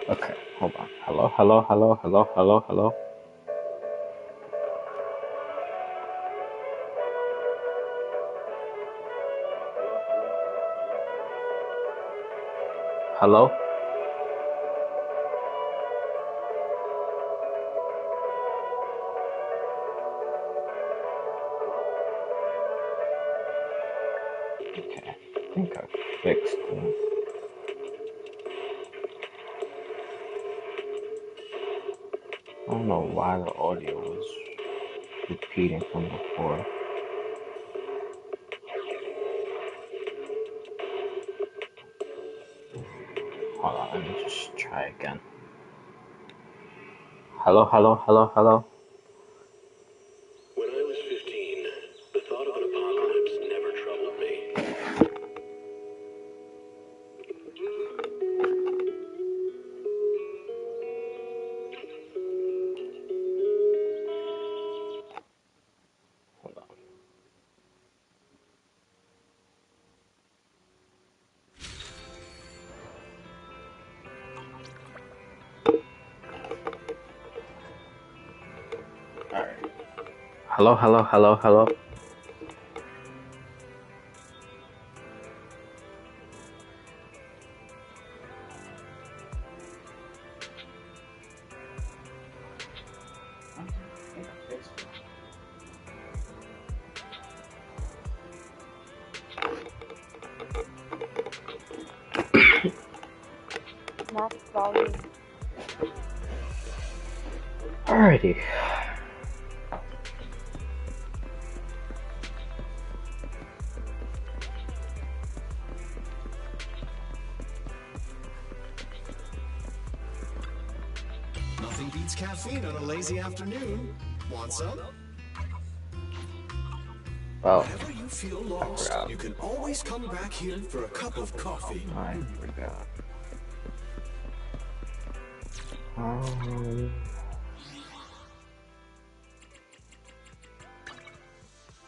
Okay, hold on. Hello, hello, hello, hello, hello, hello. Hello? Okay, I think I fixed it. I don't know why the audio was repeating from before. Hold on, let me just try again. Hello, hello, hello, hello. When I was 15, the thought of an apocalypse never troubled me. Hold on. Alright. Hello, hello, hello, hello. Max volume. Alrighty. Nothing beats caffeine on a lazy afternoon. Want some? Well, Whenever you feel I lost, forgot. you can always come back here for a cup of coffee. I forgot.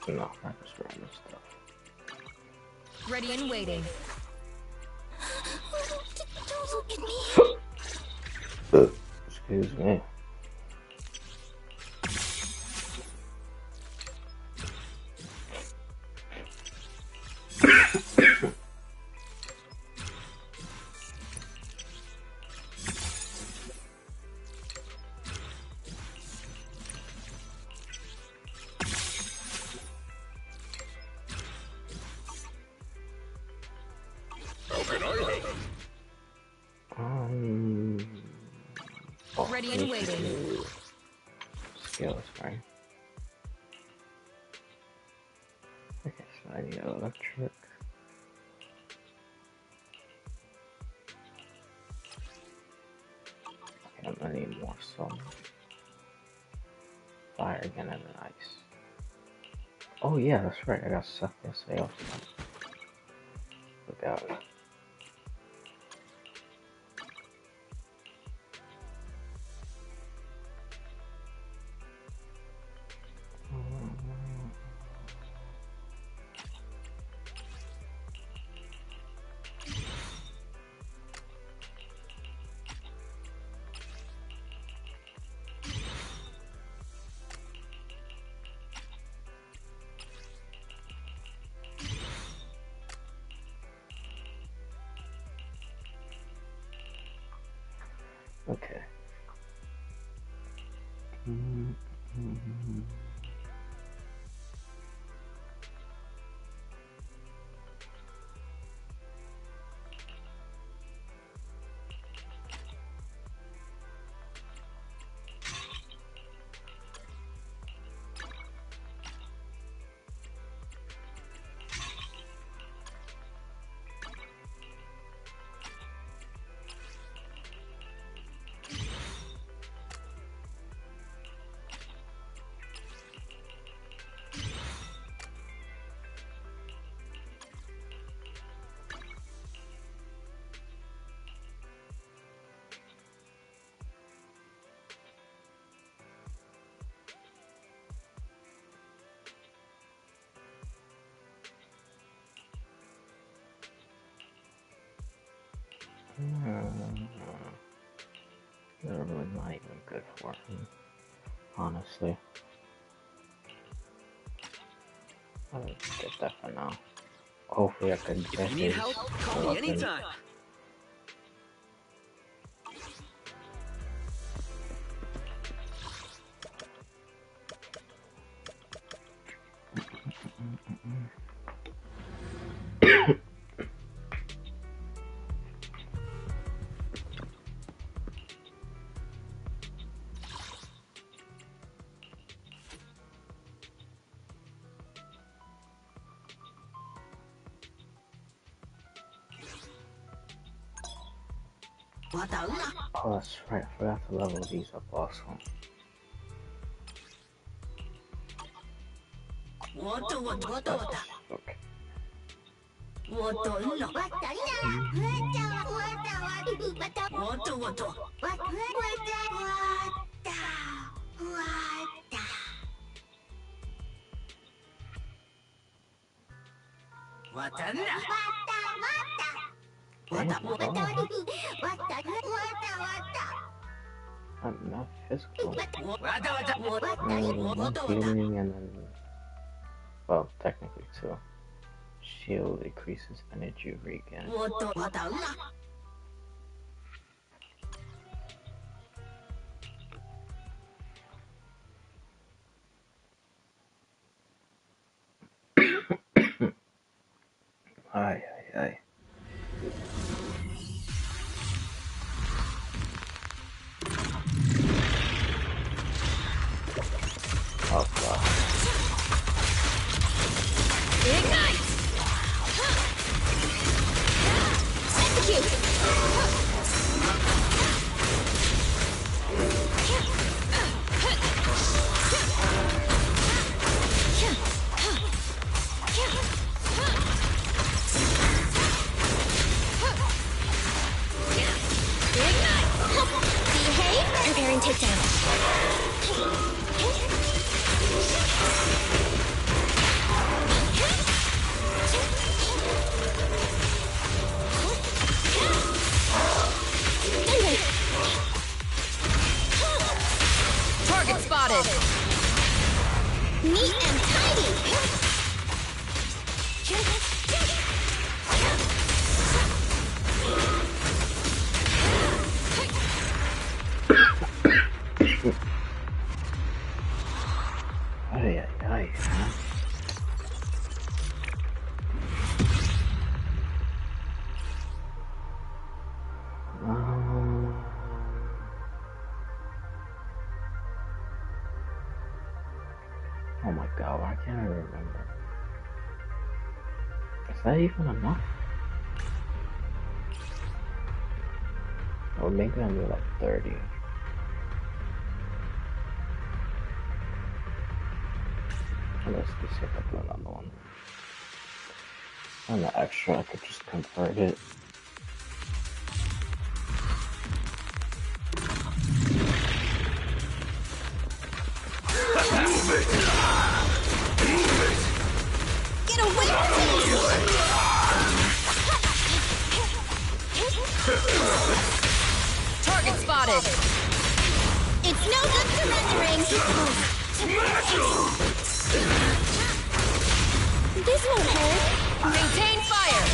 No, I just random stuff. Ready and waiting. Don't look at me. Excuse me. How can I help? Ready and waiting. Skills, right? Okay, so I need electric. Okay, I need more sun. Fire again and then ice. Oh yeah, that's right. I got stuff yesterday also. Forgot it. Okay. literally not even good for him, honestly. I'll get that for now. Hopefully I can get If you need his help, call me weapon. anytime. Oh, that's right. I forgot to level these up also. Okay. I'm not physical. One healing and then, well, technically two. Shield increases energy regen. Ay, ay, ay. Oh god. Ignite! Execute! Ignite! Behave! Preparing takedown. Target spotted. Neat and tidy. Ay, ay, ay. Oh my god, why can't I remember? Is that even enough? Or maybe I'll do like 30. Let's just see if I do another one. And the extra, I could just convert it. Get away from me! Target spotted. It's no good surrendering. This won't hurt. Maintain fire.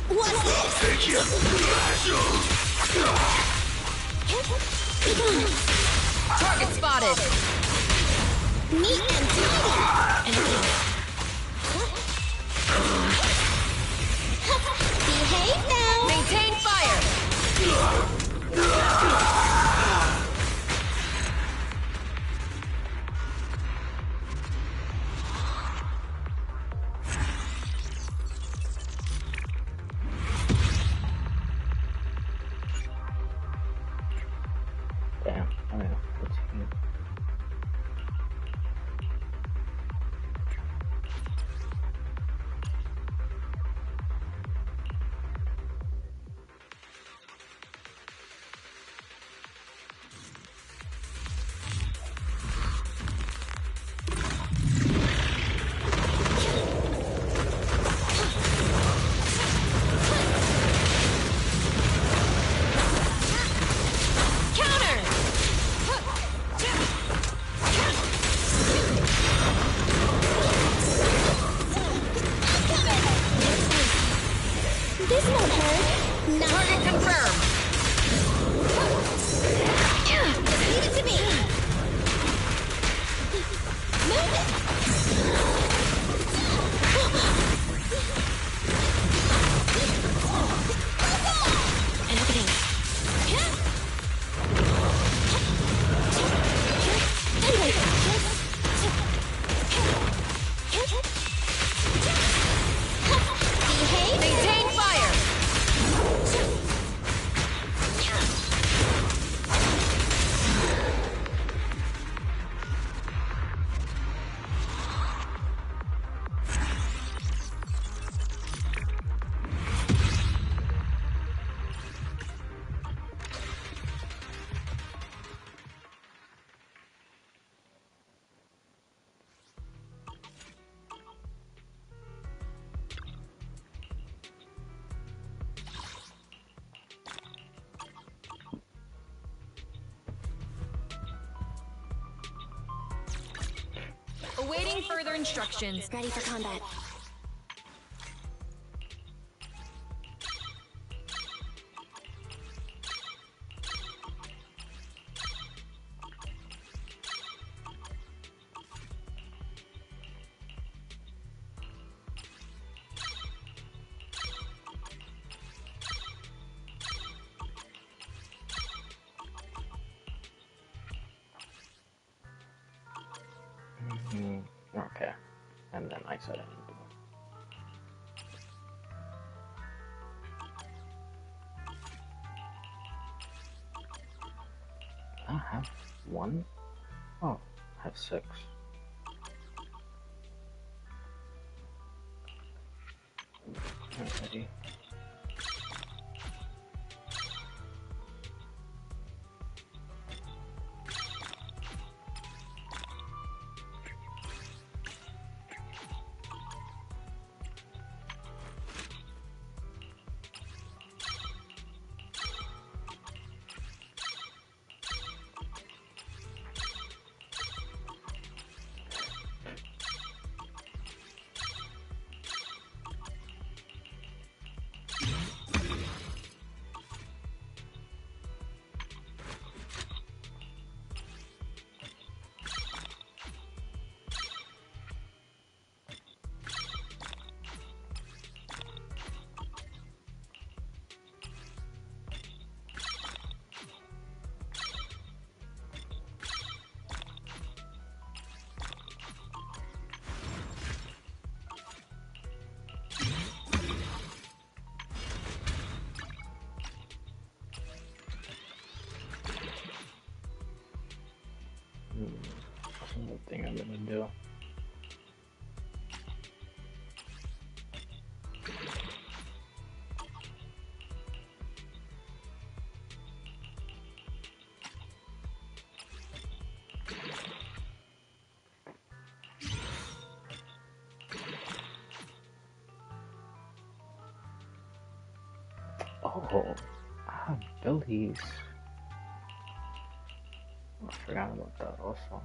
What's this? Target spotted. Neat and tidy. Behave now. Maintain fire. Damn. Oh yeah. 14. Counter! This won't hurt. Target confirmed. Leave it to me. Move it. Maintain fire. Awaiting further instructions. Ready for combat. Okay. And then I said I need to. I have one? Oh, I have 6. Ready? That's another thing I'm gonna do. Oh, abilities. I forgot about that also.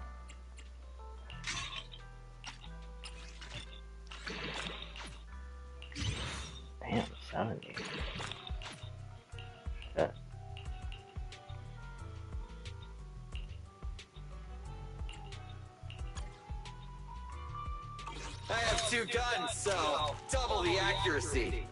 Damn, 70. Shit. I have 2 guns, so double the accuracy.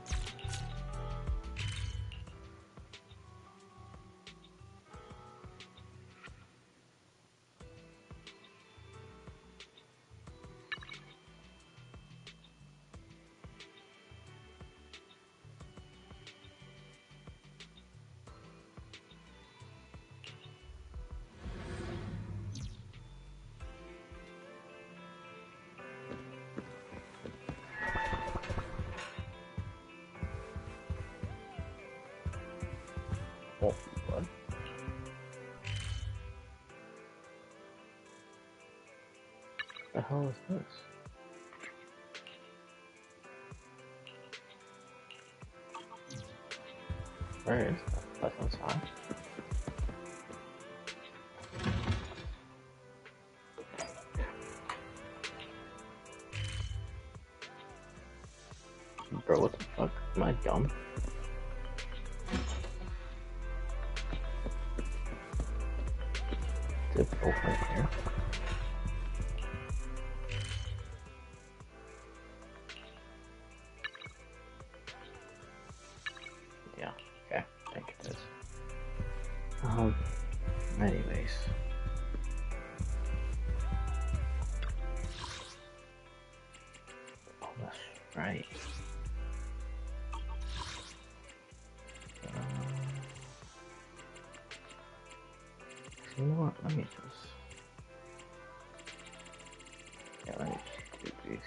The hell is this? Where is that? That's inside. Bro, what the fuck? Am I dumb? Is it both right here? Yeah, okay, I think it is. Anyways. Oh, that's right. You know what? Let me just. Yeah, let me just do these.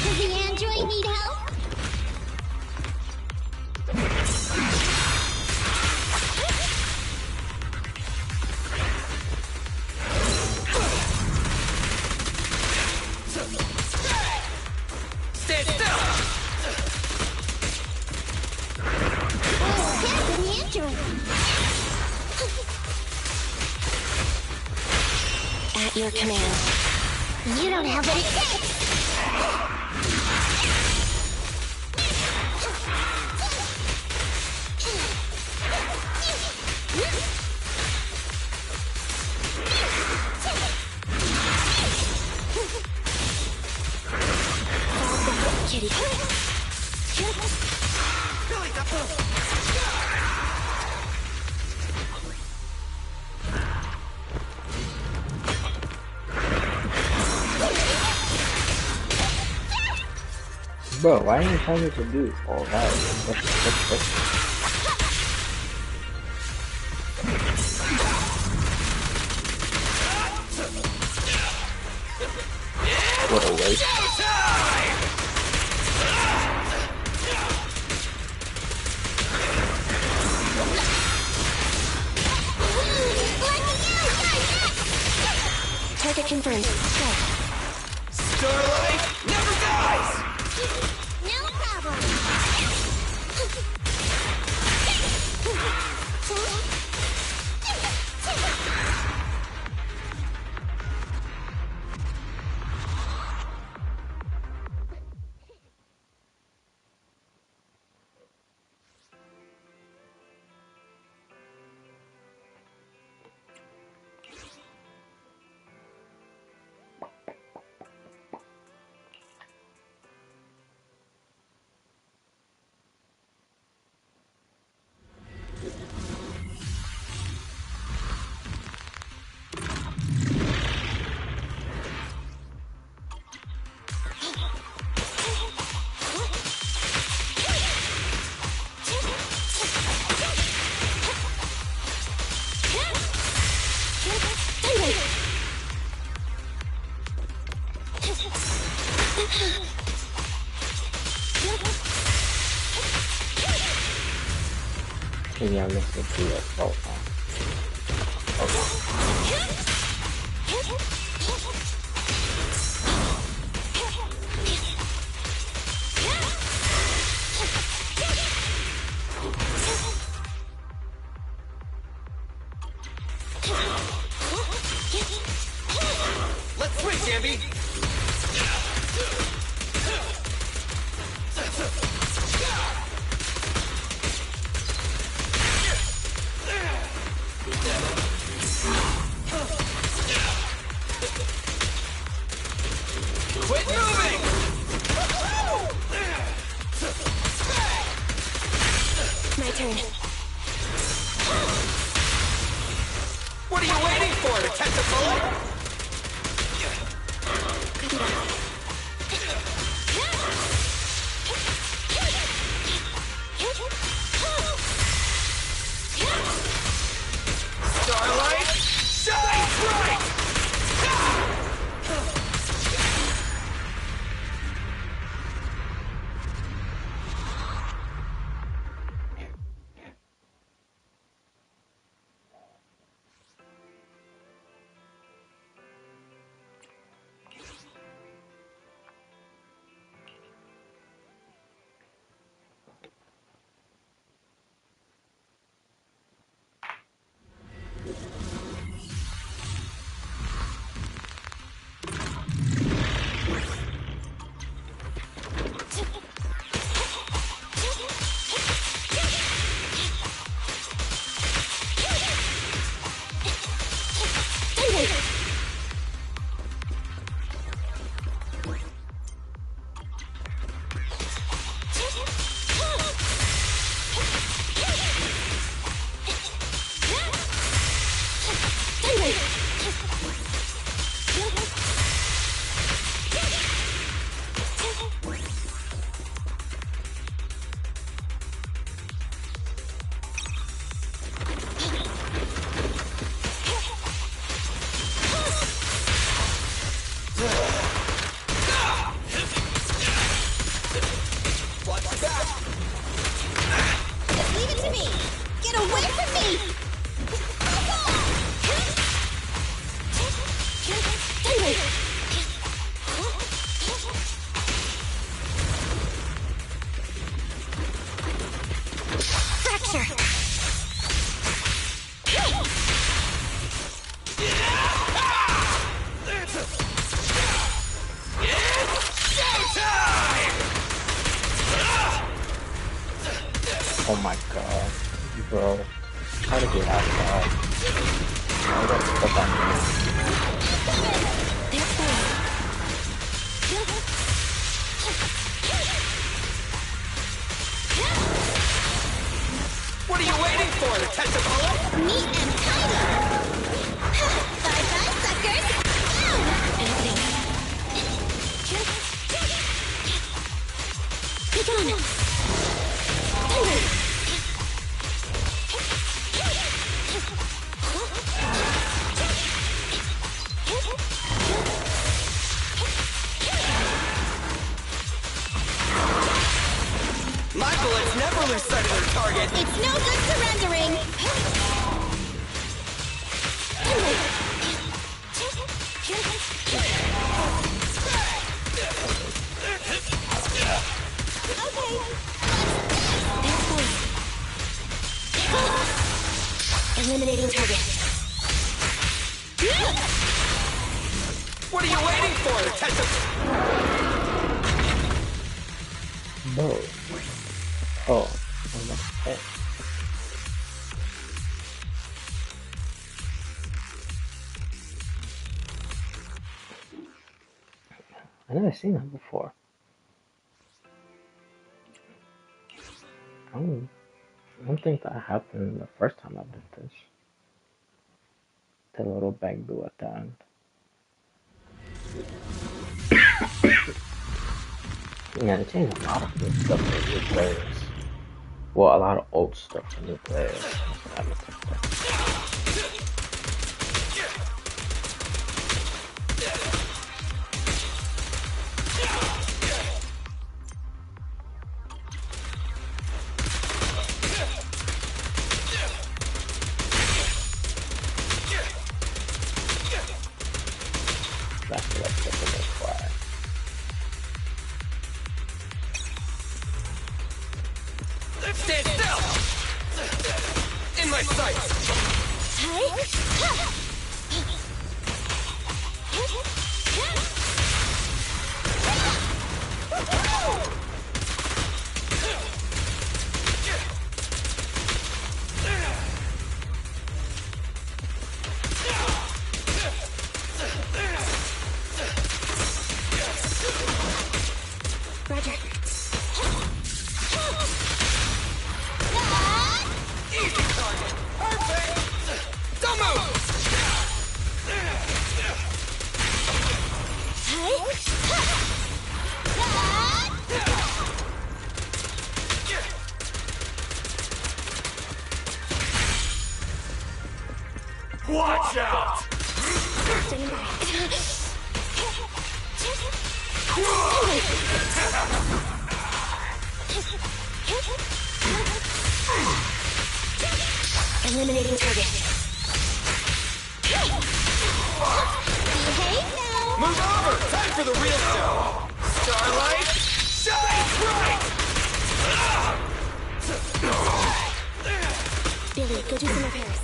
Does the android need help? Stand still! Oh, there's an android. At your command. You don't have what it takes. Kitty. Bro, why are you telling me to do all that? What a waste. Target confirmed. Strike. Starlight never dies! No problem. Maybe I'm missing 2 as well now. Let's swing, Jambi! Quit moving! My turn. What are you waiting for? To catch a bullet? Starlight, shine bright! Leave it to me! Get away from me! Fracture! Oh my god, bro. How did you have that? I got stuck on What are you waiting for? To catch a bullet? Neat and tidy! Bye-bye, suckers! Take it on! My bullets never lose sight of their target. It's no good surrendering! Eliminating target. What are you waiting for? To catch a... Whoa. Oh, I'm not dead. I've never seen that before. I don't think that happened the first time I did this. The little bag blew at the end. Yeah, they changed a lot of good stuff for new players. Well, a lot of old stuff for new players. That's what I'm gonna fly. Stand still! In my sights! Roger. Easy target! Perfect! Don't move! Watch out! Standing by. Eliminating target. Behave now. Move over! Time for the real show! Starlight, shine bright! Billy, go do some repairs.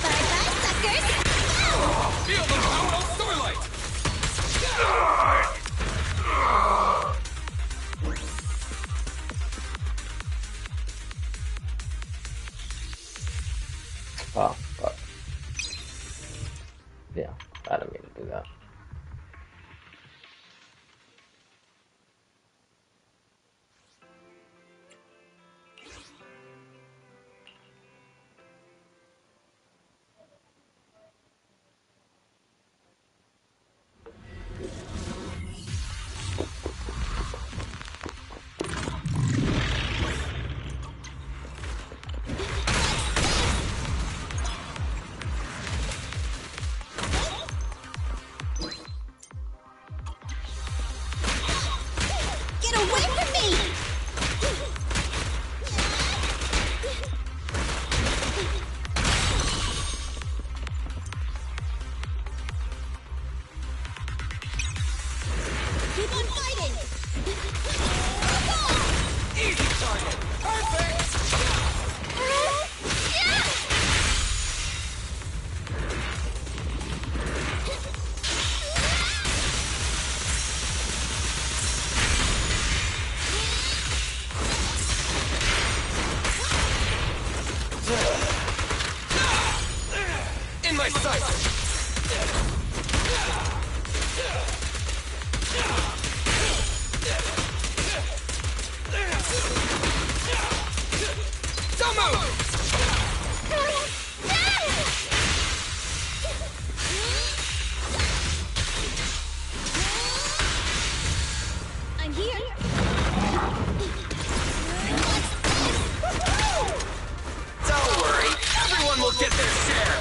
Bye-bye, suckers! Feel the power of Starlight! Oh, fuck. Yeah, I didn't mean to do that. Get away from me! Keep on fighting! Easy target! Perfect! In my sights! Don't move! I'm here! Don't worry, everyone will get their share!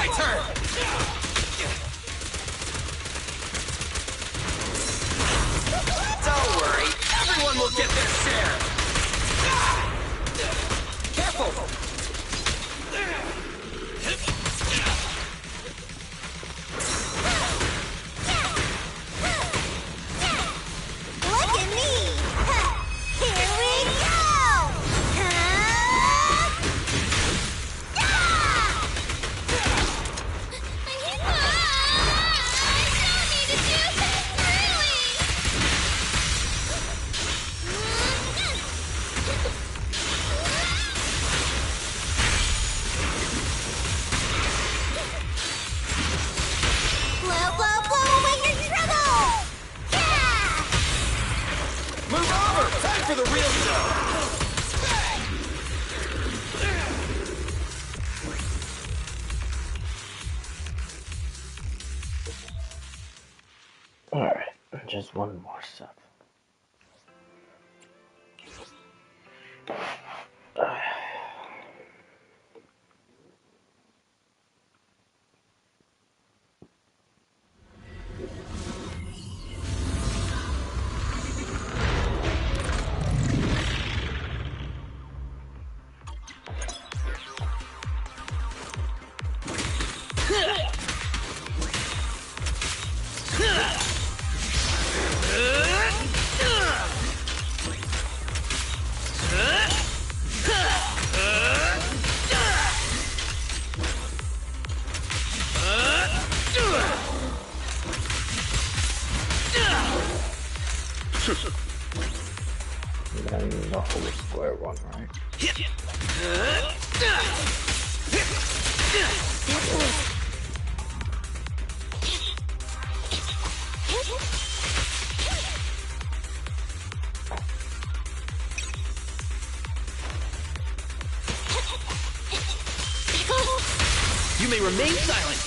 my turn! Don't worry, everyone will get their share! Careful! Look at me! Here we go! Blow, blow, blow away your trouble! Yeah! Move over! Time for the real show! Alright, just one more step. Then the whole square one, right? You may remain silent!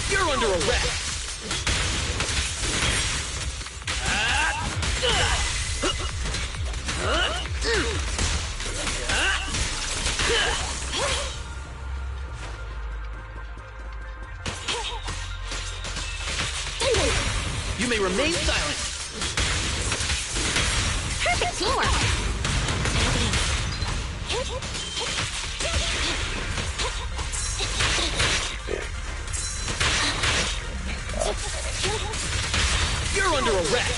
You're under arrest! You may remain silent! Perfect teamwork! You're under arrest!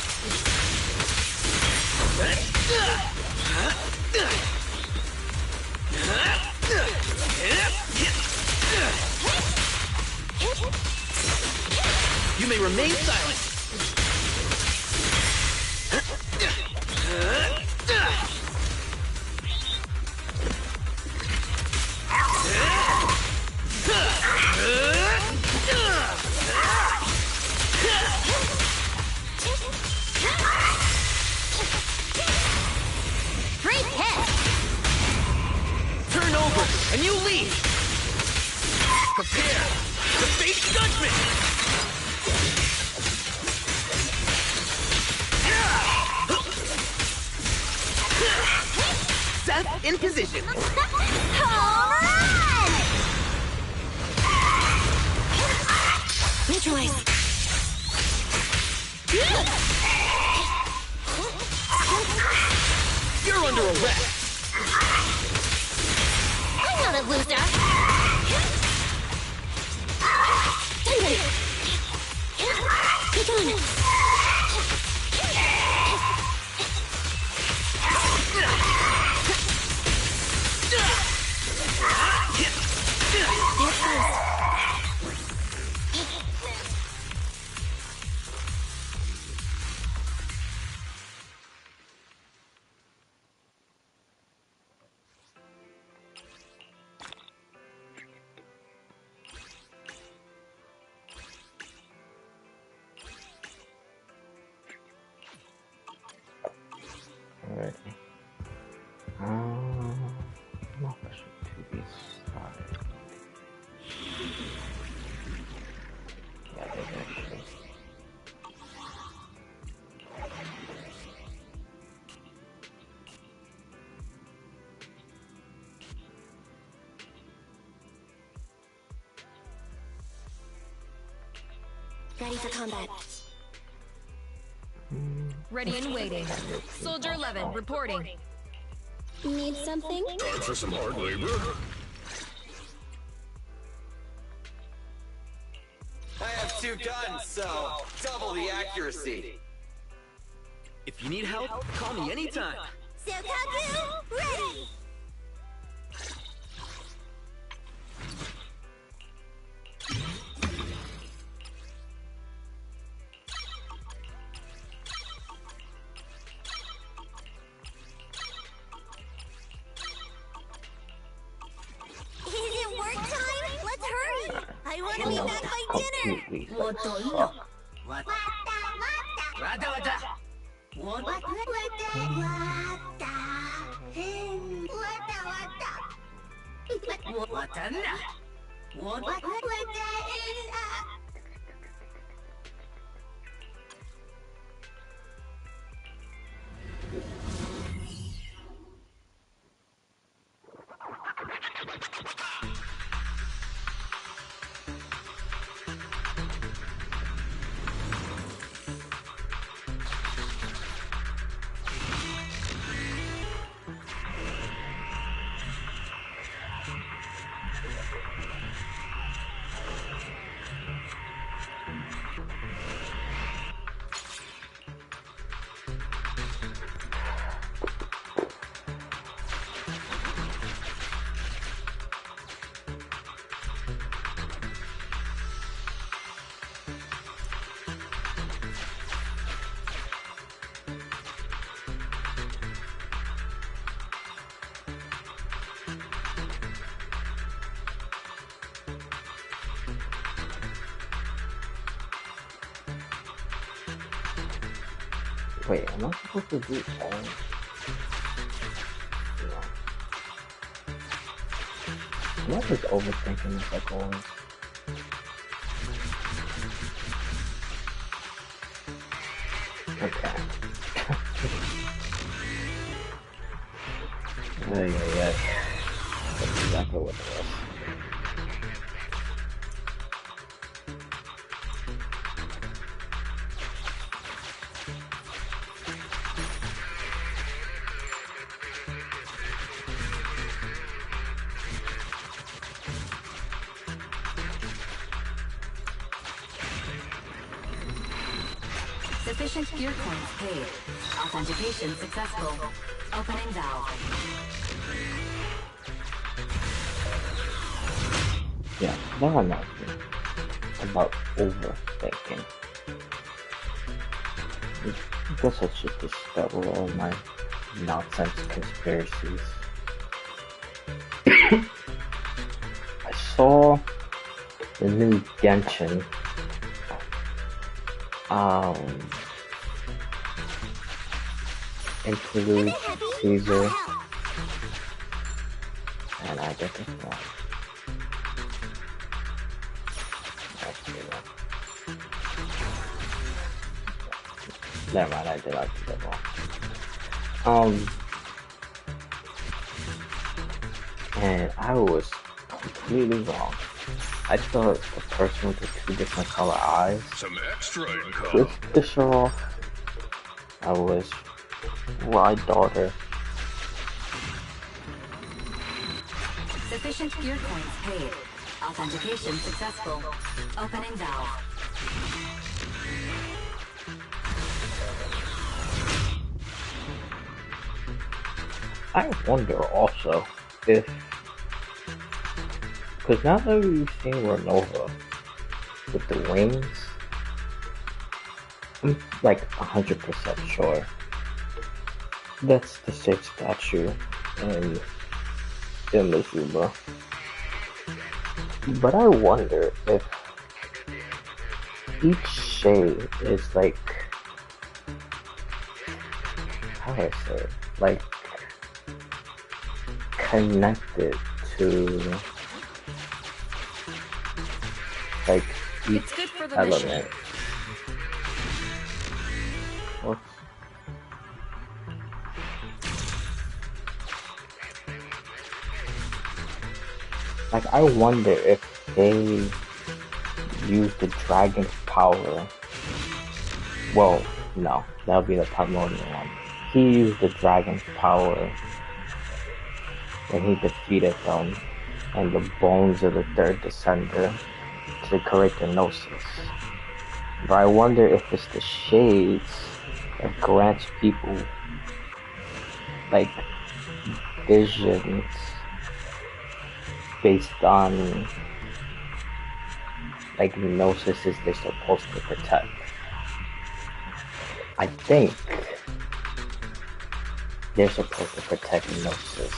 You may remain silent! Great hit! Turn over, and you leave! Prepare to face judgment! Seth in position! Home run! Neutralize. You're under arrest! I'm not a loser. Take on. Ready for combat. Ready and waiting. Soldier 11, reporting. Need something? Time for some hard labor. I have 2 guns, so double the accuracy. If you need help, call me anytime. Sokaku, ready! Is it work time? Let's hurry! I want to be back by dinner! Completely suck. Wait, am I supposed to do all? Am I just overthinking this like always? Okay. Yeah. That's exactly what it was. Sufficient gear coins paid. Authentication successful. Opening valve. Yeah, now I'm asking about overthinking. I guess that's just to start all my nonsense conspiracies. I saw the new Genshin interlude Caesar, and I get this one. Never mind, I did not do that wrong. And I was completely wrong. I thought the person with the 2 different color eyes Some extra income. with the show off. I was right, daughter. Sufficient gear coins paid. Authentication successful. Opening valve. I wonder also if, because now that we've seen Renova with the wings, I'm like 100% sure that's the same statue in Inazuma. But I wonder if each shade is like, how do I say it? Like connected to like each It's good for the element. mission. Whoops. Like I wonder if they use the dragon's power. Well, no, that would be the primordial one. He used the dragon's power when he defeated them and the bones of the third descender to create the Gnosis. But I wonder if it's the shades that grants people like visions based on like Gnosis they're supposed to protect. I think they're supposed to protect Gnosis.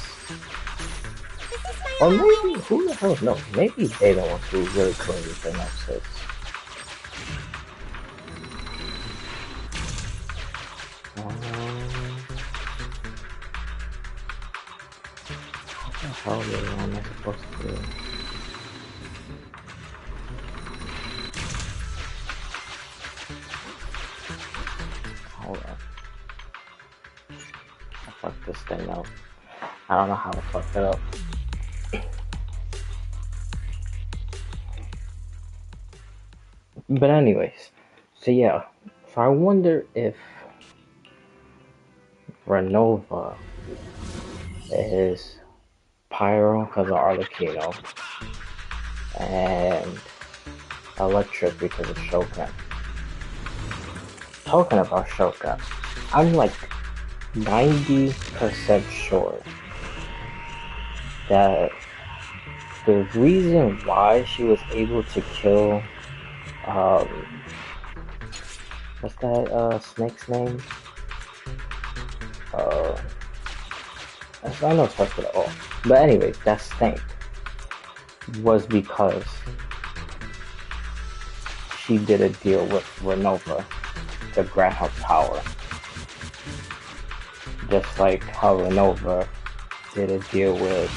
Or maybe, who the hell knows? Maybe they don't want to really create the Gnosis. What the hell am I supposed to do? Hold on. I fucked this thing up. I don't know how to fuck it up. But anyways, so yeah. So I wonder if Renova is Pyro because of Arlecchino and Electric because of Shogun. Talking about Shogun, I'm like 90% sure that the reason why she was able to kill what's that snake's name? I know it's first with O. But anyways, that snake was because she did a deal with Renova to grant her power. Just like how Renova did a deal with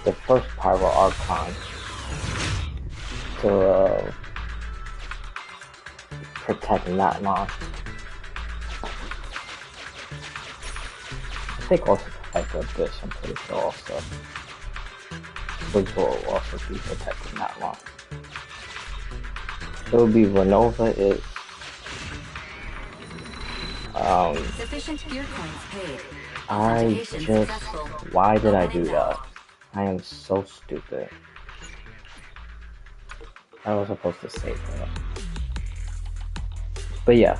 the first Pyro Archon to protect Natmon. I think also to protect Abyss, I'm pretty sure also. Which will also be protecting Natmon. It would be Renova is Sufficient gear points paid. I just, why did I do that? I am so stupid. I was supposed to save that. But yeah,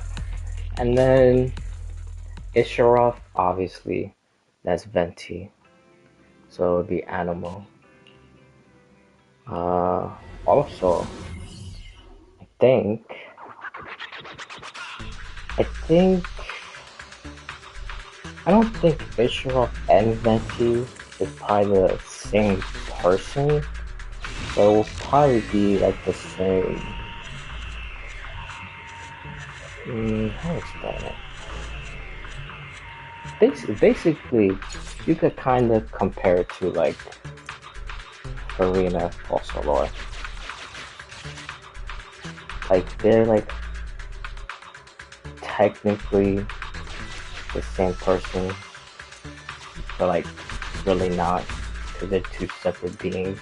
and then Isharoth, obviously, that's Venti. So it would be Animal. Also, I don't think Isharoth and Venti is probably the same person, but it will probably be like the same. How to explain it? Basically, you could kind of compare it to like Arena also Lore. Like they're like technically the same person, but like really not, because they're two separate beings.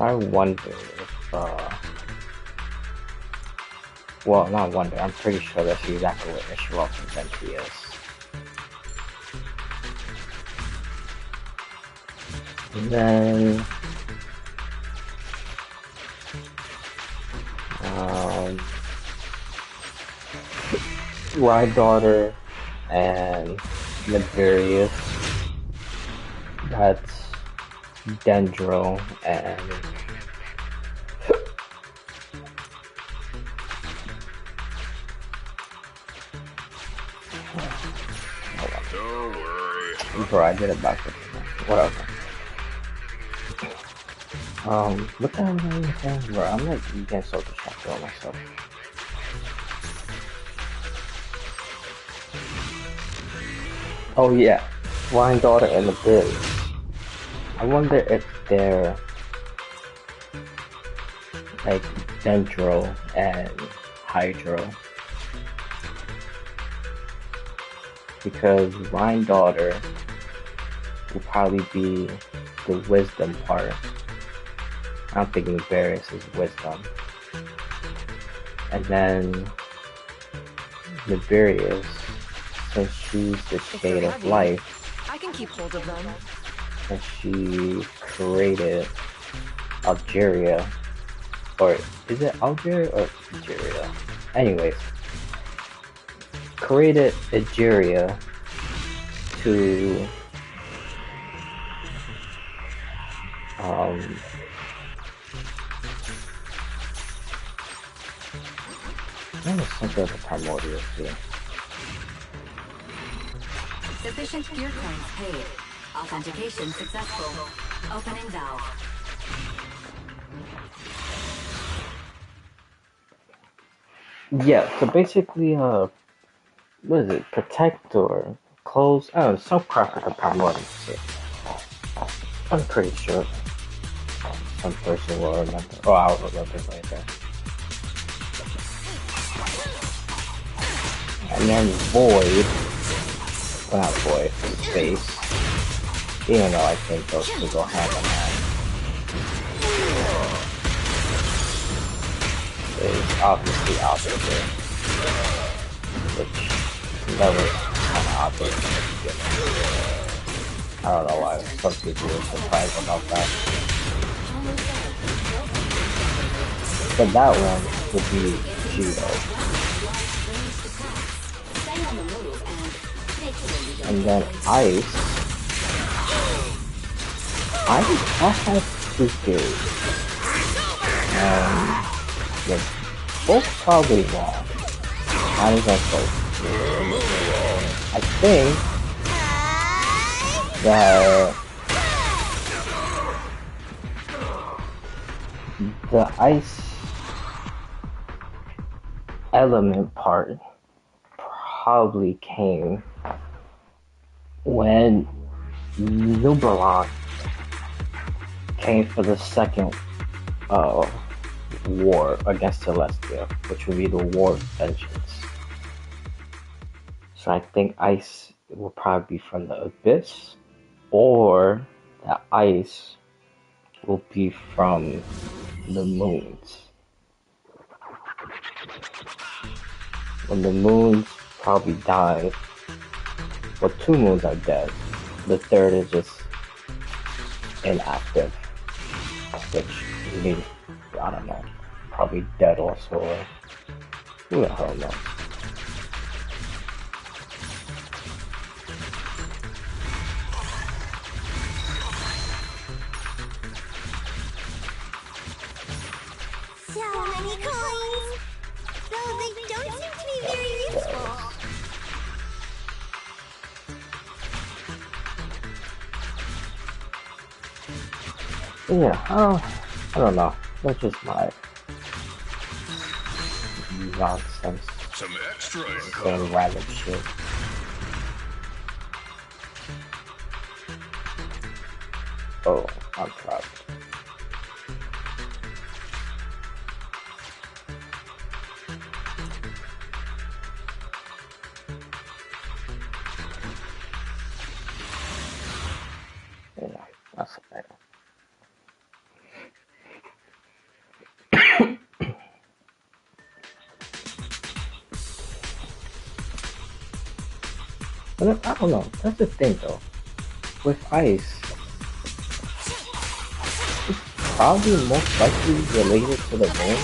I wonder if, well, not wonder, I'm pretty sure that's exactly what Isharoth and Venti is. And then, Ride Daughter and Nefarious, that's Dendro and Don't worry. bro, I did it backwards. Whatever. What the hell was I even saying? Bro, I'm like getting so distracted on myself. Oh yeah, Blind Daughter and the Biz. I wonder if they're like Dendro and Hydro, because Blind Daughter will probably be the wisdom part. I'm thinking Varys is wisdom. And then Nibirius, since she's the shade of life, I can keep hold of them. and she created Algeria, or is it Algeria or Algeria? Anyways, created Algeria to I was something of a primordial here. Sufficient gear coins paid. Authentication successful. Opening valve. Yeah, so basically, what is it? Protect or close? I don't know, some crap like a primordial shit. I'm pretty sure some person will remember. Oh, I'll remember later. And then Void, well not Void, Space. Even though I think those two go hand in hand. Is obviously opposite. Which that was kind of obvious. I don't know why some people were surprised about that. But that one would be Judo. And then Ice. I have two theories. They're both probably wrong. Not even close. I think that the ice element part probably came when Nubaron came for the second war against Celestia, which would be the War of Vengeance. So I think ice will probably be from the Abyss, or the ice will be from the moons. When the moons probably died, well, two moons are dead. The third is just inactive, which means, I don't know, probably dead also, or who the hell knows. So many coins! Though they don't seem to be very useful. Yeah, I don't know. That's just my nonsense. Some extra Saying random shit. Oh, I'm trapped. Yeah, that's better. But I don't know. That's the thing, though. With ice, it's probably most likely related to the moon.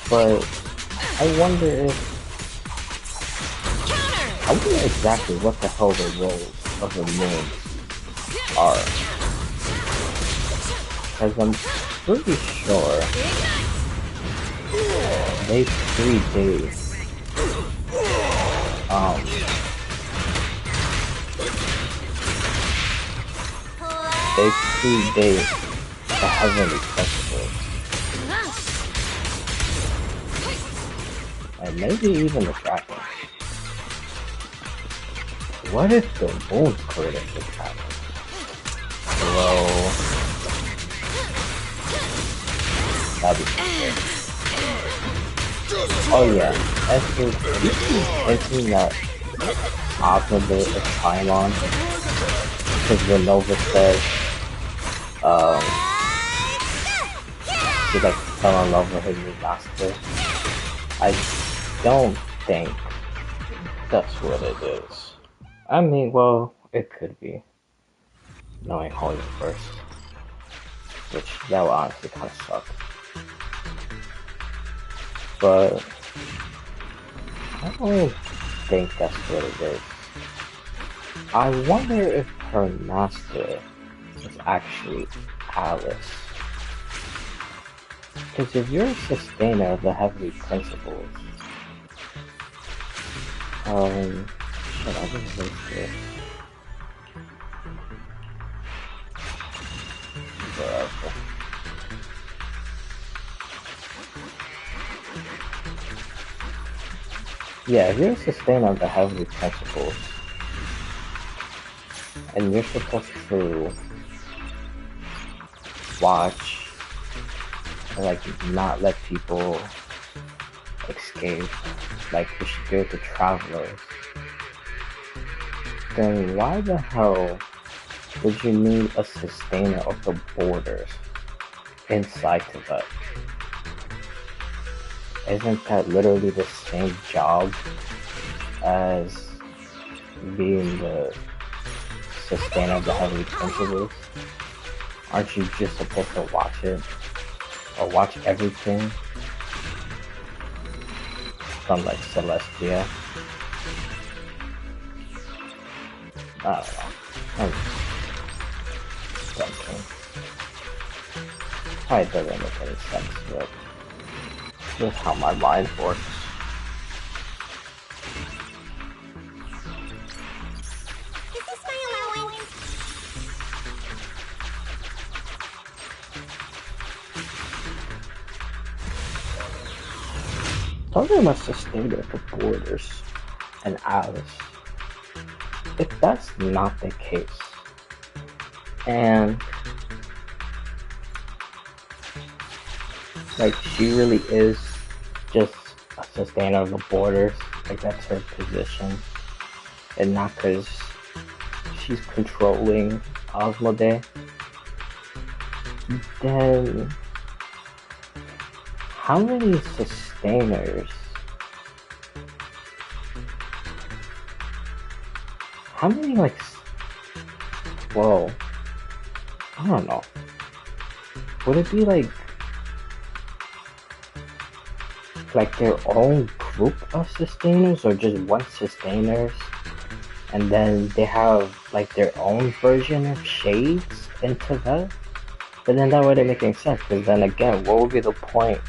But I wonder exactly what the hell the roles of the moon are. Because I'm pretty sure they predate they predate the heavenly festivals. And maybe even the dragon. What if the moon created the dragon? Well, that'd be cool. Oh yeah, actually, hinting that Osmode is Paimon. Because Renova says, she like fell in love with his new master. I don't think that's what it is. I mean, well, it could be. Knowing Holy first. Which, that would honestly kind of suck. But I don't think that's what it is. I wonder if her master is actually Alice. Because if you're a sustainer of the heavenly principles, shit, I just missed it. Whatever. Yeah, if you're a sustainer of the heavenly principles, and you're supposed to watch and like not let people escape, like you should do it to travelers, then why the hell would you need a sustainer of the borders inside Tibet? Isn't that literally the same job as being the sustainer of the heavenly principles? Aren't you just supposed to watch it? Or watch everything from like Celestia? I don't know. I'm thinking. Probably doesn't make any sense, but just how my mind works. Is this my allowance? Talking about sustainer for borders and Alice, if that's not the case, and like she really is just a sustainer of the borders, like that's her position, and not because she's controlling Osmode, then how many sustainers? How many like? Well, I don't know. Would it be like their own group of sustainers, or just one sustainers, and then they have like their own version of shades into that? But then that wouldn't make any sense, because then again, what would be the point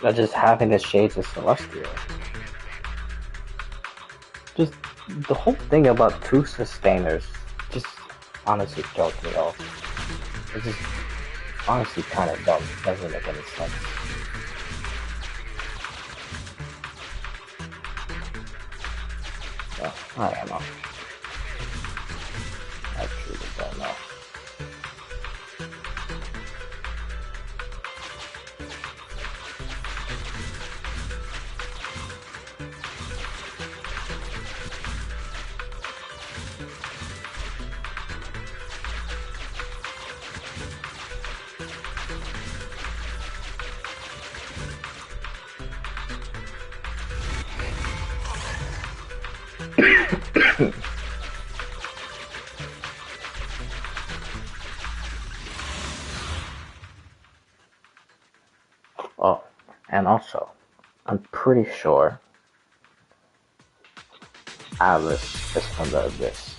of just having the shades of Celestial? Just the whole thing about two sustainers just honestly throws me off. It's just honestly kind of dumb. Doesn't make any sense. So, I don't know. I truly don't know. Oh, and also, I'm pretty sure Alice is from the Abyss.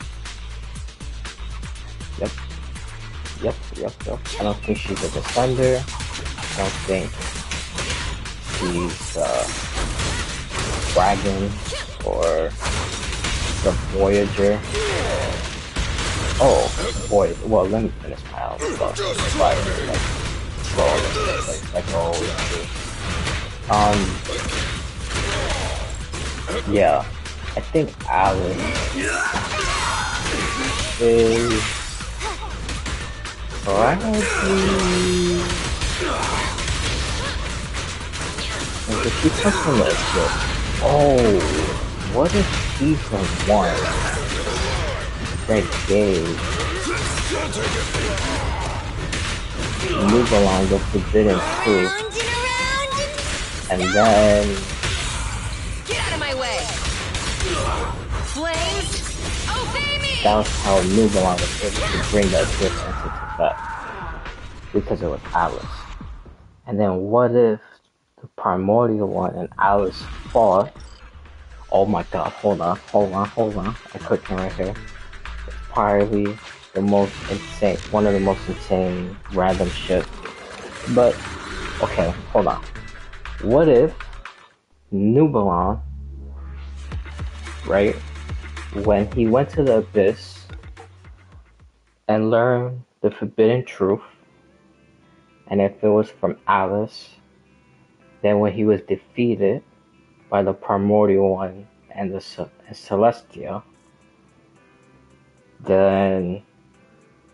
Yep. I don't think she's a Descender. I don't think she's Dragon or the Voyager. Oh, boy. Well, let me finish my out stuff. Yeah, I think Alice is probably. Did she come from the Abyss? Oh, what if season 1 they gave move along the forbidden truth, Around and around and and then Get out of my way! Flames, obey me! that was how Nubalon was able to bring that gift into Tibet, because it was Alice. And then what if the Primordial One and Alice fought? Oh my god, hold on. I'm clicking right here. It's probably the most insane, one of the most insane random shit. But, okay, hold on. What if Nubalon, right, when he went to the Abyss and learned the forbidden truth, and if it was from Alice, then when he was defeated by the Primordial One and the Celestia, then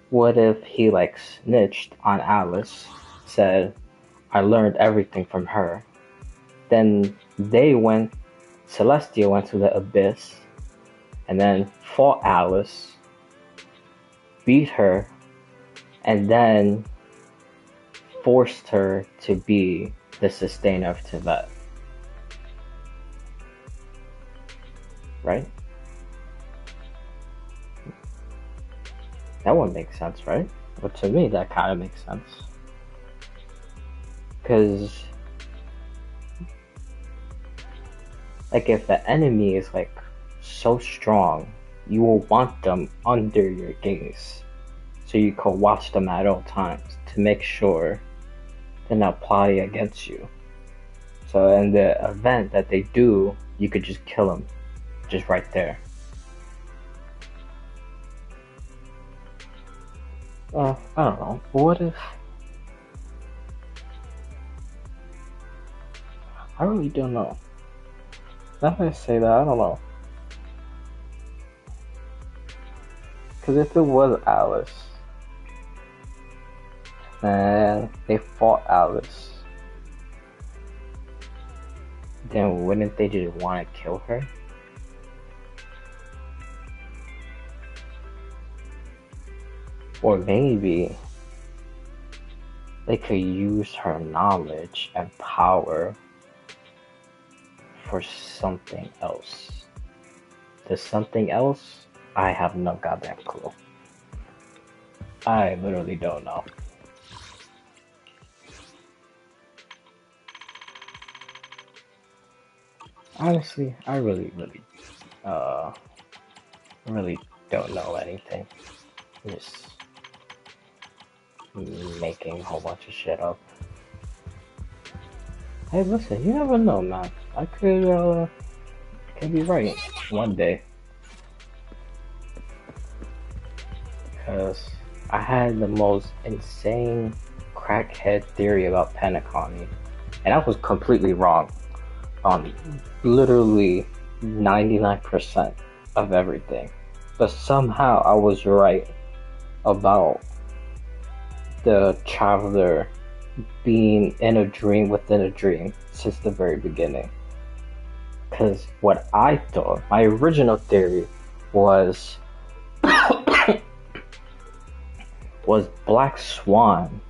what if he like snitched on Alice, said, I learned everything from her. Then Celestia went to the Abyss, and then fought Alice, beat her, and then forced her to be the sustainer of Tibet. Right? That wouldn't make sense, right? But to me, that kind of makes sense. Because, like, if the enemy is, like, so strong, you will want them under your gaze. So you can watch them at all times to make sure they're not plotting against you. So in the event that they do, you could just kill them. Just right there. I don't know. What if... I really don't know. Now that I say that, I don't know. Because if it was Alice, and they fought Alice, then wouldn't they just want to kill her? Or maybe they could use her knowledge and power for something else. The something else, I have no goddamn clue. I literally don't know. Honestly, I really don't know anything. I'm just making a whole bunch of shit up. Hey, listen, you never know, man. I could be right one day. Because I had the most insane crackhead theory about Penacony, and I was completely wrong on literally 99% of everything. But somehow I was right about the traveler being in a dream within a dream since the very beginning. Because what I thought, my original theory was was Black Swan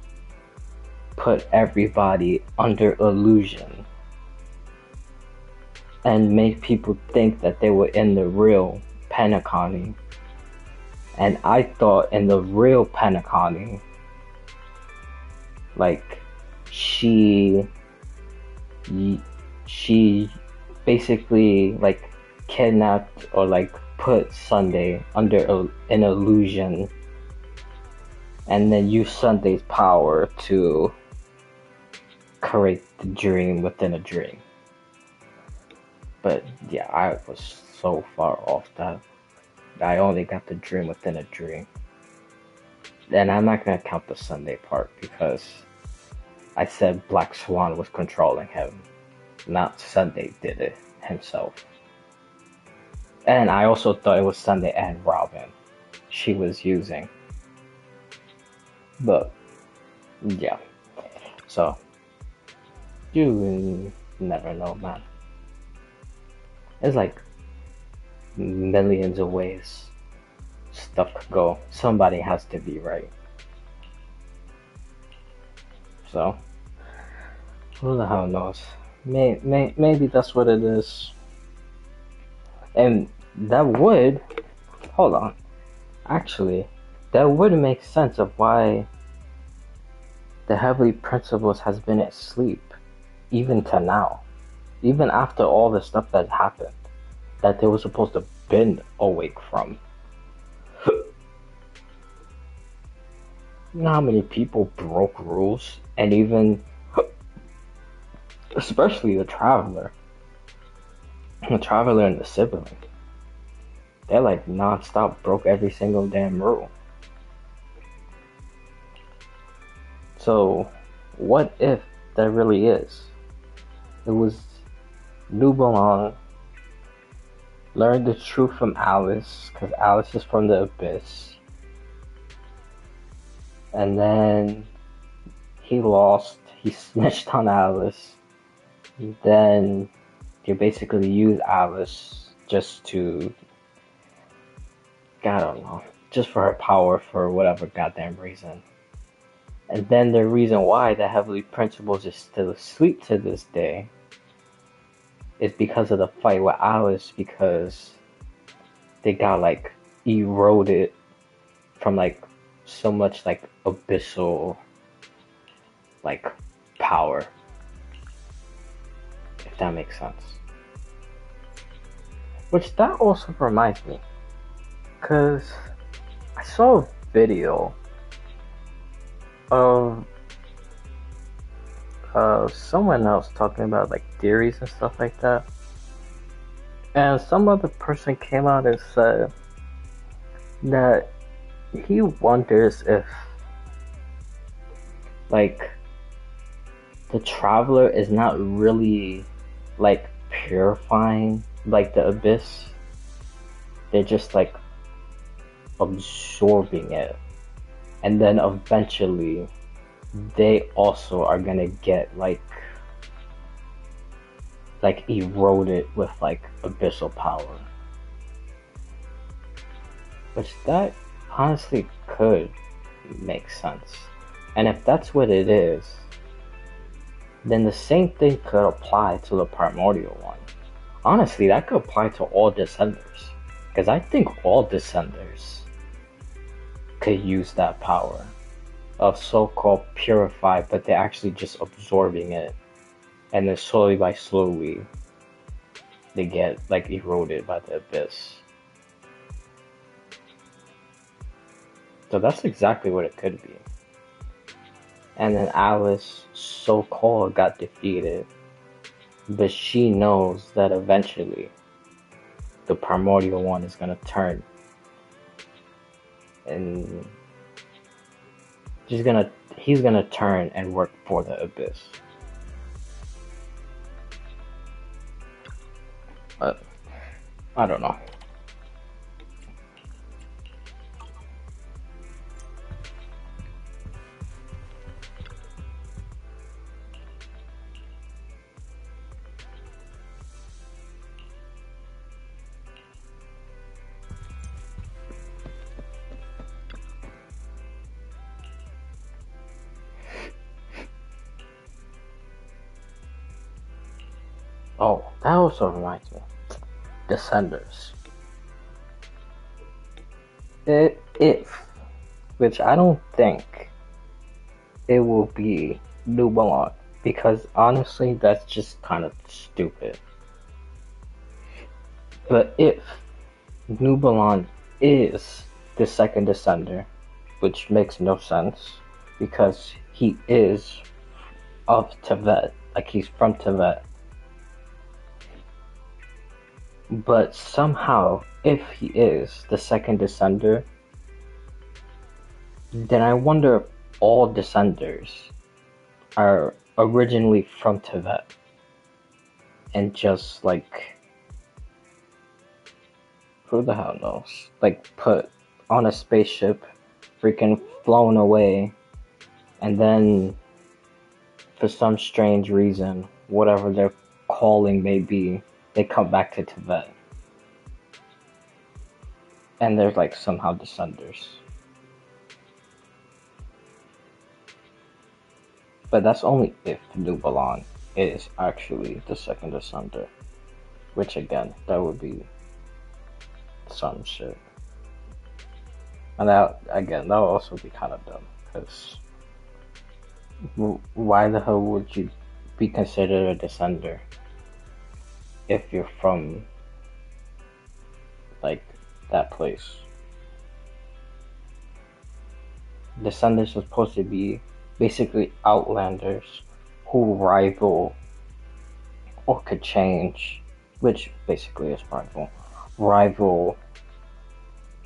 put everybody under illusion and made people think that they were in the real Penacony. And I thought in the real Penacony, like, she basically like kidnapped or like put Sunday under an illusion, and then used Sunday's power to create the dream within a dream. But yeah, I was so far off that I only got the dream within a dream. And I'm not gonna count the Sunday part because I said Black Swan was controlling him, not Sunday did it himself. And I also thought it was Sunday and Robin she was using. But yeah, so you never know, man. It's like millions of ways stuff could go. Somebody has to be right. So, who the hell knows? Maybe that's what it is. And that would, hold on, actually, that would make sense of why the Heavenly Principles has been asleep, even to now. Even after all the stuff that happened, that they were supposed to been awake from. You know how many people broke rules, and even, especially the Traveler and the sibling. They like non-stop broke every single damn rule. So, what if that really is? It was New Belong learned the truth from Alice, because Alice is from the Abyss. And then he lost, he snitched on Alice. Then they basically used Alice just to, I don't know, just for her power for whatever goddamn reason. And then the reason why the Heavenly Principles is still asleep to this day is because of the fight with Alice, because they got like eroded from like so much like abyssal like power, if that makes sense. Which that also reminds me, because I saw a video of someone else talking about like theories and stuff like that, and some other person came out and said that he wonders if like the Traveler is not really like purifying like the Abyss. They're just like absorbing it, and then eventually they also are gonna get like eroded with like abyssal power. Which that honestly could make sense. And if that's what it is, then the same thing could apply to the Primordial one. Honestly, that could apply to all Descenders. Because I think all Descenders could use that power of so-called purified, but they're actually just absorbing it. And then slowly they get like eroded by the Abyss. So that's exactly what it could be. And then Alice, so-called, got defeated. But she knows that eventually the Primordial one is gonna turn. And he's gonna turn and work for the Abyss. But I don't know. Oh, that also reminds me. Descenders. Which I don't think it will be New Belong, because honestly that's just kind of stupid. But if New Belong is the second Descender, which makes no sense because he is of Teyvat, like he's from Teyvat. But somehow, if he is the second Descender, then I wonder if all Descenders are originally from Teyvat and just like, who the hell knows, like put on a spaceship, freaking flown away, and then for some strange reason, whatever their calling may be, they come back to Teyvat. And there's like somehow Descenders. But that's only if New Balan is actually the second Descender. Which again, that would be some shit. And that, again, that would also be kind of dumb. Because why the hell would you be considered a Descender if you're from, like, that place? Descenders are supposed to be basically outlanders who rival or could change, which basically is rival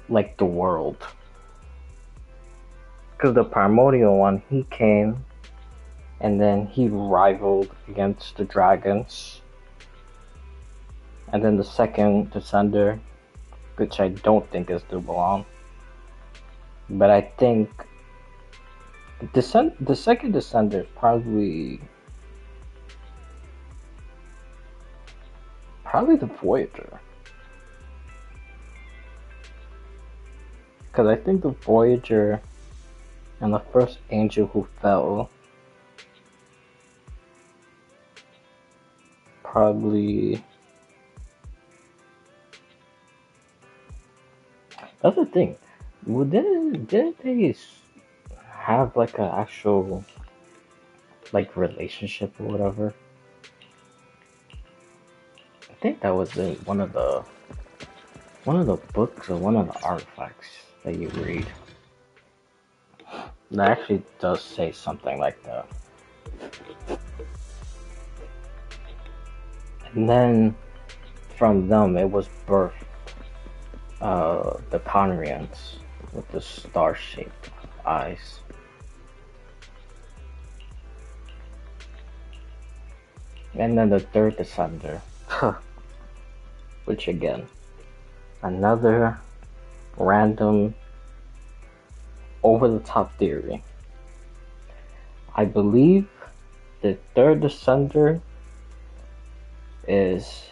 like the world. Because the primordial one, he came and then he rivaled against the dragons. And then the second Descender, which I don't think is New Balan, but I think the second Descender is probably the Voyager. Because I think the Voyager and the first angel who fell probably... That's the thing. Well, didn't they have like an actual like relationship or whatever? I think that was in one of the books or one of the artifacts that you read. That actually does say something like that. And then from them it was birthed the Conrians with the star-shaped eyes. And then the third Descender, which again, another random over-the-top theory. I believe the third Descender is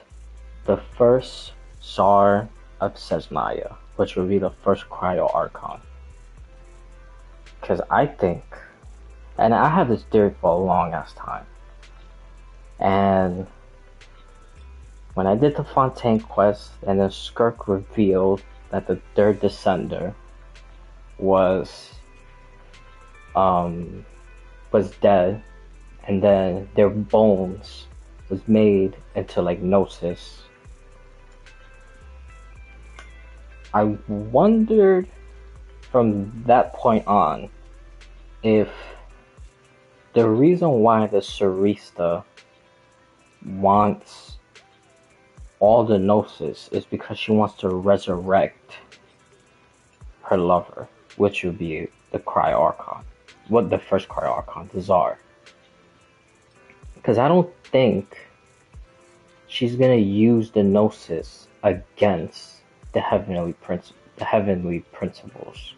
the first Tsar of Sesnaya, which would be the first Cryo Archon. Because I think, and I had this theory for a long ass time, and when I did the Fontaine quest and then Skirk revealed that the third Descender was dead, and then their bones was made into like Gnosis, I wondered from that point on if the reason why the Sarista wants all the Gnosis is because she wants to resurrect her lover, which would be the Cryo Archon. What the first Cryo Archon, the Tsar. Because I don't think she's gonna use the Gnosis against the heavenly principles.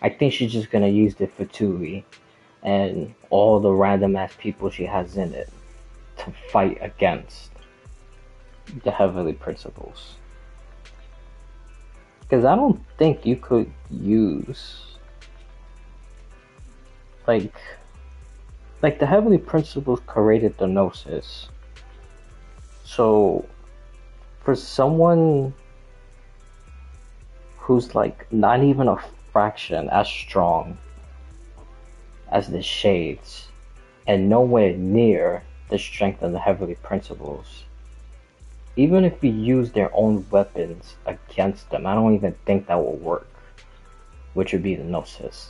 I think she's just gonna use the Fatui and all the random ass people she has in it to fight against the heavenly principles. Because I don't think you could use like the heavenly principles created the Gnosis. So for someone who's like not even a fraction as strong as the Shades and nowhere near the strength of the heavenly principles, even if you use their own weapons against them, I don't even think that will work, which would be the Gnosis.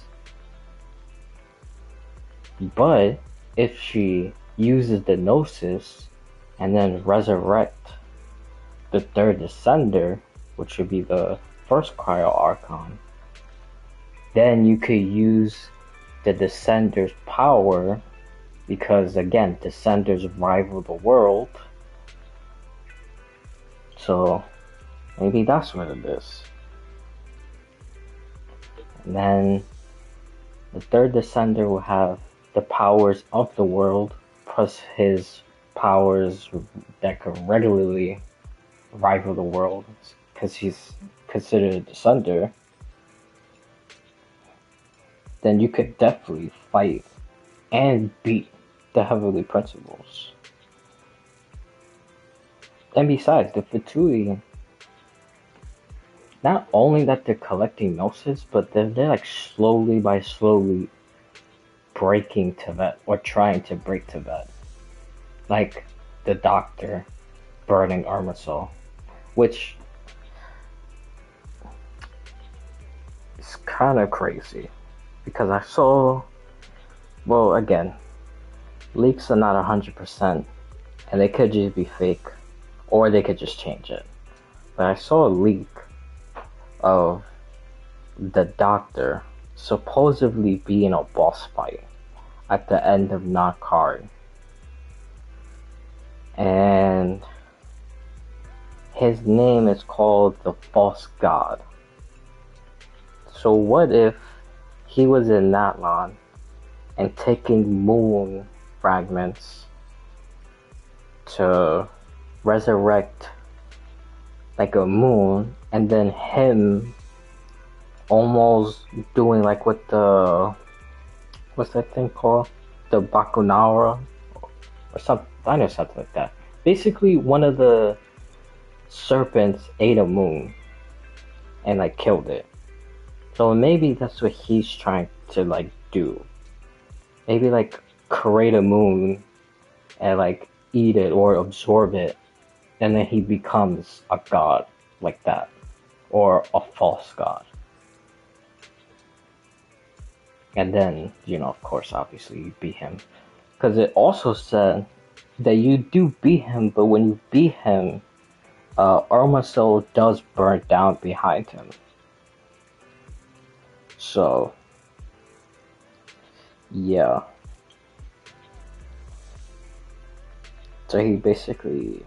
But if she uses the Gnosis and then resurrect the third Descender, which would be the first Cryo Archon, then you could use the Descender's power, because again, Descenders rival the world. So maybe that's what it is. And then the third Descender will have the powers of the world plus his powers that could regularly rival the world, because considered the Sunder, then you could definitely fight and beat the Heavenly Principles. And besides, the Fatui, not only that they're collecting Gnosis, but they're like slowly breaking Tibet, or trying to break Tibet. Like the Doctor burning Armasoul, which is kind of crazy. Because I saw, well, again, leaks are not 100%, and they could just be fake, or they could just change it. But I saw a leak of the Doctor supposedly being a boss fight at the end of Nakari. And his name is called the False God. So what if he was in Natlan and taking moon fragments to resurrect like a moon, and then him almost doing like what the, what's that thing called? The Bakunawa or something, I know, something like that. Basically, one of the serpents ate a moon and like killed it. So maybe that's what he's trying to like do. Maybe like create a moon and like eat it or absorb it, and then he becomes a god like that, or a false god. And then, you know, of course, obviously you beat him. Because it also said that you do beat him, but when you beat him, Armasoul does burn down behind him. So, yeah. So he basically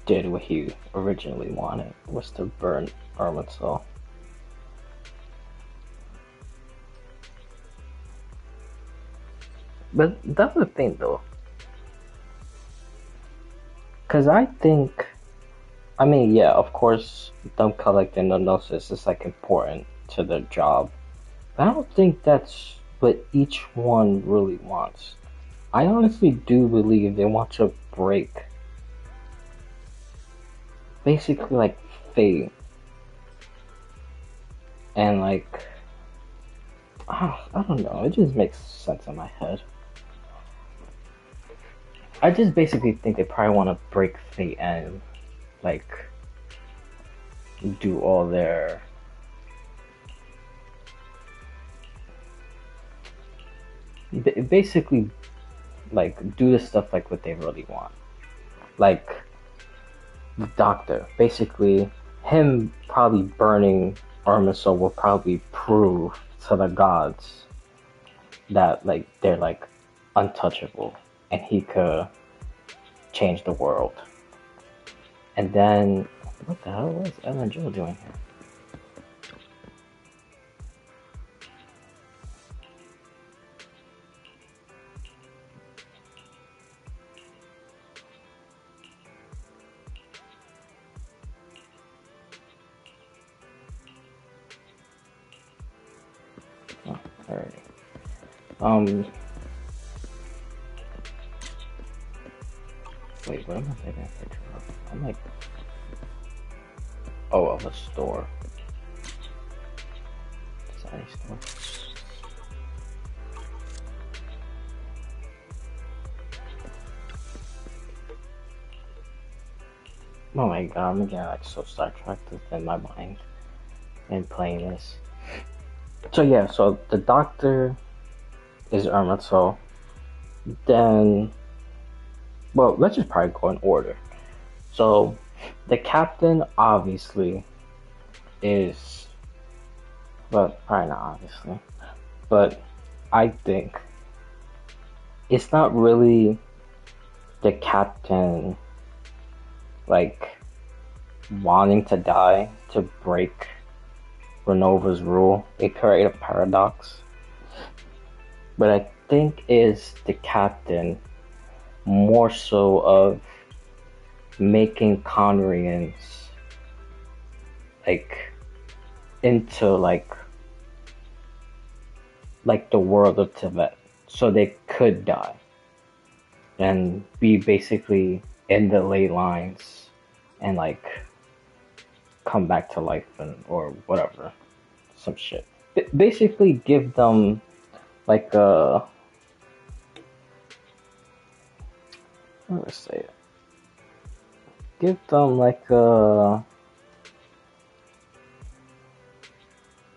did what he originally wanted, was to burn Armasoul. But that's the thing though. Because I think, I mean, yeah, of course, them collecting the Gnosis is like important to their job. But I don't think that's what each one really wants. I honestly do believe they want to break basically like fate. And like, I don't know, it just makes sense in my head. I just basically think they probably want to break fate and like do all their basically like do the stuff like what they really want. Like the Doctor, basically him probably burning Armasoul will probably prove to the gods that like they're like untouchable and he could change the world. And then, what the hell was Ellen Jill doing here? Oh, alright. Wait, what am I taking a picture of? I'm like, oh, of a store. Design store. Oh my god, I'm getting like so sidetracked within my mind and playing this. So yeah, so the Doctor is Armasoul. Then, well, let's just probably go in order. So, the Captain obviously is, well, probably not obviously, but I think it's not really the Captain like wanting to die to break Renova's rule and create a paradox, but I think is the Captain more so of making Conrians like into like the world of Tibet, so they could die and be basically in the ley lines and like come back to life and or whatever, some shit. Basically, give them like a how do I say it? Give them like a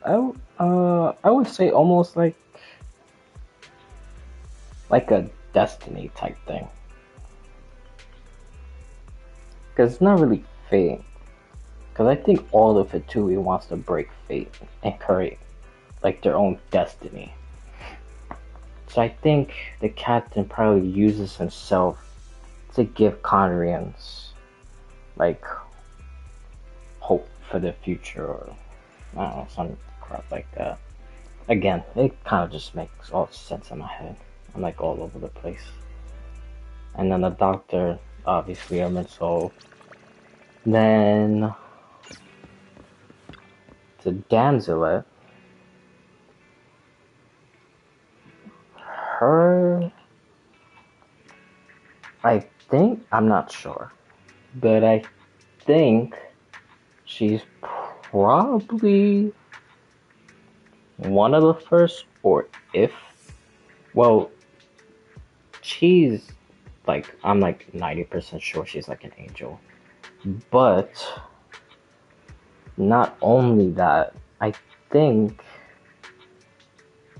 I would say almost like a destiny type thing, because it's not really fate. Because I think all of Fatui wants to break fate and create like their own destiny. So I think the captain probably uses himself to give Conrians like hope for the future, or I don't know, some crap like that. Again, it kind of just makes all sense in my head. I'm like all over the place. And then the doctor, obviously, Erminsul. Then the Damselet, her, I think, I'm not sure, but I think she's probably one of the first, or if, well, she's like, I'm like 90% sure she's like an angel, but not only that, I think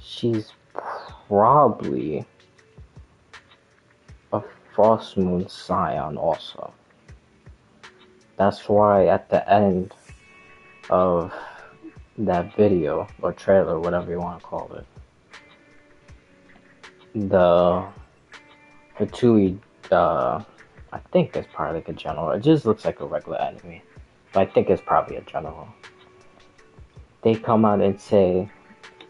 she's probably a Frost Moon Scion also. That's why at the end of that video, or trailer, whatever you want to call it, the Fatui, I think it's probably like a general. It just looks like a regular enemy, but I think it's probably a general. They come out and say,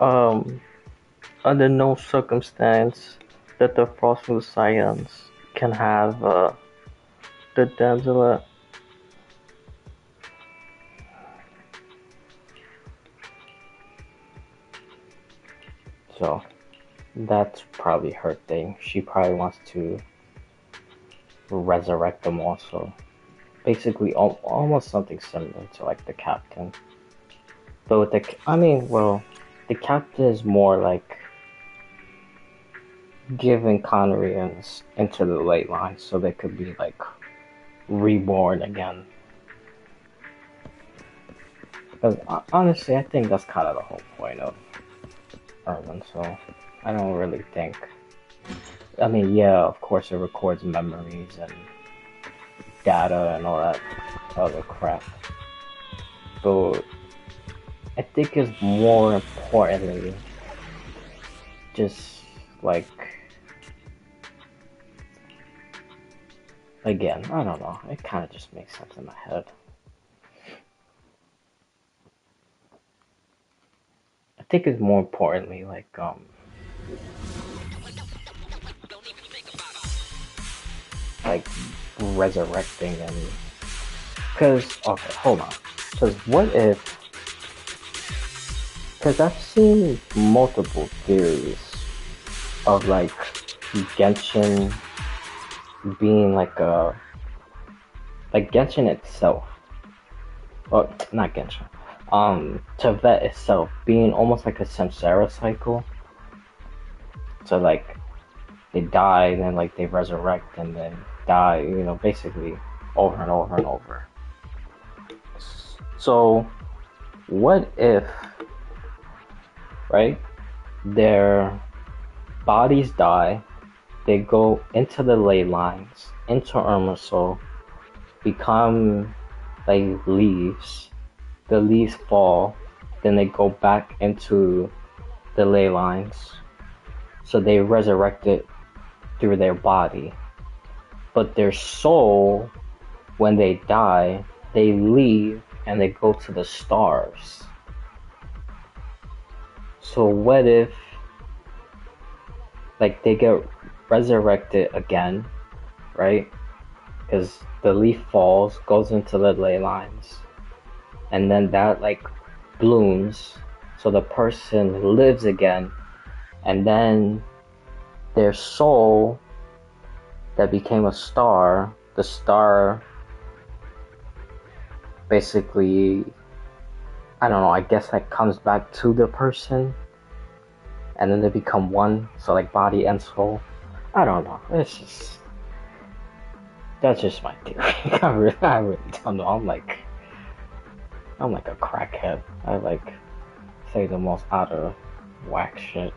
under no circumstance that the Frostmoon Scions can have the Damselet. So that's probably her thing. She probably wants to resurrect them also. Basically, almost something similar to like the captain. But with the captain is more like giving Conrians into the late line so they could be like reborn again. Because honestly, I think that's kind of the whole point of Erwin, so I don't really think. I mean, yeah, of course it records memories and data and all that other crap, but I think it's more importantly just like, again, I don't know, it kind of just makes sense in my head. I think it's more importantly like resurrecting and because okay, hold on, because what if? Because I've seen multiple theories of like Genshin being like Genshin itself, or not Genshin, Tibet itself being almost like a samsara cycle. So like they die, then like they resurrect, and then die. You know, basically over and over and over. So what if, right? Their bodies die, they go into the ley lines, into Irminsul, become like leaves. The leaves fall, then they go back into the ley lines. So they resurrect it through their body. But their soul, when they die, they leave and they go to the stars. So what if like they get resurrected again, right? Because the leaf falls, goes into the ley lines, and then that like blooms, so the person lives again, and then their soul that became a star, the star basically, I don't know, I guess like comes back to the person, and then they become one, so like body and soul. I don't know, it's just, that's just my theory. I really don't know. I'm like a crackhead. I like say the most out of whack shit.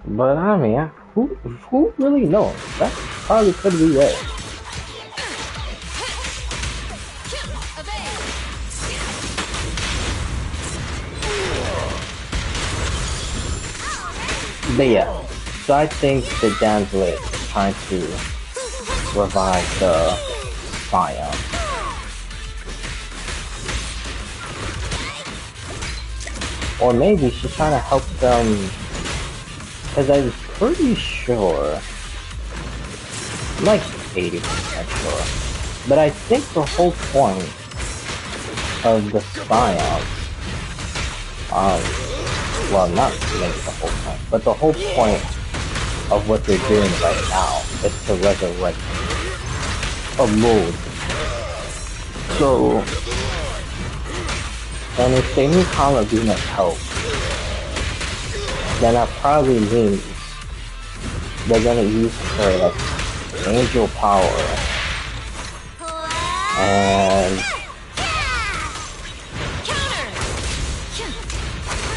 But I mean, who really knows? That probably could be it. But yeah, so I think the Damslet is trying to revive the Scion. Or maybe she's trying to help them, because I'm pretty sure, like 80% sure, but I think the whole point of the Scions, well, not maybe the whole point, but the whole point of what they're doing right now is to resurrect a mood. So, and if they need Kaladuna's help, then that probably means they're gonna use her like angel power and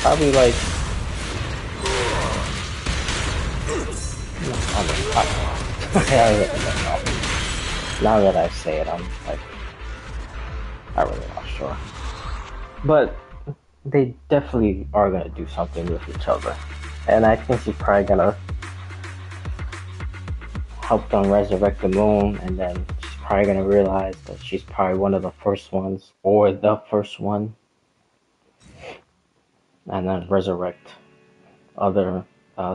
probably like I really don't know. Now that I say it, I'm like, I'm really not sure. But they definitely are gonna do something with each other, and I think she's probably gonna help them resurrect the moon, and then she's probably gonna realize that she's probably one of the first ones, or the first one, and then resurrect other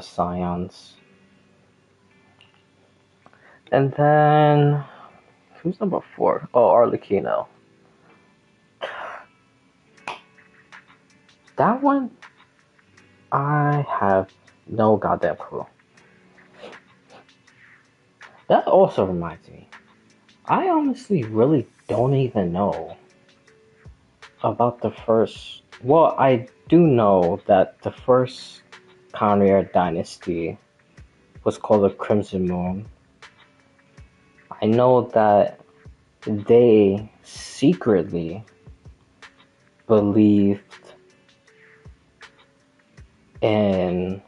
Scions. And then, who's number 4? Oh, Arlecchino. That one, I have no goddamn clue. That also reminds me, I honestly really don't even know about the first. Well, I do know that the first Conrad dynasty was called the Crimson Moon. I know that they secretly believed in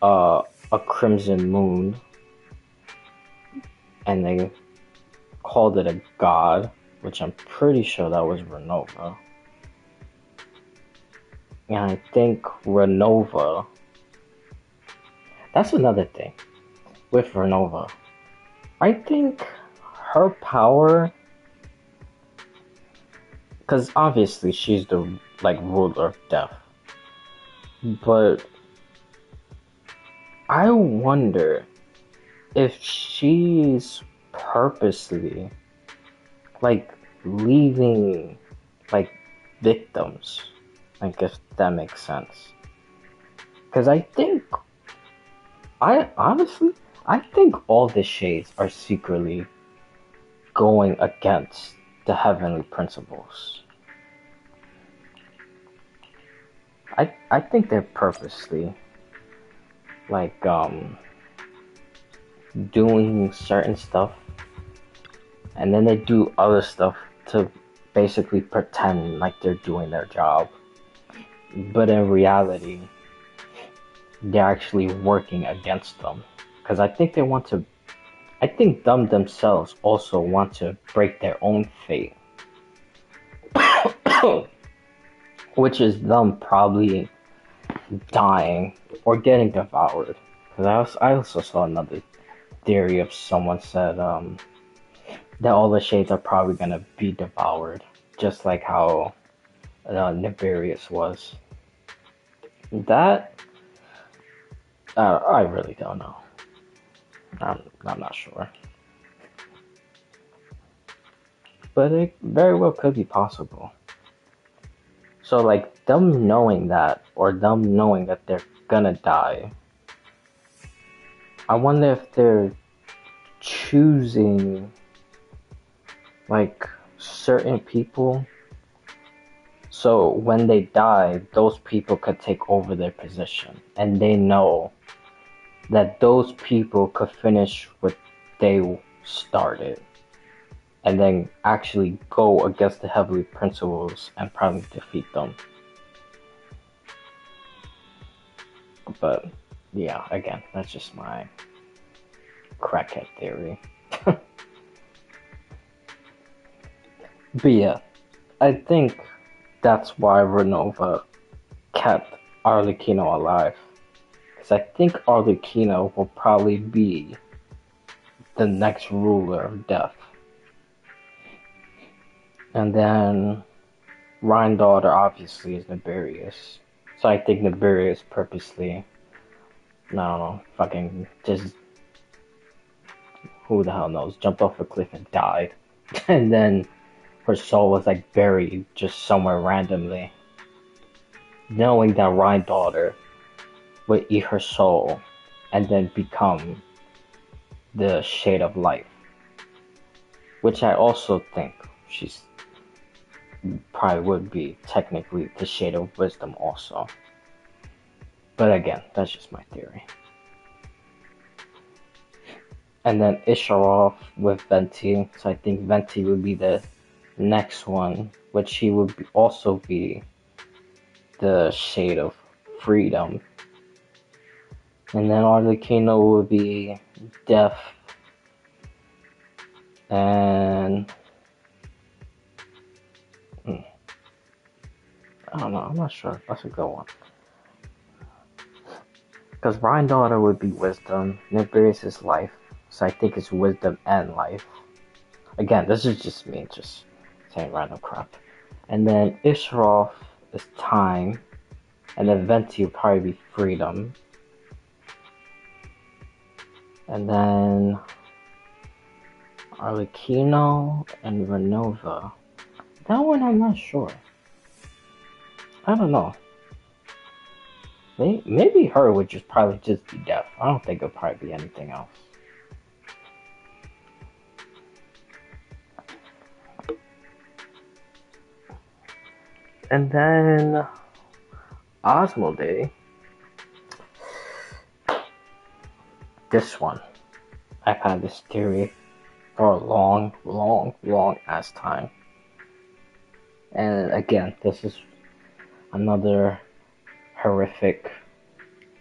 a crimson moon, and they called it a god, which I'm pretty sure that was Renova. And I think Renova, that's another thing with Renova. I think her power, because obviously she's the like ruler of death, but I wonder if she's purposely like leaving like victims, like if that makes sense. Because I think, I think all the shades are secretly going against the heavenly principles. I think they're purposely like doing certain stuff, and then they do other stuff to basically pretend like they're doing their job, but in reality they're actually working against them, because I think them themselves also want to break their own fate. Which is them probably dying or getting devoured. Because I also saw another theory of someone said that all the shades are probably going to be devoured, just like how Niberius was. That, I really don't know. I'm not sure. But it very well could be possible. So like them knowing that, or them knowing that they're gonna die, I wonder if they're choosing like certain people, so when they die, those people could take over their position, and they know that those people could finish what they started, and then actually go against the Heavenly Principles and probably defeat them. But yeah, again, that's just my crackhead theory. But yeah, I think that's why Renova kept Arlecchino alive. Because I think Arlecchino will probably be the next ruler of Death. And then Reindaughter obviously is Nibirius. So I think Nibirius purposely, I don't know, fucking just, who the hell knows, jumped off a cliff and died. And then her soul was like buried just somewhere randomly, knowing that Reindaughter would eat her soul and then become the Shade of Life, which I also think she's probably would be technically the Shade of Wisdom also. But again, that's just my theory. And then Isharov with Venti, so I think Venti would be the next one, which he would also be the Shade of Freedom. And then Arlecchino would be Death. And I don't know, I'm not sure. That's a good one. Because Reindaughter would be Wisdom, Nibirius is Life, so I think it's Wisdom and Life. Again, this is just me, just saying random crap. And then Isharov is Time, and then Venti would probably be Freedom. And then Arlecchino and Renova. That one I'm not sure. I don't know. Maybe her would just probably just be Death. I don't think it'll probably be anything else. And then Asmodee. This one, I've had this theory for a long ass time. And again, this is another horrific,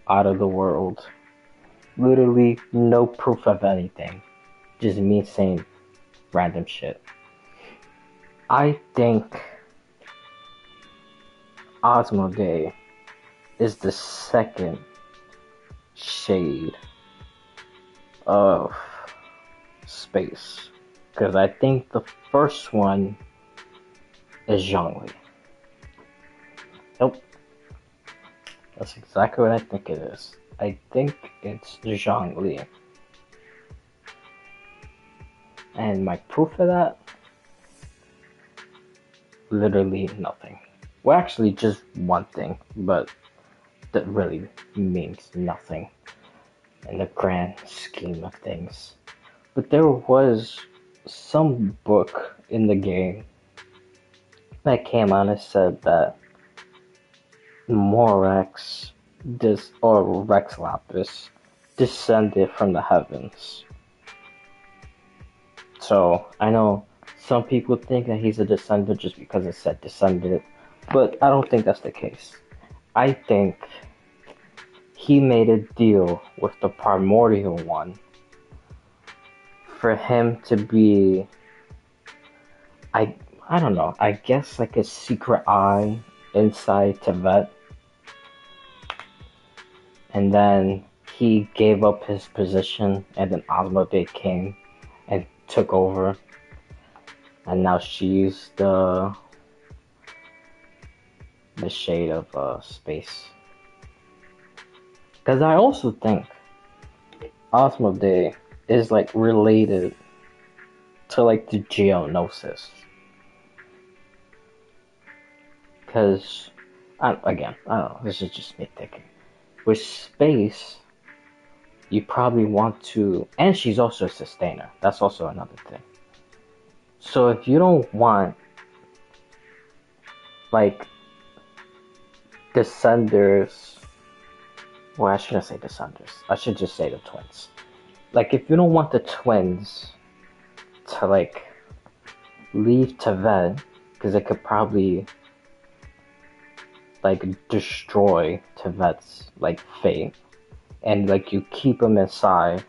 out of the world, literally no proof of anything, just me saying random shit. I think Asmodee is the second shade of space, because I think the first one is Zhongli. Nope. That's exactly what I think it is. I think it's Zhongli. And my proof of that? Literally nothing. Well, actually just one thing, but that really means nothing in the grand scheme of things. But there was some book in the game that came out and said that Morax, or Rex Lapis, descended from the heavens. So I know some people think that he's a descendant just because it said descendant, but I don't think that's the case. I think he made a deal with the Primordial One for him to be, I don't know, I guess like a secret eye inside Tibet. And then he gave up his position, and then Asmodee came and took over. And now she's the shade of space. Because I also think Asmodee is like related to like the Geonosis. because, again, I don't know, this is just me thinking. With space, you probably want to, and she's also a sustainer. That's also another thing. So if you don't want, like, Descenders, well, I shouldn't say Descenders. I should just say the twins. Like, if you don't want the twins to, like, leave Teyvat, because it could probably, like, destroy Teyvat's, like, fate, and, like, you keep them inside,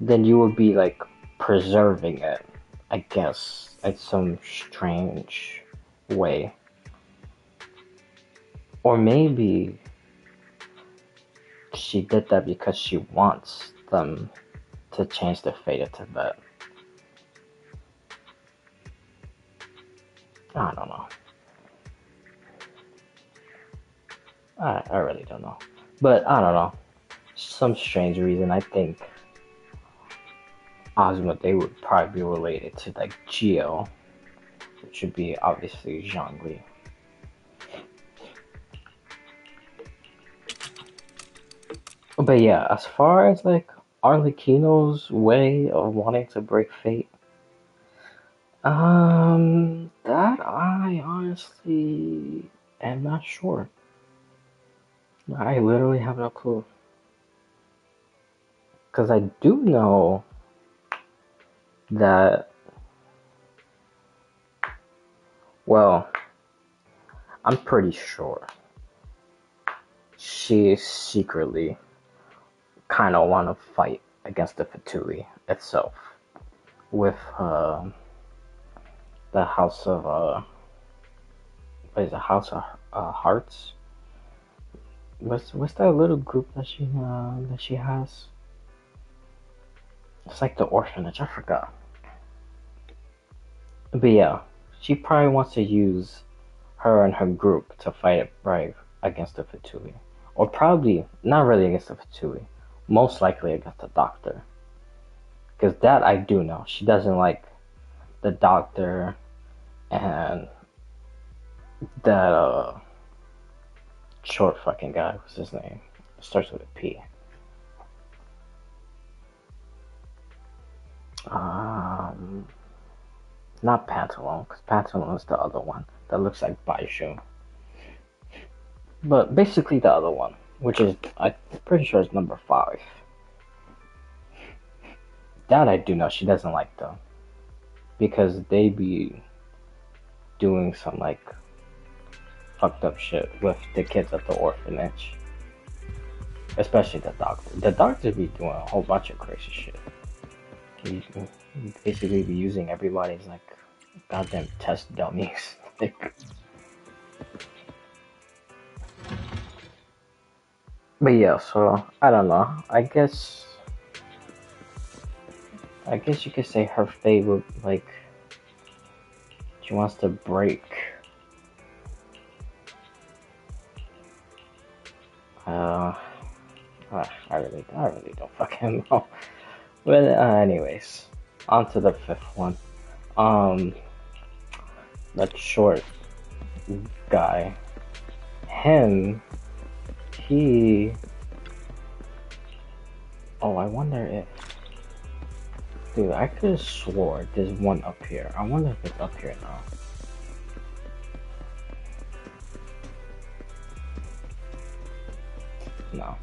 then you would be, like, preserving it, I guess, in some strange way. Or maybe she did that because she wants them to change the fate of Teyvat. I don't know. I really don't know. But I don't know. Some strange reason I think Ozma, they would probably be related to like Geo, which would be obviously Zhongli. But yeah, as far as like Arlecchino's way of wanting to break fate, that I honestly am not sure. I literally have no clue. Because I do know that, well, I'm pretty sure she secretly kind of want to fight against the Fatui itself with the House of what is it, House of Hearts? What's that little group that she has? It's like the orphanage. I forgot. But yeah, she probably wants to use her and her group to fight right against the Fatui, or probably not really against the Fatui. Most likely against the Doctor. Because that I do know. She doesn't like the Doctor and that short fucking guy. What's his name? It starts with a P. Not Pantaloon, because Pantaloon is the other one that looks like Baishu. But basically the other one, which is, I'm pretty sure is number 5. That I do know she doesn't like them. Because they be doing some, like, fucked up shit with the kids at the orphanage. Especially the Doctor. The Doctor be doing a whole bunch of crazy shit. He basically be using everybody's, like, goddamn test dummies. But yeah, so I don't know. I guess you could say her fate would, like, she wants to break. I really don't fucking know. But anyways, on to the 5th one. That short guy. Him. He. Oh, I wonder if. Dude, I could have swore there's one up here. I wonder if it's up here now. No.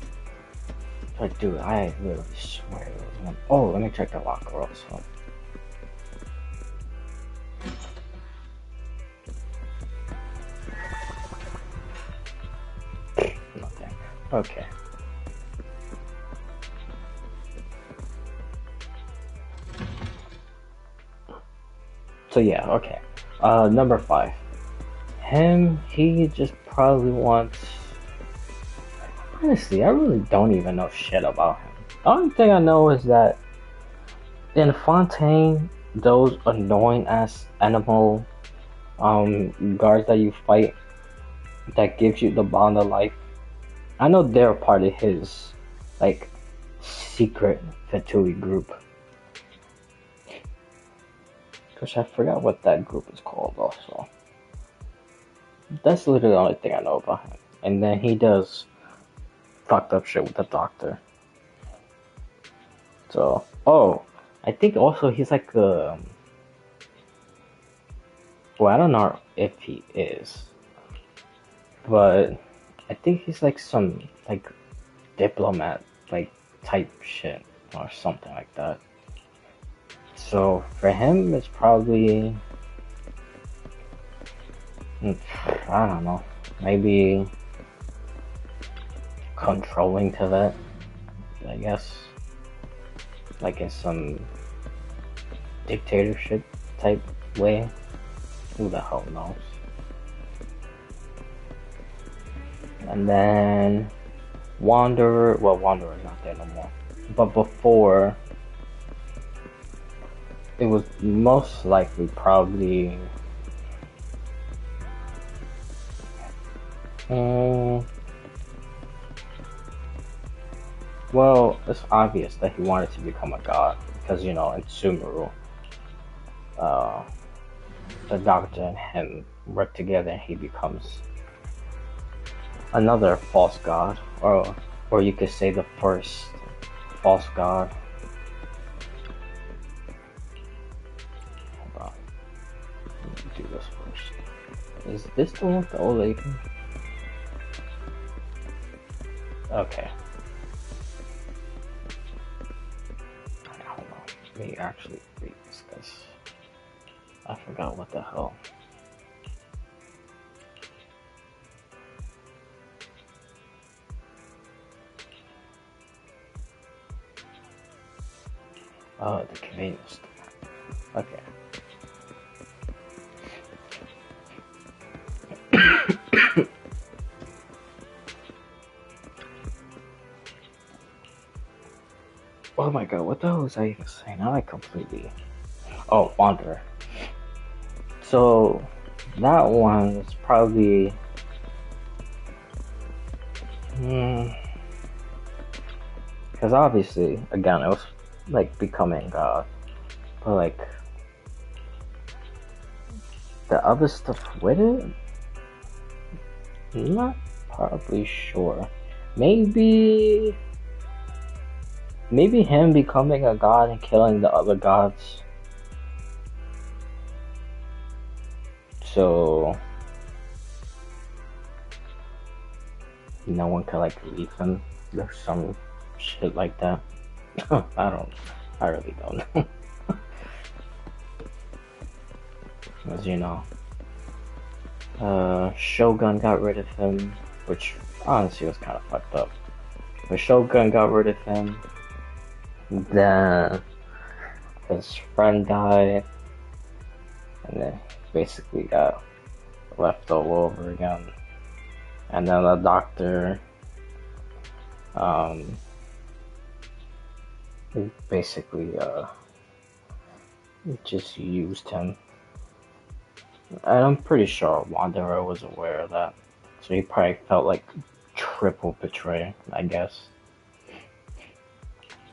But dude, I literally swear there was one. Oh, let me check the locker also. Nothing. Okay. So yeah, okay. Number 5. Him, he just probably wants... Honestly, I really don't even know shit about him. The only thing I know is that in Fontaine, those annoying ass animal guards that you fight that gives you the bond of life, I know they're part of his, like, secret Fatui group. Because I forgot what that group is called also. That's literally the only thing I know about him. And then he does fucked up shit with the doctor. So, oh, I think also he's like well, I don't know if he is, but I think he's like some like diplomat like type shit or something like that. So for him, it's probably I don't know, maybe controlling to that, I guess, like in some dictatorship type way. Who the hell knows? And then Wanderer, well, Wanderer's not there no more. But before, it was most likely probably well, it's obvious that he wanted to become a god because, you know, in Sumeru, the doctor and him work together and he becomes another false god, or you could say the first false god. Hold on, let me do this first. Is this the one with the old lady? Okay. Hold on, let me actually read this because I forgot what the hell. Oh, the convenience store. Okay. Oh my god, what the hell was I even saying? Now I completely... Oh, Wanderer. So, that one is probably... Because obviously, again, it was like becoming God. But like... the other stuff with it? I'm not probably sure. Maybe him becoming a god and killing the other gods. So no one can like leave him. There's some shit like that. I really don't know. As you know, Shogun got rid of him, which honestly was kind of fucked up. But Shogun got rid of him. Then his friend died, and then basically got left all over again. And then the doctor, basically, just used him. And I'm pretty sure Wanderer was aware of that. So he probably felt like triple betrayal, I guess.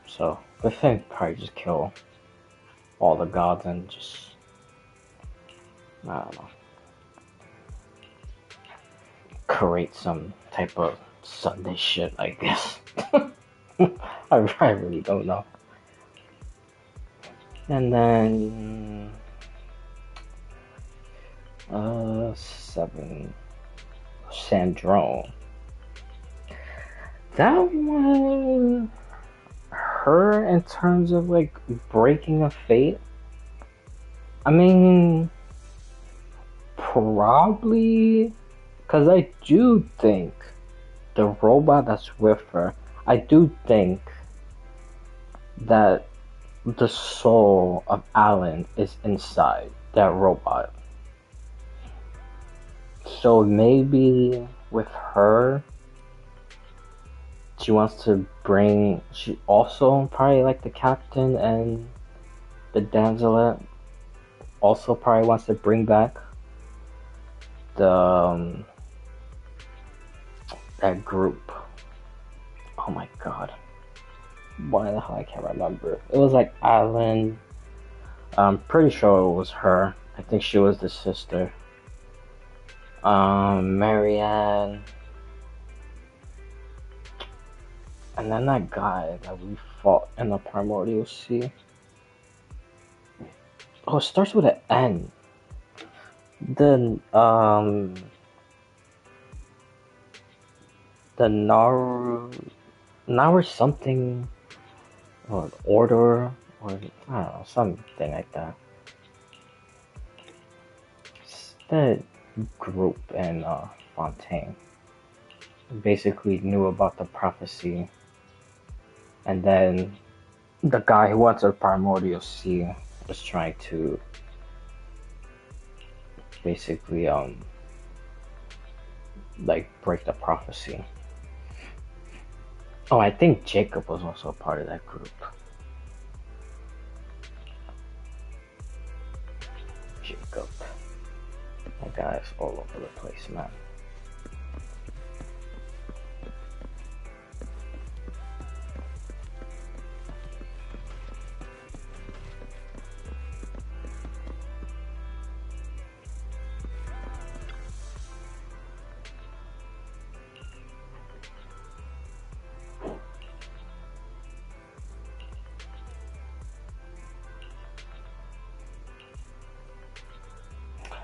So, the thing probably just kill all the gods and just, I don't know, create some type of Sunday shit, I guess. I really don't know. And then, 7, Sandrone. That one, her in terms of like breaking a fate, I mean, probably, because I do think the robot that's with her, I do think that the soul of Alan is inside that robot. So maybe with her, she wants to bring, she also probably like the captain and the damselette also probably wants to bring back the that group. Oh my god, why the hell I can't remember. It was like Alan, I'm pretty sure it was her. I think she was the sister. Marianne, and then that guy that we fought in the Primordial Sea. Oh, it starts with an N. The Naru something, or order, or I don't know, something like that. It's the group in Fontaine basically knew about the prophecy, and then the guy who went to the Primordial Sea was trying to basically like break the prophecy. Oh, I think Jacob was also a part of that group. Jacob. That guy's all over the place, man.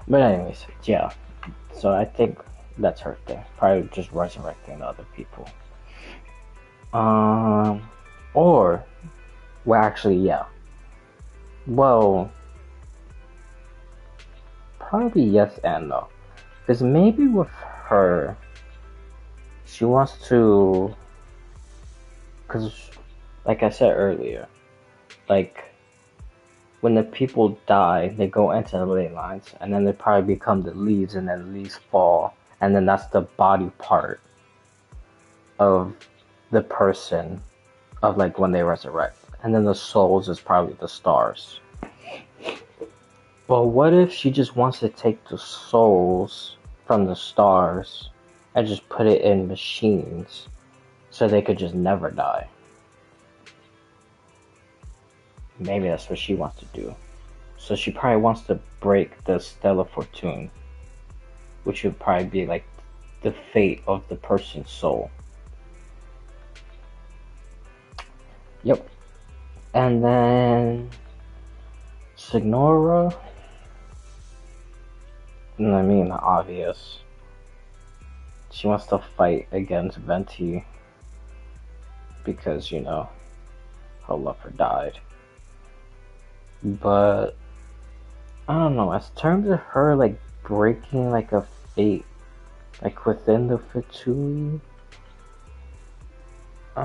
But anyways, yeah. So I think that's her thing. Probably just resurrecting the other people. Or, well, actually, yeah. Well, probably yes and no. Because maybe with her, she wants to. Because, like I said earlier, like, when the people die, they go into the ley lines, and then they probably become the leaves, and then the leaves fall, and then that's the body part of the person, of like when they resurrect, and then the souls is probably the stars. But what if she just wants to take the souls from the stars and just put it in machines so they could just never die? Maybe that's what she wants to do. So she probably wants to break the Stella Fortune, which would probably be like the fate of the person's soul. Yep. And then Signora. I mean, obvious. She wants to fight against Venti because, you know, her lover died. But I don't know, as terms of her like breaking like a fate like within the Fatui, I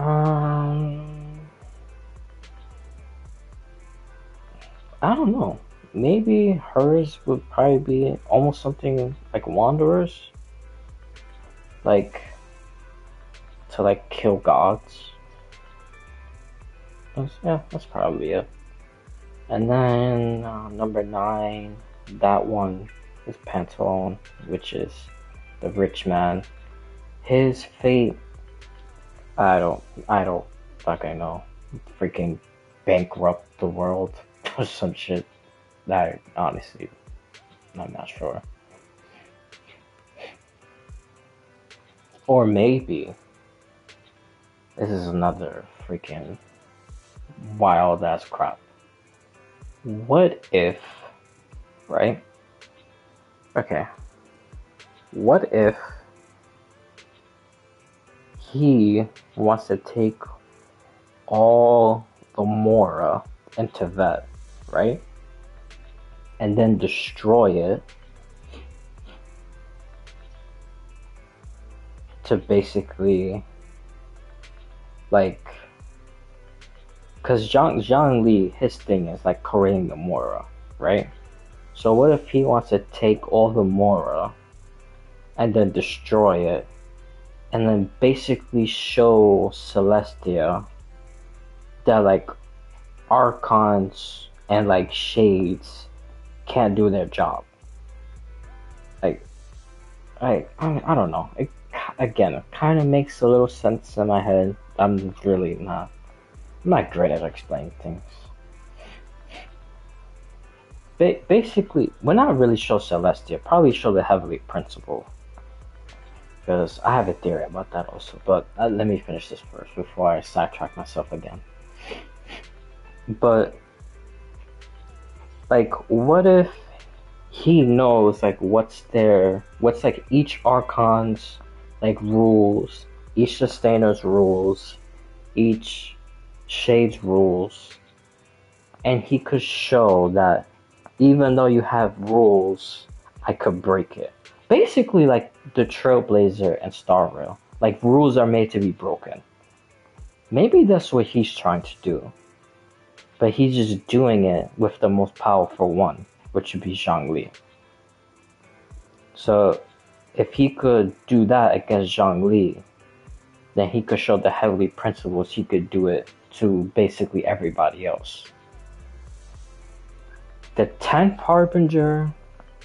don't know. Maybe hers would probably be almost something like Wanderers, like to like kill gods. Yeah, that's probably it. And then number 9, that one is Pantone, which is the rich man. His fate, I don't fucking know. Freaking bankrupt the world or some shit. That honestly, I'm not sure. Or maybe this is another freaking wild ass crap. What if, right? Okay. What if he wants to take all the Mora into Vet, right? And then destroy it to basically, like, because Zhang Li, his thing is like creating the Mora, right? So what if he wants to take all the Mora and then destroy it, and then basically show Celestia that like Archons and like Shades can't do their job. Like, I don't know. It kind of makes a little sense in my head. I'm not great at explaining things. basically, we're not really show Celestia. Probably show the Heavenly Principle. Because I have a theory about that also. But let me finish this first before I sidetrack myself again. But, like, what if he knows, like, what's like, each Archon's, like, rules, each Sustainer's rules, each Shade's rules, and he could show that even though you have rules, I could break it. Basically, like the Trailblazer and Star Rail. Like, rules are made to be broken. Maybe that's what he's trying to do. But he's just doing it with the most powerful one, which would be Zhongli. So, if he could do that against Zhongli, then he could show the Heavenly Principles. He could do it to basically everybody else. The 10th Harbinger,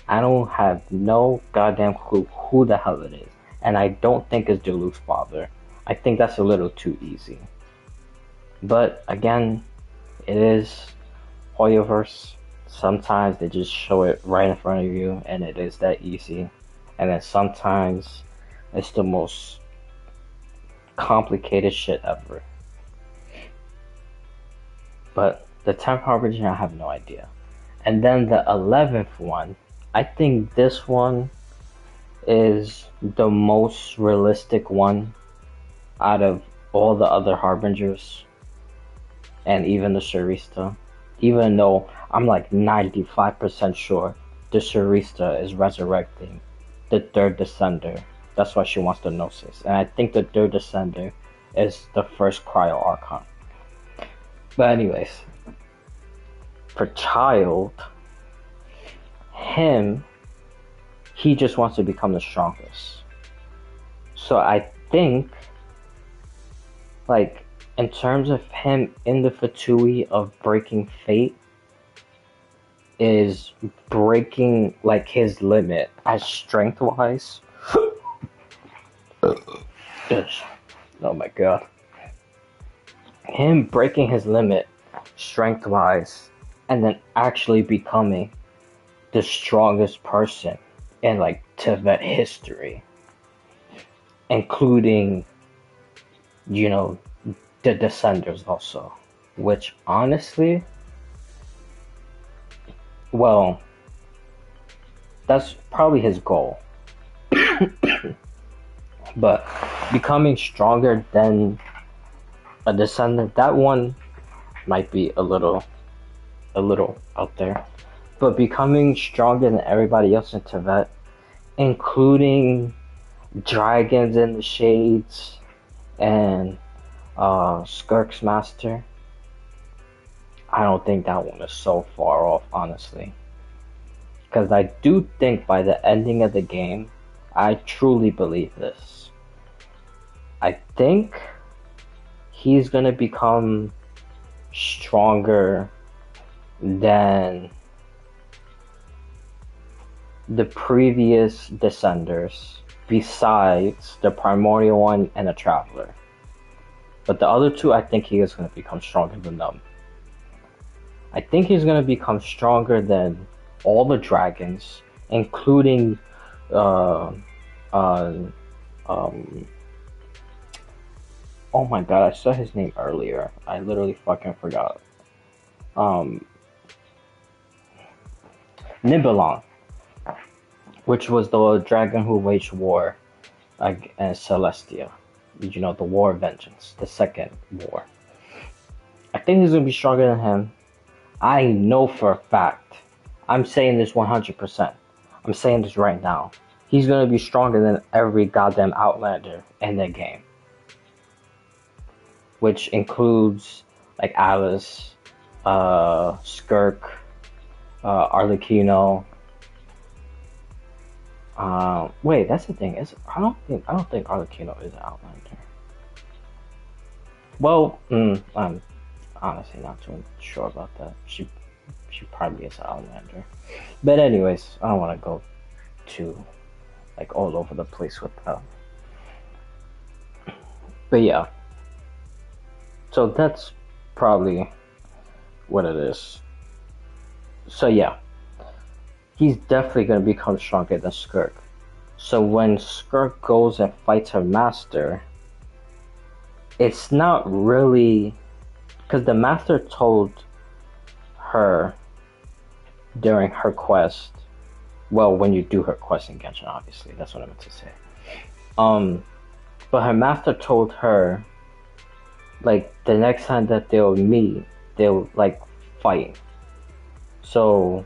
I don't have no goddamn clue who the hell it is. And I don't think it's Diluc's father. I think that's a little too easy. But again, it is Hoyoverse. Sometimes they just show it right in front of you and it is that easy. And then sometimes it's the most complicated shit ever. But the 10th Harbinger, I have no idea. And then the 11th one, I think this one is the most realistic one out of all the other Harbingers and even the Sarista. Even though I'm like 95% sure the Sarista is resurrecting the third Descender. That's why she wants the Gnosis. And I think the third Descender is the first Cryo Archon. But anyways, for Child, he just wants to become the strongest. So I think, like, in terms of him in the Fatui of breaking fate, is breaking, like, his limit as strength-wise. Oh my god. Him breaking his limit strength-wise and then actually becoming the strongest person in, like, Teyvat history, including, you know, the Descenders also, which honestly, well, that's probably his goal. But becoming stronger than a Descendant, that one might be a little out there. But becoming stronger than everybody else in Teyvat, including dragons in the shades and Skirk's Master, I don't think that one is so far off, honestly. Because I do think by the ending of the game, I truly believe this. I think he's gonna become stronger than the previous Descenders, besides the Primordial one and the Traveler. But the other two, I think he is going to become stronger than them. I think he's going to become stronger than all the dragons, including oh my god, I saw his name earlier. I literally fucking forgot. Nibelung, which was the dragon who waged war against Celestia. You know, the War of Vengeance, the second war. I think he's going to be stronger than him. I know for a fact. I'm saying this 100%. I'm saying this right now. He's going to be stronger than every goddamn Outlander in the game. Which includes, like, Alice, Skirk, Arlecchino. Wait, that's the thing. I don't think Arlecchino is an Outlander. Well, I'm honestly not too sure about that. She probably is an Outlander. But anyways, I don't want to go too, like, all over the place with that. But yeah. So that's probably what it is. So yeah, he's definitely gonna become stronger than Skirk. So when Skirk goes and fights her master, it's not really because the master told her during her quest. Well, when you do her quest in Genshin, obviously, that's what I meant to say. But her master told her, like, the next time that they'll meet, they'll, like, fight. So,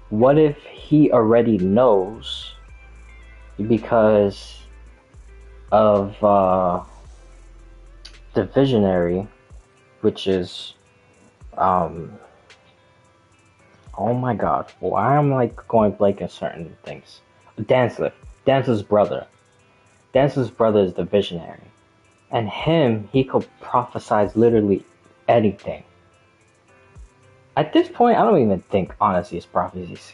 what if he already knows because of, the Visionary, which is, oh my god, why am I like going blank in certain things? Dance's brother. Dance's brother is the Visionary. And him, he could prophesize literally anything. At this point, I don't even think, honestly, it's prophecies.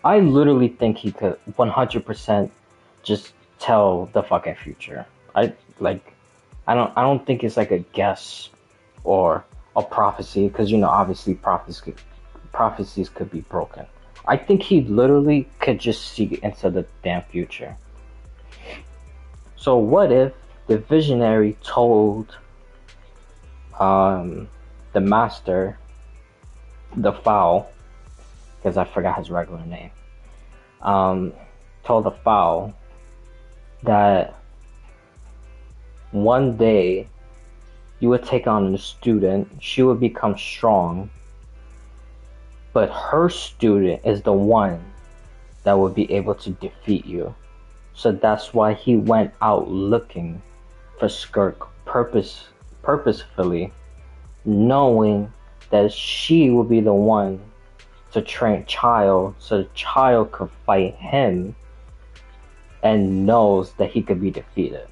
I literally think he could 100% just tell the fucking future. I don't think it's like a guess or a prophecy, because, you know, obviously prophecies could be broken. I think he literally could just see into the damn future. So what if the Visionary told the master, the Fowl, because I forgot his regular name, told the Fowl that one day you would take on a student, she would become strong, but her student is the one that would be able to defeat you. So that's why he went out looking for Skirk purposefully, knowing that she will be the one to train Child, so the Child could fight him and knows that he could be defeated.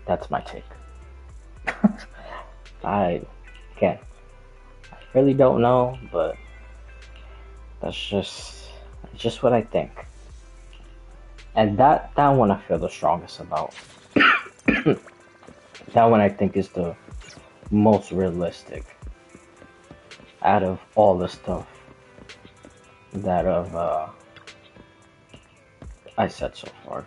That's my take. I really don't know, but that's just what I think. And that one I feel the strongest about. That one I think is the most realistic out of all the stuff that I said so far.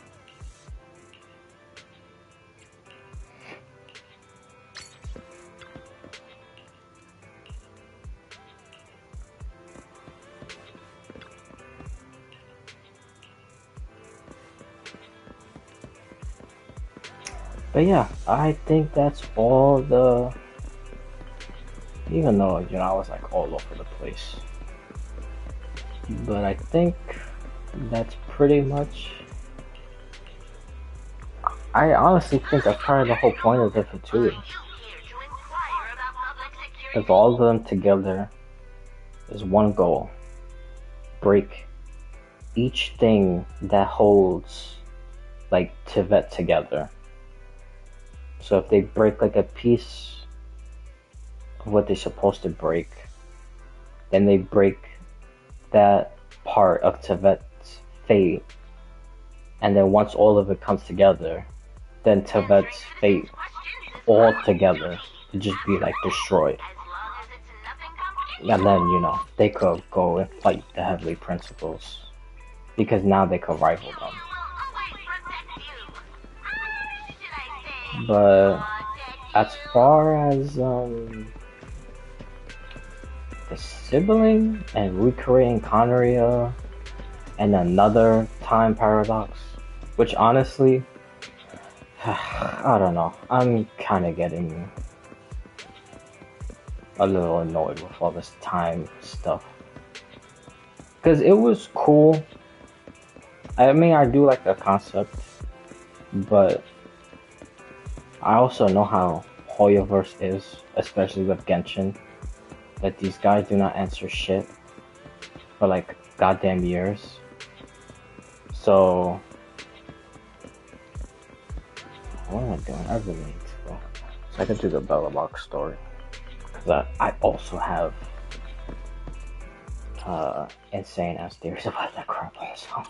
But yeah, I think that's all the, even though, you know, I was like all over the place. But I think that's pretty much, I honestly think that's part of the whole point of the two. If all of them together is one goal, break each thing that holds like Teyvat together. So if they break like a piece of what they're supposed to break, then they break that part of Teyvat's fate. And then once all of it comes together, then Teyvat's fate all together to just be like destroyed. And then, you know, they could go and fight the Heavenly Principles, because now they could rival them. But as far as the sibling and recreating Khaenri'ah and another time paradox, which honestly, I don't know, I'm kind of getting a little annoyed with all this time stuff, because it was cool. I mean, I do like the concept, but I also know how Hoyoverse is, especially with Genshin, that these guys do not answer shit for like goddamn years. So what am I doing? I really need to go. So I can do the Belobog story, because I also have insane ass theories about that crap also.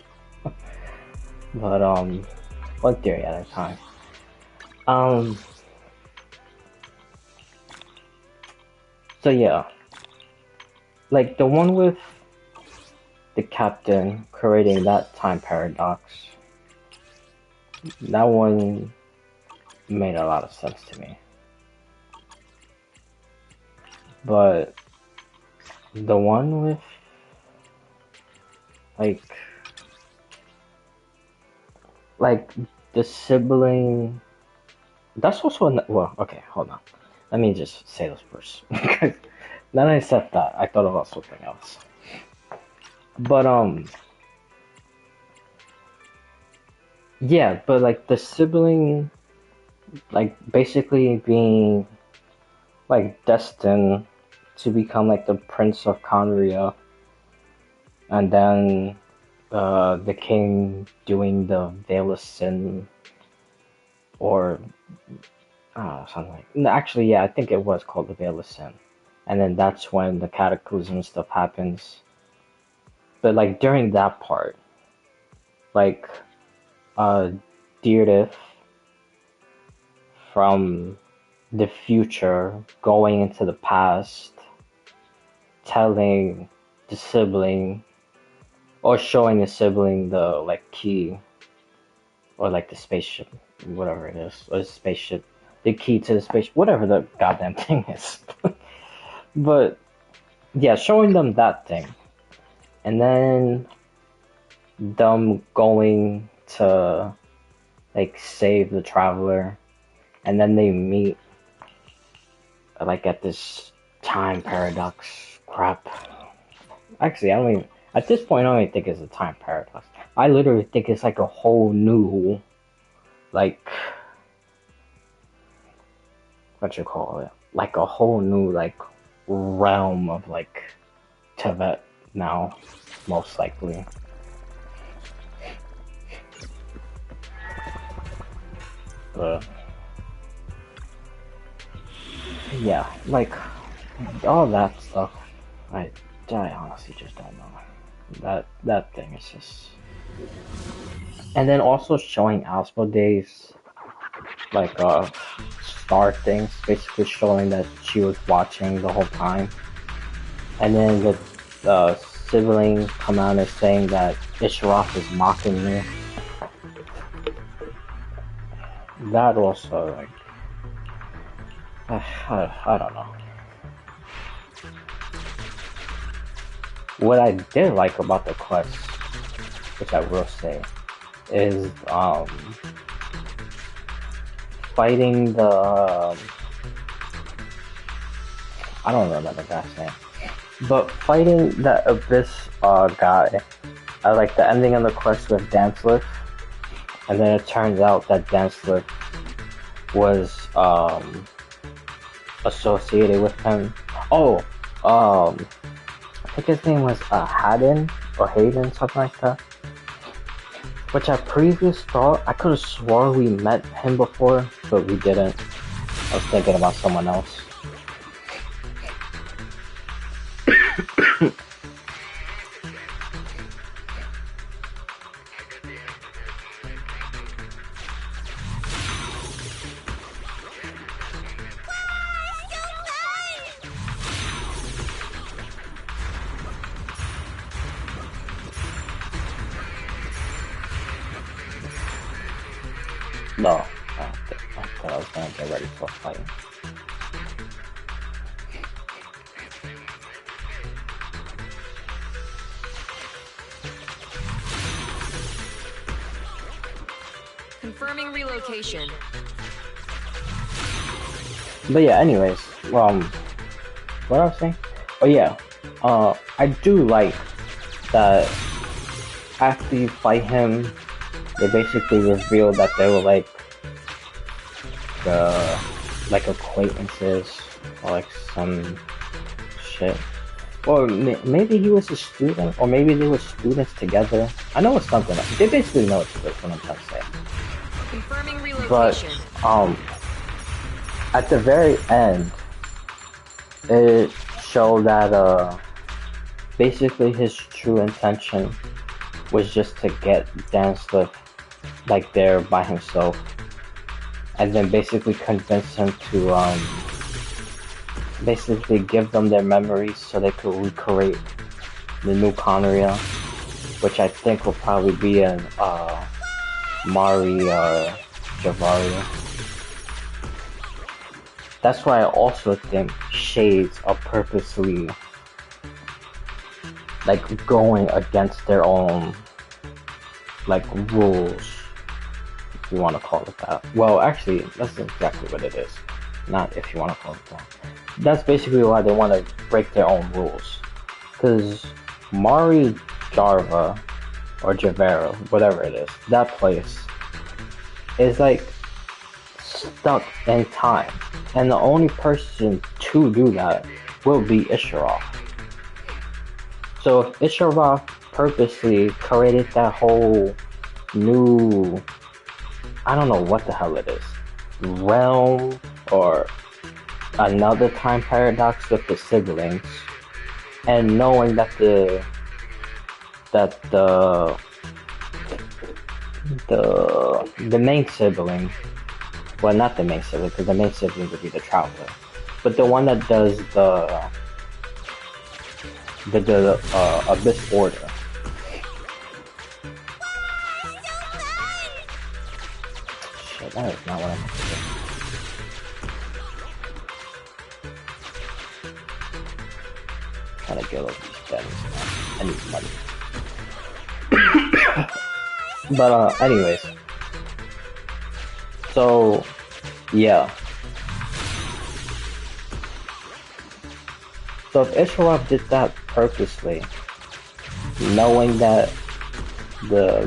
But one theory at a time. So yeah, like the one with the captain creating that time paradox, that one made a lot of sense to me. But the one with like the sibling, that's also well, okay, hold on. Let me just say this first. Because then I said that, I thought about something else. But yeah, but like the sibling, like basically being like destined to become like the Prince of Conria, and then the king doing the Veil of Sin, or something like. No, actually, yeah, I think it was called the Veil of Sin, and then that's when the Cataclysm stuff happens. But like during that part, like Deirdre from the future going into the past, telling the sibling or showing the sibling the like key or like the spaceship, whatever it is, or the spaceship, the key to the spaceship, whatever the goddamn thing is. But yeah, showing them that thing, and then them going to like save the traveler, and then they meet like at this time paradox crap. Actually, I don't even, at this point I don't even think it's a time paradox. I literally think it's like a whole new, like, what you call it, like a whole new like realm of like Tibet now, most likely. But yeah, like all that stuff, I honestly just don't know. That thing is just, and then also showing Asmodee's like star things, basically showing that she was watching the whole time, and then the sibling come out and saying that Isharoth is mocking me. That also, like, I don't know. What I did like about the quest, which I will say, is fighting the I don't remember the guy's name, but fighting that Abyss guy. I like the ending of the quest with Dancelith, and then it turns out that Dancelith was associated with him. Oh, I think his name was Hayden or Hayden, something like that. Which I previously thought, I could have swore we met him before, but we didn't. I was thinking about someone else. No, I thought I was gonna get ready for fighting. Confirming relocation. But yeah, anyways, what I was saying? Oh yeah, I do like that after you fight him, they basically reveal that they were like acquaintances or like some shit. Or maybe he was a student, or maybe they were students together. I know it's something. They basically know it's what I'm trying to say. Confirming But relocation. at the very end, it showed that basically his true intention was just to get Dancelith like there by himself, and then basically convince him to basically give them their memories so they could recreate the new Conria, which I think will probably be an Mari or Javaria. That's why I also think Shades are purposely like going against their own like rules, if you want to call it that. Well, actually, that's exactly what it is. Not if you want to call it that. That's basically why they want to break their own rules. Because Mari Jarva, or Javera, whatever it is, that place is like stuck in time. And the only person to do that will be Isharoth. So if Isharoth purposely created that whole new, I don't know what the hell it is, realm or another time paradox with the siblings, and knowing that the main sibling, well, not the main sibling, because the main sibling would be the Traveler, but the one that does the Abyss Order. Shit, that is not what I meant to do. Trying to get all these gems. I need money. But anyways. So yeah. So if Isharoth did that purposely, knowing that why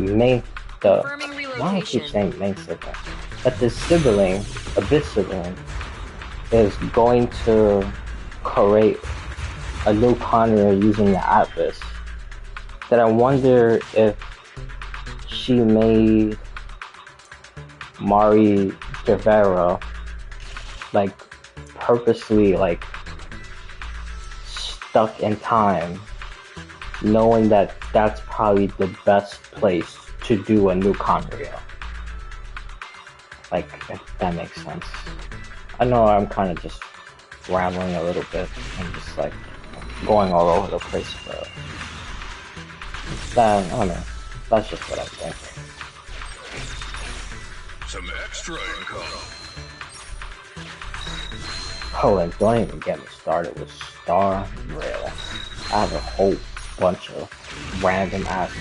do I keep saying main sibling? That the sibling, Abyss sibling, is going to create a new Conria using the Atlas, that I wonder if she made Mari Javera like purposely like stuck in time, knowing that that's probably the best place to do a new Conria. Like, if that makes sense. I know I'm kind of just rambling a little bit and just like going all over the place, but that, I don't know. That's just what I think. Some extra income. Oh, and don't even get me started with Star Rail. I have a whole bunch of random ass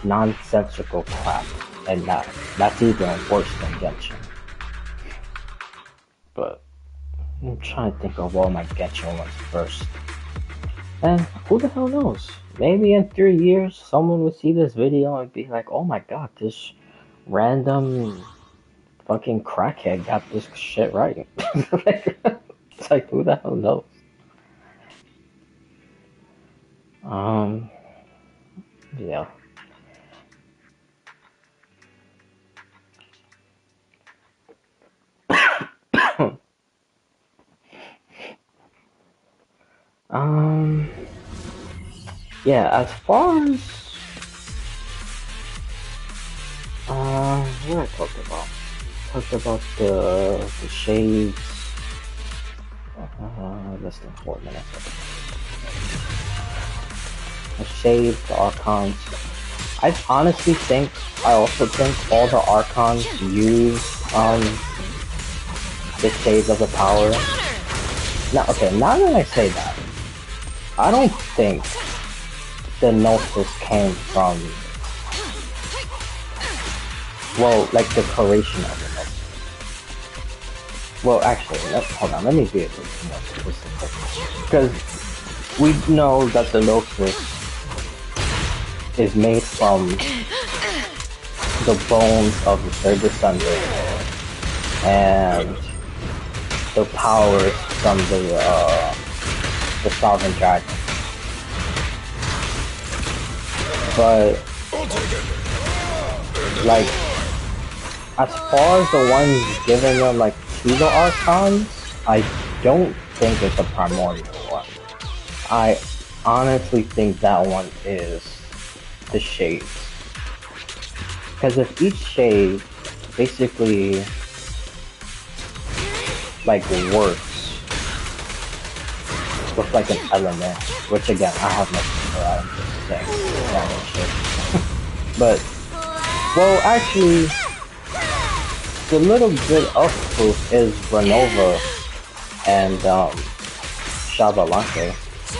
nonsensical crap, and that's even worse than Genshin. But I'm trying to think of all my Genshin ones first. And who the hell knows? Maybe in 3 years, someone will see this video and be like, oh my god, this random fucking crackhead got this shit right. It's like, who the hell knows? Yeah. Yeah, as far as what I talked about? Talked about the shades. Less than 4 minutes. The shades, the archons. I honestly think, I also think all the archons use the shades of the power. Now, okay, now that I say that, I don't think the Gnosis came from, well, like the creation of the Gnosis. Well, actually, hold on, let me be a little more specific. Because we know that the Gnosis is made from the bones of the third descendant and the powers from the Sovereign Dragon. But like, as far as the ones giving them like to the Archons, I don't think it's a primordial one. I honestly think that one is the shades. Because if each shade basically like works with like an element, which again, I have nothing for that, I'm just saying random shit. But, well, actually, the little bit of proof is Renova and Xabalanque,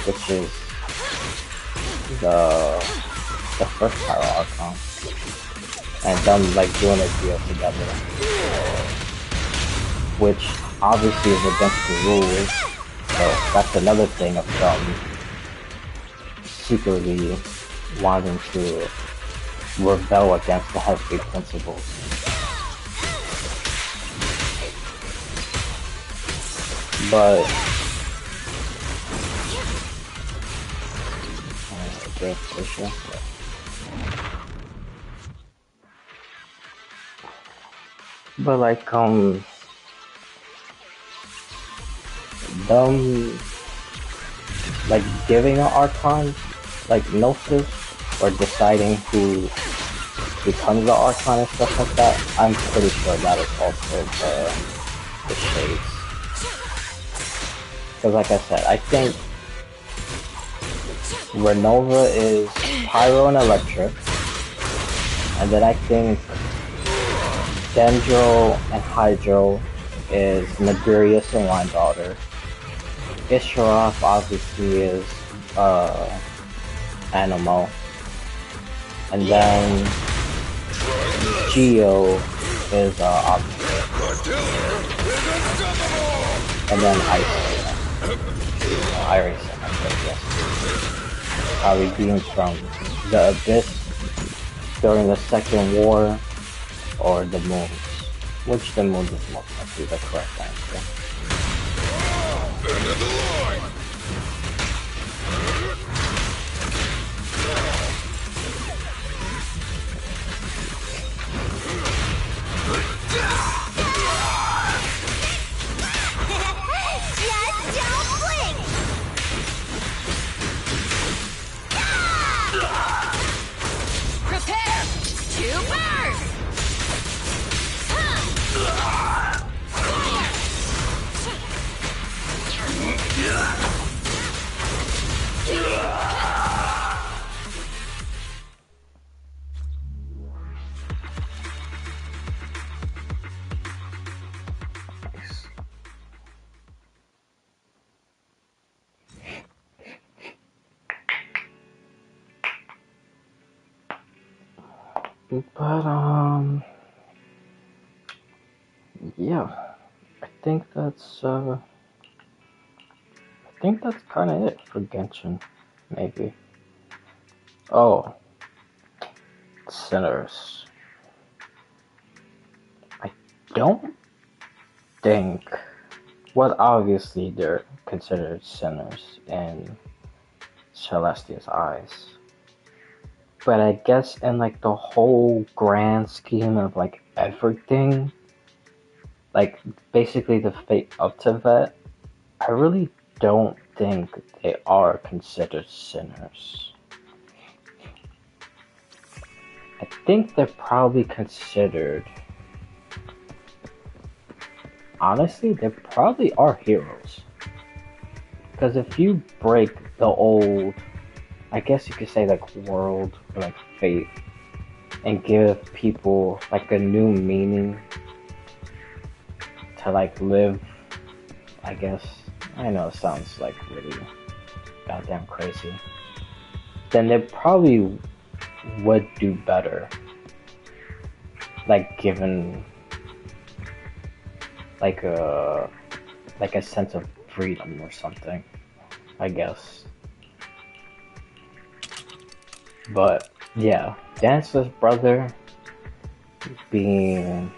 which is the first Pyro Archon, and them like doing a deal together, which obviously is against the rules. So that's another thing of them secretly wanting to rebel against the Heavenly principles. But like them like giving an Archon like Gnosis or deciding who becomes the Archon and stuff like that, I'm pretty sure that is also the Shades. Because like I said, I think Renova is Pyro and Electric, and then I think Dendro and Hydro is Nigurius and Line Daughter. Isharoth obviously is Anemo, and then Geo is Obsidian, and then Iris, I guess. Probably being from the Abyss during the Second War, or the Moons, which the Moons is most likely the correct answer. End of the line! Just don't blink! Prepare to burn! But yeah, I think that's kind of it for Genshin, maybe. Oh, Sinners. I don't think. Well, obviously they're considered sinners in Celestia's eyes. But I guess in like the whole grand scheme of like everything, like basically the fate of Tibet, I really don't think they are considered sinners. I think they're probably considered, honestly, they probably are heroes. Because if you break the old, I guess you could say like world or like fate, and give people like a new meaning to like live, I guess, I know it sounds like really goddamn crazy, then they probably would do better, like given like a sense of freedom or something, I guess. But yeah, Dance's brother being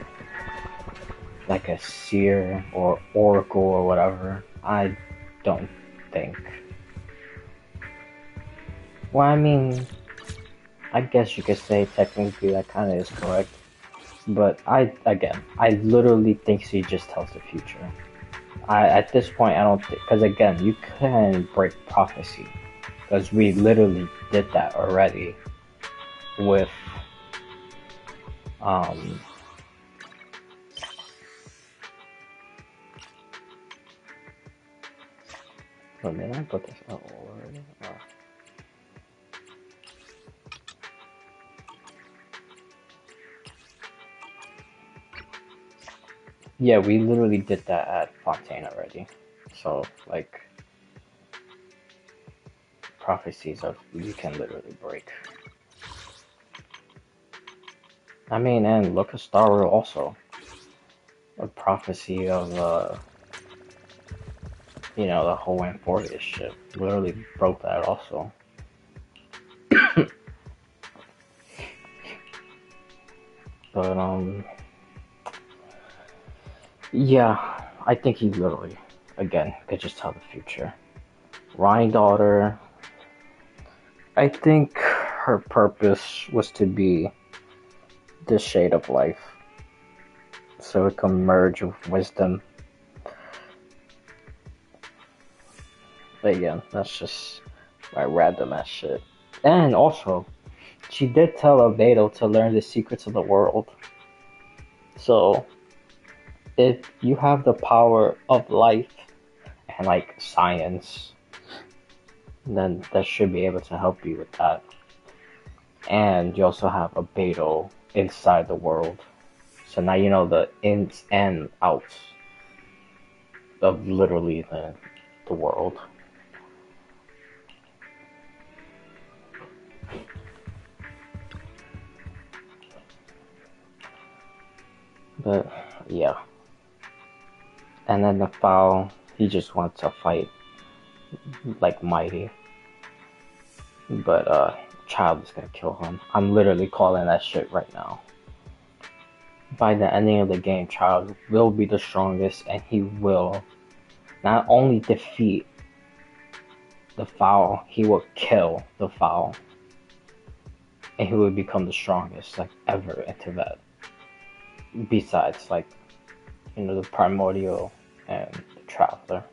like a seer or oracle or whatever, I don't think. Well, I mean, I guess you could say technically that kind of is correct. But I literally think she just tells the future. At this point, I don't think, because again, you can break prophecy, because we literally did that already with Oh, did I put this? Oh, already? Oh. Yeah, we literally did that at Fontaine already. So, like, prophecies of you can literally break. I mean, and look at Star Wars also. A prophecy of, the whole Amphorius shit. Literally broke that also. But, yeah, I think he literally, again, could just tell the future. Ryan daughter, I think her purpose was to be the shade of life. So it can merge with wisdom. But again, that's just my random ass shit. And also, she did tell Albedo to learn the secrets of the world. So, if you have the power of life and like science, then that should be able to help you with that. And you also have a Beto inside the world. So now you know the ins and outs of literally the world. But yeah. And then the foul, he just wants to fight like mighty. But Child is gonna kill him. I'm literally calling that shit right now. By the ending of the game, Child will be the strongest and he will not only defeat the foul, he will kill the foul. And he will become the strongest like ever in Tibet. Besides like the primordial and the traveler.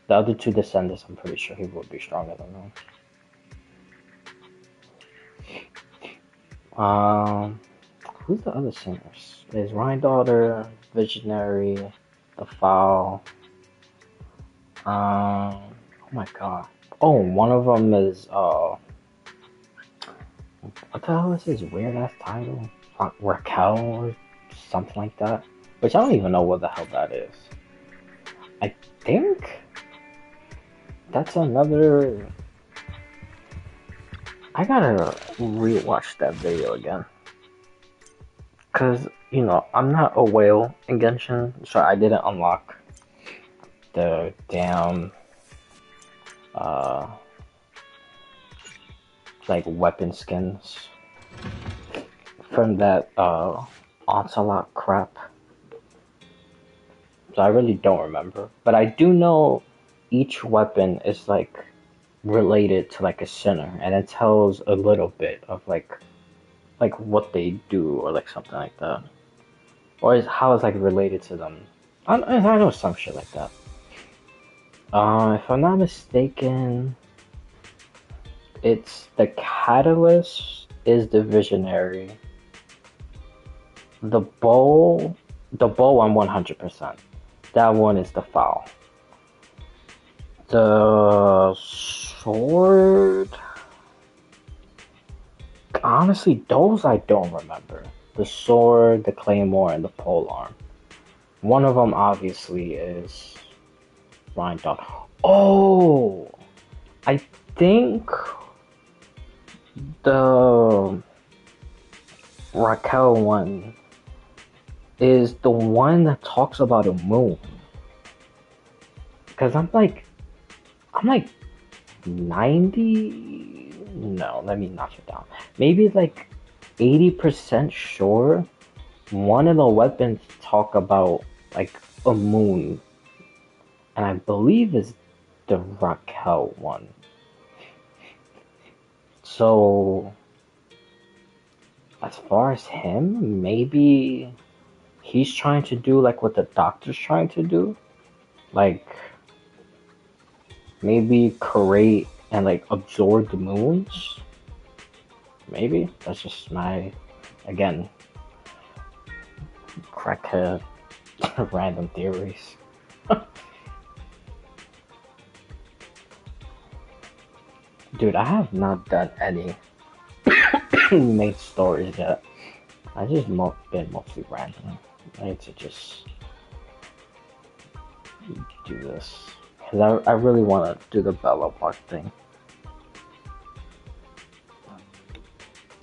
The other two descendants, I'm pretty sure he will be stronger than them. Who's the other singers? There's Ryan Daughter, Visionary, The Foul. Oh my god. Oh, one of them is what the hell is his weird ass title? Raquel or something like that. Which I don't even know what the hell that is. I think that's another. I gotta rewatch that video again. Cause I'm not a whale in Genshin, so I didn't unlock the damn like weapon skins from that Onslaught crap. So I really don't remember. But I do know each weapon is like related to like a sinner, and it tells a little bit of like what they do or like something like that. Or how it's like related to them. I know some shit like that. If I'm not mistaken, it's the Catalyst is the Visionary. The bow I'm 100%. That one is the foul. The sword, honestly, those I don't remember. The sword, the claymore, and the polearm. One of them obviously is Ryan Dog. Oh, I think the Raquel one is the one that talks about a moon. Because I'm like 90. No, let me knock it down. Maybe like 80% sure one of the weapons talk about like a moon. And I believe is the Raquel one. So as far as him, maybe he's trying to do like what the doctor's trying to do. Like maybe create and like absorb the moons. Maybe that's just my, again, crackhead random theories. Dude, I have not done any main stories yet. I just been mostly random. I need to just do this. Because I really want to do the Bella Park thing.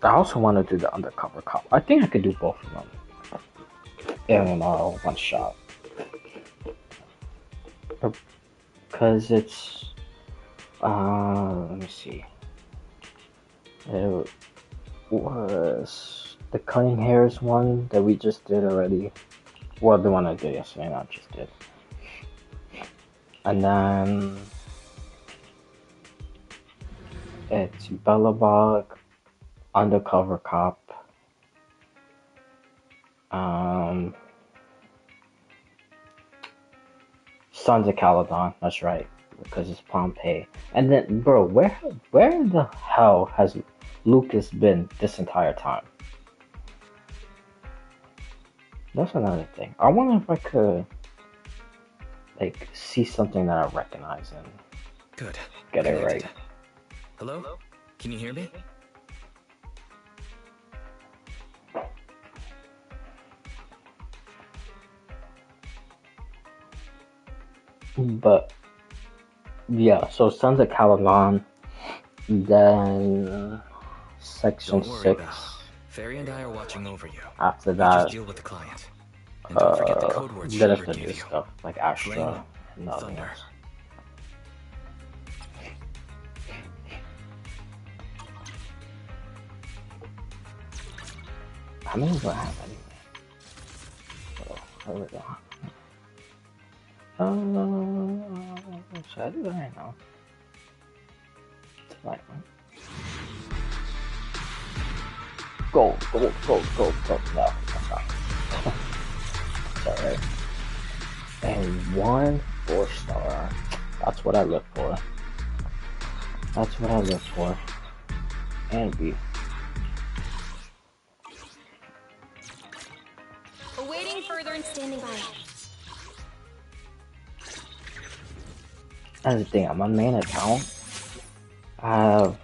I also want to do the Undercover Cop. I think I could do both of them in one shot. Because it's... let me see. It was the Cutting Hairs one that we just did already. Well, the one I did yesterday, not just did. And then it's Belobog, Undercover Cop, Sons of Caledon, that's right, because it's Pompeii. And then, bro, where the hell has Lucas been this entire time? That's another thing. I wonder if I could, like, see something that I recognize and Good. get it right. Hello? Can you hear me? But yeah, so Sons of Caledon, then Section Don't worry, 6. Belle. Fairy and I are watching over you. After You that, just deal with the client. And don't forget the code words then it's Shepard the new gave you. stuff like Astra Flame, and nothing Thunder. else. How many do I have anyway? I really don't have. Should I do that right now? It's like, go. No, that's not. Sorry. And 1 4-star. That's what I look for. And B. Awaiting further and standing by. That's the thing, on my main account, I have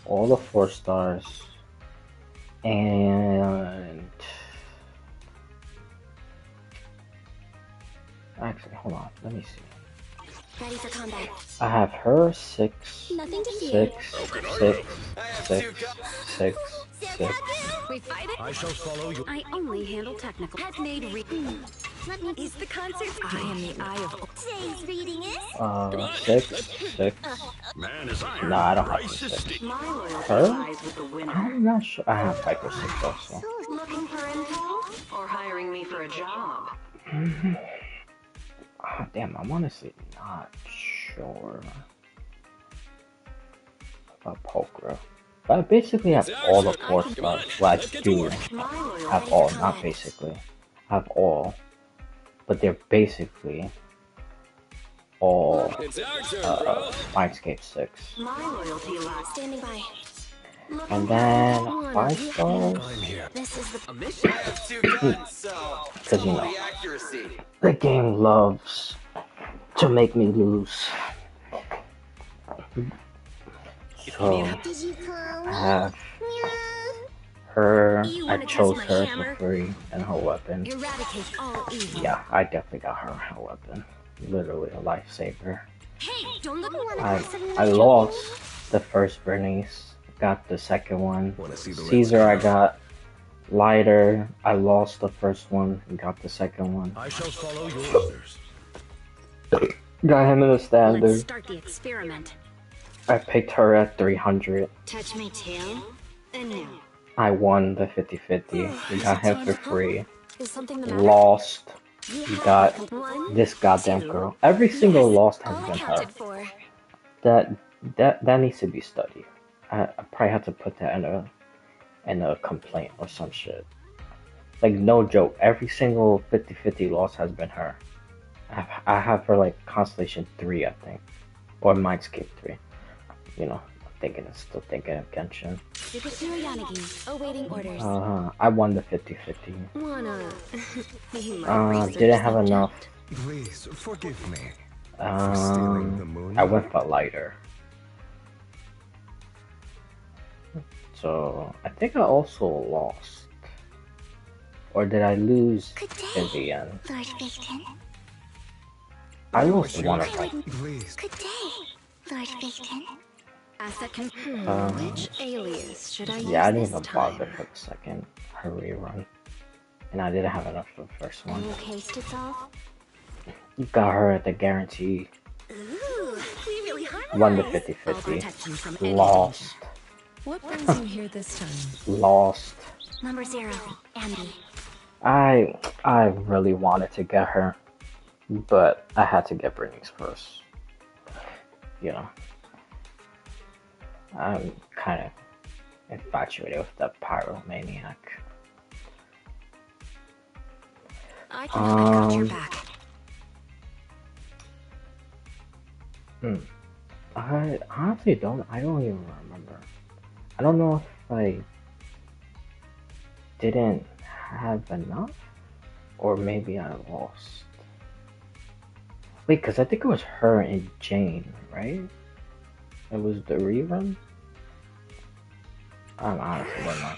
all the 4 stars and actually, hold on, let me see. Ready for combat. I have her 6, Nothing to fear. 6. We fight it? I shall follow you. I only handle technical. Have made Let me Is the concert? I am the eye of. Today's reading is 6. Man is iron. No, I don't have Rice is 6. steep. my loyalty Her? lies with the winner. I'm not sure. I have Piper 6 also. Looking for intel or hiring me for a job? Oh, damn, I'm honestly not sure about Pokra. But I basically have all the 4 stars. Well, I do My loyalty. have all, not basically. I have all. But they're basically all Mindscape 6. My loyalty lies. standing by. And then 5 stars. I'm here. This is the A mission? I have 2 guns, so 'Cause, you double know. the accuracy. The game loves to make me lose. So Did you come? I have Yeah. her. You I wanna chose test my her hammer? for free and her weapon. Eradicate all evil. Yeah, I definitely got her weapon. Literally a lifesaver. Hey, don't look at I lost the first Bernice, got the second one. Wanna see the Caesar I got lighter. I lost the first one and got the second one. I shall follow your orders. Got him in the Let's standard. start the experiment. I picked her at 300. Touch my tail, and now. I won the 50-50. We got him for free. Is something the matter? Lost. We got One. this goddamn girl. Every single lost has All been her. accounted for. That needs to be studied. I probably have to put that in a complaint or some shit. Like, no joke. Every single 50-50 loss has been her. I have her like Constellation 3, I think, or Mindscape 3. You know, still thinking of Genshin. Superhero Yanagi, awaiting orders. I won the 50-50. Wanna be my research Didn't have subject? enough. Please forgive me. Stealing the moon. I went for lighter. So I think I also lost. Or did I lose Good day, in the end? Lord Victon. I lost one of I them. wouldn't. Please. Good day, Lord Victon. Asset can. Which alias should I use Yeah, I didn't this even time? bother for the second rerun. And I didn't have enough for the first one. Any case to solve? You got her at the guarantee. Ooh, we really Won the harmonize. 50-50. From any Lost. What brings you here this time? Lost. Number 0, Ambi. I really wanted to get her, but I had to get Britney's first. You know, I'm kind of infatuated with the pyromaniac. I got your back. I honestly don't even remember. I don't know if I didn't have enough, or maybe I lost. Wait, because I think it was her and Jane, right? It was the rerun? I'm honestly don't know.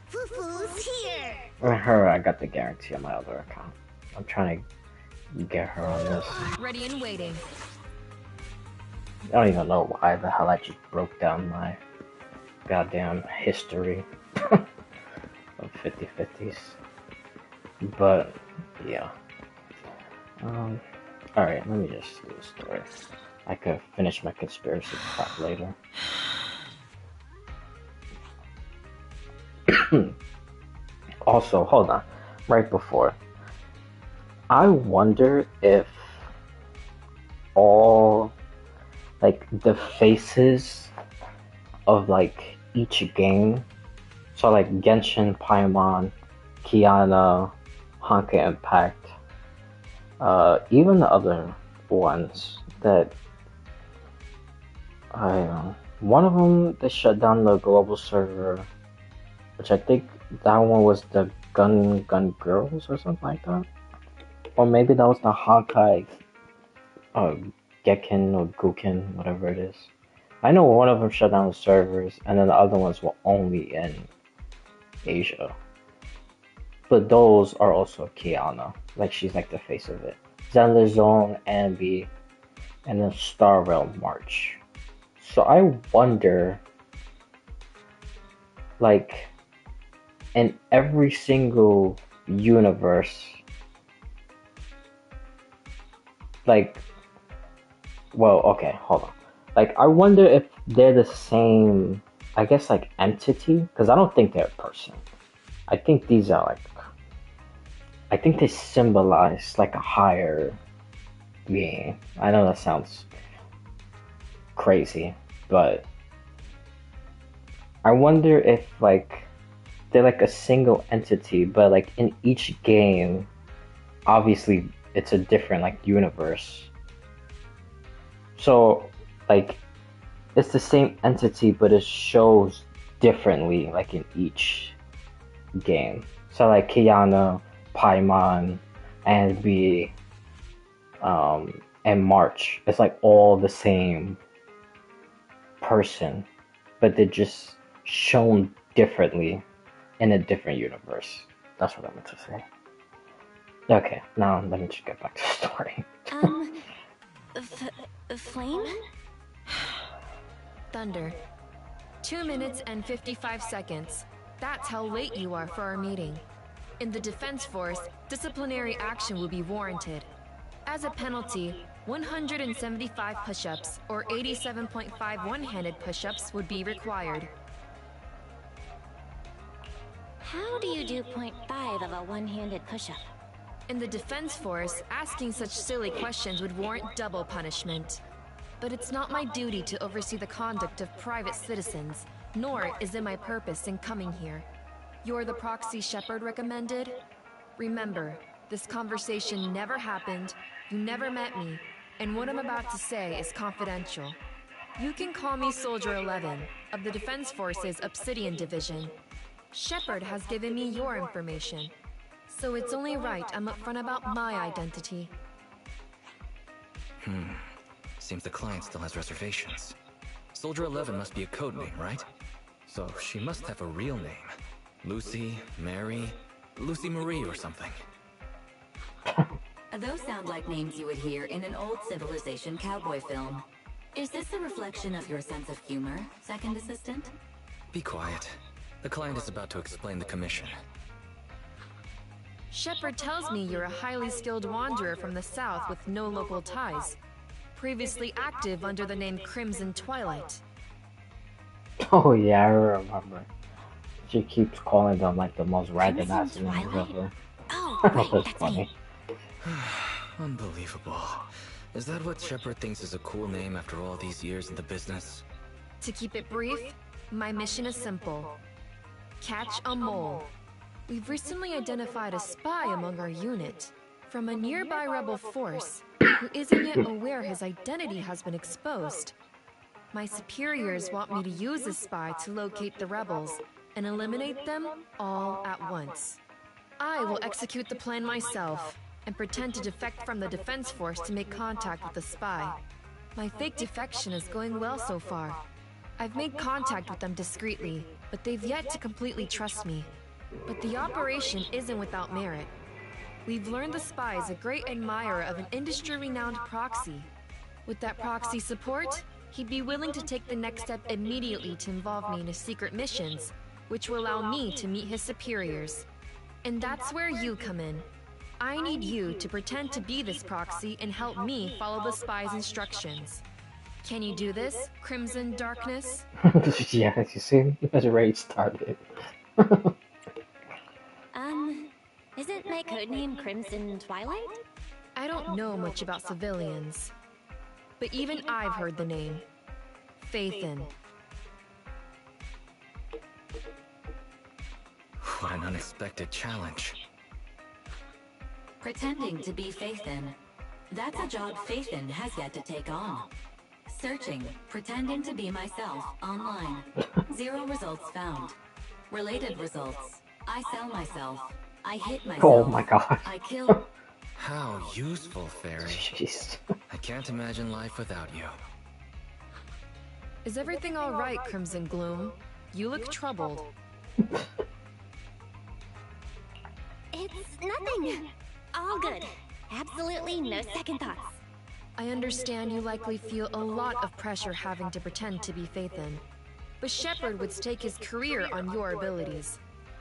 Foo-foo's here. With her, I got the guarantee on my other account. I'm trying to get her on this. Ready and waiting. I don't even know why the hell I just broke down my goddamn history of 50-50s. But, yeah. Alright, let me just do a story. I could finish my conspiracy crap later. Also, hold on. Right before. I wonder if all, like, the faces of, like, each game, so, like, Genshin, Paimon, Kiana, Honkai Impact, even the other ones that, I don't know, one of them, they shut down the global server, which I think that one was the Gun Girls or something like that. Or maybe that was the Honkai Gekken or Guken, whatever it is. I know one of them shut down the servers, and then the other ones were only in Asia. But those are also Kiana, like she's like the face of it. Zenless Zone, Ambi, and then Star Realm March. So I wonder, like, in every single universe, like, well, okay, hold on. Like, I wonder if they're the same, I guess, like, entity, because I don't think they're a person. I think these are, like, I think they symbolize, like, a higher being. I know that sounds crazy, but I wonder if, like, they're, like, a single entity, but, like, in each game, obviously, it's a different, like, universe. So, like, it's the same entity, but it shows differently, like, in each game. So, like, Kiana, Paimon, Ambi, and March, it's, like, all the same person, but they're just shown differently in a different universe. That's what I meant to say. Okay, now let me just get back to the story. Flame? Thunder. 2 minutes and 55 seconds. That's how late you are for our meeting. In the Defense Force, disciplinary action will be warranted. As a penalty, 175 push-ups or 87.5 one-handed push-ups would be required. How do you do 0.5 of a one-handed push-up? In the Defense Force, asking such silly questions would warrant double punishment. But it's not my duty to oversee the conduct of private citizens, nor is it my purpose in coming here. You're the proxy Shepard recommended? Remember, this conversation never happened, you never met me, and what I'm about to say is confidential. You can call me Soldier 11, of the Defense Force's Obsidian Division. Shepard has given me your information, so it's only right I'm upfront about my identity. Seems the client still has reservations. Soldier 11 must be a code name, right? So she must have a real name. Lucy, Mary, Lucy Marie or something. Those sound like names you would hear in an old civilization cowboy film. Is this a reflection of your sense of humor, second assistant? Be quiet. The client is about to explain the commission. Shepard tells me you're a highly skilled wanderer from the south with no local ties. Previously active under the name Crimson Twilight. Oh yeah, I remember. She keeps calling them like the most random ass names ever. Oh, right, That's that's funny. me. Unbelievable. Is that what Shepard thinks is a cool name after all these years in the business? To keep it brief, my mission is simple. Catch a mole. We've recently identified a spy among our unit from a nearby rebel force who isn't yet aware his identity has been exposed. My superiors want me to use this spy to locate the rebels and eliminate them all at once. I will execute the plan myself and pretend to defect from the defense force to make contact with the spy. My fake defection is going well so far. I've made contact with them discreetly, but they've yet to completely trust me. But the operation isn't without merit. We've learned the spy is a great admirer of an industry-renowned proxy. With that proxy support, he'd be willing to take the next step immediately to involve me in his secret missions, which will allow me to meet his superiors. And that's where you come in. I need you to pretend to be this proxy and help me follow the spy's instructions. Can you do this, Crimson Darkness? Yeah, you see, that's where it started. Isn't my codename Crimson Twilight? I don't know much about civilians, but even I've heard the name. Phaethon. What an unexpected challenge. Pretending to be Phaethon. That's a job Phaethon has yet to take on. Searching, pretending to be myself, online. 0 results found. Related results. I sell myself. I hit myself. Oh my god. I kill. How useful, Fairy. Jeez. I can't imagine life without you. Is everything all right, Crimson Gloom? You look troubled. It's nothing. All good. Absolutely no second thoughts. I understand you likely feel a lot of pressure having to pretend to be Phaethon, but Shepard would stake his career on your abilities.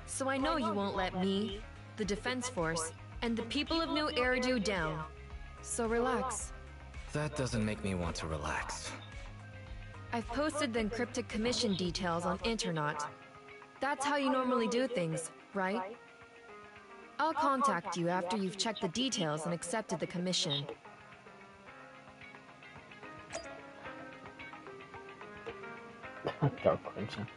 So I know you won't let me, the Defense Force, and the people of New Eridu down. So relax. That doesn't make me want to relax. I've posted the encrypted commission details on Internet. That's how you normally do things, right? I'll contact you after you've checked the details and accepted the commission. Dark Crimson.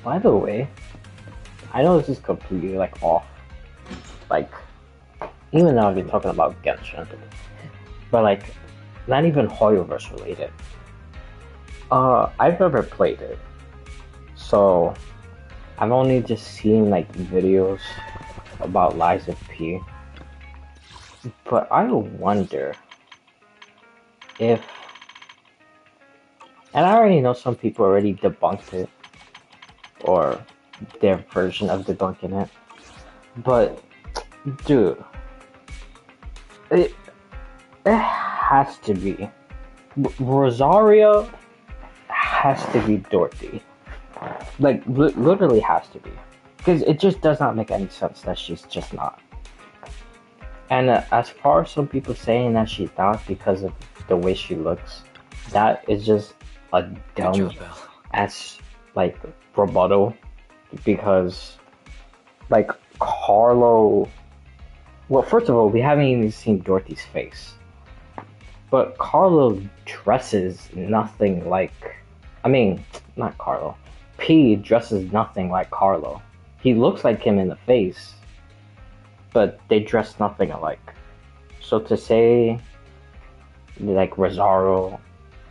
By the way, I know this is completely like off, like even though I've been talking about Genshin, but like not even Hoyoverse related. I've never played it, so I've only just seen like videos about Lies of P. But I wonder if, and I already know some people already debunked it, or their version of debunking it, but dude, it has to be. Rosario has to be Dorothy. Like, literally has to be. Because it just does not make any sense that she's just not. And as far as some people saying that she's not because of the way she looks, that is just a dumb ass, like, rebuttal. Because, like, Carlo... Well, first of all, we haven't even seen Dorothy's face. But Carlo dresses nothing like... I mean, not Carlo. P dresses nothing like Carlo. He looks like him in the face, but they dress nothing alike. So to say, like, Rosario,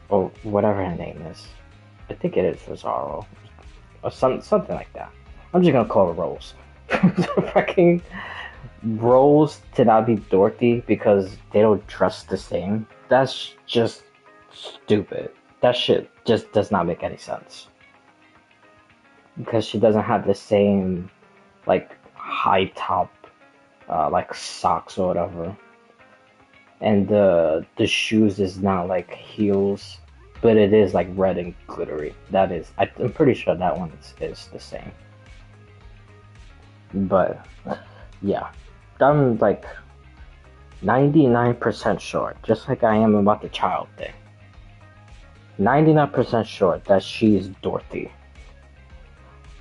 or whatever her name is, I think it is Rosario. Or something like that. I'm just gonna call her Rose. Fucking Rose to not be Dorothy because they don't dress the same. That's just stupid. That shit just does not make any sense. Because she doesn't have the same, like, high top, like, socks or whatever. And the shoes is not, like, heels, but it is, like, red and glittery. That is, I'm pretty sure that one is the same. But, yeah. I'm, like, 99% sure, just like I am about the child thing. 99% sure that she's Dorothy.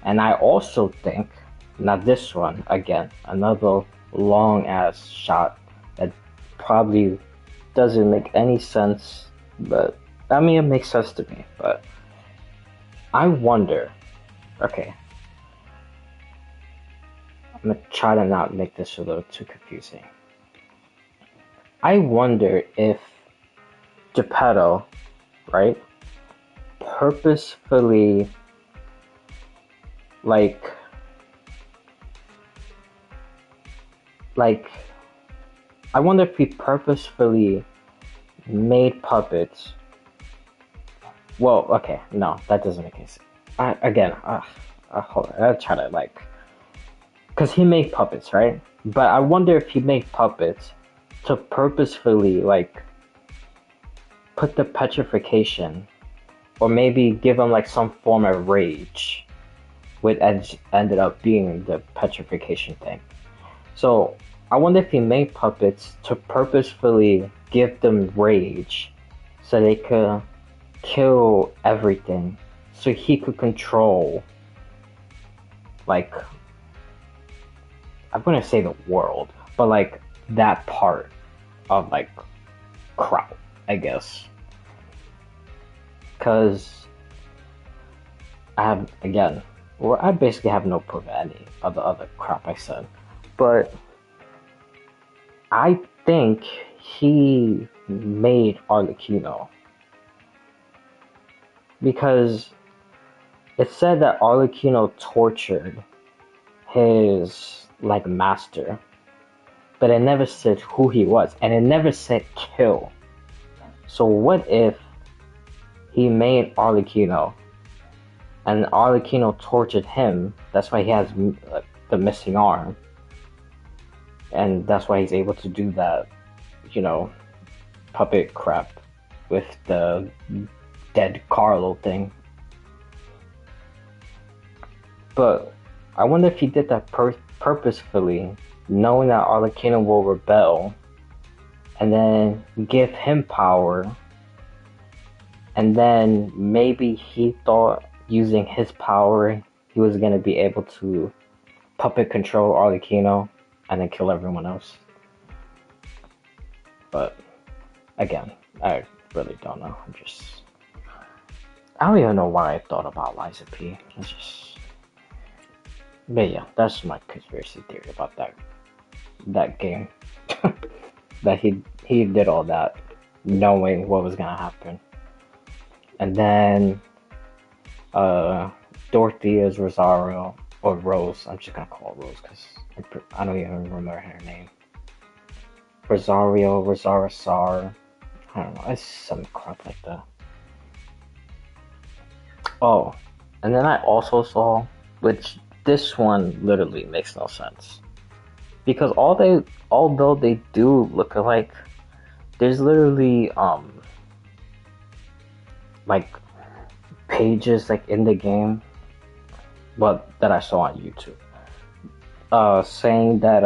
And I also think, now this one, again, another long ass shot that probably doesn't make any sense, but I mean, it makes sense to me. But I wonder, okay, I'm gonna try to not make this a little too confusing. I wonder if Geppetto, right, purposefully, like, I wonder if he purposefully made puppets. Well, okay, no, that doesn't make any sense. Hold on, I'll try to, like, because he made puppets, right? But I wonder if he made puppets to purposefully, like, put the petrification, or maybe give him, like, some form of rage, which ended up being the petrification thing. So I wonder if he made puppets to purposefully give them rage so they could kill everything, so he could control, like, I'm gonna say the world, but, like, that part of, like, crap, I guess. Because I basically have no proof of any of the other crap I said. But I think he made Arlecchino. Because it said that Arlecchino tortured his, like, master. But it never said who he was. And it never said kill. So what if he made Arlecchino, and Arlecchino tortured him? That's why he has the missing arm. And that's why he's able to do that, puppet crap with the dead Carlo thing. But I wonder if he did that purposefully, knowing that Arlecchino will rebel, and then give him power, and then maybe he thought using his power he was going to be able to puppet control Arlecchino and then kill everyone else. But again, I really don't know. I don't even know why I thought about Lies of P. But yeah, that's my conspiracy theory about that game. That he did all that knowing what was gonna happen. And then Dorothy is Rosario, or Rose. I'm just gonna call her Rose because I don't even remember her name. Rosario, Rosarisar, I don't know, it's some crap like that. Oh, and then I also saw, which this one literally makes no sense. Because although they do look alike, there's literally like pages like in the game, but that I saw on YouTube, saying that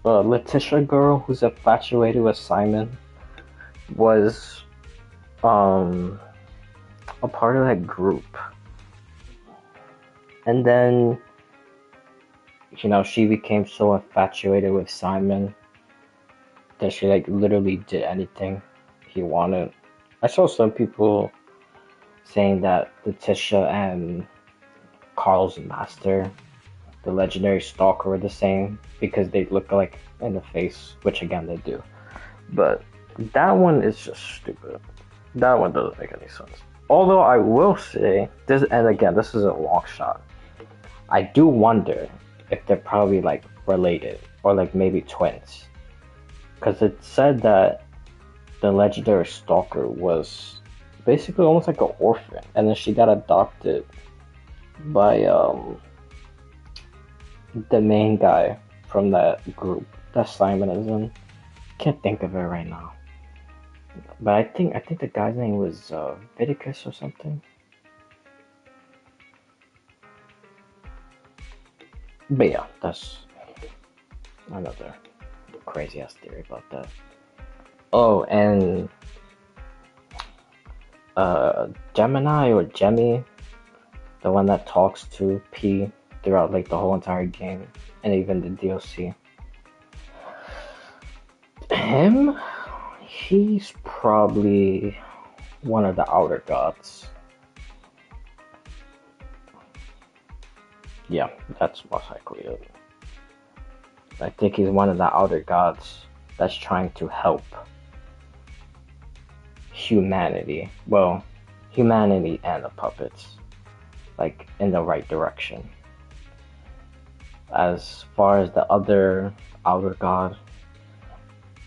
Letitia girl who's infatuated with Simon was a part of that group, and then she became so infatuated with Simon that she like literally did anything he wanted. I saw some people saying that Letitia and Carl's master, the legendary stalker, were the same because they look alike in the face, which again they do. But that one is just stupid. That one doesn't make any sense. Although I will say this, and again, this is a long shot. I do wonder if they're probably like related or like maybe twins, because it said that the legendary stalker was basically almost like an orphan, and then she got adopted by the main guy from that group that Simon is in. Can't think of it right now, but I think the guy's name was Viticus or something. But yeah, that's another crazy ass theory about that. Oh, and Gemini or Jemmy, the one that talks to P throughout like the whole entire game and even the DLC. Him, he's probably one of the outer gods. Yeah, that's most likely it. I think he's one of the outer gods that's trying to help humanity. Well, humanity and the puppets, like in the right direction. As far as the other outer god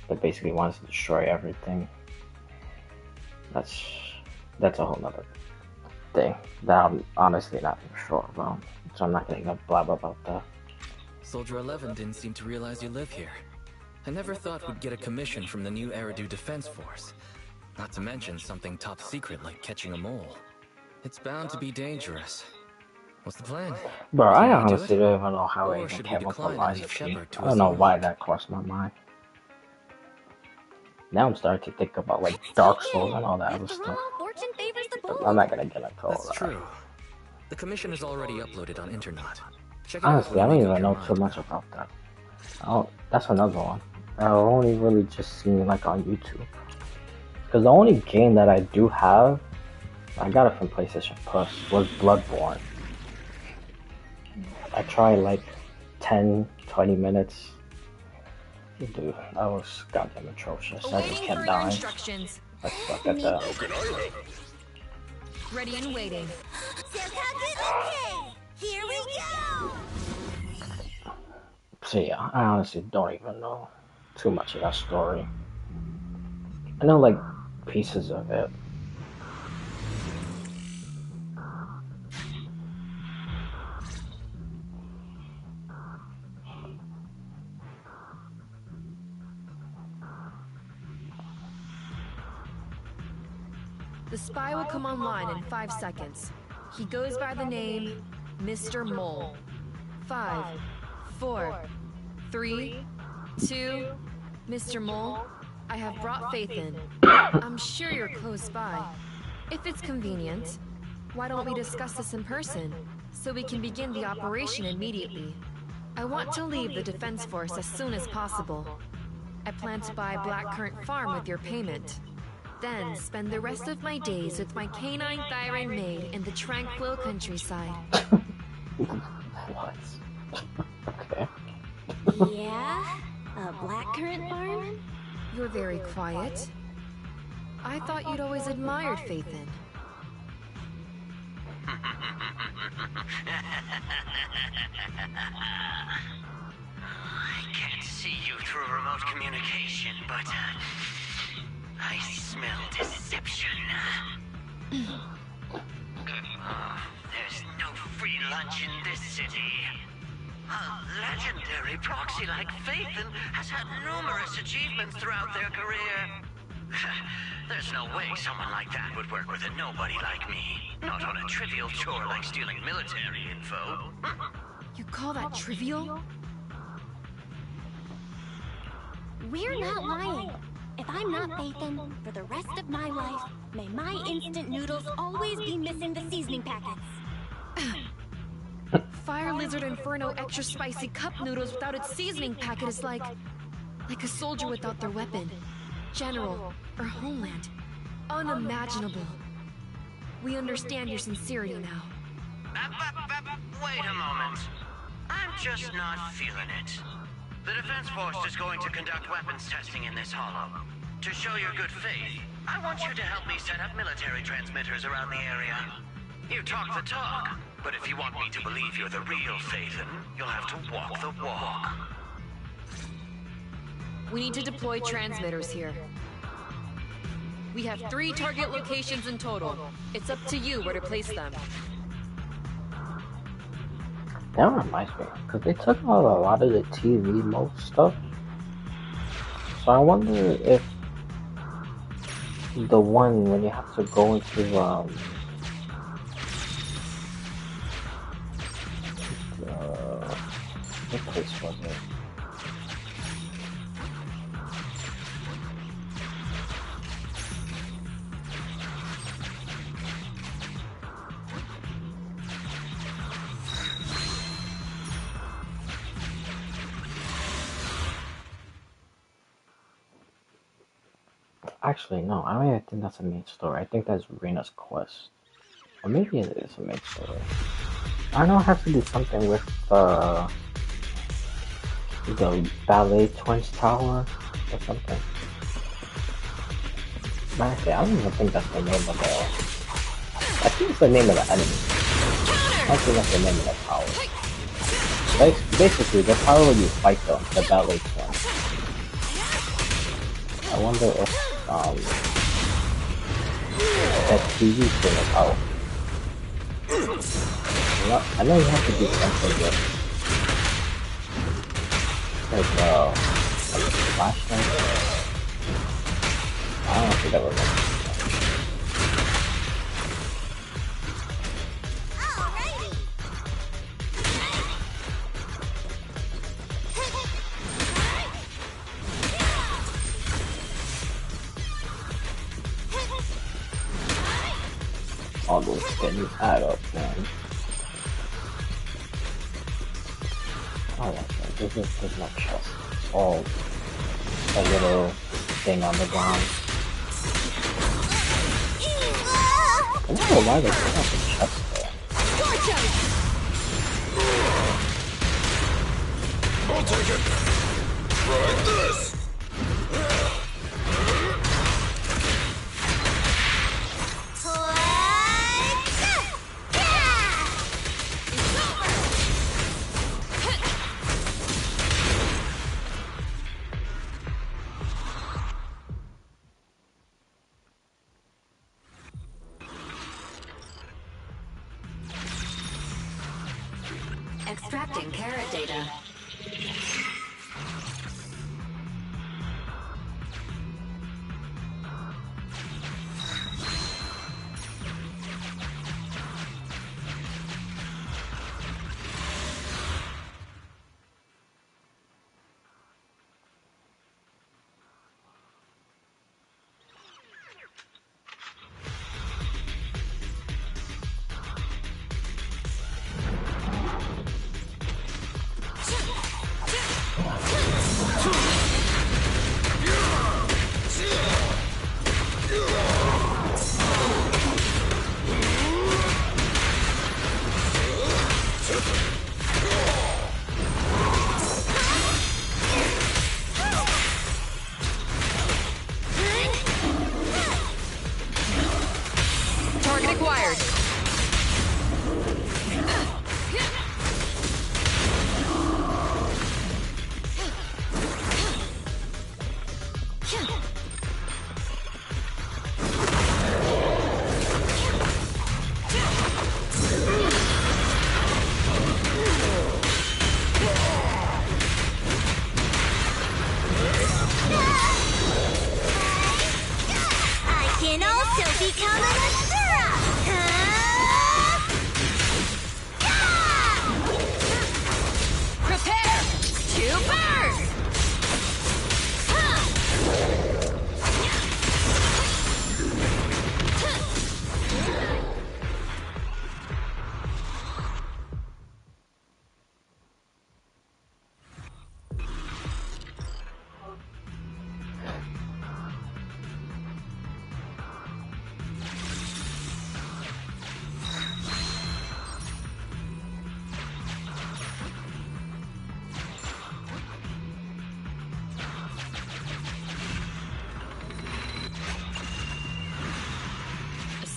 that basically wants to destroy everything, that's a whole nother thing that I'm honestly not even sure about. So I'm not gonna blab about that. Soldier 11 didn't seem to realize you live here. I never thought we'd get a commission from the new Eridu Defense Force. Not to mention something top secret like catching a mole. It's bound to be dangerous. What's the plan? Bro, I Can we do honestly it? don't even know how I Or even should we came up with decline and leave Liza P. Shepard to I don't his know own? why that crossed my mind. Now I'm starting to think about like Dark Souls and all that other After stuff. all, fortune favors the But bold. I'm not gonna get into all That's that. true. The commission is already uploaded on Internet. Check it Honestly, I out don't when you even make know up too your much mind. about that. That's another one. I've only really just seen like on YouTube. Because the only game that I do have, I got it from PlayStation Plus, was Bloodborne. I tried like 10, 20 minutes. Dude, that was goddamn atrocious. I just Awaiting kept further dying. instructions. I suck at that. Ready and waiting. Okay, here we go. So yeah, I honestly don't even know too much of that story. I know like pieces of it. The spy will come online in 5 seconds. He goes by the name Mr. Mole. 5, 4, 3, 2. Mr. Mole, I have brought Faith in. I'm sure you're close by. If it's convenient, why don't we discuss this in person so we can begin the operation immediately? I want to leave the Defense Force as soon as possible. I plan to buy Blackcurrant Farm with your payment. Then spend the rest of my days with my canine Thyran maid in the tranquil countryside. What? Okay. Yeah, a blackcurrant farm? You're very quiet. I thought you'd always admired Faithin. I can't see you through remote communication, but I smell deception. There's no free lunch in this city. A legendary proxy like Faithin has had numerous achievements throughout their career. There's no way someone like that would work with a nobody like me. Not on a trivial chore like stealing military info. You call that trivial? We're not lying. If I'm not Faithin, for the rest of my life, may my instant noodles always be missing the seasoning packets. Fire Lizard Inferno extra spicy cup noodles without its seasoning packet is like a soldier without their weapon, general, or homeland. Unimaginable. We understand your sincerity now. Wait a moment. I'm just not feeling it. The Defense Force is going to conduct weapons testing in this hollow. To show your good faith, I want you to help me set up military transmitters around the area. You talk the talk, but if you want me to believe you're the real Phaethon, you'll have to walk the walk. We need to deploy transmitters here. We have 3 target locations in total. It's up to you where to place them. That reminds me, because they took out a lot of the TV mode stuff. So I wonder if the one when you have to go into what place was it? Actually, no. I mean, I think that's a main story. I think that's Rena's quest. Or maybe it is a main story. I know I have to do something with the Ballet Twins Tower or something. But actually, I don't even think that's the name of the... I think it's the name of the enemy. I don't think that's the name of the tower. Basically, the tower where you fight them, the Ballet Twins. I wonder if that TV thing is out. I know you have to do something with like flashlight. I don't know if you ever remember. All those things add up, man. Oh, there's no chest. It's all a little thing on the ground. I don't know why they put out the chest there. I'll take it. Right this. Extracting carrot data.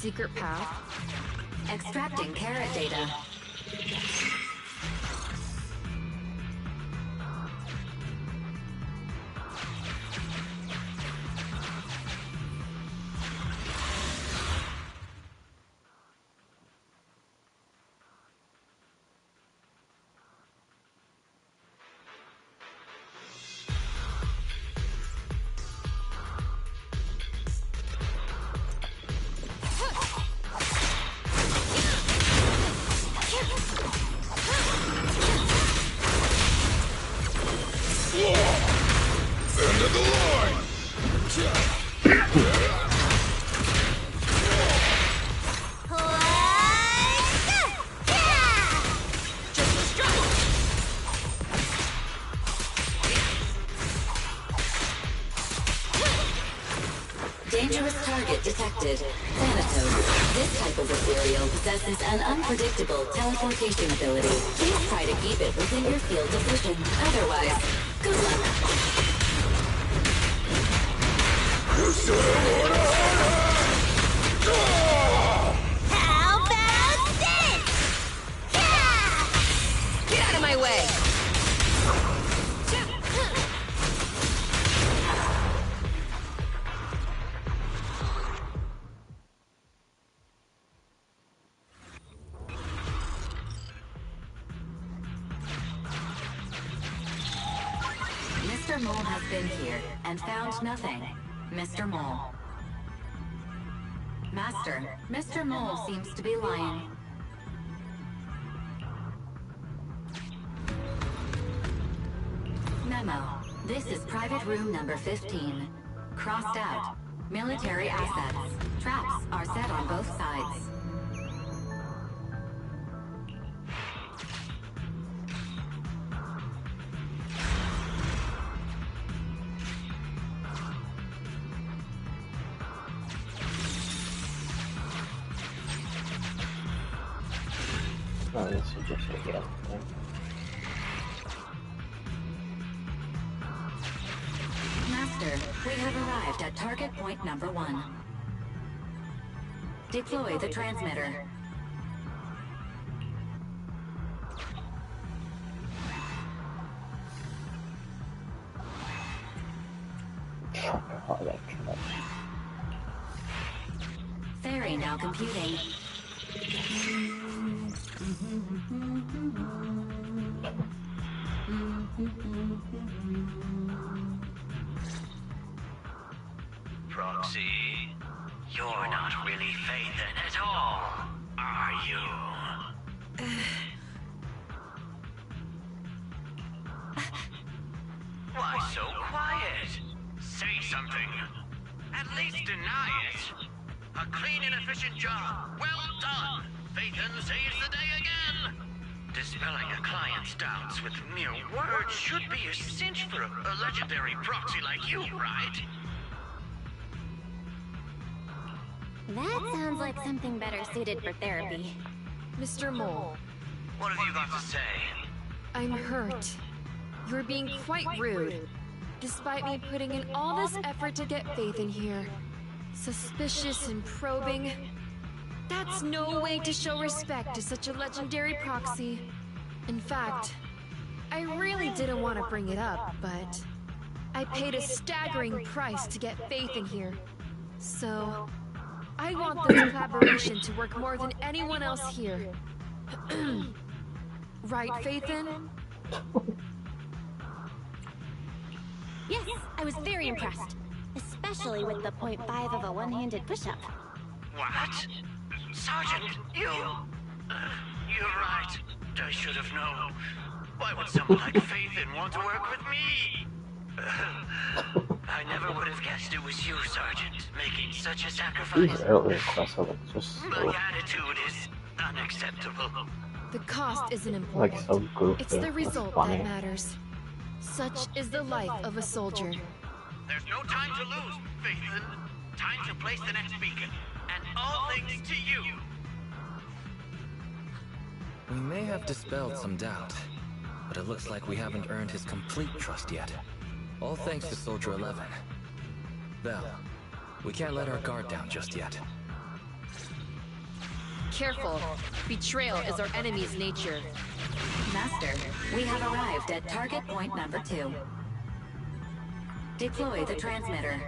secret path? Extracting carrot data. End of the line! Dangerous target detected. Thanatos. This type of ethereal possesses an unpredictable teleportation ability. Please try to keep it within your field of vision. Otherwise, good luck. How about this? Get out of my way! Mr. Mole has been here and found nothing. Mr. Mole. Master, Mr. Mole seems to be lying. Memo. This is private room number 15. Crossed out. Military assets. Traps are set on both sides. Oh, this is just a heal. Master, we have arrived at target point number 1. Deploy the transmitter. Oh, that clutch. Ferry now computing. Proxy, you're not really Phaethon at all, are you? Why so quiet? Say something. At least deny it. A clean and efficient job. Well done. Phaethon saves the day again. Dispelling a client's doubts with mere words should be a cinch for a legendary proxy like you, right? That sounds like something better suited for therapy. Mr. Mole, What have you got to say? I'm hurt. You're being quite rude. Despite me putting in all this effort to get Phaethon here. Suspicious and probing. That's no way to show respect to such a legendary proxy. In fact, I really didn't want to bring it up, but I paid a staggering price to get Phaethon here. So, I want this collaboration to work more than anyone else here. Right, Phaethon? Yes, I was very impressed. Especially with the 0.5 of a one-handed push-up. What? Sergeant, you... you're right. I should have known. Why would someone like Phaethon want to work with me? I never would have guessed it was you, Sergeant, making such a sacrifice. These early requests are like just My so, attitude is unacceptable. The cost isn't important. like so goofy. It's the It's result funny. that matters. Such is the life of a soldier. There's no time to lose, Phaethon. Time to place the next beacon. And all thanks to you. We may have dispelled some doubt, but it looks like we haven't earned his complete trust yet. All thanks to Soldier 11. Vel, we can't let our guard down just yet. Careful. Betrayal is our enemy's nature. Master, we have arrived at target point number 2. Deploy the transmitter.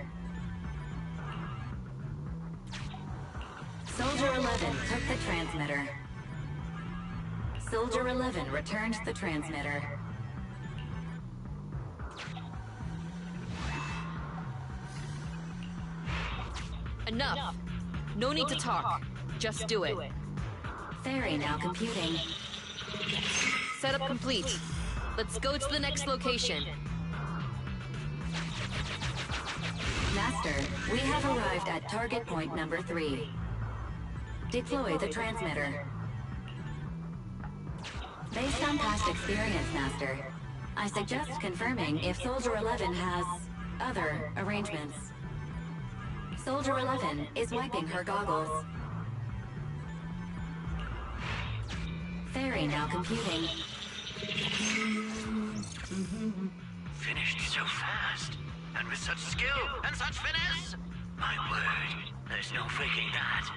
Soldier 11 took the transmitter. Soldier 11 returned the transmitter. Enough. No need to talk. Just do it. Ferry now computing. Setup complete. Let's go to the next location. Master, we have arrived at target point number 3. Deploy the transmitter. Based on past experience, Master, I suggest confirming if Soldier 11 has other arrangements. Soldier 11 is wiping her goggles. Ferry now computing. Finished so fast, and with such skill and such finesse. My word, there's no faking that.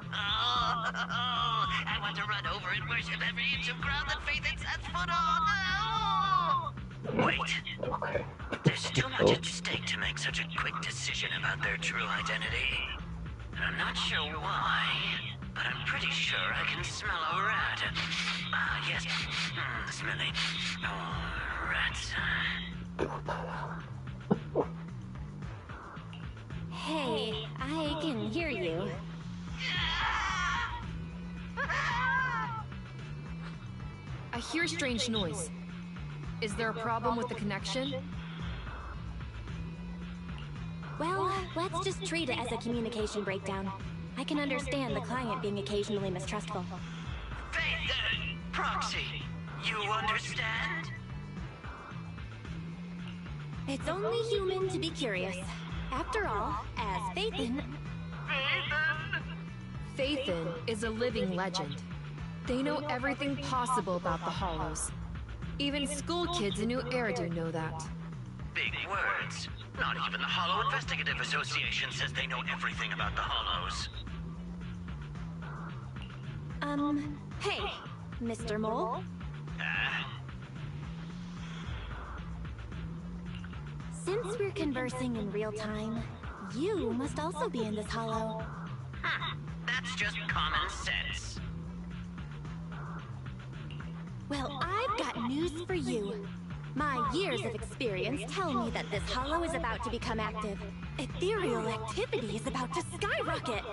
Oh, I want to run over and worship every inch of ground that Faithen sets foot on. Oh! Wait, Okay. there's too much at stake to make such a quick decision about their true identity. And I'm not sure why, but I'm pretty sure I can smell a rat. Yes, smelly. Oh, rats. Hey, I can hear you. I hear a strange noise. Is there a problem with the connection? Well, let's just treat it as a communication breakdown. I can understand the client being occasionally mistrustful. Faithen! Proxy, you understand? It's only human to be curious. After all, as Faithen... Faithen is a living legend. They know everything possible about the Hollows. Even school kids in New Eridu know that. Big words. Not even the Hollow Investigative Association says they know everything about the Hollows. Hey, Mr. Mole? Since we're conversing in real time, you must also be in this hollow. That's just common sense. Well, I've got news for you. My years of experience tell me that this hollow is about to become active. Ethereal activity is about to skyrocket.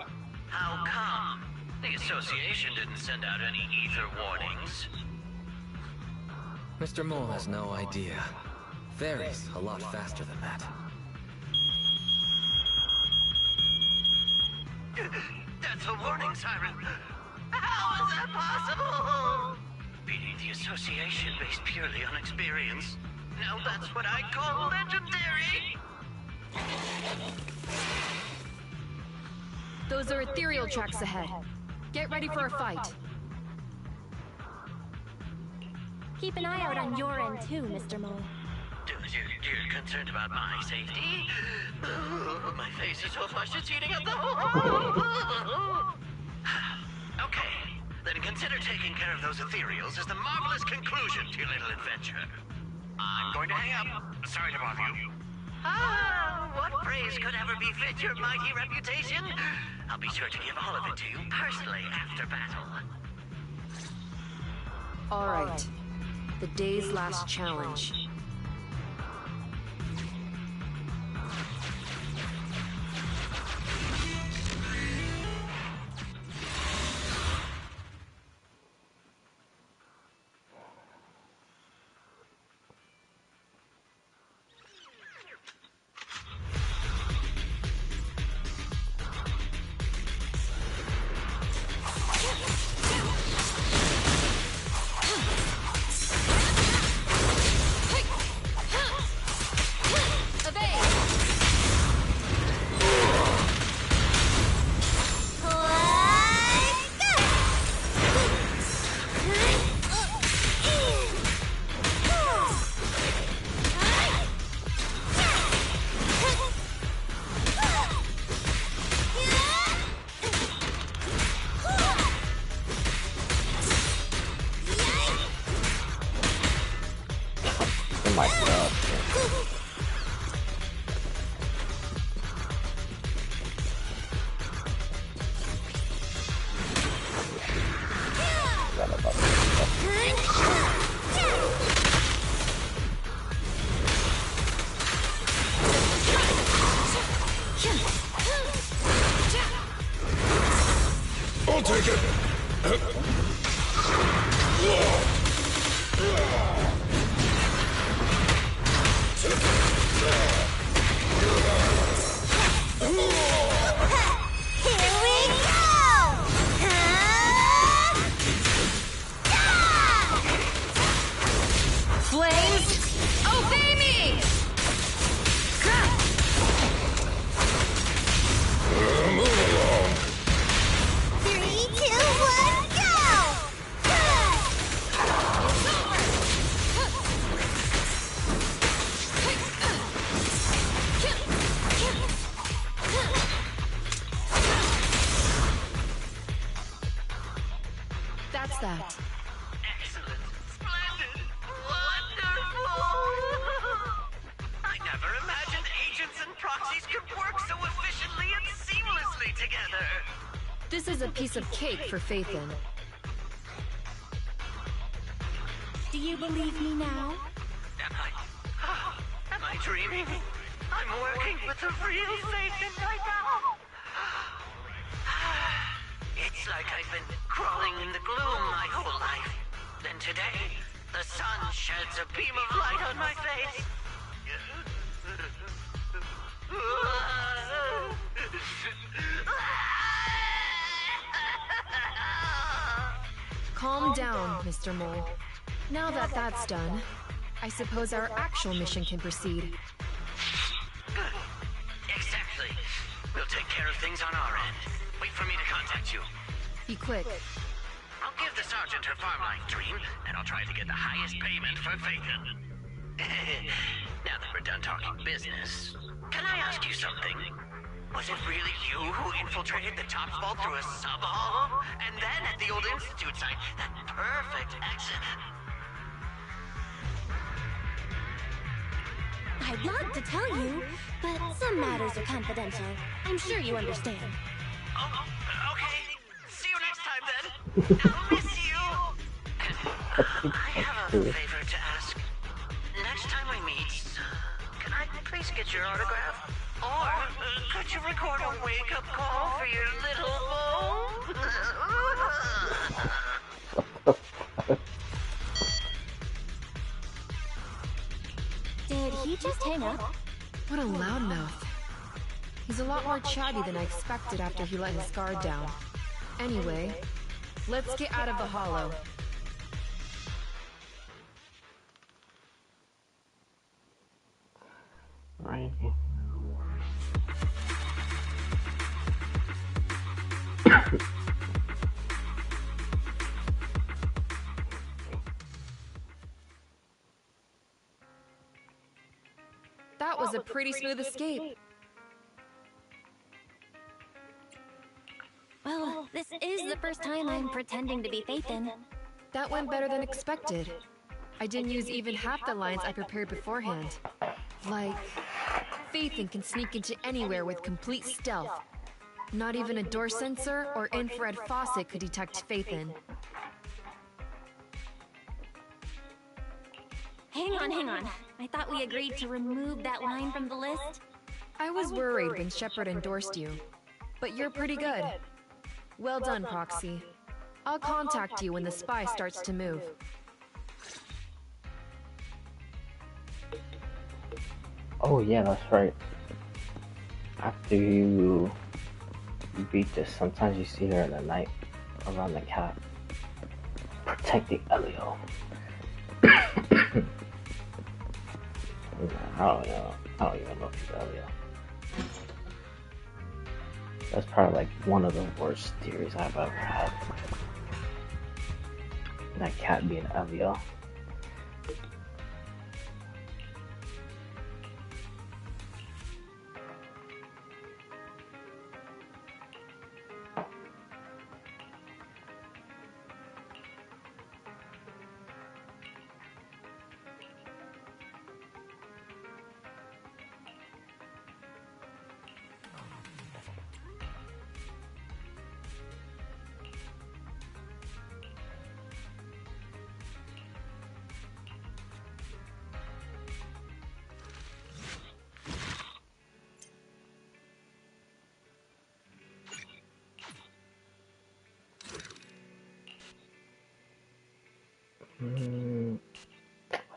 How come? The association didn't send out any ether warnings. Mr. Mole has no idea. Fairy's a lot faster than that. That's a warning siren. How is that possible? Beating the association based purely on experience. Now that's what I call legendary. Those are ethereal tracks ahead. Get ready for a fight. Keep an eye out on your end too, Mr. Mole. You're concerned about my safety? My face is so flushed it's eating up the whole... Okay, then consider taking care of those ethereals as the marvelous conclusion to your little adventure. I'm going to hang up. Sorry to bother you. What praise could ever befit your mighty reputation? I'll be sure to give all of it to you personally after battle. All right. The day's last challenge. Hey! my god. Forgot about that. I'll take it. Here we go! Flames, obey me! Move along. 3, 2, 1, go! That's that. Excellent. Splendid. Wonderful. I never imagined agents and proxies could work so efficiently and seamlessly together. This is a piece of cake for Phaethon. Do you believe me now? Am I dreaming? I'm working with a real Phaethon right now. It's like I've been crawling in the gloom my whole life. Then today, the sun sheds a beam of light on my face. Calm down, Mr. Mole. Now that that's done, I suppose our actual mission can proceed. Good. Exactly. We'll take care of things on our end. Wait for me to contact you. Be quick. I'll give the sergeant her farm life dream, and I'll try to get the highest payment for Phaethon. Now that we're done talking business, can I ask you something? Was it really you who infiltrated the Topps vault through a sub-hall? And then at the old Institute site, that perfect exit? I'd love to tell you, but some matters are confidential. I'm sure you understand. Oh, okay. See you next time then. I'll miss you. I have a favor to ask. Next time we meet, can I please get your autograph? Or could you record a wake-up call for your little Mo? Did he just hang up? What a loudmouth. He's a lot more chatty than I expected after he let his guard down. Anyway, let's get out of the hollow. Right. That was a pretty smooth escape. Well, this is the first time I'm pretending to be Phaethon. That went better than expected. I didn't use even half the lines I prepared beforehand. Like, Phaethon can sneak into anywhere with complete stealth. Not even a door sensor or infrared faucet could detect Phaethon. Hang on. I thought we agreed to remove that line from the list. I was worried when Shepard endorsed you, but you're pretty good. Well done, Proxy. I'll contact you when the spy starts to move. Oh yeah, that's right. After you beat this, sometimes you see her in the night around the cat, protecting Elio. I don't even know if she's Elio. That's probably like one of the worst theories I've ever had. That cat being Elio.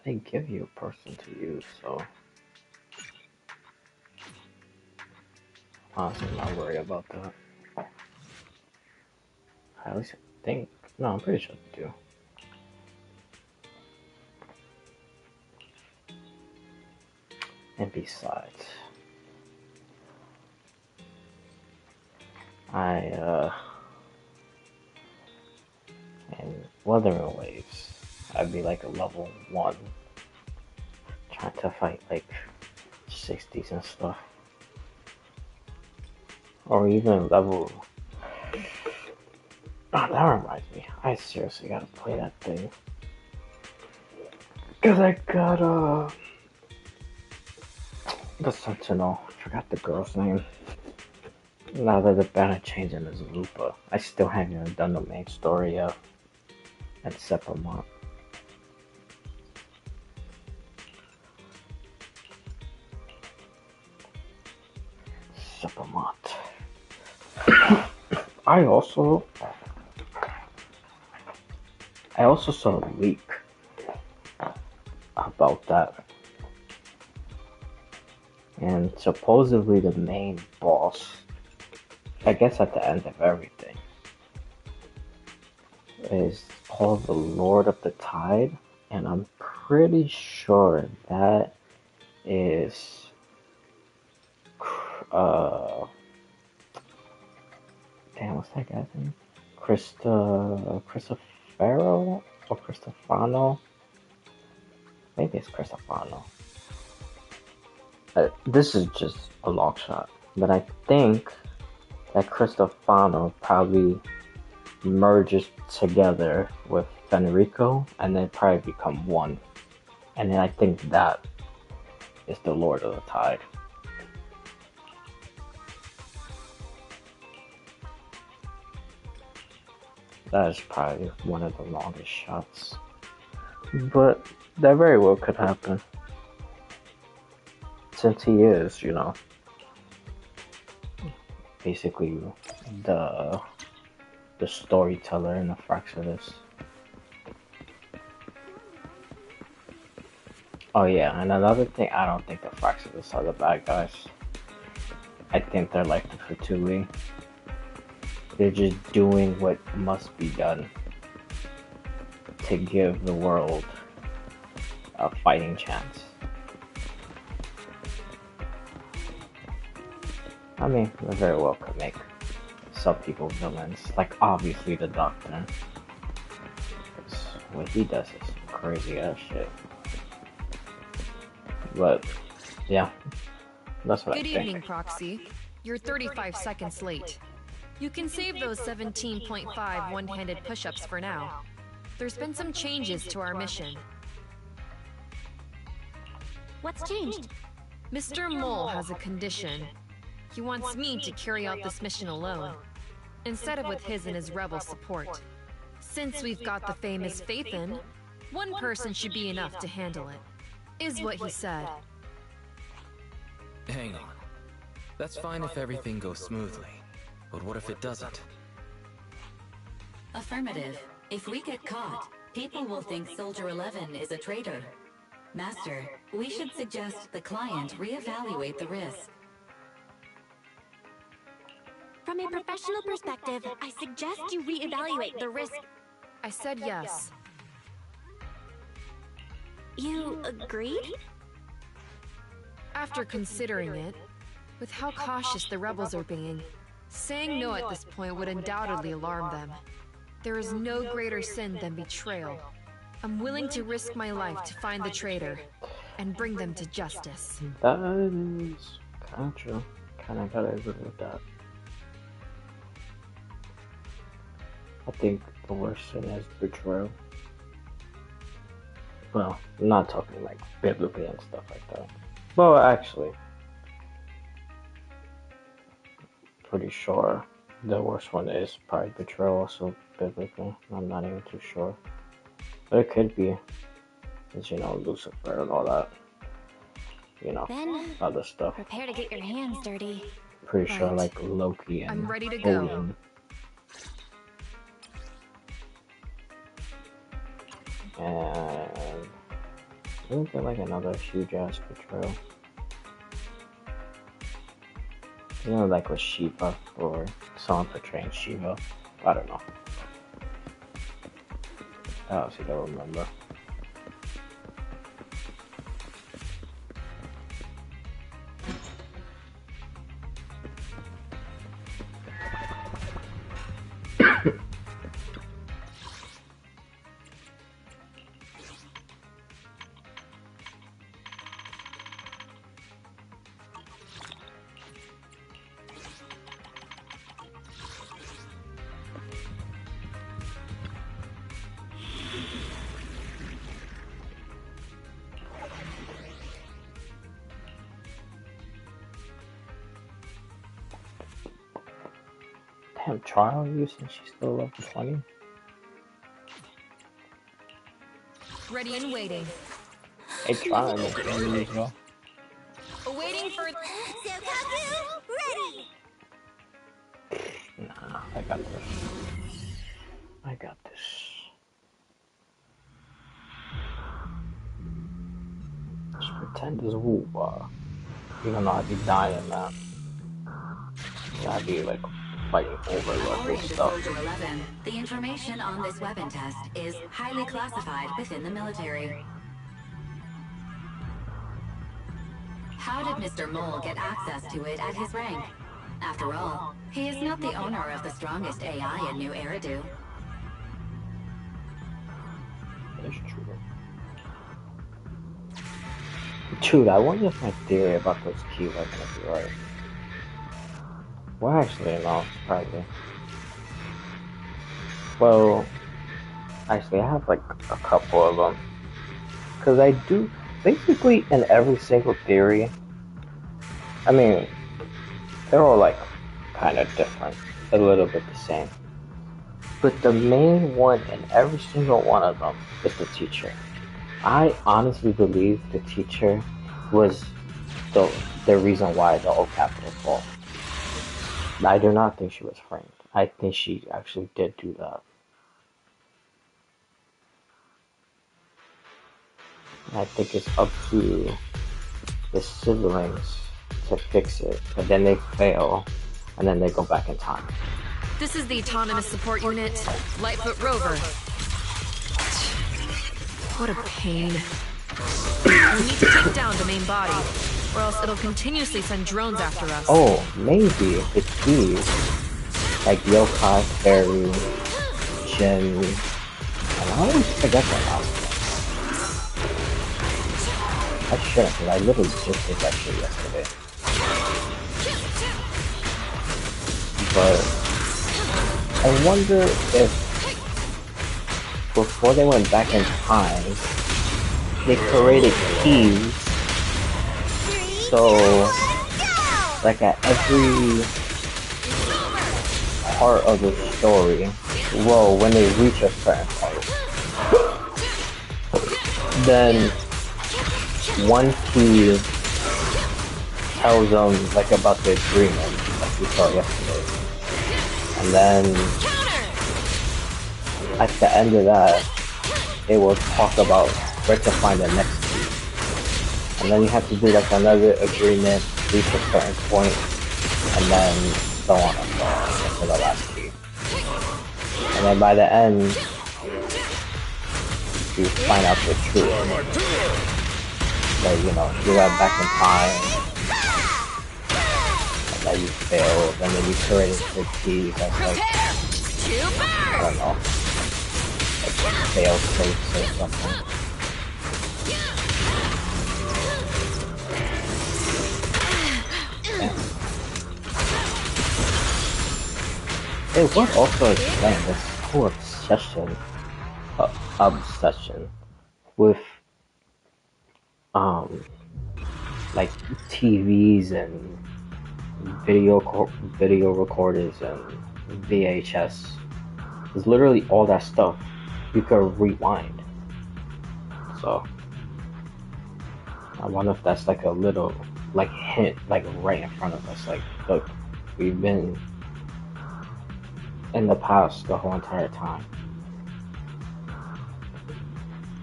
they give you a person to use, so honestly, I'm not worried about that. At least I think. No, I'm pretty sure they do. And besides, in Wuthering Waves, I'd be like a level 1, trying to fight like 60s and stuff. Or even level... Oh, that reminds me, I seriously gotta play that thing. Cause I got, the Sentinel, I forgot the girl's name. Now that the banner changing is Lupa. I still haven't even done the main story yet. At Sepamont. I also saw a leak about that. And supposedly the main boss, I guess at the end of everything, is called the Lord of the Tide, and I'm pretty sure that is damn, what's that guy's name? Cristofaro or Cristofano? Maybe it's Cristofano. This is just a long shot, but I think that Cristofano probably merges together with Fenrico and then probably become one. And then I think that is the Lord of the Tide. That is probably one of the longest shots. But that very well could happen. Since he is, you know, basically the storyteller in the Fraxidus. Oh yeah, and another thing, I don't think the Fraxidus are the bad guys. I think they're like the Fatui. They're just doing what must be done to give the world a fighting chance. I mean, they very well could make some people villains, like obviously the Doctor. Because what he does is crazy ass shit. But, yeah, that's what I think. Good evening, Proxy. You're 35 seconds late. You can save those 17.5 one-handed push-ups for now. There's been some changes to our mission. What's changed? Mr. Mole has a condition. He wants me to carry out this mission alone, instead of with his and his rebel support. Since we've got the famous Phaethon, one person should be enough to handle it, is what he said. Hang on. That's fine if everything goes smoothly. But what if it doesn't? Affirmative. If we get caught, people will think Soldier 11 is a traitor. Master, we should suggest the client reevaluate the risk. From a professional perspective, I suggest you reevaluate the risk. I said yes. You agreed? After considering it, with how cautious the rebels are being, saying no at this point would undoubtedly alarm them. There is no greater sin than betrayal. I'm willing to risk my life to find the traitor and bring them to justice. That is kind of true. Kind of gotta agree with that. I think the worst sin is betrayal. Well, I'm not talking like biblically and stuff like that. Well, actually, pretty sure the worst one is probably betrayal, also biblically. I'm not even too sure. But it could be. As you know, Lucifer and all that. You know, then, other stuff. Prepare to get your hands dirty. Pretty sure like Loki and I'm ready to go. Odin. And Isn't there like another huge ass betrayal? You know, like with Shiva or someone portraying Shiva. I don't know. I honestly don't remember. Damn, trial you since she's still level 20? Ready and waiting. Hey, trial as well. Awaiting for... Ready! Nah, I got this. I got this. Just pretend as Wuba. Even though I'd be dying, man. Yeah, I'd be like fighting over level According to stuff. Soldier 11, the information on this weapon test is highly classified within the military. How did Mr. Mole get access to it at his rank? After all, he is not the owner of the strongest AI in New Eridu. That's true. Dude, I wonder if my theory about those keys are gonna be right. Well, actually, no, probably. Well, actually, I have like a couple of them. Because I do, basically, in every single theory, I mean, they're all like kind of different, a little bit the same. But the main one in every single one of them is the teacher. I honestly believe the teacher was the reason why the old capital fall. I do not think she was framed. I think she actually did do that. I think it's up to the siblings to fix it, but then they fail, and then they go back in time. This is the Autonomous Support Unit, Lightfoot Rover. What a pain. We need to take down the main body, or else it'll continuously send drones after us. Oh, maybe the keys, like Yokai, Fairy, Jin, and I always forget that last one. I shouldn't, because I literally just did that shit yesterday. But I wonder if before they went back in time, they created keys. So, like at every part of the story, well, when they reach a certain part, then one key tells them like about the agreement, like we saw yesterday, and then at the end of that, it will talk about where to find the next key. And then you have to do like another agreement, reach a certain point, and then so on and so on for the last key. And then by the end, you find out the truth. That, you know, you went back in time, and then you failed, and then you created the key that's like, I don't know, like failed safes or something. It would also explain this whole obsession with like TVs and video recorders and VHS. It's literally all that stuff you could rewind. So I wonder if that's like a little like hint, like right in front of us. Like, look, we've been in the past the whole entire time.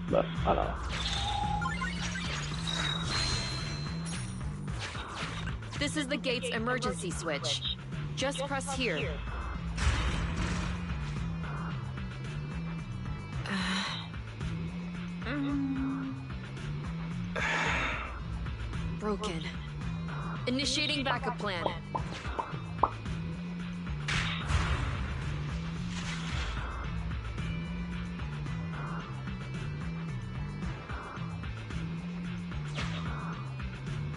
But I don't know. This is the gate's emergency switch. Just press here. Broken. Initiating backup plan.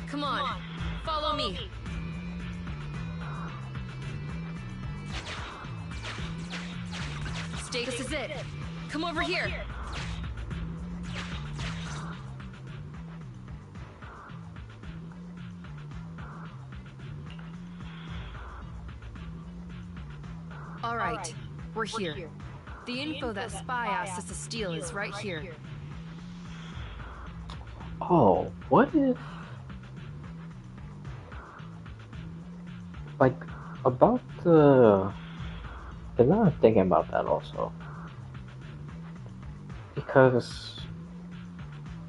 Come on, follow me. This is it. Come over here. All right, we're here. The info that Spy asked us to steal is right here. Oh, what if... Like, about the... And now I'm thinking about that also. Because...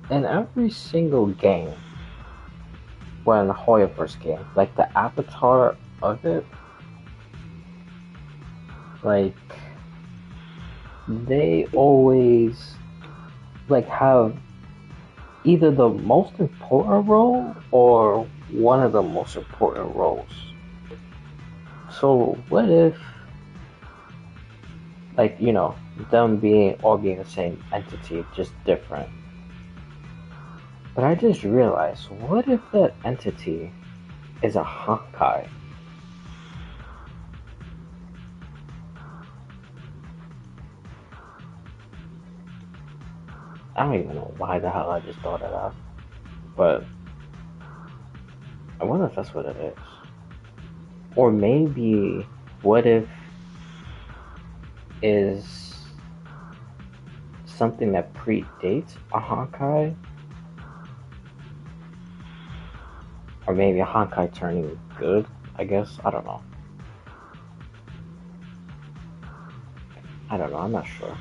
in every single game... well, in the Hoyoverse game, like, the avatar of it... like... they always... like, have... either the most important role, or one of the most important roles. So, what if... like, you know, them all being the same entity, just different. But I just realized, what if that entity is a Honkai? I don't even know why the hell I just thought of that. But I wonder if that's what it is. Or maybe, what if is something that predates a Honkai? Or maybe a Honkai turning good, I guess? I don't know. I'm not sure.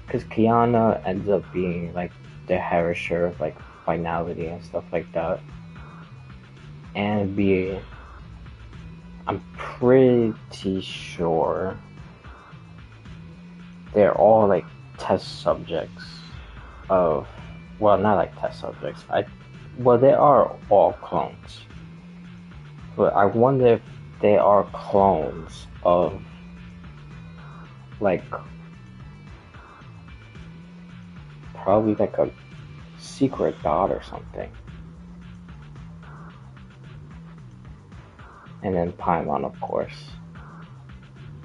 Because Kiana ends up being like the Harisher of like finality and stuff like that. And I'm pretty sure they're all like test subjects of, well, not like test subjects. Well, they are all clones. But I wonder if they are clones of like probably like a secret god or something. And then Paimon, of course,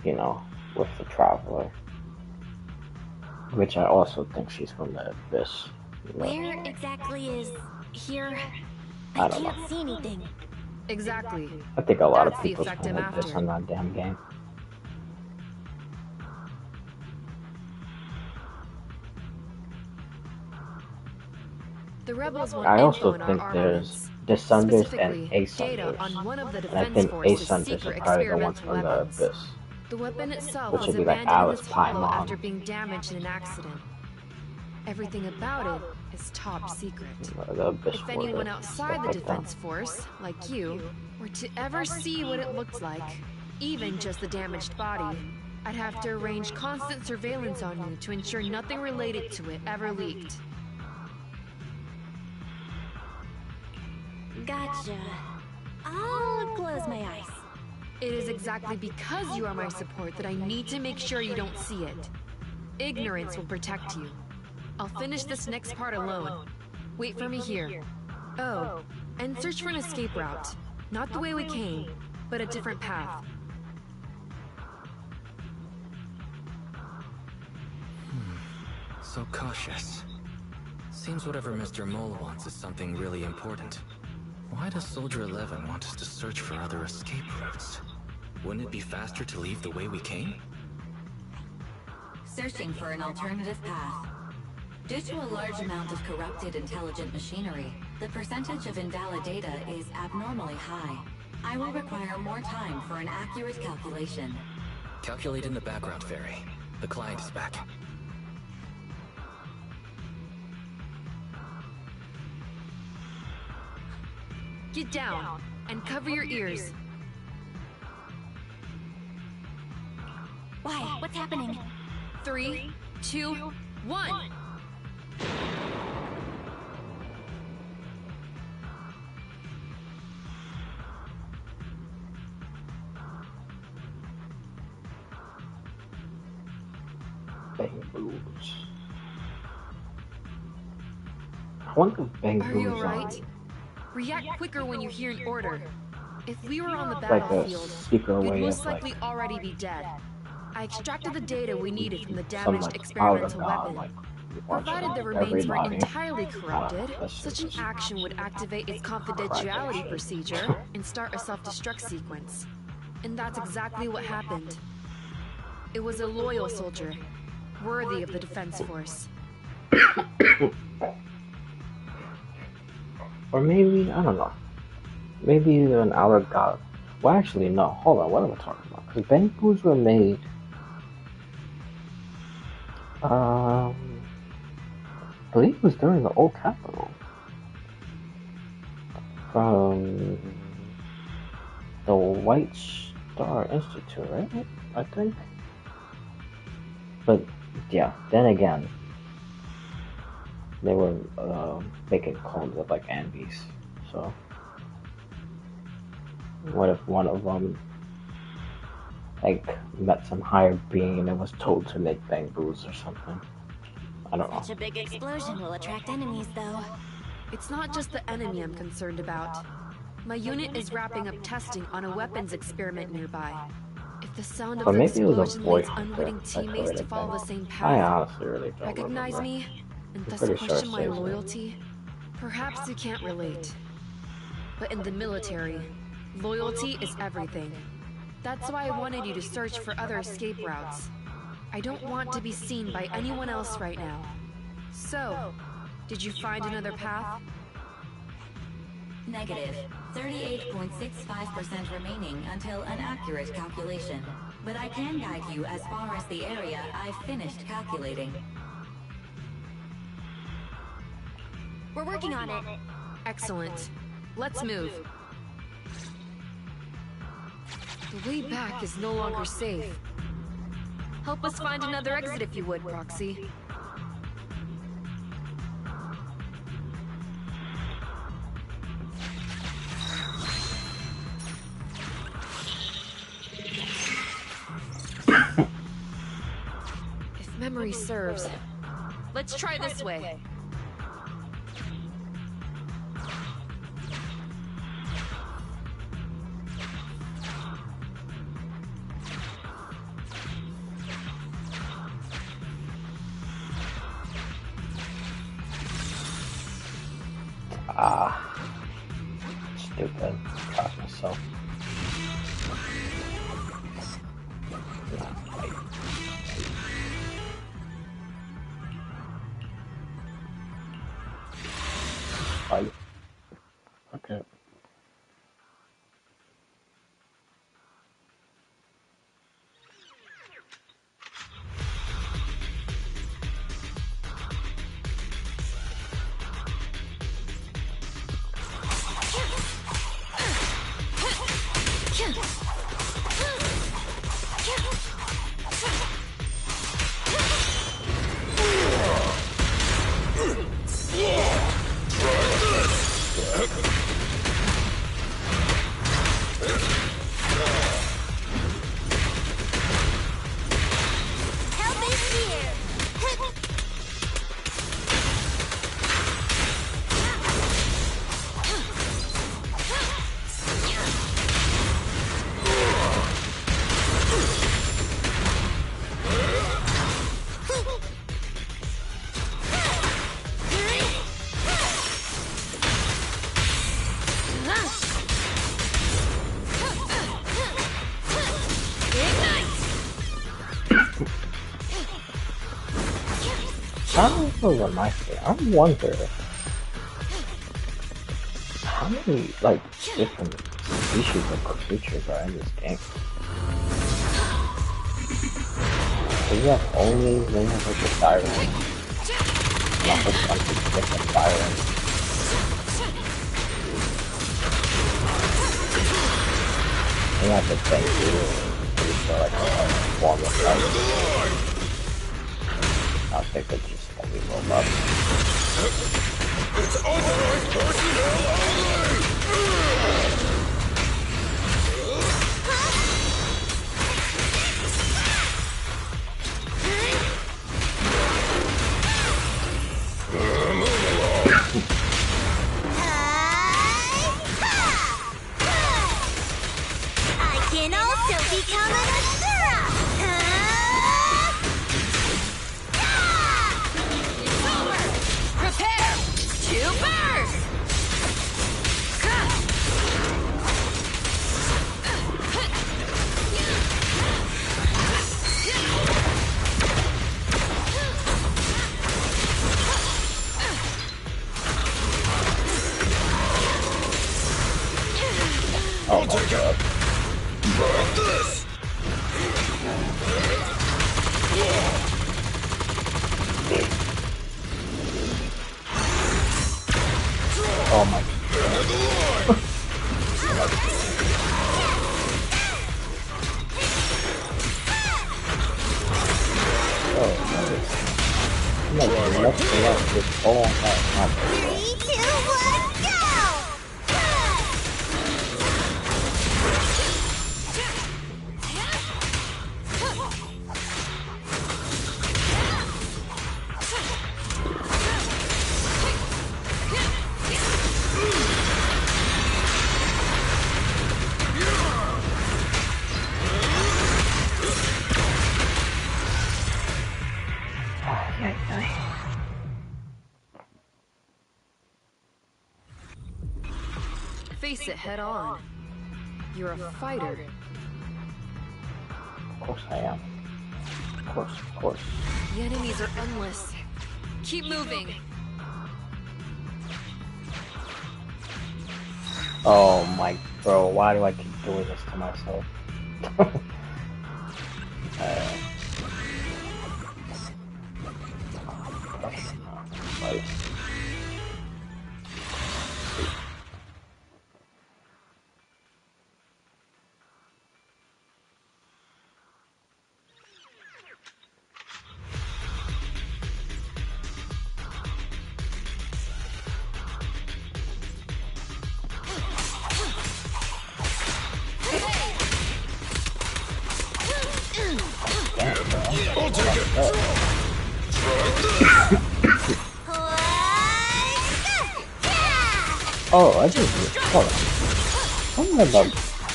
you know, with the Traveler. Which I also think she's from the Abyss. You know? Where exactly is here? I I don't can't know. see anything. Exactly. I think a lot That's of the people's effect from I'm the Abyss after. on that damn game. The rebels want I info also in our think armaments. there's Descenders Specifically, and data Ascenders. on one of the And I Defense think Force's Ascenders secret are probably the ones experimental from the weapons. Abyss. The weapon itself Which was would be like abandoned in Alice its hollow Paimon. after being damaged in an accident. Everything about it is top secret. The Abyss If anyone Warrior, outside stuff the like that. Defense Force, like you, were to ever see what it looked like, even just the damaged body, I'd have to arrange constant surveillance on you to ensure nothing related to it ever leaked. Gotcha. I'll close my eyes. It is exactly because you are my support that I need to make sure you don't see it. Ignorance will protect you. I'll finish this next part alone. Wait for me here. Oh, and search for an escape route. Not the way we came, but a different path. So cautious. Seems whatever Mr. Mole wants is something really important. Why does Soldier 11 want us to search for other escape routes? Wouldn't it be faster to leave the way we came? Searching for an alternative path. Due to a large amount of corrupted intelligent machinery, the percentage of invalid data is abnormally high. I will require more time for an accurate calculation. Calculate in the background, Fairy. The client is back. Get down and cover your ears. Why? What's happening? 3, 2, 1. Bang Blues. I wonder if Bang Are Blues you alright? React quicker when you hear an order. If we were on the like a battlefield, secret you'd way most of likely like already be dead. I extracted the data we needed from the some damaged like experimental outer god, weapon. like Provided the watching remains weren't everybody. entirely corrupted, That's such an just action would activate its confidentiality procedure and start a self-destruct sequence. And that's exactly what happened. It was a loyal soldier, worthy of the Defense Force. Or maybe, I don't know. Maybe an outer god. Well, actually, no. Hold on. What am I talking about? Because Bang Blues were made. I believe it was during the Old Capitol. From the White Star Institute, right? I think. But yeah, then again, they were making clones of like Andes. So what if one of them like met some higher being and was told to make Bang Blues or something? I don't know. Such a big explosion will attract enemies, though. It's not just the enemy I'm concerned about. My unit is wrapping up testing on a weapons experiment nearby. If the sound of Or the maybe it was a explosion voice leads actor. unwitting That could teammates to have follow been. the same I path, honestly really don't recognize remember. me, and I'm thus pretty sure question it my says that. loyalty, perhaps you can't relate. But in the military, loyalty is everything. That's why I wanted you to search for other escape routes. I don't want to be seen by anyone else right now. So, did you find another path? Negative. 38.65% remaining until an accurate calculation. But I can guide you as far as the area I've finished calculating. We're working on it. Excellent. Let's move. The way back is no longer safe. Help us find another exit if you would, Proxy. If memory serves, let's try this way. Stupid. Trust myself. Fight. Okay. I wonder how many like different species of creatures are in this game. So you have only then you have like the siren, not a bunch of different sirens. You have to thank you. Pretty sure like a form of life. I think it's just gonna be robust. It's authorized personnel only! Move along! I can also become an Asura! It's over! Prepare to burst! Oh my god. Like this! Oh my End of the line! I'm like, left, this whole time. 3, 2, 1, go! Face it head on. You're a fighter. Of course I am. Of course. The enemies are endless. Keep moving. Oh my, bro, why do I keep doing this to myself? Like, I'll take it! oh, I just hold on. Something about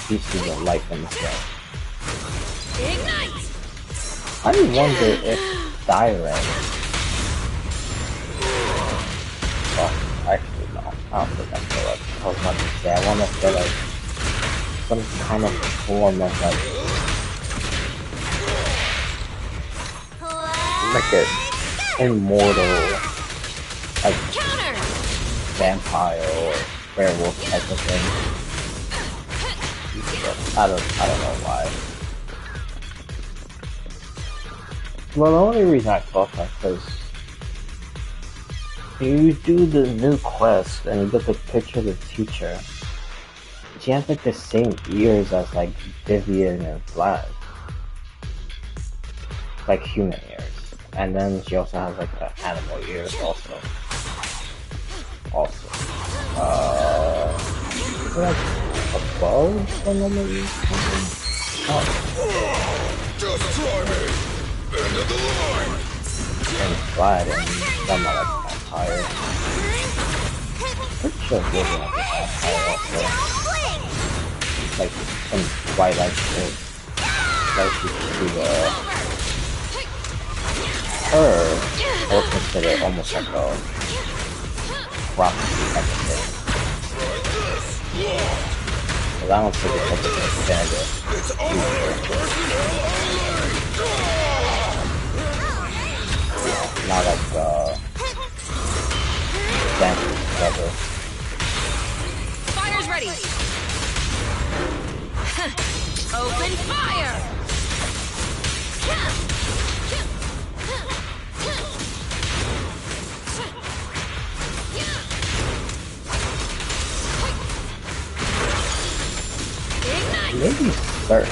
pieces of life in this game. Ignite! I wonder if direct. Well, actually no. I don't think I'm correct. I was about to say I wonder if they're like some kind of form of like an immortal like vampire or werewolf type of thing. I don't know why. Well, the only reason I thought that was you do the new quest and you get the picture of the teacher. She has like the same ears as like Vivian and Vlad, like human ears, and then she also has like the animal ears also. Like above the normal ears. Oh. Just try me! End of the line! And Vlad and I'm not like vampire. Pretty sure Vivian is a vampire also. Like some Twilight shit. Like you see her or consider almost like a prophecy type of thing. Because I don't think it's like a definitive not like dancing together. Fire's ready! Open fire! maybe certain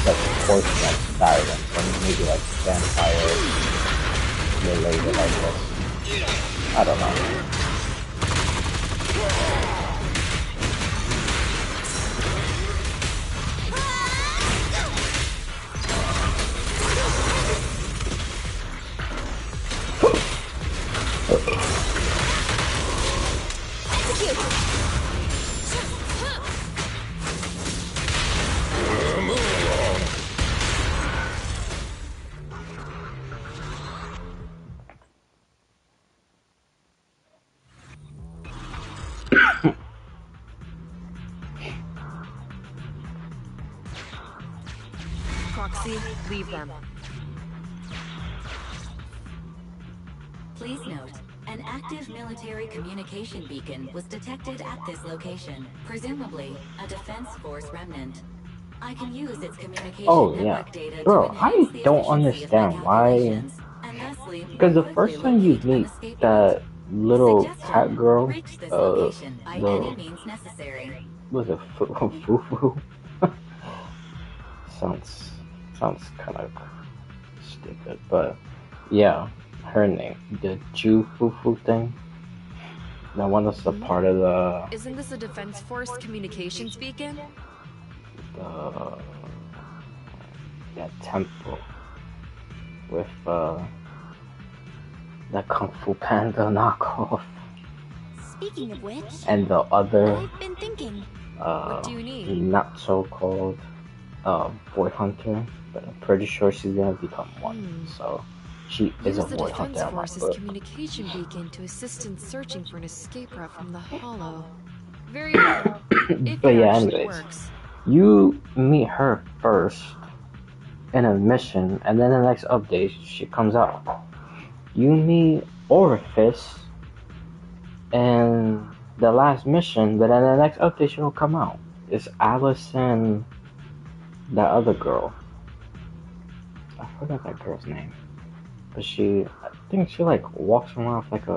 like portion of sirens, and maybe like vampire related, I guess. I don't know. Proxy, leave them. Please note, an active military communication beacon was detected at this location, presumably a Defense Force remnant. I can use its communication network data Bro, to I enhance the don't efficiency of my understand why. calculations, and thusly Because the more first quickly time you locate meet an escape that route. little cat Suggestion, girl, reach this location by any means necessary. was it Fufu? sounds kind of stupid, but yeah, her name, the Ju Fufu thing. That one is a part of the Isn't this a Defense Force communications beacon? that temple with the Kung Fu Panda knockoff. Speaking of which, And the other I've been thinking. What do you need? not so called Boy Hunter, but I'm pretty sure she's gonna become one. So she is Use a the Boy Defense Hunter in my Force's book. communication beacon to assist in searching for an escape route from the Hollow. Very well. If But it yeah, actually anyways, works. you meet her first in a mission, and then the next update she comes out. You meet Orifice in the last mission, but then the next update she will come out. It's Alice and that other girl. I forgot that girl's name. But I think she like walks around with like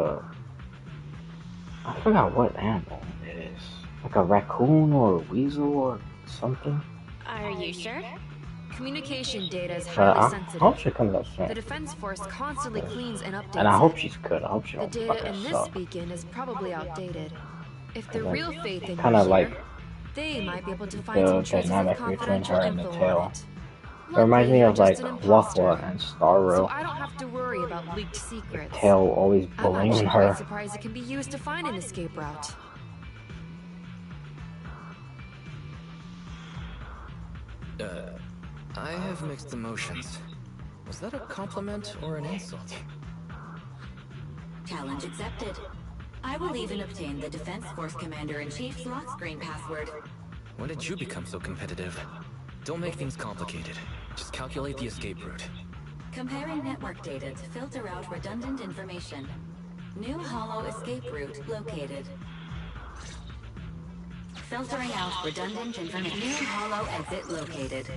I forgot what animal it is. Like a raccoon or a weasel or something. Are you sure? Communication data is I highly sensitive. hope she comes out soon. The Defense Force constantly cleans and updates And I hope it. she's good. I hope she The don't data fucking in this suck. beacon is probably outdated. If the And then real Faith in kinda you like here, they might be able to find the some traces of dynamic between confidential her and the info tail. on it. It reminds me Luckily, of you're like just an imposter, Wahwa and Starro. so I don't have to worry about leaked secrets. Tail always I'm bullying actually her. quite surprised it can be used to find an escape route. I have mixed emotions. Was that a compliment or an insult? Challenge accepted. I will even obtain the Defense Force Commander-in-Chief's lock screen password. When did you become so competitive? Don't make things complicated. Just calculate the escape route. Comparing network data to filter out redundant information. New Hollow escape route located. Filtering out redundant information. New Hollow exit located.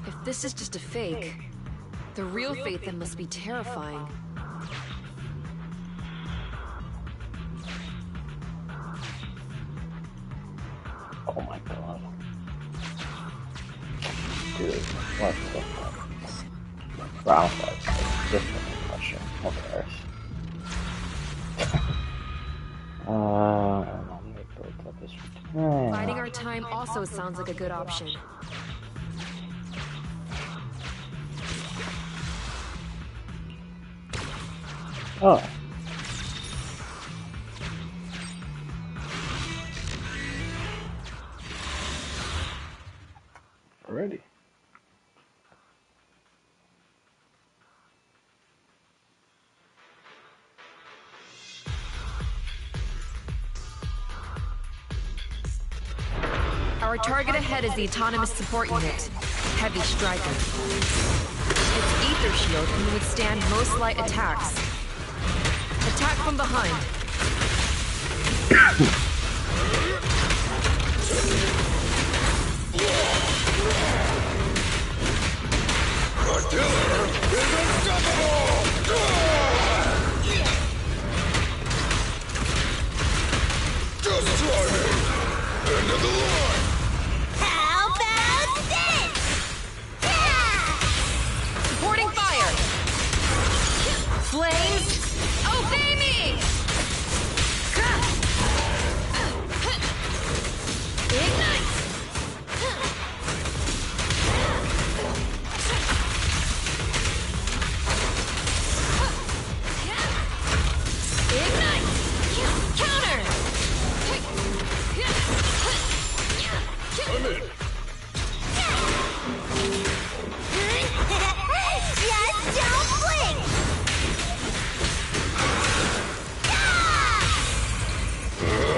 If this is just a fake, the real Faithin must be terrifying. Oh my god. Dude, what the fuck? Brown flags. Just an impression. Who cares? Let me build up this return. Biding our time also sounds like a good option. Oh. Already. Our target ahead is the autonomous support unit, Heavy Striker. Its ether shield can withstand most light attacks. Attack from behind. The killer is unstoppable! Just try me! End of the line! How about this? Supporting fire! Flames, obey me! Ignite! Ignite! Counter! I'm in! Just don't blink!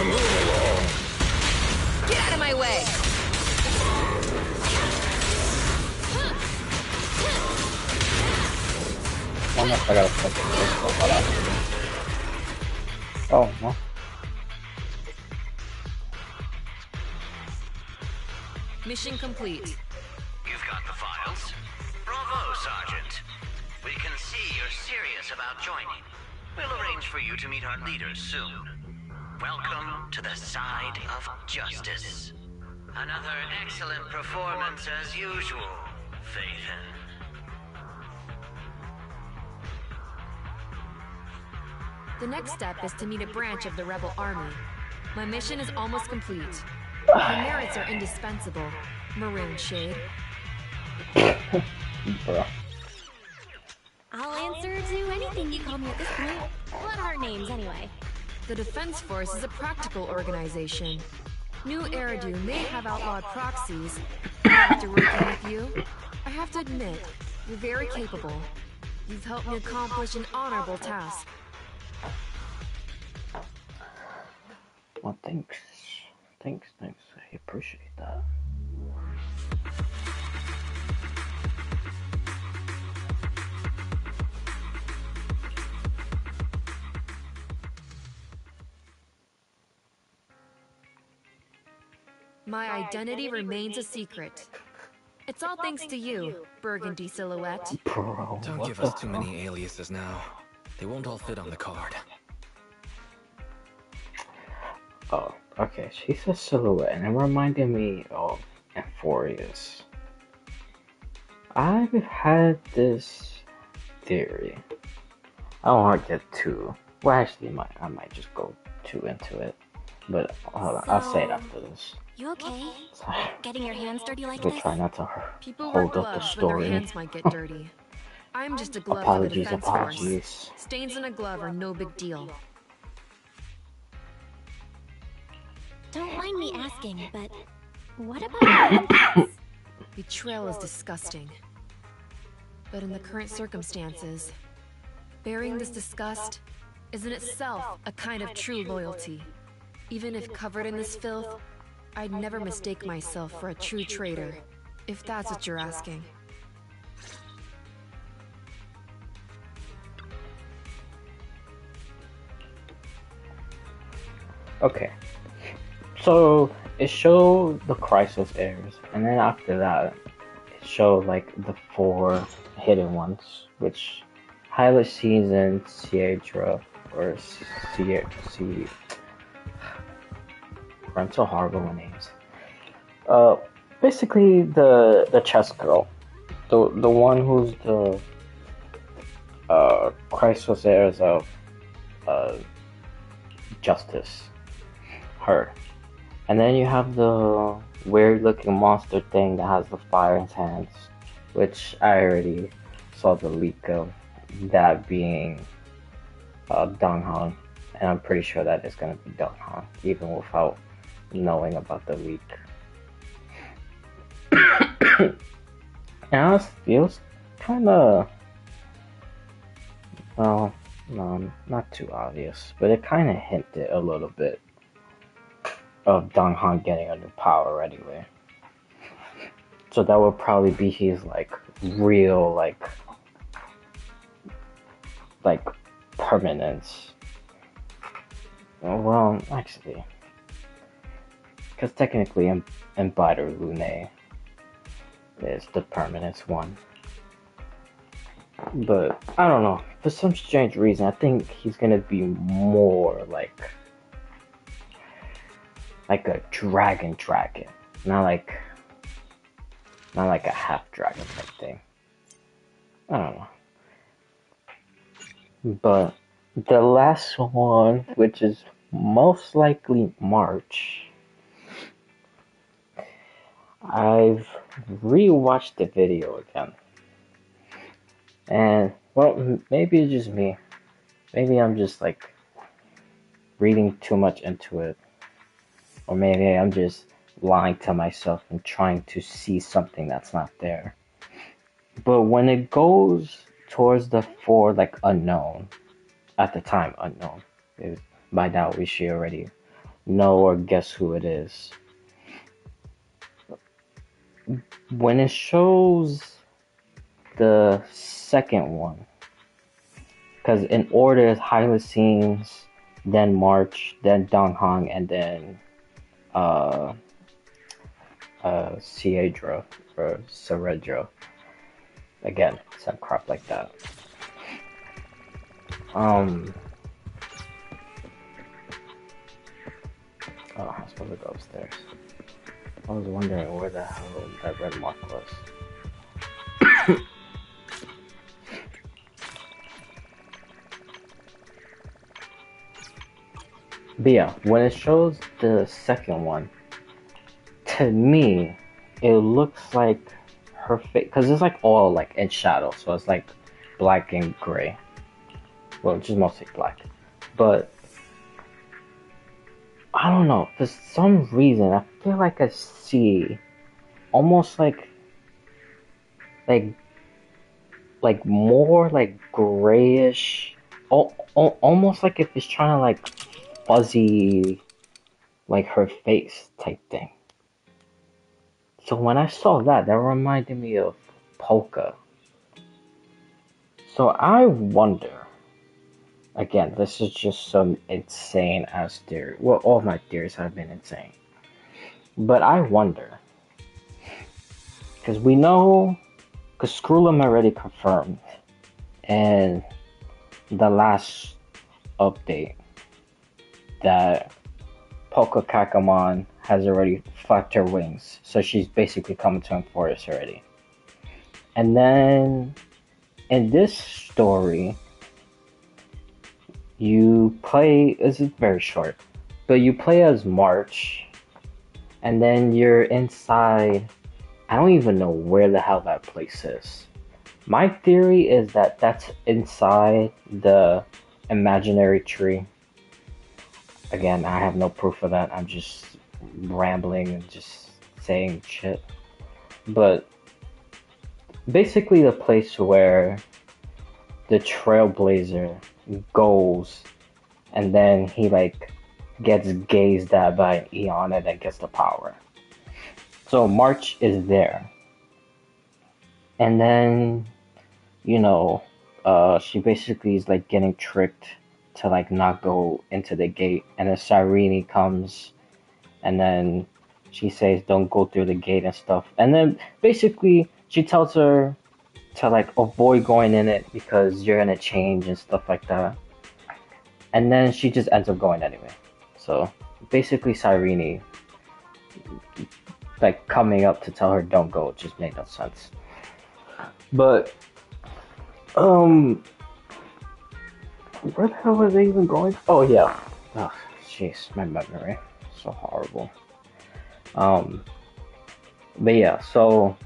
Move along! Get out of my way! Vamos a pegar esto para... Oh, no. Mission complete. You've got the files. Bravo, Sergeant. We can see you're serious about joining. We'll arrange for you to meet our leaders soon. Welcome to the side of justice. Another excellent performance as usual, Phaethon. The next step is to meet a branch of the rebel army. My mission is almost complete. My merits are indispensable, Maroon Shade. Bruh. I'll answer to anything you call me at this point. What are names, anyway? The Defense Force is a practical organization. New Eridu may have outlawed proxies, but after working with you, I have to admit, you're very capable. You've helped me accomplish an honorable task. Well, thanks. Thanks. I appreciate that. My identity remains a secret. It's all thanks to you, Burgundy Silhouette. Bro, Don't give us too many aliases now. They won't all fit on the card. Oh, okay. She says Silhouette, and it reminded me of Euphorius. I've had this theory. I don't want to get too... Well, actually, I might just go too into it. But hold on, I'll say it after this. You okay? Getting your hands dirty like We'll this? try not to People wear hold up the gloves when their story. hands might get dirty. I'm just a glove for the Defense Force. Apologies. Stains on a glove are no big deal. Don't mind me asking, but what about Betrayal is disgusting. But in the current circumstances, bearing this disgust is in itself a kind of true loyalty. Even if covered in this filth, I'd never mistake myself for a true traitor, if that's what you're asking. Okay. So, it showed the Crisis Heirs, and then after that, it showed, like, the 4 hidden ones, which Hyla Season, Sierra, or Sierra, I'm so horrible with names. Basically, the chess girl. The one who's the, Crisis Heirs of, Justice. Her. And then you have the weird looking monster thing that has the fire in its hands, which I already saw the leak of that being Donghan, and I'm pretty sure that is going to be Donghan, even without knowing about the leak. And it was kind of, well, no, not too obvious, but it kind of hinted a little bit of Dong Han getting a new power anyway. So that would probably be his like real like permanence. Well, actually, because technically Embiter Lune is the permanence one. But I don't know. For some strange reason, I think he's gonna be more like a dragon, not like a half dragon type thing. I don't know. But the last one, which is most likely March, I've rewatched the video again. And, well, maybe it's just me. Maybe I'm just, like, reading too much into it. Or maybe I'm just lying to myself and trying to see something that's not there. But when it goes towards the 4, like, unknown, at the time unknown, by now we should already know or guess who it is. When it shows the second one, because in order is Hylicines, then March, then Dong Han, and then Seadra or Ceredra. Again, some crap like that. Oh, I'm supposed to go upstairs. I was wondering where the hell that red mark was. But yeah, when it shows the second one, to me, it looks like her face, because it's like all like in shadow, so it's like black and gray. Well, just mostly black. But I don't know, for some reason, I feel like I see almost like more like grayish, almost like if it's trying to like fuzzy like her face type thing. So when I saw that reminded me of Polka. So I wonder, again, this is just some insane ass theory. Well, all of my theories have been insane. But I wonder, because we know, because Skrullum already confirmed in the last update that Polka Kakamon has already flapped her wings, so she's basically coming to Emfortis already. And then in this story, you play, this is very short, but you play as March, and then you're inside, I don't even know where the hell that place is. My theory is that that's inside the imaginary tree. Again, I have no proof of that. I'm just rambling and just saying shit. But basically the place where the Trailblazer goes and then he like gets gazed at by an Eon and then gets the power. So March is there. And then, you know, she basically is like getting tricked to like not go into the gate, and then Cyrene comes and then she says don't go through the gate and stuff, and then basically she tells her to like avoid going in it because you're gonna change and stuff like that, and then she just ends up going anyway. So basically Cyrene like coming up to tell her don't go just made no sense. But where the hell was they even going? Oh yeah. Oh, jeez, my memory. So horrible. But yeah, so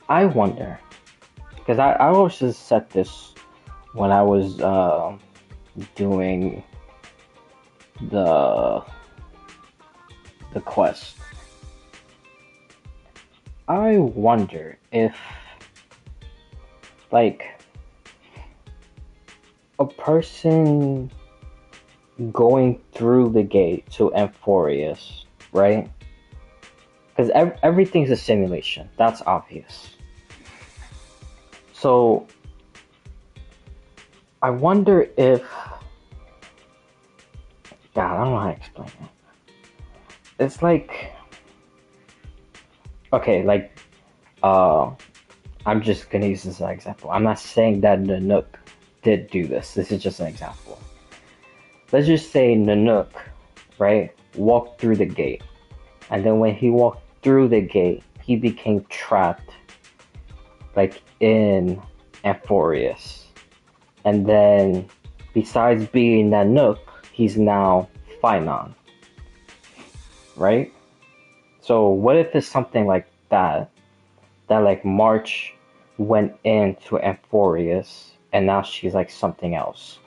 I wonder, because I always just said this when I was doing the quest. I wonder if like a person going through the gate to Amphorius, right? Because everything's a simulation. That's obvious. So, I wonder if... God, I don't know how to explain it. It's like... Okay, like... I'm just gonna use this as an example. I'm not saying that Nanook did do this. This is just an example. Let's just say Nanook, right, walked through the gate. And then when he walked through the gate, he became trapped, like, in Amphorius. And then, besides being Nanook, he's now Finon. Right? So, what if it's something like that? That, like, March went into Amphorius, and now she's, like, something else.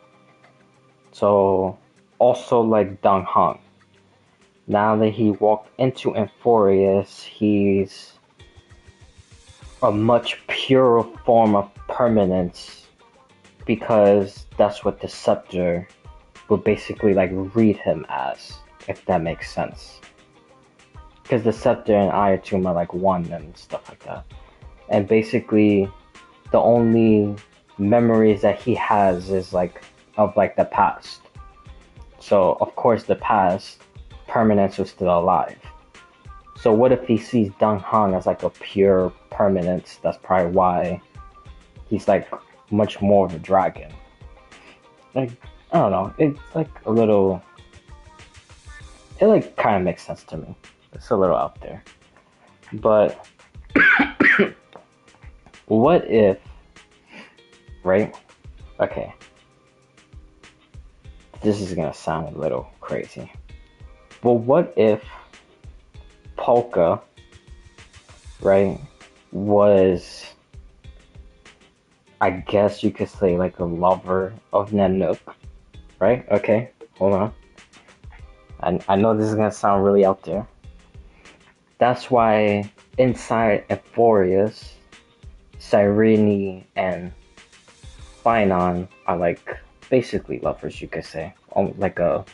So, also like Dong Hong. Now that he walked into Amphorius, he's a much purer form of permanence, because that's what the Scepter would basically like read him as, if that makes sense. Because the Scepter and Iron Tomb are like one and stuff like that. And basically, the only memories that he has is like of like the past. So of course the past, permanence was still alive. So what if he sees Dong Hong as like a pure permanence? That's probably why he's like much more of a dragon. Like, I don't know, it's like a little, it like kind of makes sense to me. It's a little out there. But what if, right? Okay. This is gonna sound a little crazy. But what if Polka, right, was, I guess you could say, like a lover of Nanook, right? Okay, hold on. I know this is gonna sound really out there. That's why inside Amphorius, Cyrene and Finon are like basically lovers, you could say, or like a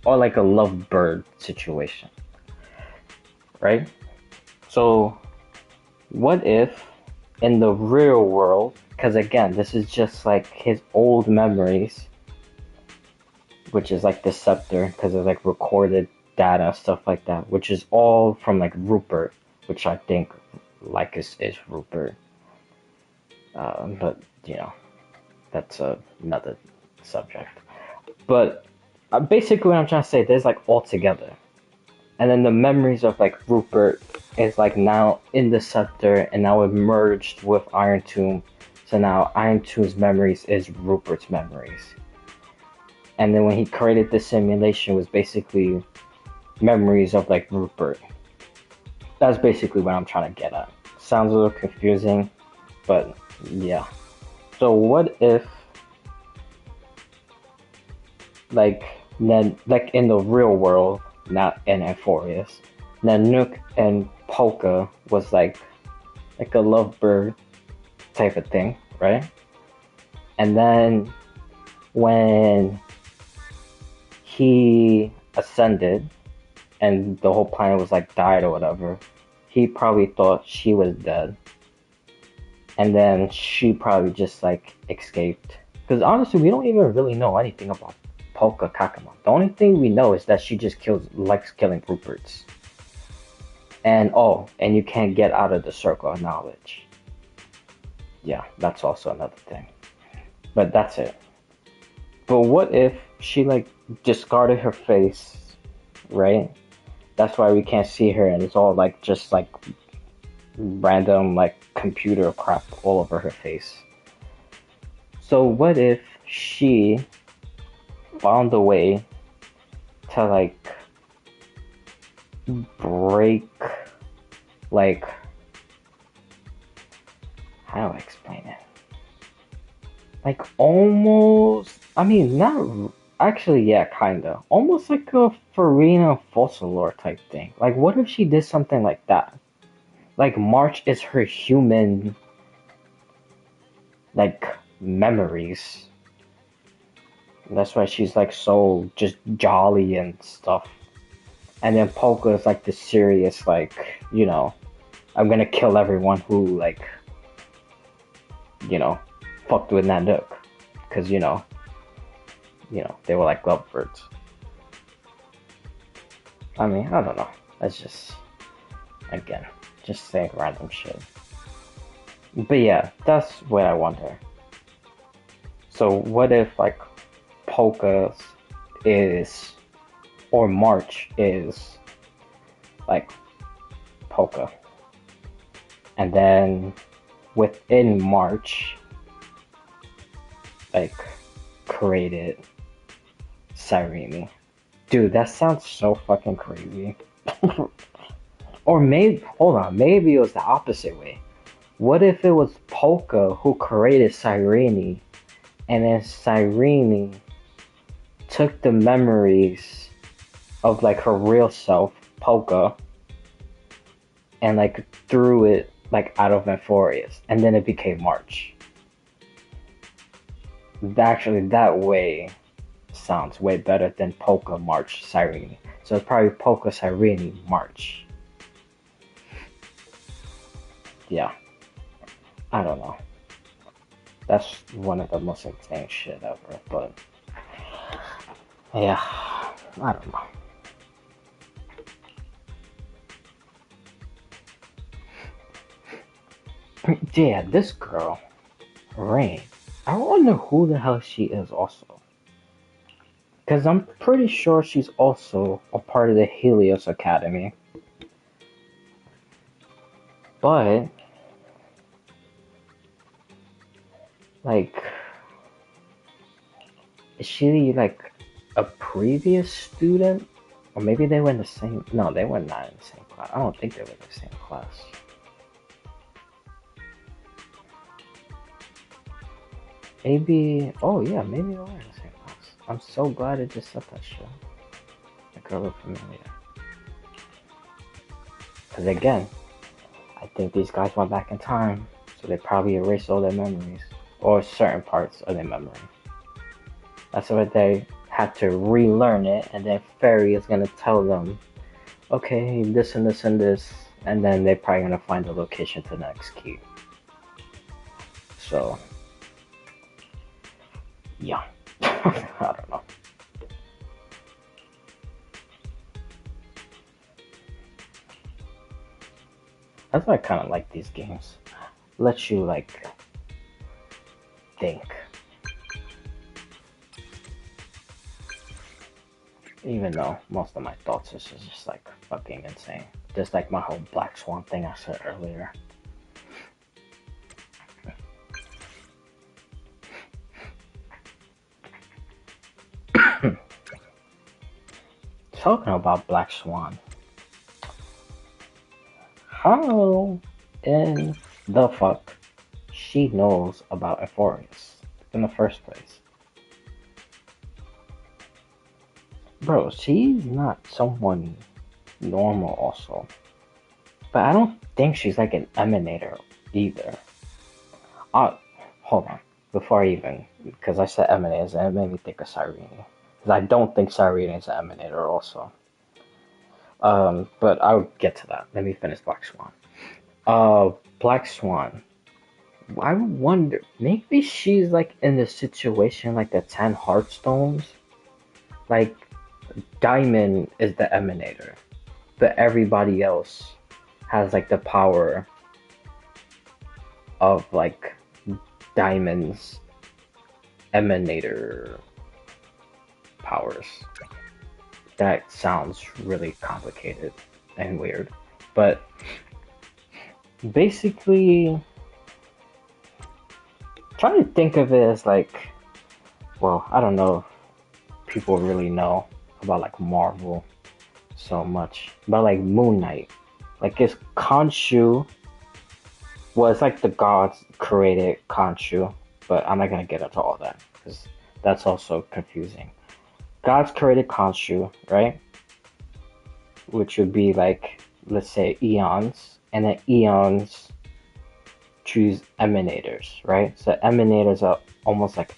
lovebird situation, right? So, what if in the real world, because again, this is just like his old memories, which is like the Scepter, because it's like recorded data, stuff like that, which is all from like Rupert, which I think Lycus is Rupert. But, you know, that's another subject. But basically what I'm trying to say, there's like all together. And then the memories of like Rupert is like now in the Scepter, and now it merged with Iron Tomb. So now Iron Tomb's memories is Rupert's memories. And then when he created this simulation, was basically memories of like Rupert. That's basically what I'm trying to get at. Sounds a little confusing, but yeah. So what if, like in the real world, not in Amphorius, Nanook and Polka was like a lovebird type of thing, right? And then when he ascended and the whole planet was like died or whatever, he probably thought she was dead. And then she probably just like escaped. Because honestly, we don't even really know anything about Polka Kakamon. The only thing we know is that she just likes killing Ruperts. And and you can't get out of the circle of knowledge. Yeah, that's also another thing. But that's it. But what if she like discarded her face, right? That's why we can't see her, and it's all like just like random like computer crap all over her face. So what if she found a way to like break, like, how do I explain it? Like almost, I mean, not actually, yeah, kinda. Almost like a Farina Fossilor type thing. Like, what if she did something like that? Like, March is her human, like, memories. That's why she's like so just jolly and stuff. And then Polka is like the serious, like, you know, I'm gonna kill everyone who, like, you know, fucked with Nanook. Because, you know, they were like lovebirds. I mean, I don't know. That's just, again, just saying random shit. But yeah, that's what I wonder. So what if, like, Polka is, or March is, like, Polka. And then within March, like, created Cyrene. Dude, that sounds so fucking crazy. Or maybe, hold on, maybe it was the opposite way. What if it was Polka who created Cyrene, and then Cyrene took the memories of, like, her real self, Polka, and, like, threw it, like, out of Euphorius, and then it became March. Actually, that way sounds way better than Polka, March, Cyrene. So it's probably Polka, Cyrene, March. Yeah. I don't know. That's one of the most insane shit ever, but yeah, I don't know. Yeah, this girl, Rain, I wonder who the hell she is also. Because I'm pretty sure she's also a part of the Helios Academy. But, like, is she, like, a previous student? Or maybe they were in the same... No, they were not in the same class. I don't think they were in the same class. Maybe... Oh, yeah, maybe they were in the same class. I'm so glad it just said that shit. The girl looked familiar. Because, again, I think these guys went back in time, so they probably erased all their memories. Or certain parts of their memory. That's why they had to relearn it, and then Fairy is gonna tell them, okay, this and this and this, and then they're probably gonna find the location to the next key. So, yeah. I don't know. That's why I kind of like these games. Let you, like, think. Even though most of my thoughts is just like fucking insane. Just like my whole Black Swan thing I said earlier. Talking about Black Swan. How in the fuck she knows about Euphorius in the first place? Bro, she's not someone normal also. But I don't think she's like an emanator either. Hold on. Before I even, because I said emanators and it made me think of Cyrene. Because I don't think Cyrene is an emanator also. But I'll get to that. Let me finish Black Swan. Black Swan. I wonder, maybe she's like in the situation like the 10 Heartstones? Like, Diamond is the emanator, but everybody else has like the power of like Diamond's emanator powers. That sounds really complicated and weird, but basically trying to think of it as like, well, I don't know if people really know about like Marvel so much, but like Moon Knight, like it's Khonshu. Well, it's like the gods created Khonshu, but I'm not gonna get into all that because that's also confusing. Gods created Khonshu, right? Which would be like, let's say eons, and then eons choose emanators, right? So emanators are almost like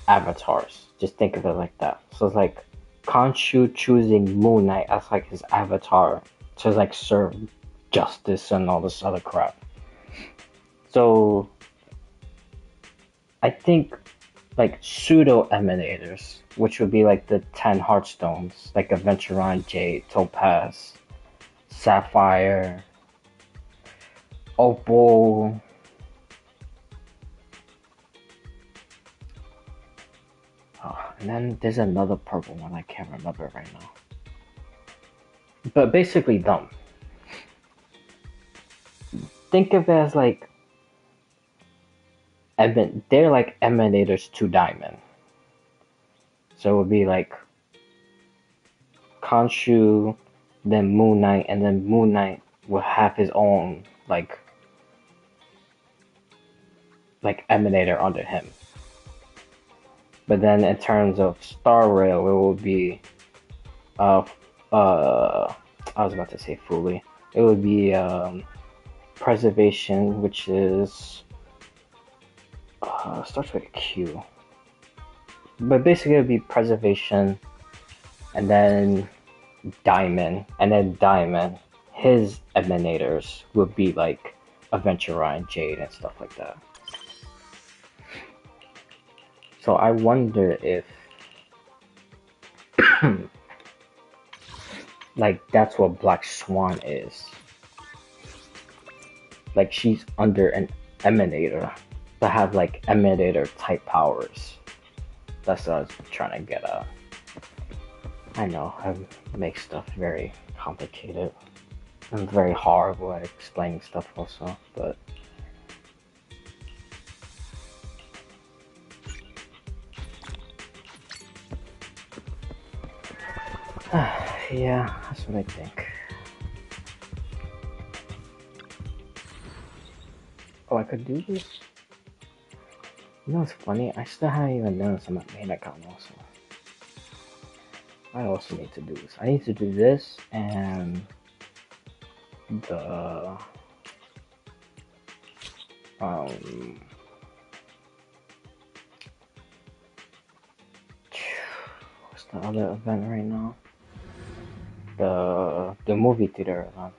avatars. Just think of it like that. So it's like Khonshu choosing Moon Knight as like his avatar to like serve justice and all this other crap. So I think like pseudo emanators, which would be like the 10 Heartstones, like Aventuron, Jade, Topaz, Sapphire, Opal. Oh, and then there's another purple one I can't remember right now. But basically them. Think of it as like they're like emanators to Diamond. So it would be like Khonshu, then Moon Knight, and then Moon Knight will have his own like emanator under him. But then in terms of Star Rail, it will be I was about to say Fully. It would be Preservation, which is starts with a Q. But basically it would be Preservation, and then Diamond, and then Diamond. His emanators would be like Aventuron, Jade, and stuff like that. So I wonder if like that's what Black Swan is. Like she's under an emanator, but have like emanator type powers. That's what I was trying to get at. I know I make stuff very complicated. I'm very horrible at explaining stuff also, but yeah, that's what I think. Oh, I could do this? You know what's funny? I still haven't even done this on my main account also. I also need to do this. I need to do this and the what's the other event right now? The movie theater event.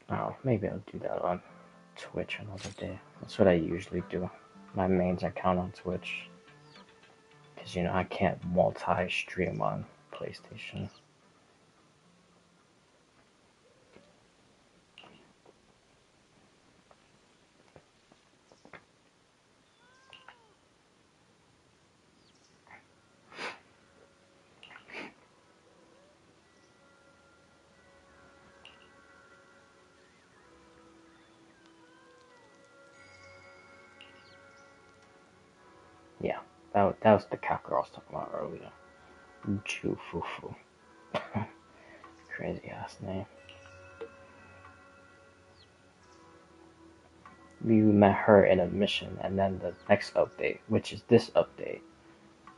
Oh, maybe I'll do that on Twitch another day. That's what I usually do. My main account on Twitch. Because, you know, I can't multi-stream on PlayStation. Yeah, that was the character I was talking about earlier. Ju Fufu. Crazy ass name. We met her in a mission, and then the next update, which is this update,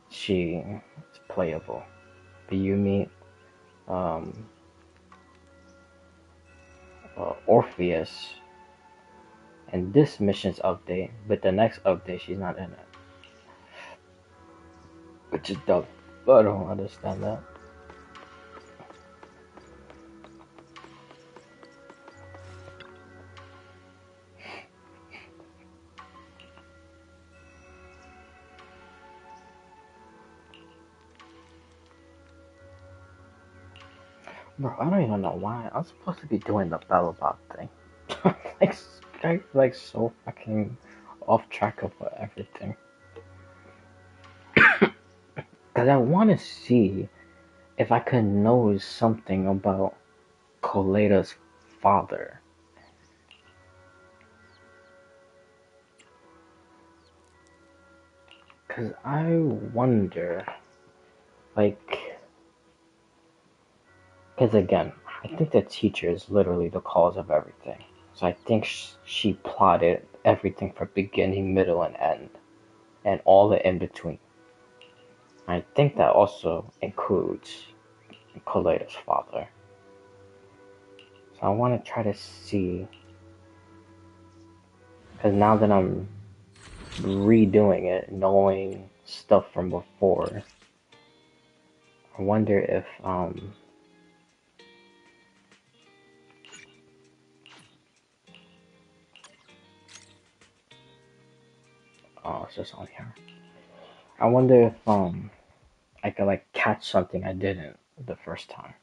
she is playable. But you meet Orpheus, and this mission's update, but the next update she's not in it. Which is dumb. I don't understand that. Bro, I don't even know why. I'm supposed to be doing the Bellabot thing. like so fucking off track of everything. Because I want to see if I can know something about Coletta's father. Because I wonder, like, because again, I think the teacher is literally the cause of everything. So I think she plotted everything from beginning, middle, and end, and all the in between. I think that also includes Coletta's father. So I want to try to see, because now that I'm redoing it, knowing stuff from before. I wonder if oh, it's just on here. I wonder if I could like catch something I didn't the first time.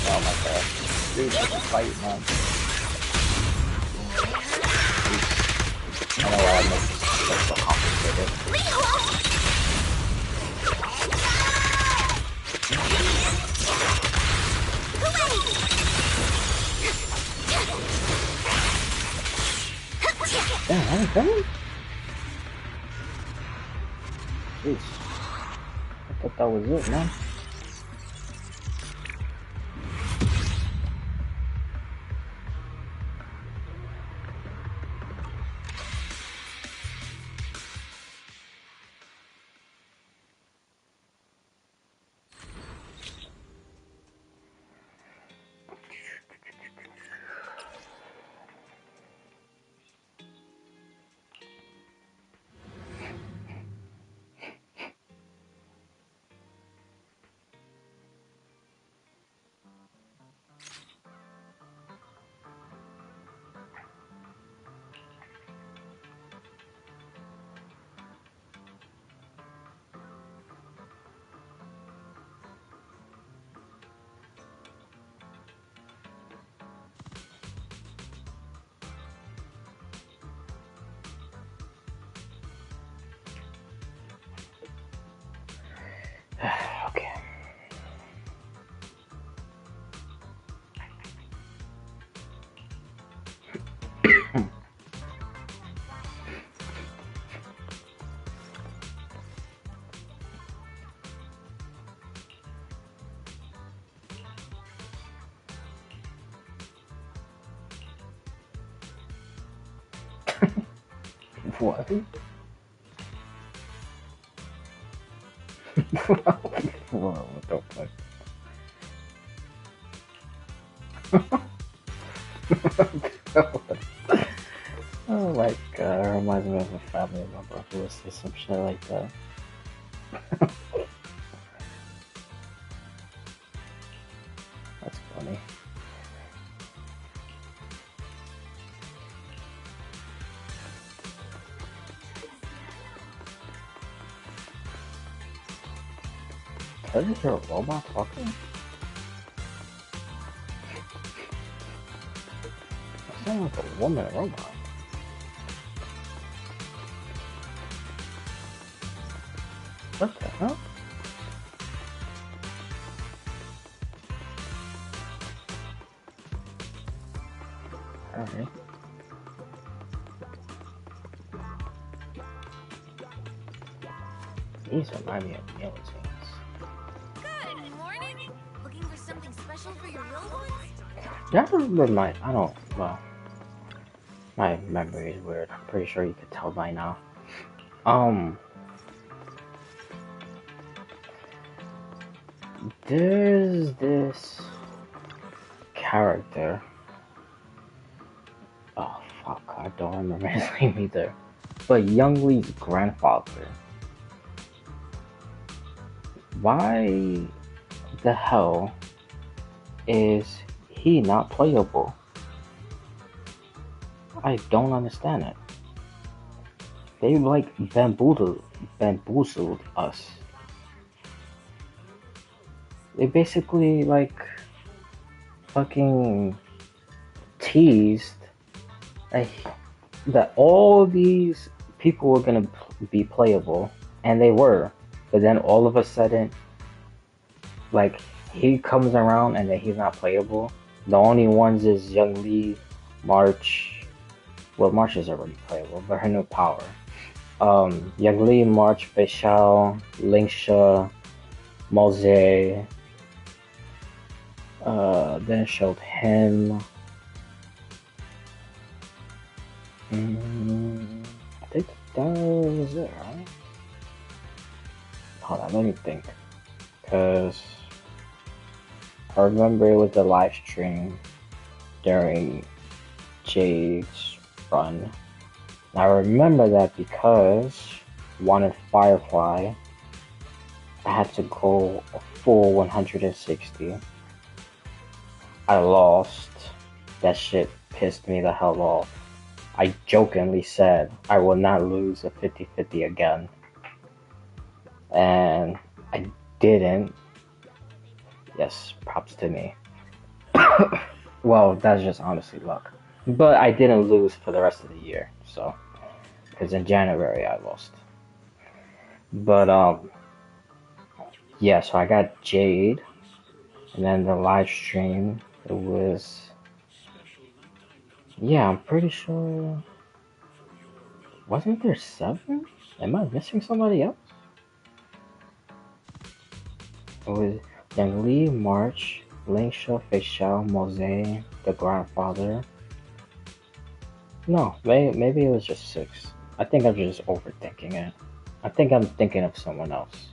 Oh my god. Dude, this is a fight, man. I don't know why I'm so complicated. Damn, that was done? Jeez. I thought that was it, man. Okay. What? What the fuck? Oh my god, it reminds me of a family member who would say some shit like that. That's funny. Is there a robot talking? That sounds like a woman robot. What the hell? Alright. These remind me of meal scenes. Good morning. Looking for something special for your little ones? Yeah, I remember well, my memory is weird. I'm pretty sure you could tell by now. There's this character. Oh fuck, I don't remember his name either. But Young Lee's grandfather. Why the hell is he not playable? I don't understand it. They like bamboozled us. They basically like fucking teased like, that all these people were gonna be playable, and they were. But then all of a sudden, like, he comes around and then he's not playable. The only ones is Young Lee, March. Well, March is already playable, but her new power. Young Lee, March, Fei Xiao, Lingsha, Mose. Then it showed him. I think that was it, right? Hold on, let me think. Because I remember it was the live stream during Jade's run. And I remember that because wanted Firefly, I had to go a full 160. I lost. That shit pissed me the hell off. I jokingly said I will not lose a 50-50 again. And I didn't. Yes, props to me. Well, that's just honestly luck. But I didn't lose for the rest of the year, so. Because in January I lost. But, yeah, so I got Jade. And then the live stream, it was. Yeah, I'm pretty sure. Wasn't there 7? Am I missing somebody else? It was Young Lee, March, Lingsha, Fei Xiao, Mose, the grandfather. No, maybe it was just 6. I think I'm just overthinking it. I think I'm thinking of someone else.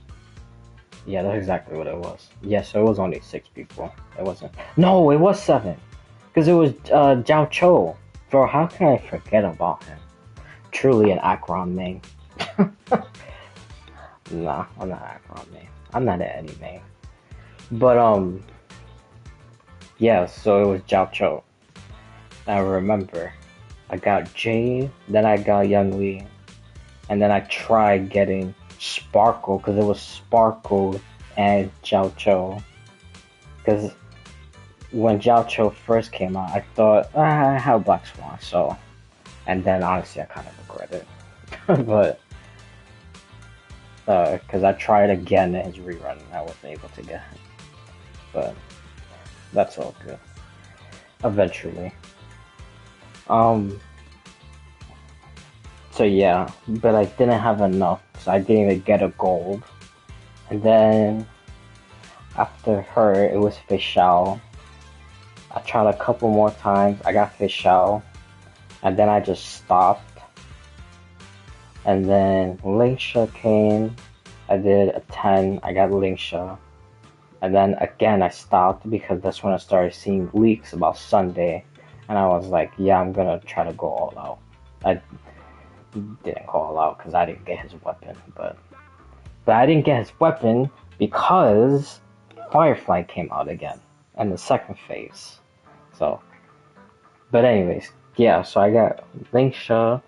Yeah, that's exactly what it was. Yeah, so it was only 6 people. It wasn't. No, it was 7. Because it was Zhao Cho. Bro, how can I forget about him? Truly an Akron main. Nah, I'm not Akron main. I'm not at any main. But, yeah, so it was Zhao Cho. I remember. I got Jade, then I got Young Lee, and then I tried getting Sparkle, because it was Sparkle and Zhao Cho. Because when Zhao Cho first came out, I thought, I have Black Swan, so. And then honestly, I kind of regret it. But, because I tried again in his rerun and I wasn't able to get him. But, that's all good. Eventually. So yeah, but I didn't have enough, so I didn't even get a gold. And then, after her, it was Fei Xiao. I tried a couple more times, I got Fei Xiao, and then I just stopped. And then Lingsha came, I did a 10, I got Lingsha. And then again I stopped because that's when I started seeing leaks about Sunday. And I was like, yeah, I'm gonna try to go all out. I didn't go all out because I didn't get his weapon, but I didn't get his weapon because Firefly came out again in the second phase. So, but anyways, yeah, so I got Lingsha,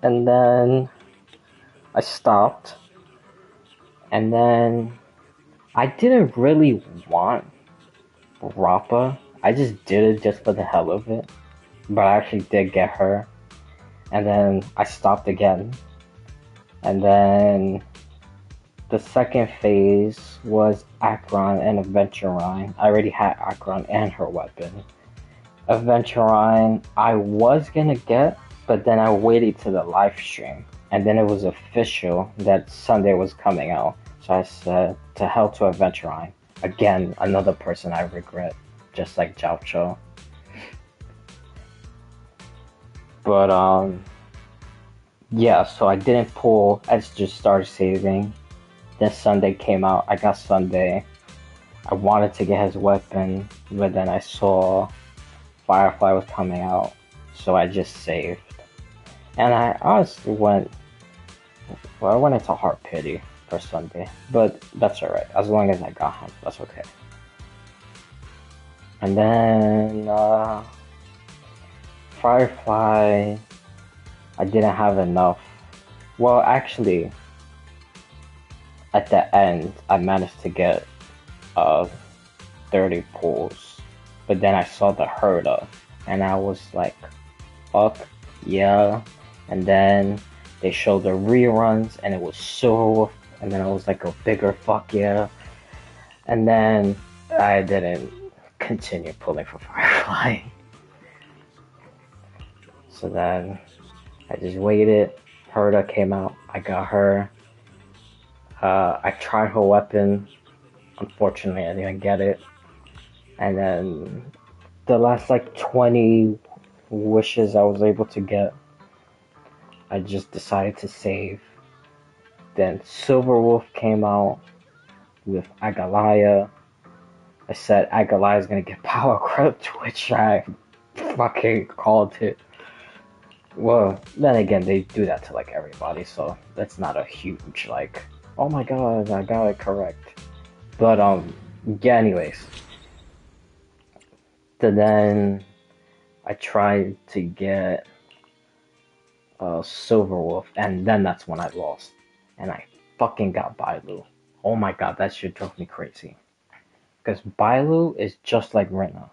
and then I stopped, and then I didn't really want Rappa. I just did it just for the hell of it, but I actually did get her. And then I stopped again. And then the second phase was Akron and Aventurine. I already had Akron and her weapon. Aventurine I was gonna get, but then I waited to the live stream. And then it was official that Sunday was coming out. So I said, to hell to Aventurine. Again, another person I regret, just like Zhao Cho. But, yeah, so I didn't pull, I just started saving. Then Sunday came out, I got Sunday. I wanted to get his weapon, but then I saw Firefly was coming out, so I just saved. And I honestly went into Heart Pity for Sunday, but that's alright, as long as I got him, that's okay. And then, Firefly, I didn't have enough Well, actually, at the end, I managed to get 30 pulls, but then I saw the Herda, and I was like, fuck yeah. And then they showed the reruns, and it was Silverwolf, and then I was like, a bigger fuck yeah. And then I didn't continue pulling for Firefly. So then I just waited. Herda came out. I got her. I tried her weapon. Unfortunately, I didn't get it. And then the last like 20 wishes I was able to get, I just decided to save. Then Silverwolf came out with Agalaya. I said Agalaya's gonna get power crept, which I fucking called it. Well, then again, they do that to like everybody, so that's not a huge like, oh my god, I got it correct. But yeah, anyways. Then I tried to get Silverwolf, and then that's when I lost. And I fucking got Bailu. Oh my god, that shit drove me crazy. Because Bailu is just like Rina.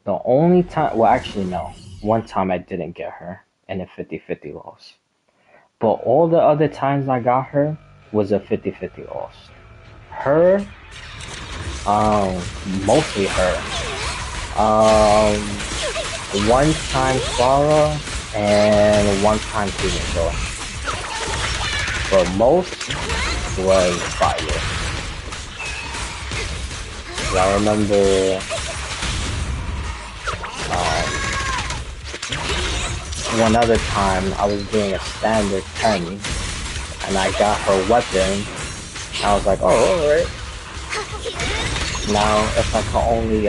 The only time, well actually no, one time I didn't get her in a 50-50 loss. But all the other times I got her was a 50-50 loss. Her, mostly her. One time Pharah and one time Kunisho. But most was Bailu. I remember one other time I was doing a standard 10 and I got her weapon. I was like, oh, alright. Now if I can only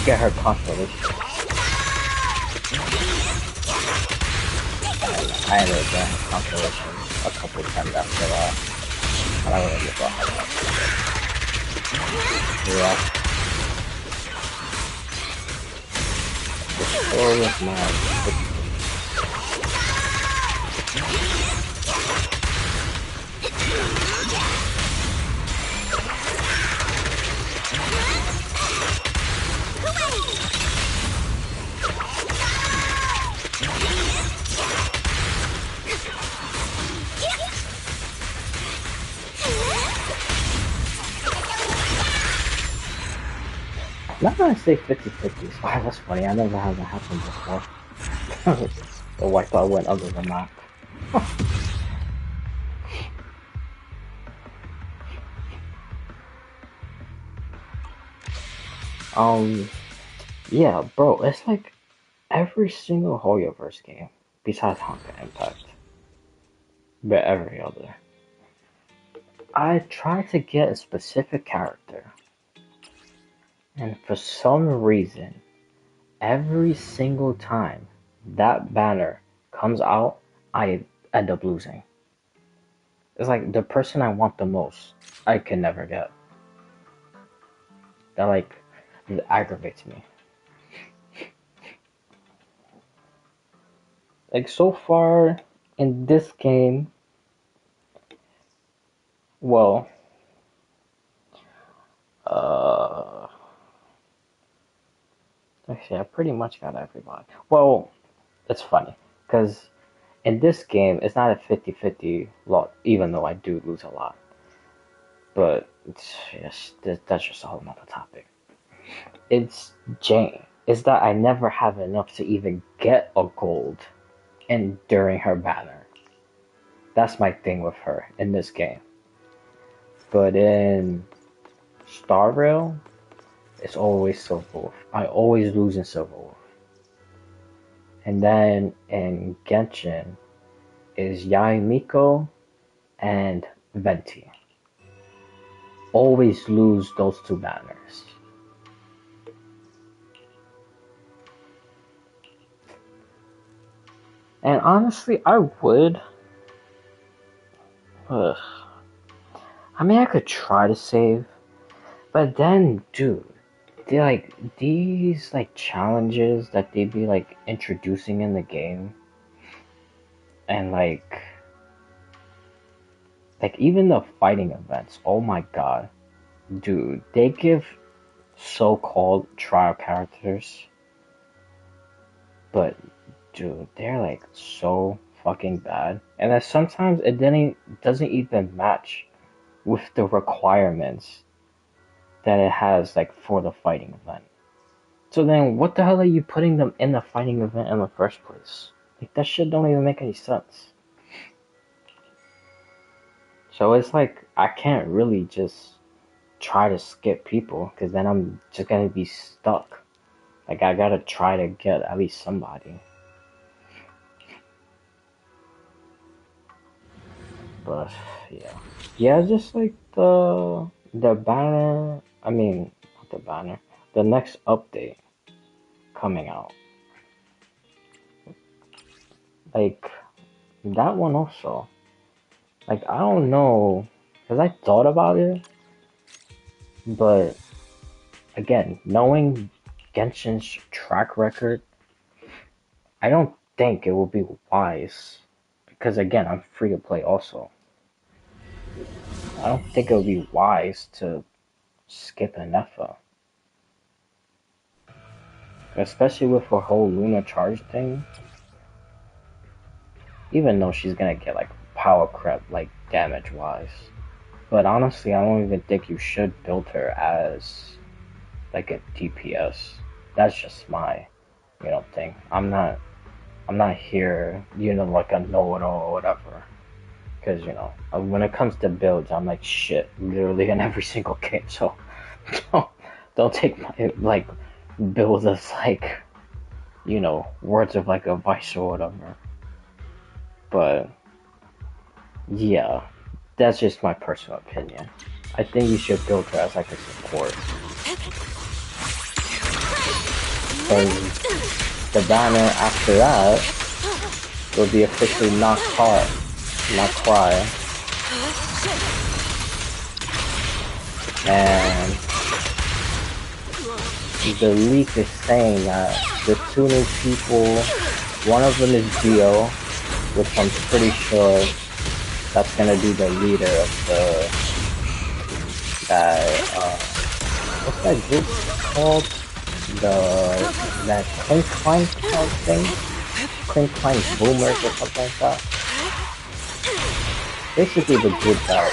get her constellation. I ended up getting her constellation a couple times after that. And I really just thought yeah. The story of my not gonna say 50-50. Wow, that's funny. I never had that happen before. The wipe out went other than that. Yeah, bro, it's like every single Hoyoverse game, besides Honka Impact, but every other. I try to get a specific character. And for some reason, every single time that banner comes out, I end up losing. It's like the person I want the most, I can never get. That like, it aggravates me. Like so far in this game, well, actually, I pretty much got everybody. Well, it's funny, because in this game, it's not a 50-50 lot, even though I do lose a lot. But, yes, that's just a whole nother topic. It's Jane. It's that I never have enough to even get a gold during her banner. That's my thing with her in this game. But in Star Rail, it's always Silverwolf. I always lose in Silverwolf. And then in Genshin is Yae Miko and Venti. Always lose those two banners. And honestly, I would. I mean, I could try to save. But then, dude, they like these like challenges that they be like introducing in the game, and like even the fighting events. Oh my god, dude, they give so-called trial characters, but dude, they're like so fucking bad, and that sometimes it doesn't even match with the requirements that it has like for the fighting event. So then what the hell are you putting them in the fighting event in the first place? Like that shit don't even make any sense. So it's like I can't really just try to skip people because then I'm just gonna be stuck. Like I gotta try to get at least somebody. But yeah, just like the banner. I mean, not the banner. The next update coming out, like that one also. Like I don't know, cause I thought about it, but again, knowing Genshin's track record, I don't think it will be wise. Because again, I'm free to play also. I don't think it would be wise to skip Anefa. Especially with her whole Luna charge thing. Even though she's gonna get like power creep, like damage wise. But honestly, I don't even think you should build her as like a DPS. That's just my, thing. I'm not here, like a know-it-all or whatever. Because, when it comes to builds, I'm like shit, literally in every single game. So, don't take my, like, build as, like, words of, like, advice or whatever. But, yeah, that's just my personal opinion. I think you should build her as, like, a support. Because the banner after that will be officially not cry. And the leak is saying that the two new people, one of them is Dio, which I'm pretty sure that's gonna be the leader of what's that group called? That Clink Clank thing? Clink Clank Boomers or something like that. Basically the group that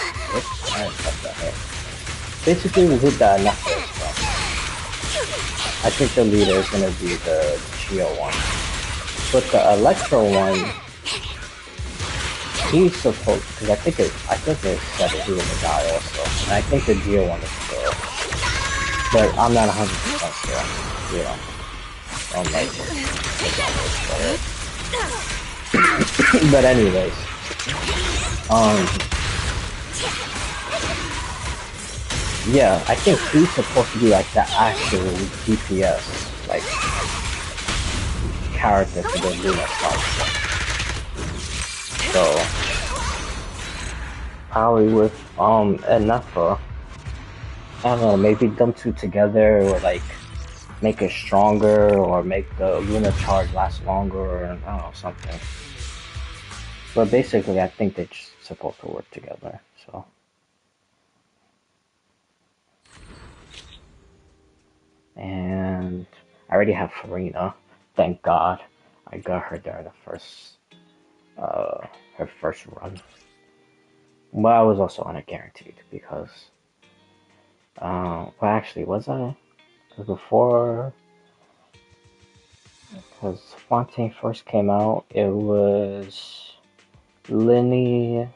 basically the group that Anefa is from. I think the leader is gonna be the Geo one. But the Electro one, he's supposed, because I think they said that he was a guy also. And I think the Geo one is girl. But I'm not 100% sure. I'm like but anyways. Yeah, I think he's supposed to be like the actual DPS, like, character for the Luna song. So, probably with, Anefa, I don't know, maybe them two together, or like, make it stronger, or make the Luna charge last longer, or I don't know, something. But basically, I think they're just supposed to work together, so. And I already have Farina. Thank God I got her there the first, her first run. But I was also on a guaranteed because, well, actually, was I? Because before, because Fontaine first came out, it was Linny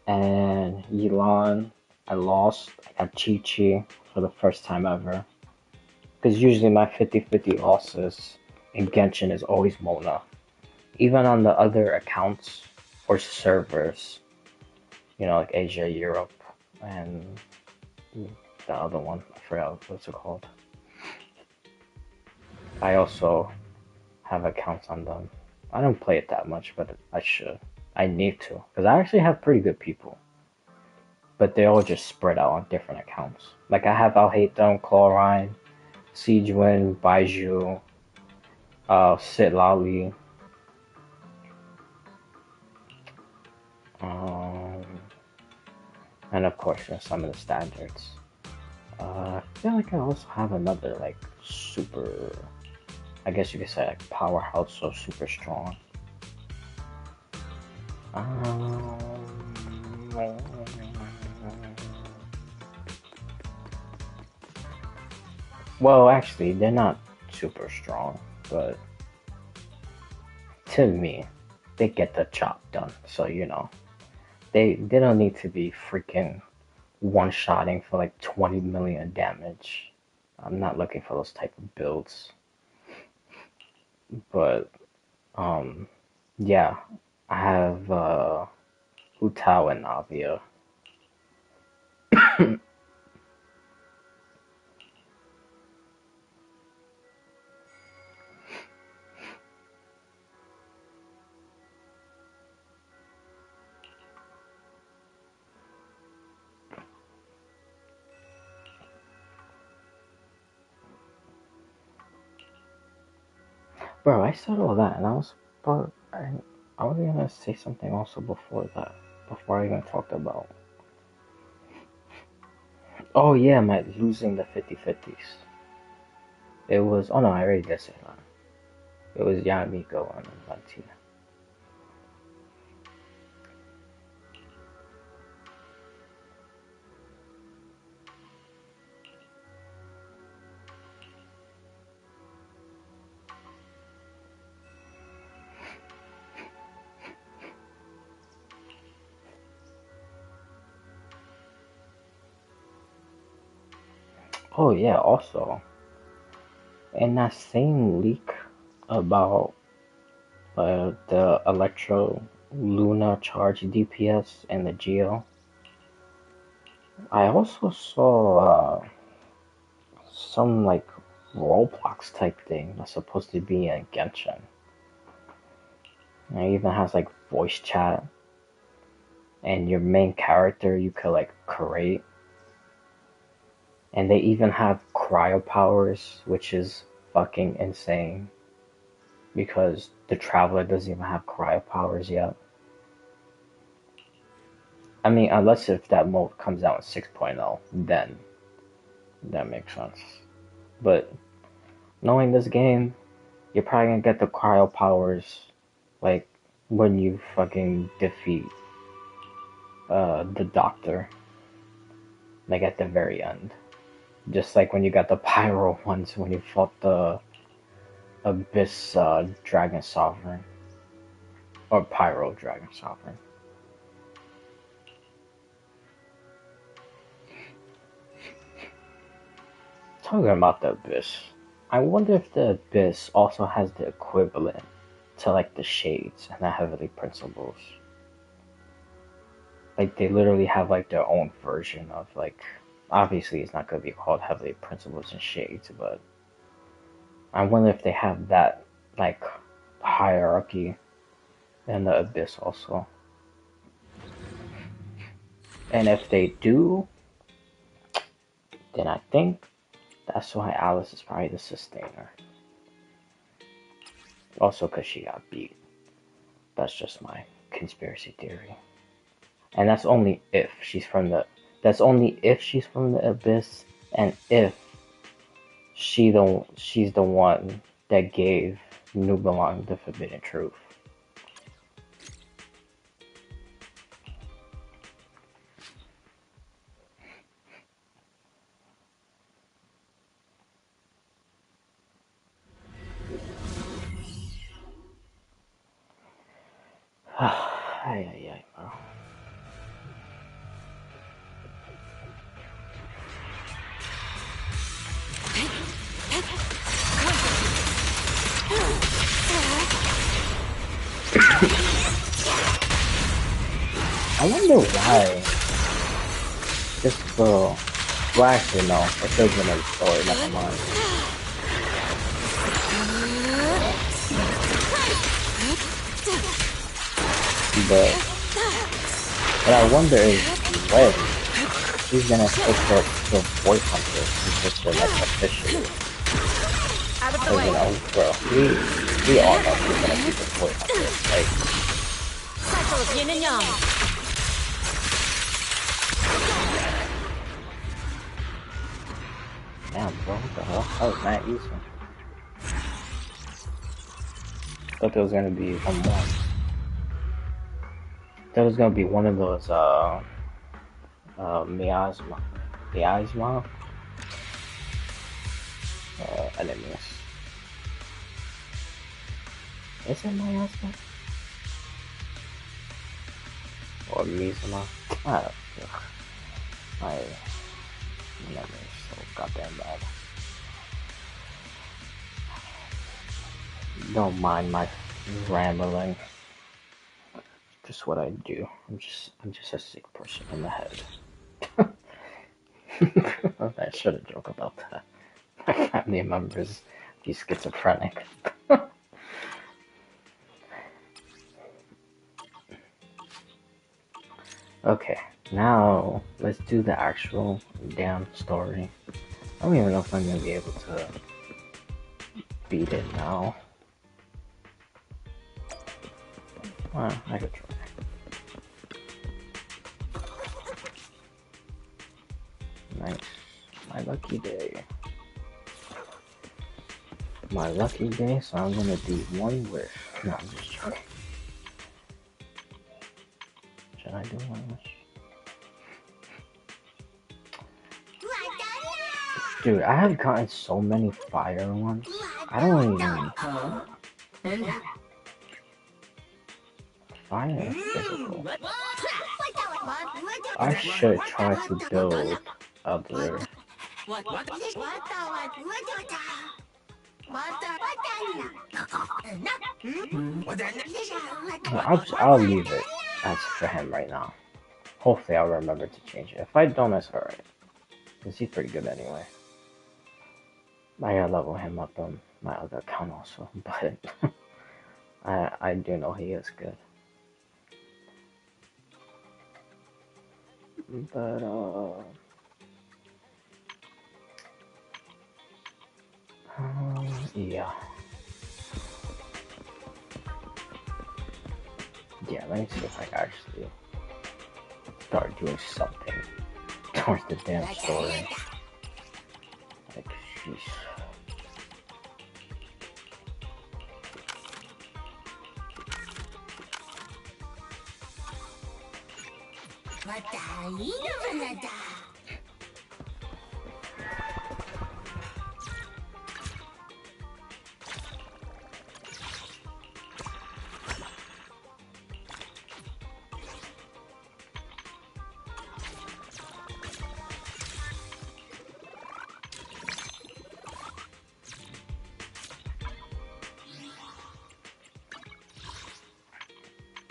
and Yelan. I lost. I got Chi-Chi for the first time ever. Because usually my 50-50 losses in Genshin is always Mona. Even on the other accounts or servers, like Asia, Europe, and the other one, I forgot what's it called. I also have accounts on them. I don't play it that much, but I should. I need to, because I actually have pretty good people. But they all just spread out on different accounts. Like I have I'll Hate Them, Chlorine, Sijun, Baiju, Sitlali, and of course, some of the standards. I feel like I also have another like super, I guess you could say like powerhouse, so super strong. Well, actually, they're not super strong, but to me, they get the job done. So they don't need to be freaking one-shotting for like 20 million damage. I'm not looking for those type of builds. But yeah, I have Hu Tao and Navia. Bro, I said all that, and I was gonna say something also before that, before I even talked about. Oh yeah, my losing the 50-50s. It was, oh no, I already did say that. It was Yamiko and Valentina. Oh yeah, also, in that same leak about the Electro Luna charge DPS and the Geo, I also saw some like Roblox type thing that's supposed to be in Genshin. And it even has like voice chat, and your main character you could like create. And they even have cryo powers, which is fucking insane. Because the Traveler doesn't even have cryo powers yet. I mean, unless if that mode comes out in 6.0, then that makes sense. But knowing this game, you're probably gonna get the cryo powers like when you fucking defeat the Doctor. Like at the very end. Just like when you got the Pyro ones when you fought the Abyss Dragon Sovereign. Or Pyro Dragon Sovereign. Talking about the Abyss, I wonder if the Abyss also has the equivalent to like the Shades and the Heavenly Principles. Like they literally have like their own version of like, obviously it's not going to be called Heavenly Principles and Shades, but I wonder if they have that like hierarchy in the Abyss also. And if they do, then I think that's why Alice is probably the sustainer. Also because she got beat. That's just my conspiracy theory. And that's only if she's from the Abyss, and if she's the one that gave Nubelung the forbidden truth. Ay, bro. I wonder why this girl, well actually no, it shows another story, never mind. But what I wonder is when she's gonna switch up to voice hunter since it's like officially. because, you know, bro, we all know we're gonna be deployed on this. Like, Cycle of yin and yang. damn, bro, what the hell? That was not easy. Thought there was gonna be more. There was gonna be one of those miasma enemies. Is it miasma? Or miasma? I don't know. My memory is so goddamn bad. Don't mind my rambling. Just what I do. I'm just a sick person in the head. I shouldn't joke about that. My family members be schizophrenic. Okay, now let's do the actual damn story. I don't even know if I'm gonna be able to beat it now. Well, I could try. Nice. My lucky day. My lucky day, so I'm gonna do one wish. No, I'm just joking. Should I do one wish? Dude, I have gotten so many fire ones. I don't even... Fire physical. I should try to build other... I'll leave it as for him right now. Hopefully I'll remember to change it. If I don't, it's alright. Because he's pretty good anyway. I gotta level him up on my other account also, but I do know he is good. But yeah. Yeah, let me see if I can actually start doing something towards the damn story. Like, sheesh.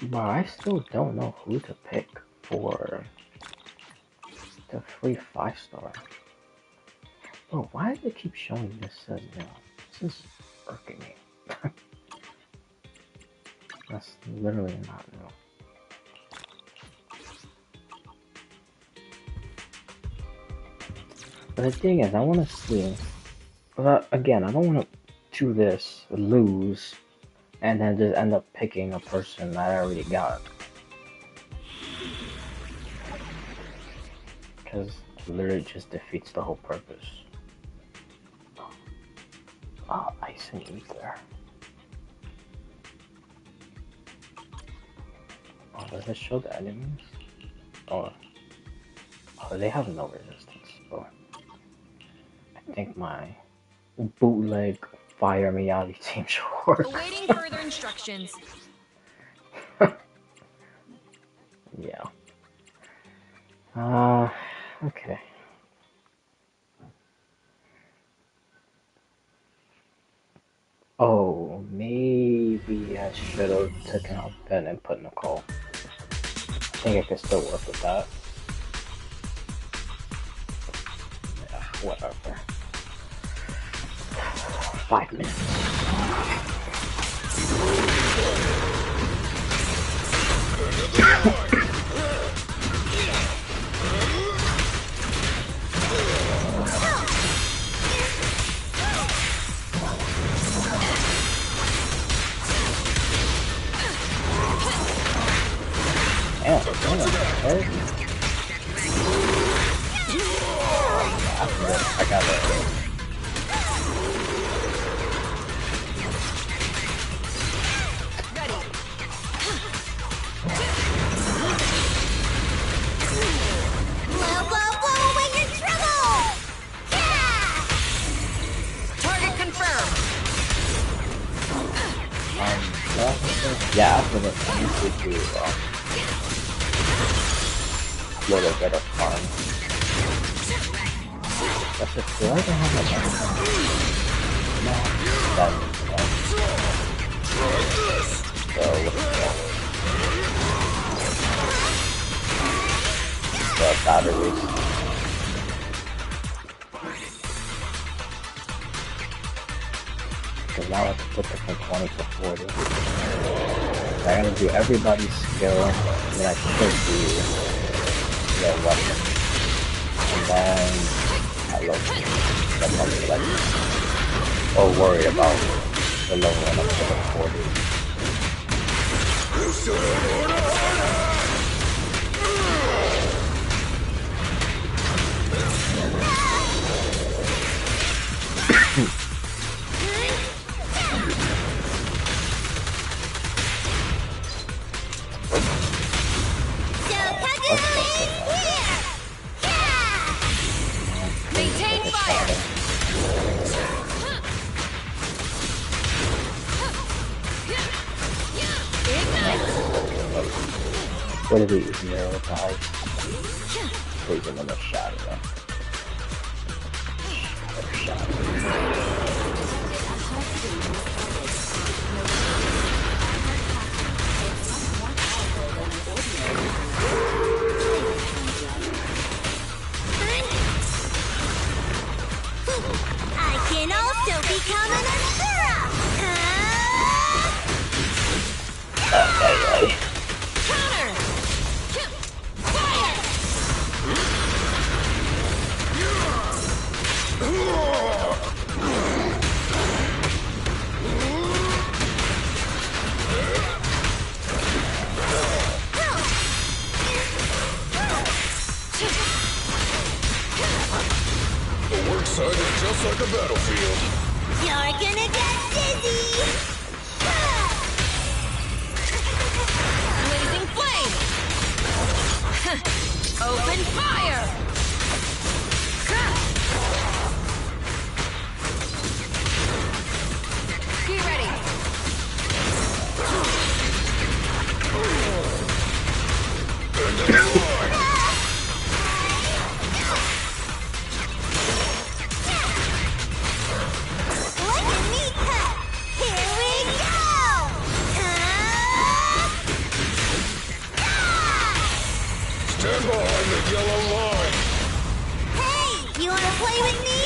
But I still don't know who to pick for the free 5-star. Bro, why does it keep showing this says no? This is irking me. That's literally not real. But the thing is, I want to see. But again, I don't want to do this, lose, and then just end up picking a person that I already got. Because it literally just defeats the whole purpose. Oh, ice and ether. Oh, does it show the enemies? Oh, they have no resistance. Oh. I think my bootleg Fire Miyagi team should work. Awaiting further instructions. Yeah. Okay. Oh, maybe I should have taken out Ben and put Nicole. I think I could still work with that. Yeah, whatever. 5 minutes. I got it. Blow, blow, blow away your trouble! Target confirmed. Yeah, after the I need to do a little bit of fun. That's just do I even have my best friend? No, that's so the batteries. So now I have to put this from 20 to 40. I gotta do everybody's skill, and then I should do their weapon. And then I look at my selection. Or worry about the level one up to the 40. Maintain fire. What did we use? Zero guys. Please another shot of that. I can also become an Asura! Counter. Fire. The work site is just like a battlefield. You're gonna get dizzy! Blazing flame. Open fire. Be ready. Look at me cut! Here we go! Stand behind the yellow line. Hey! You wanna play with me?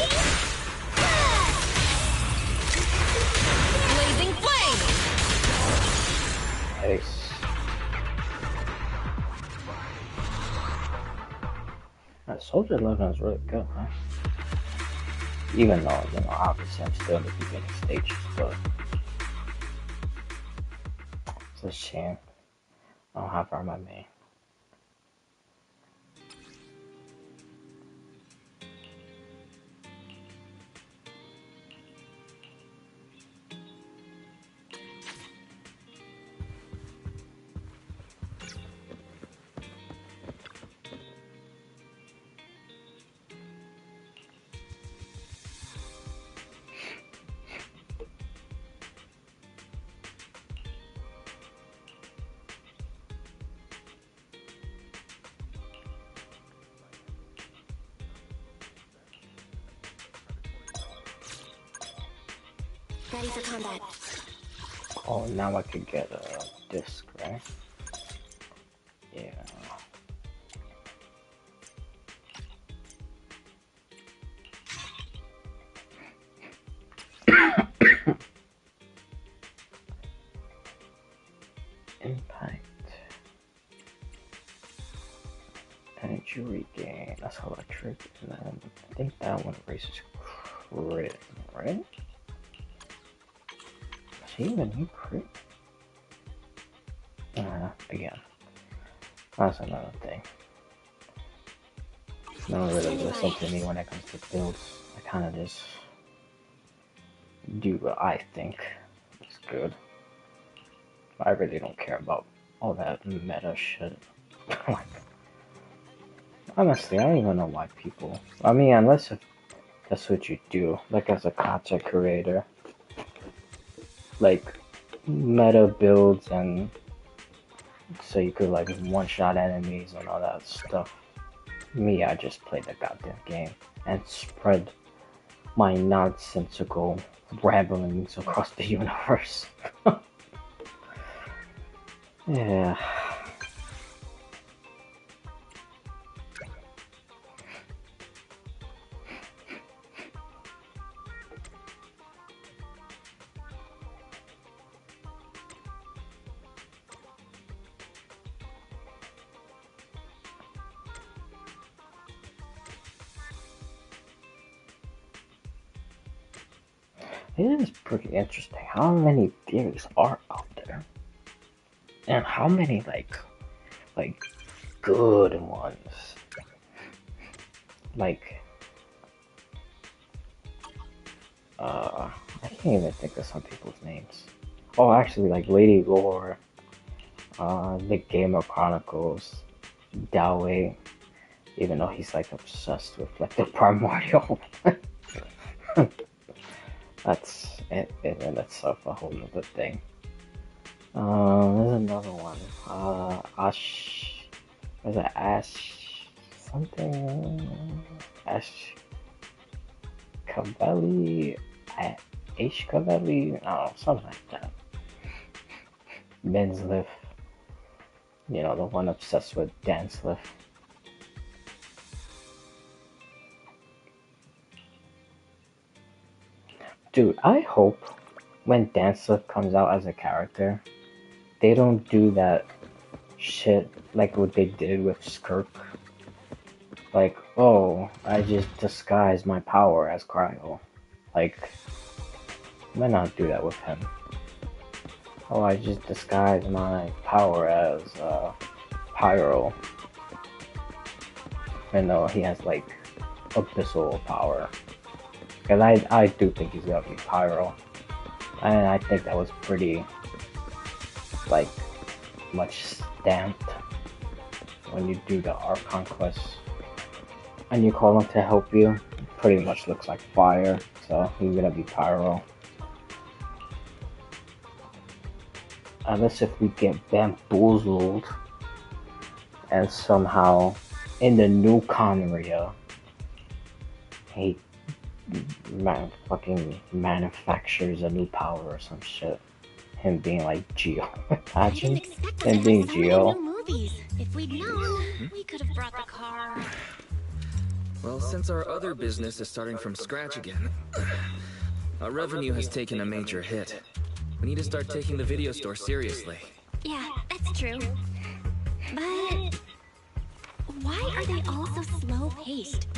Blazing flame. Nice. That Soldier 11 is really good, huh? Even though, you know, obviously I'm still in the beginning stages, but it's a shame I don't have her on my main. Ready for combat. Oh, now I could get a disc, right? Yeah. Impact. Energy regain. That's electric. And then I think that one raises crit, right? Does he even need crit? Again. That's another thing. No one really listen to me when it comes to builds. I kind of just do what I think is good. I really don't care about all that meta shit. Like, honestly, I don't even know why people. I mean, unless if that's what you do, like as a content creator, like meta builds and so you could like one-shot enemies and all that stuff. Me, I just play the goddamn game and spread my nonsensical ramblings across the universe. Yeah. It is pretty interesting how many theories are out there. And how many like good ones. Like I can't even think of some people's names. Oh, actually, like Lady Lore, the Gamer Chronicles, Dowei, even though he's like obsessed with like the primordial. That's it in itself a whole other thing. There's another one. Was it Ash something? Ash Cavelli? Ash Cavelli? Oh, something like that. Bensliff. You know, the one obsessed with Dansliff. Dude, I hope when Dansliff comes out as a character, they don't do that shit like what they did with Skirk. Like, oh, I just disguised my power as Cryo. Like, why not do that with him? Oh, I just disguised my power as Pyro. Even though he has like abyssal power. Because I do think he's gonna be Pyro. And I think that was pretty, like, much stamped when you do the Archon quest. And you call him to help you. It pretty much looks like fire. So he's gonna be Pyro. Unless if we get bamboozled and somehow in the new Conria he fucking manufactures a new power or some shit. Him being like Geo. Imagine him being Geo. If we'd known, we could have brought the car. Well, since our other business is starting from scratch again, our revenue has taken a major hit. We need to start taking the video store seriously. Yeah, that's true. But why are they all so slow-paced?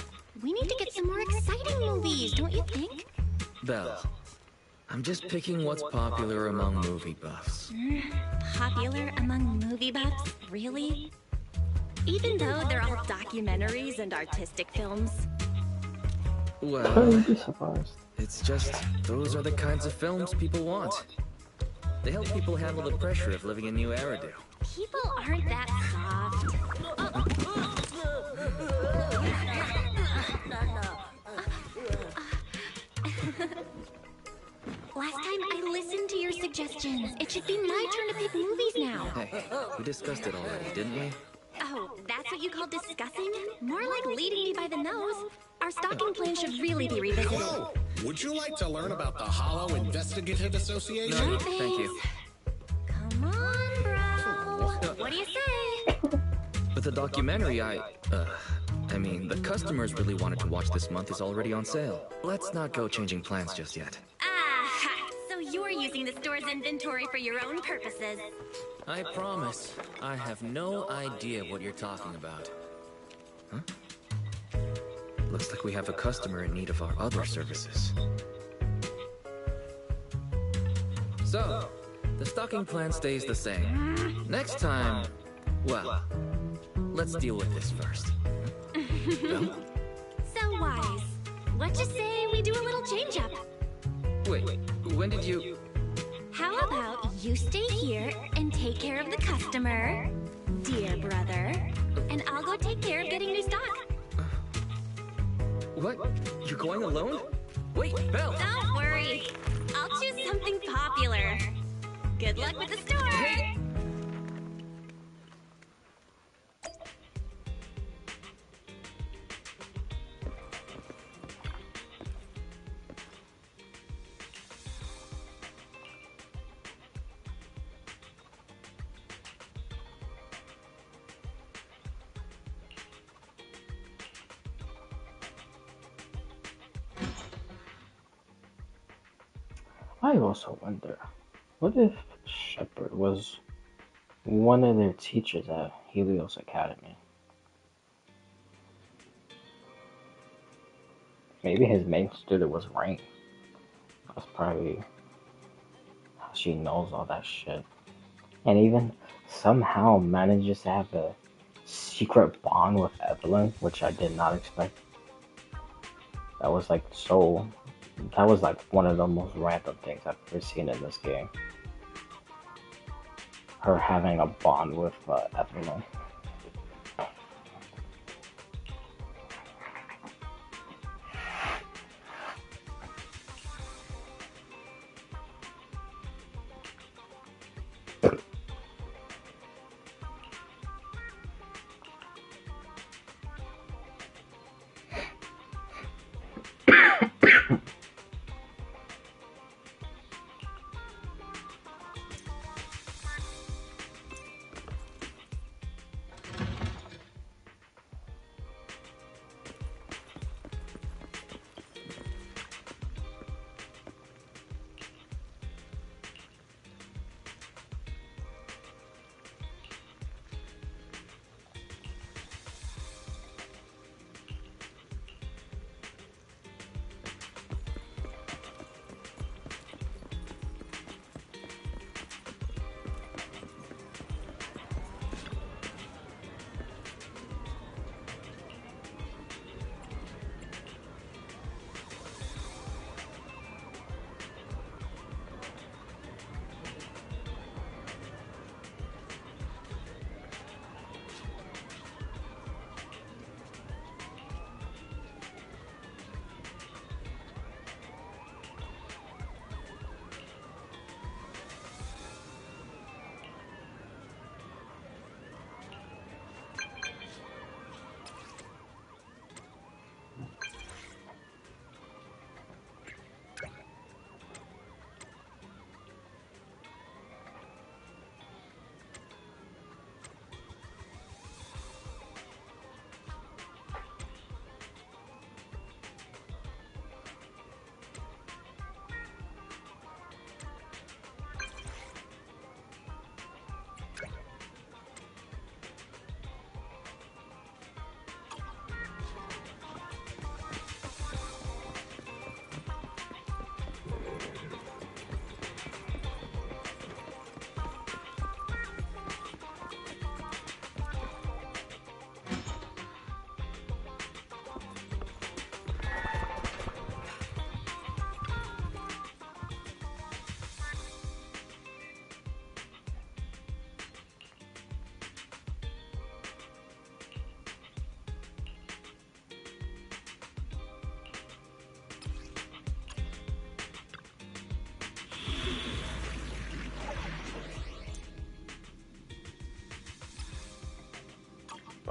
We need to get some more exciting movies, don't you think? Belle, I'm just picking what's popular among movie buffs. Popular among movie buffs? Really? Even though they're all documentaries and artistic films? Well, it's just, those are the kinds of films people want. They help people handle the pressure of living in New Eridu. People aren't that soft. Last time I listened to your suggestions. It should be my turn to pick movies now. Hey, we discussed it already, didn't we? Oh, that's what you call discussing? More like leading me by the nose. Our stalking plan should really be revisited. Oh, would you like to learn about the Hollow Investigative Association? No, thank you. Come on, bro. What do you say? But the documentary I mean, the customers really wanted to watch this month is already on sale. Let's not go changing plans just yet. Ah, so you're using the store's inventory for your own purposes. I promise, I have no idea what you're talking about. Huh? Looks like we have a customer in need of our other services. So, the stocking plan stays the same. Next time, well, let's deal with this first. Belle? So wise. What you say we do a little change-up? Wait, when did you... How about you stay here and take care of the customer, dear brother, and I'll go take care of getting new stock. What? You're going alone? Wait, Belle! Don't worry. I'll choose something popular. Good luck with the store! Hey! I also wonder, what if Shepard was one of their teachers at Helios Academy? Maybe his main student was Rain. That's probably how she knows all that shit. And even somehow manages to have a secret bond with Evelyn, which I did not expect. That was like one of the most random things I've ever seen in this game. Her having a bond with Evelyn.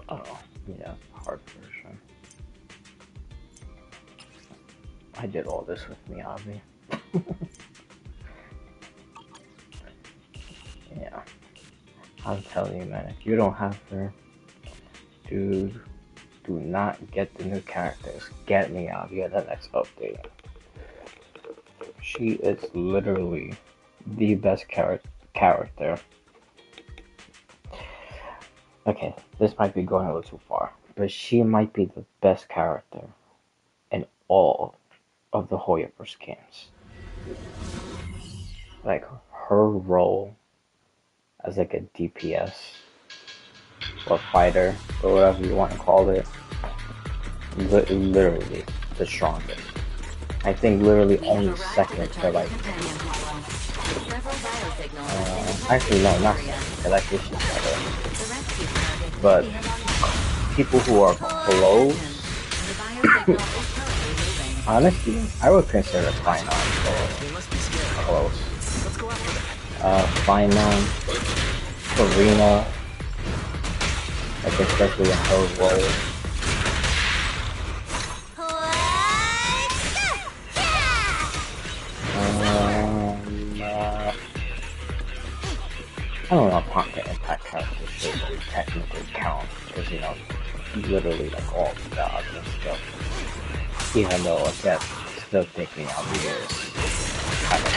Oh, yeah, hard version. I did all this with Miyabi. Yeah. I'm telling you, man, if you don't have her, dude, do not get the new characters. Get Miyabi at the next update. She is literally the best character. Okay, this might be going a little too far, but she might be the best character in all of the Hoyoverse games. Like, her role as like a DPS or fighter, or whatever you want to call it. Literally the strongest. I think literally only second to like. Actually, no, not second, because I think she's better. But people who are close, honestly, I would consider Finance close. Finance, Serena, like especially in her role. I don't know if Content Impact characters should really technically count, because, you know, literally like all the gods and stuff. Even though I guess it's still taking out years. Kind of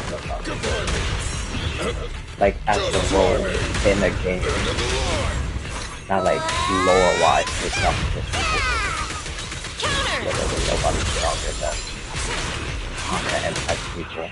stuff. Like as the role in the game. Not like lore wise, it's not just ridiculous. Literally nobody's stronger than Content Impact people.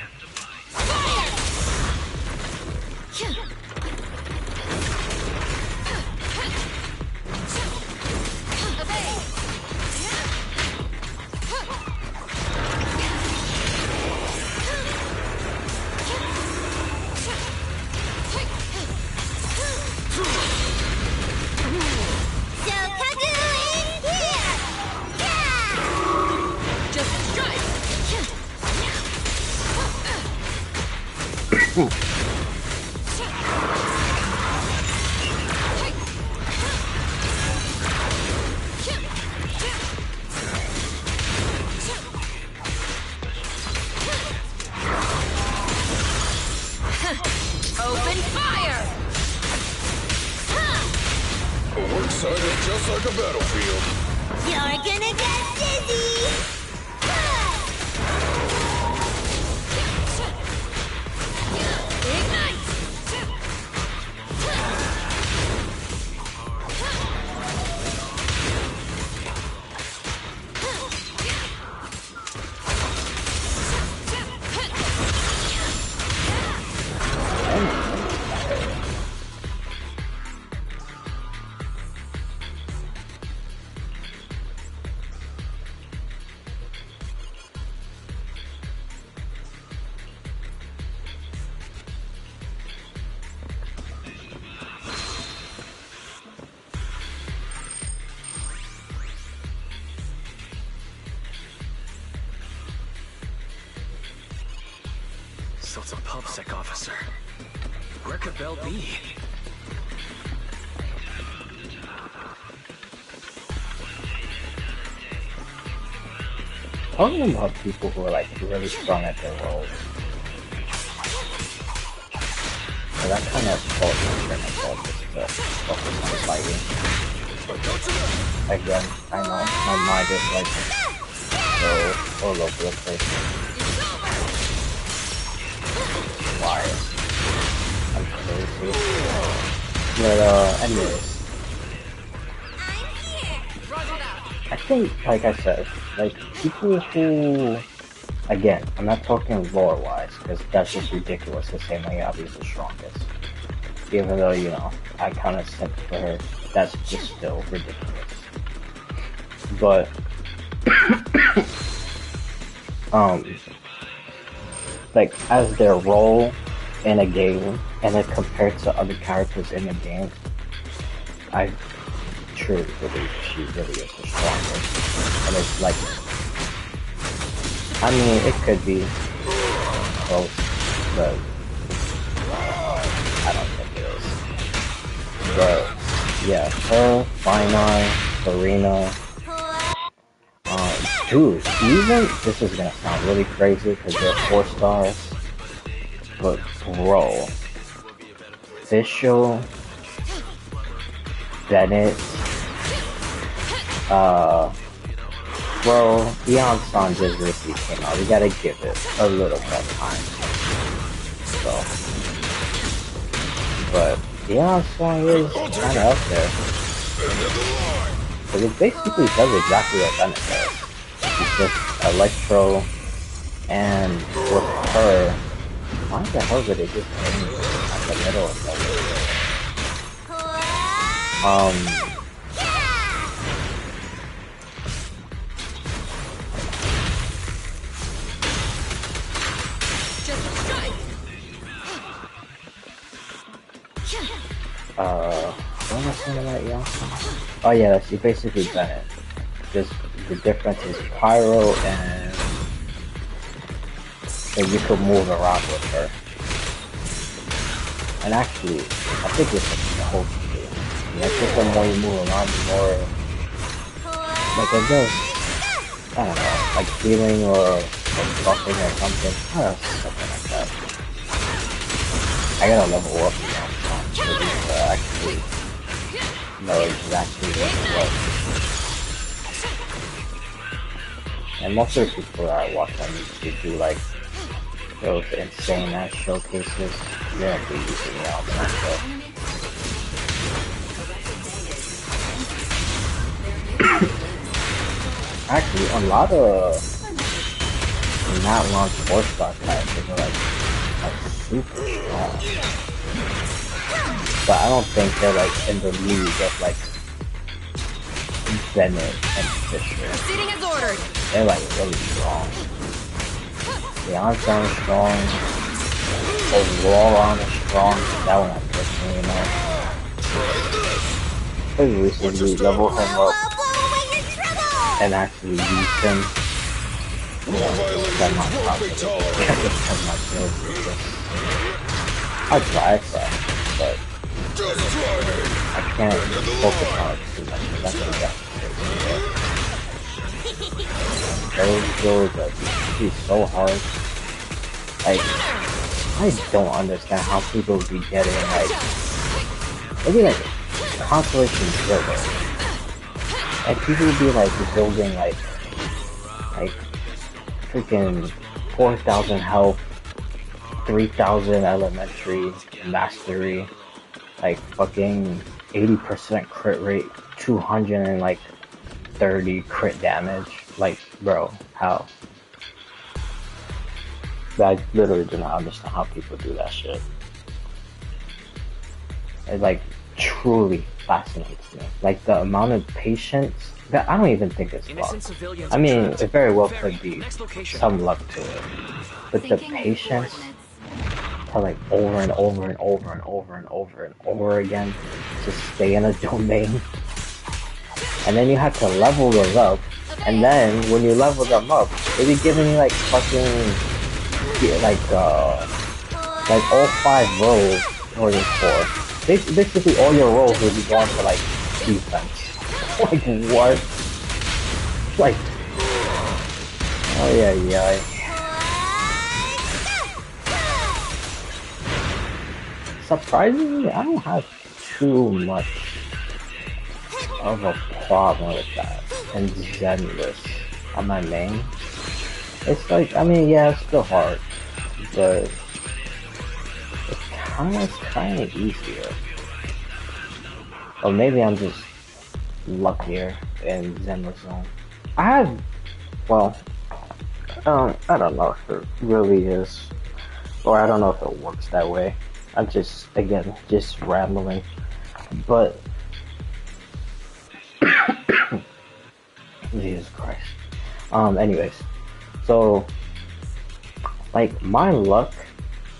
Open fire! A work site is just like a battlefield. You're gonna get dizzy! Ignite! So it's a PubSec officer. Where could Belle be? Talking about people who are like really strong at their roles. So that kind of falls in turn of focus to focus on fighting. Again, I know my mind is like so all over the place. Why? I'm crazy. But anyways. I think, like I said, like people who, again, I'm not talking lore-wise, because that's just ridiculous to say Mayabi's the strongest. Even though, you know, I kind of simp for her, that's just still ridiculous. But, like, as their role in a game, and then compared to other characters in the game, I truly believe she really is the strongest. And it's like, I mean, it could be close, but I don't think it is. But yeah, her, Finite, Serena, dude, even, this is gonna sound really crazy because they're 4 stars, but bro, Fischl, Bennett, bro, Beyond San just recently came out. We gotta give it a little more time. So, but Beyond Song is kind of up there. Because it basically does exactly what Bennett does. It's just Electro, and with her, why the hell did it just end at the middle of nowhere? What am I saying about y'all? Oh yeah, that's basically Bennett. Just the difference is Pyro and you could move around with her. And actually, I think it's the whole thing. I think the more you move around, the more like it does. I don't know, like healing or buffing or something. I don't know, something like that. I gotta level up now. Actually know exactly what. And most of the people that I watch on YouTube do like those insane ass showcases. They don't be using it all the time though. Actually, a lot of not launch sports stock characters are like super strong. But I don't think they're like in the league of like Bennett and Fisher. Proceeding as ordered. They're like really strong. Beyonce is strong. Aurora is strong. That one I'm pushing, you know. I recently leveled him up and actually used him. That's not possible. I tried that, but I can't focus on it too much. That's what those skills are so hard. Like, I don't understand how people be getting like maybe like constellation driller. And people be like building like freaking 4,000 health, 3,000 elementary mastery, like fucking 80% crit rate, 230 crit damage. Like, bro, how? I literally do not understand how people do that shit. It like truly fascinates me. Like the amount of patience that I don't even think it's luck. I mean, it very well could be some luck to it, but the patience to like over and over and over and over and over and over again to stay in a domain, and then you have to level those up, and then when you level them up, they be giving you like fucking like all 5 rolls or just 4. Basically all your rolls will be going for like defense. Like what? Like, oh yeah. Surprisingly, I don't have too much of a problem with that. And Zenless on my main. It's like, I mean, yeah, it's still hard, but it's kind of easier. Or maybe I'm just luckier in Zenless Zone. I have, well, I don't know if it really is, or I don't know if it works that way. I'm just, again, just rambling, but Jesus Christ. Anyways, so like my luck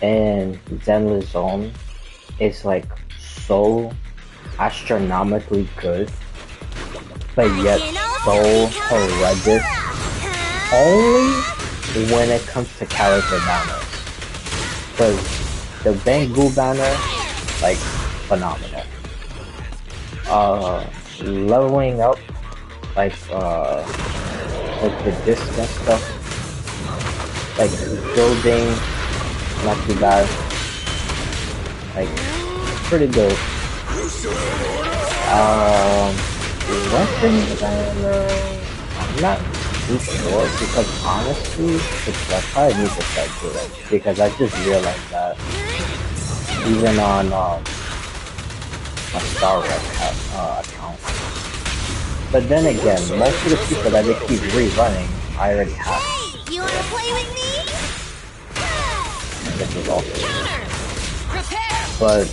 in Zenless Zone is like so astronomically good, but yet so horrendous only when it comes to character banners. Because the Bangu banner, like, phenomenal. Leveling up, like the distance stuff, like building, not too bad, like pretty good. Weapons banner, I'm not too sure, because honestly, I probably need to start doing it, because I just realized that even on my Star Wars account. But then again, most of the people that they keep rerunning, I already have. Hey, you wanna play with me? This is awesome. But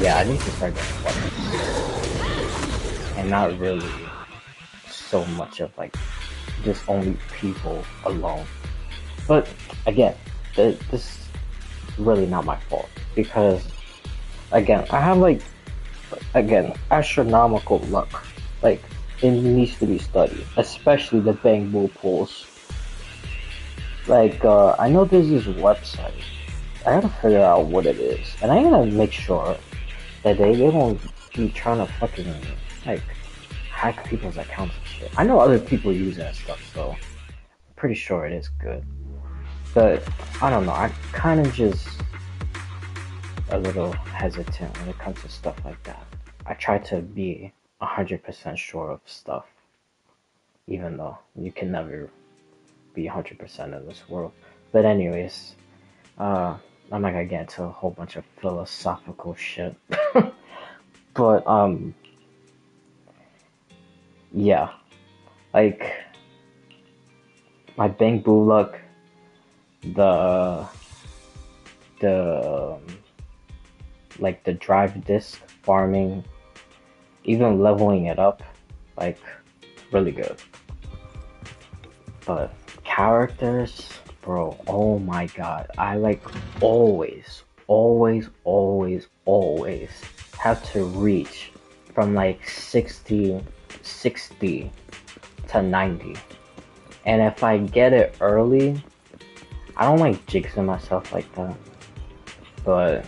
yeah, I need to start getting weapons. And not really so much of like just only people alone. But again, this is really not my fault because again, I have like astronomical luck. Like it needs to be studied, especially the bamboo pools. Like I know there's this website. I gotta figure out what it is, and I gotta make sure that they won't be trying to fucking like hack people's accounts and shit. I know other people use that stuff, so I'm pretty sure it is good. But I don't know. I kind of just a little hesitant when it comes to stuff like that. I try to be 100% sure of stuff, even though you can never be 100% in this world. But anyways, I'm not gonna get into a whole bunch of philosophical shit. But yeah, like my bamboo luck, the like the drive disc farming, even leveling it up, like really good. But characters, bro, oh my god, I like always have to reach from like 60 to 90. And if I get it early, I don't like jinxing myself like that. But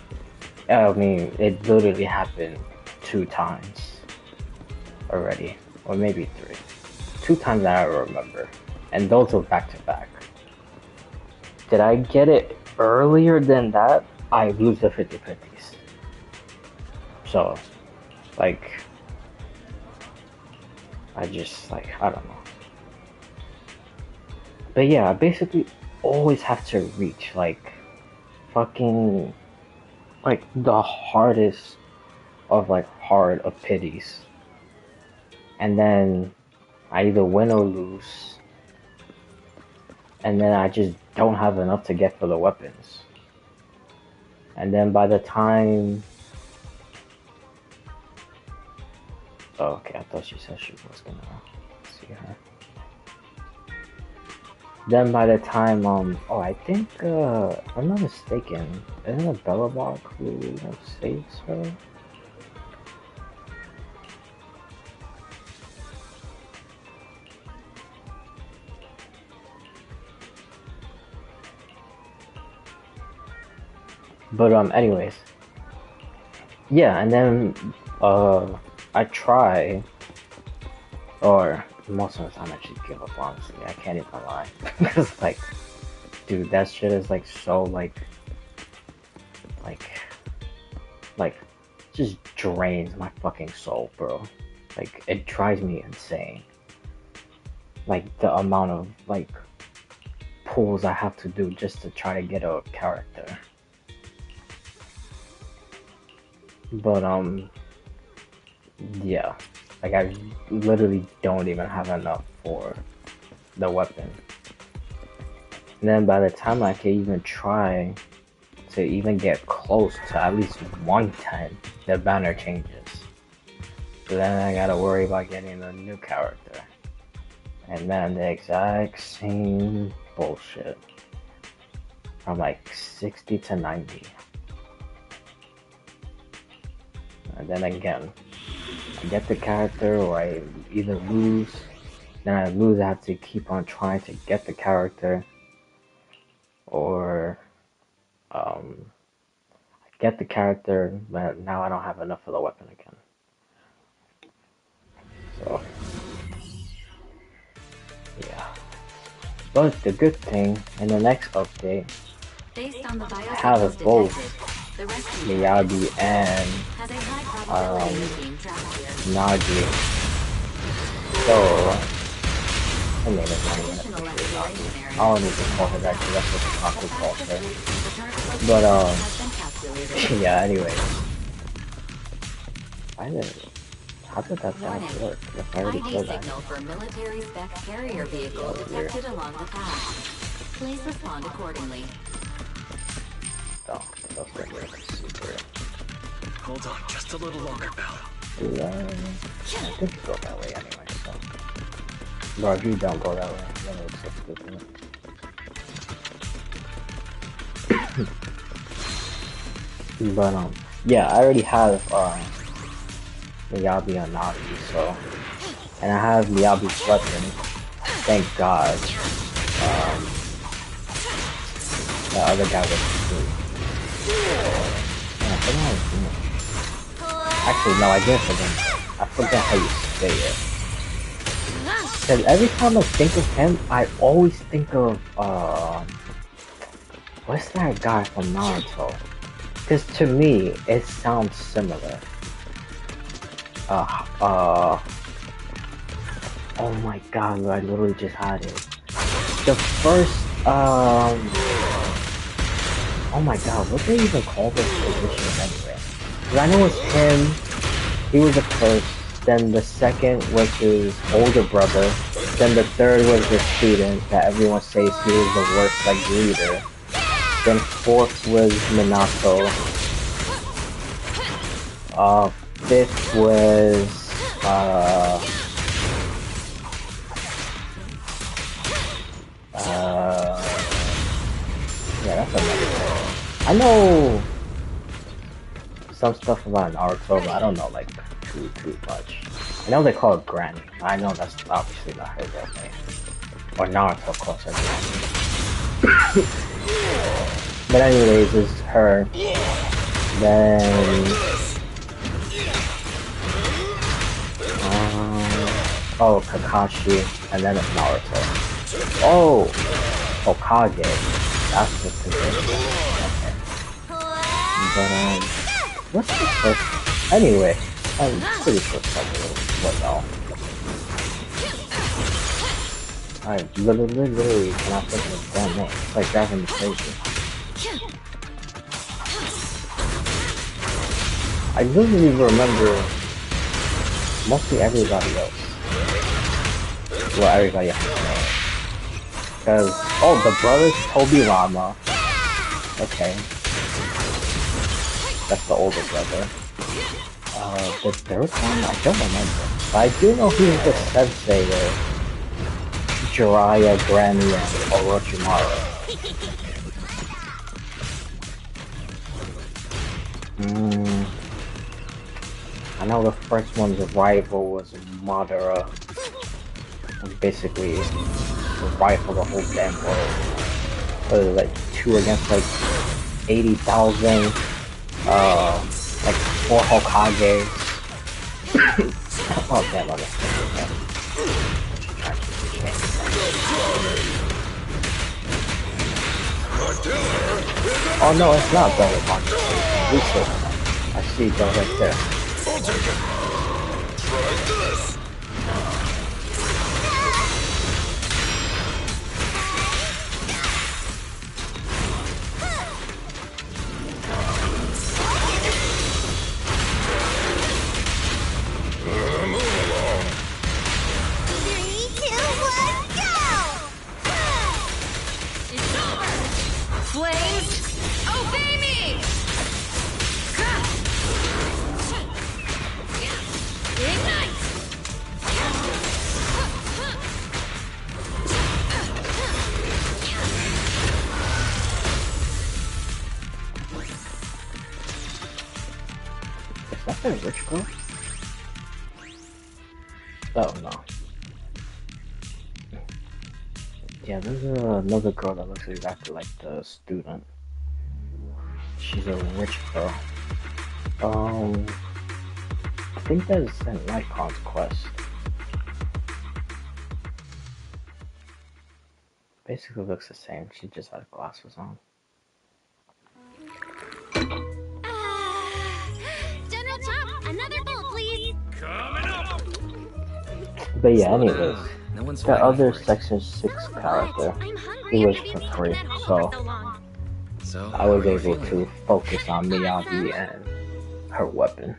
I mean, it literally happened 2 times already, or maybe 3. 2 times that I remember, and those were back to back. Did I get it earlier than that? I lose the 50/50s. So, like, I just like I don't know. But yeah, I basically always have to reach like fucking like the hardest of like hard of pities, and then I either win or lose, and then I just don't have enough to get for the weapons, and then by the time okay, I thought she said she was gonna see her. Then by the time, I think, if I'm not mistaken, isn't it Belobog who saves her? But, anyways. Yeah, and then, I try, or most of the time I just give up, honestly. I can't even lie. Because, like, dude, that shit is, like, so, like, just drains my fucking soul, bro. Like, it drives me insane. Like, the amount of, like, pulls I have to do just to try to get a character. But, yeah. Like, I literally don't even have enough for the weapon. And then by the time I can even try to even get close to at least 110, the banner changes. So then I gotta worry about getting a new character. And then the exact same bullshit. From like 60 to 90. And then again, I get the character or I either lose. Then I lose, I have to keep on trying to get the character. Or I get the character, but now I don't have enough for the weapon again. So yeah. But the good thing in the next update, I have both Miyagi and Naji. So I mean, it's not even Naji. I don't need to call her that because that's what Kaku calls her. But yeah. Anyway, how did that dash work? If I already killed that. For military spec carrier vehicle detected along the path. Please respond accordingly. Oh, that's gonna be super. Hold on just a little longer, Belle. I think you go that way anyway, so. Bro, if you don't go that way, then it's so stupid. But, yeah, I already have, Miyabi and Navi, so. And I have Miyabi's weapon. Thank God. The other guy was free. Yeah, I forgot how to do it. Actually, no, I didn't forget. I forgot how you say it. Because every time I think of him, I always think of, what's that guy from Naruto? Because to me, it sounds similar. Oh my god, I literally just had it. The first, oh my god, what do they even call this position anyway? Because I know it's him, he was the first, then the second was his older brother, then the third was the student that everyone says he was the worst, like, leader. Then fourth was Minato. Fifth was, yeah, that's another one. I know some stuff about Naruto, but I don't know, like, too much. I know they call it Granny. I know that's obviously not her real name. Or Naruto calls her Granny. But anyways, it's her. Then... oh, Kakashi. And then it's Naruto. Oh! Hokage. That's the position. Okay. But, what's the first? Anyway, I'm pretty sure something what now. I literally cannot think of his damn name. It's like driving me crazy. I literally remember mostly everybody else. Well, everybody else's name. Because, oh, the brothers Tobirama. Okay. That's the older brother. The third one, I don't remember. But I do know he was the sensei of Jiraiya, Granny, and Orochimaru. I know the first one's rival was Madara. Basically, the rival the whole damn world. So it was like 2 against like 80,000. Like 4 Hokages. Oh damn, I missed it. Oh no, it's not Double Punch. I see it right there. I'll take it. Try this. Move along. 3, 2, 1, go! It's over! Flames, obey me! Ignite! Is that the rich girl? Oh no. Yeah, there's another girl that looks exactly like the student. She's a rich girl. I think that's in Lycon's quest. Basically looks the same, she just has glasses on. General Chop, another bowl, please. Coming up. But yeah, anyways, No one's the fighting other for it. Section 6 character, I'm hungry he was after for being free, stuck at home so for so long. So, I how was are you able feeling? to focus on Miyabi and her weapon.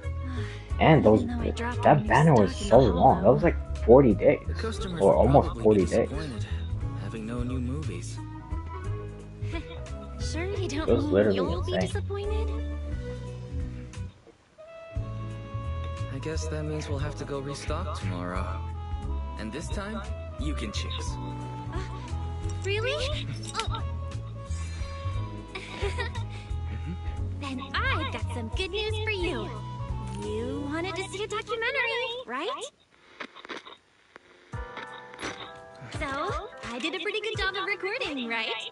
And those, that banner was so long, that was like 40 days, The customers or will almost probably 40 be days. disappointed, having no new movies. Sure you don't It was mean literally you'll be insane. disappointed? guess that means we'll have to go restock tomorrow. And this time, you can choose. Really? Oh. Then I've got some good news for you. You wanted to see a documentary, right? So, I did a pretty good job of recording, right?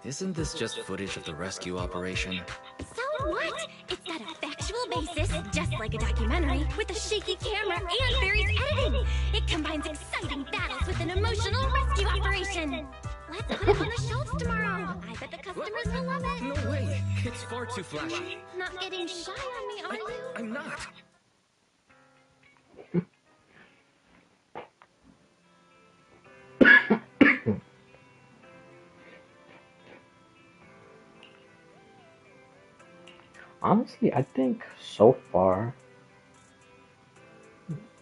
Isn't this just footage of the rescue operation? So what? It's got a factual basis, just like a documentary, with a shaky camera and Barry's editing. It combines exciting battles with an emotional rescue operation. Let's put it on the shelves tomorrow. I bet the customers will love it. No way! It's far too flashy. Not getting shy on me, are you? I'm not. Honestly, I think so far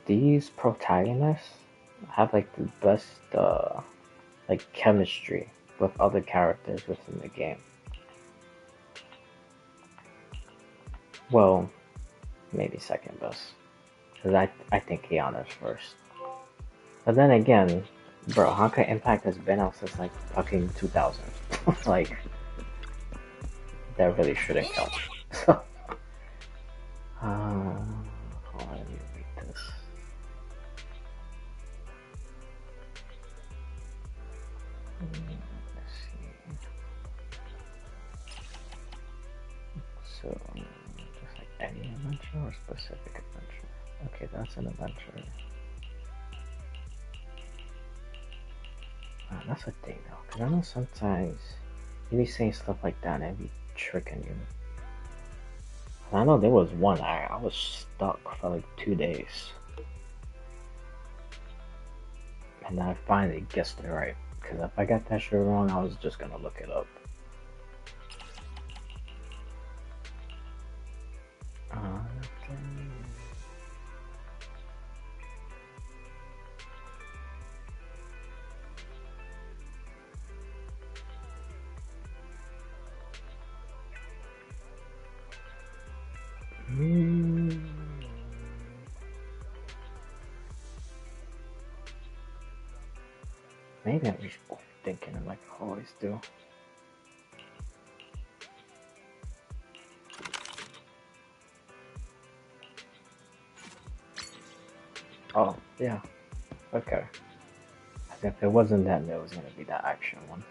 these protagonists have like the best like chemistry with other characters within the game. Well, maybe second best, because I think Kiana's first. But then again, bro, Honkai Impact has been out since like fucking 2000. Like, that really shouldn't count. So, hold on, let me read this. Let's see. So, just like any adventure or specific adventure? Okay, that's an adventure. That's a thing though, because I know sometimes you be saying stuff like that and it be tricking you. I know there was one I was stuck for like 2 days. And then I finally guessed it right. Because if I got that shit wrong, I was just gonna look it up. Maybe I'm just thinking like I always do. Oh, yeah. Okay. As if it wasn't that, there was gonna be that action one.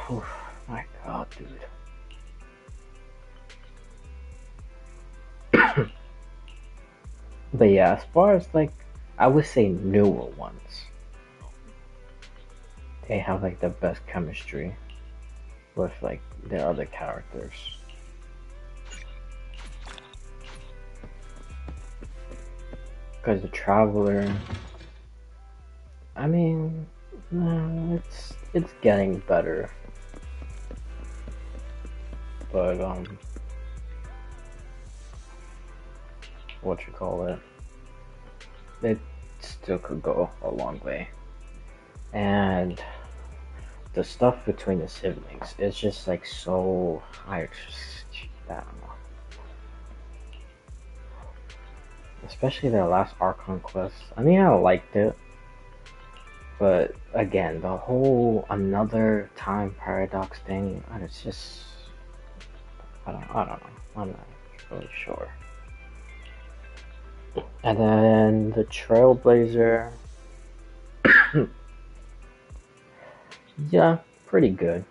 Oh my god, dude. But yeah, as far as like, I would say newer ones, they have like the best chemistry with like their other characters. Because the Traveler, I mean, it's getting better, but what you call it? It still could go a long way, and the stuff between the siblings is just like so I don't know. Especially their last Archon quest. I mean, I liked it. But again, the whole another time paradox thing, it's just I don't know. I'm not really sure. And then the Trailblazer, yeah, pretty good.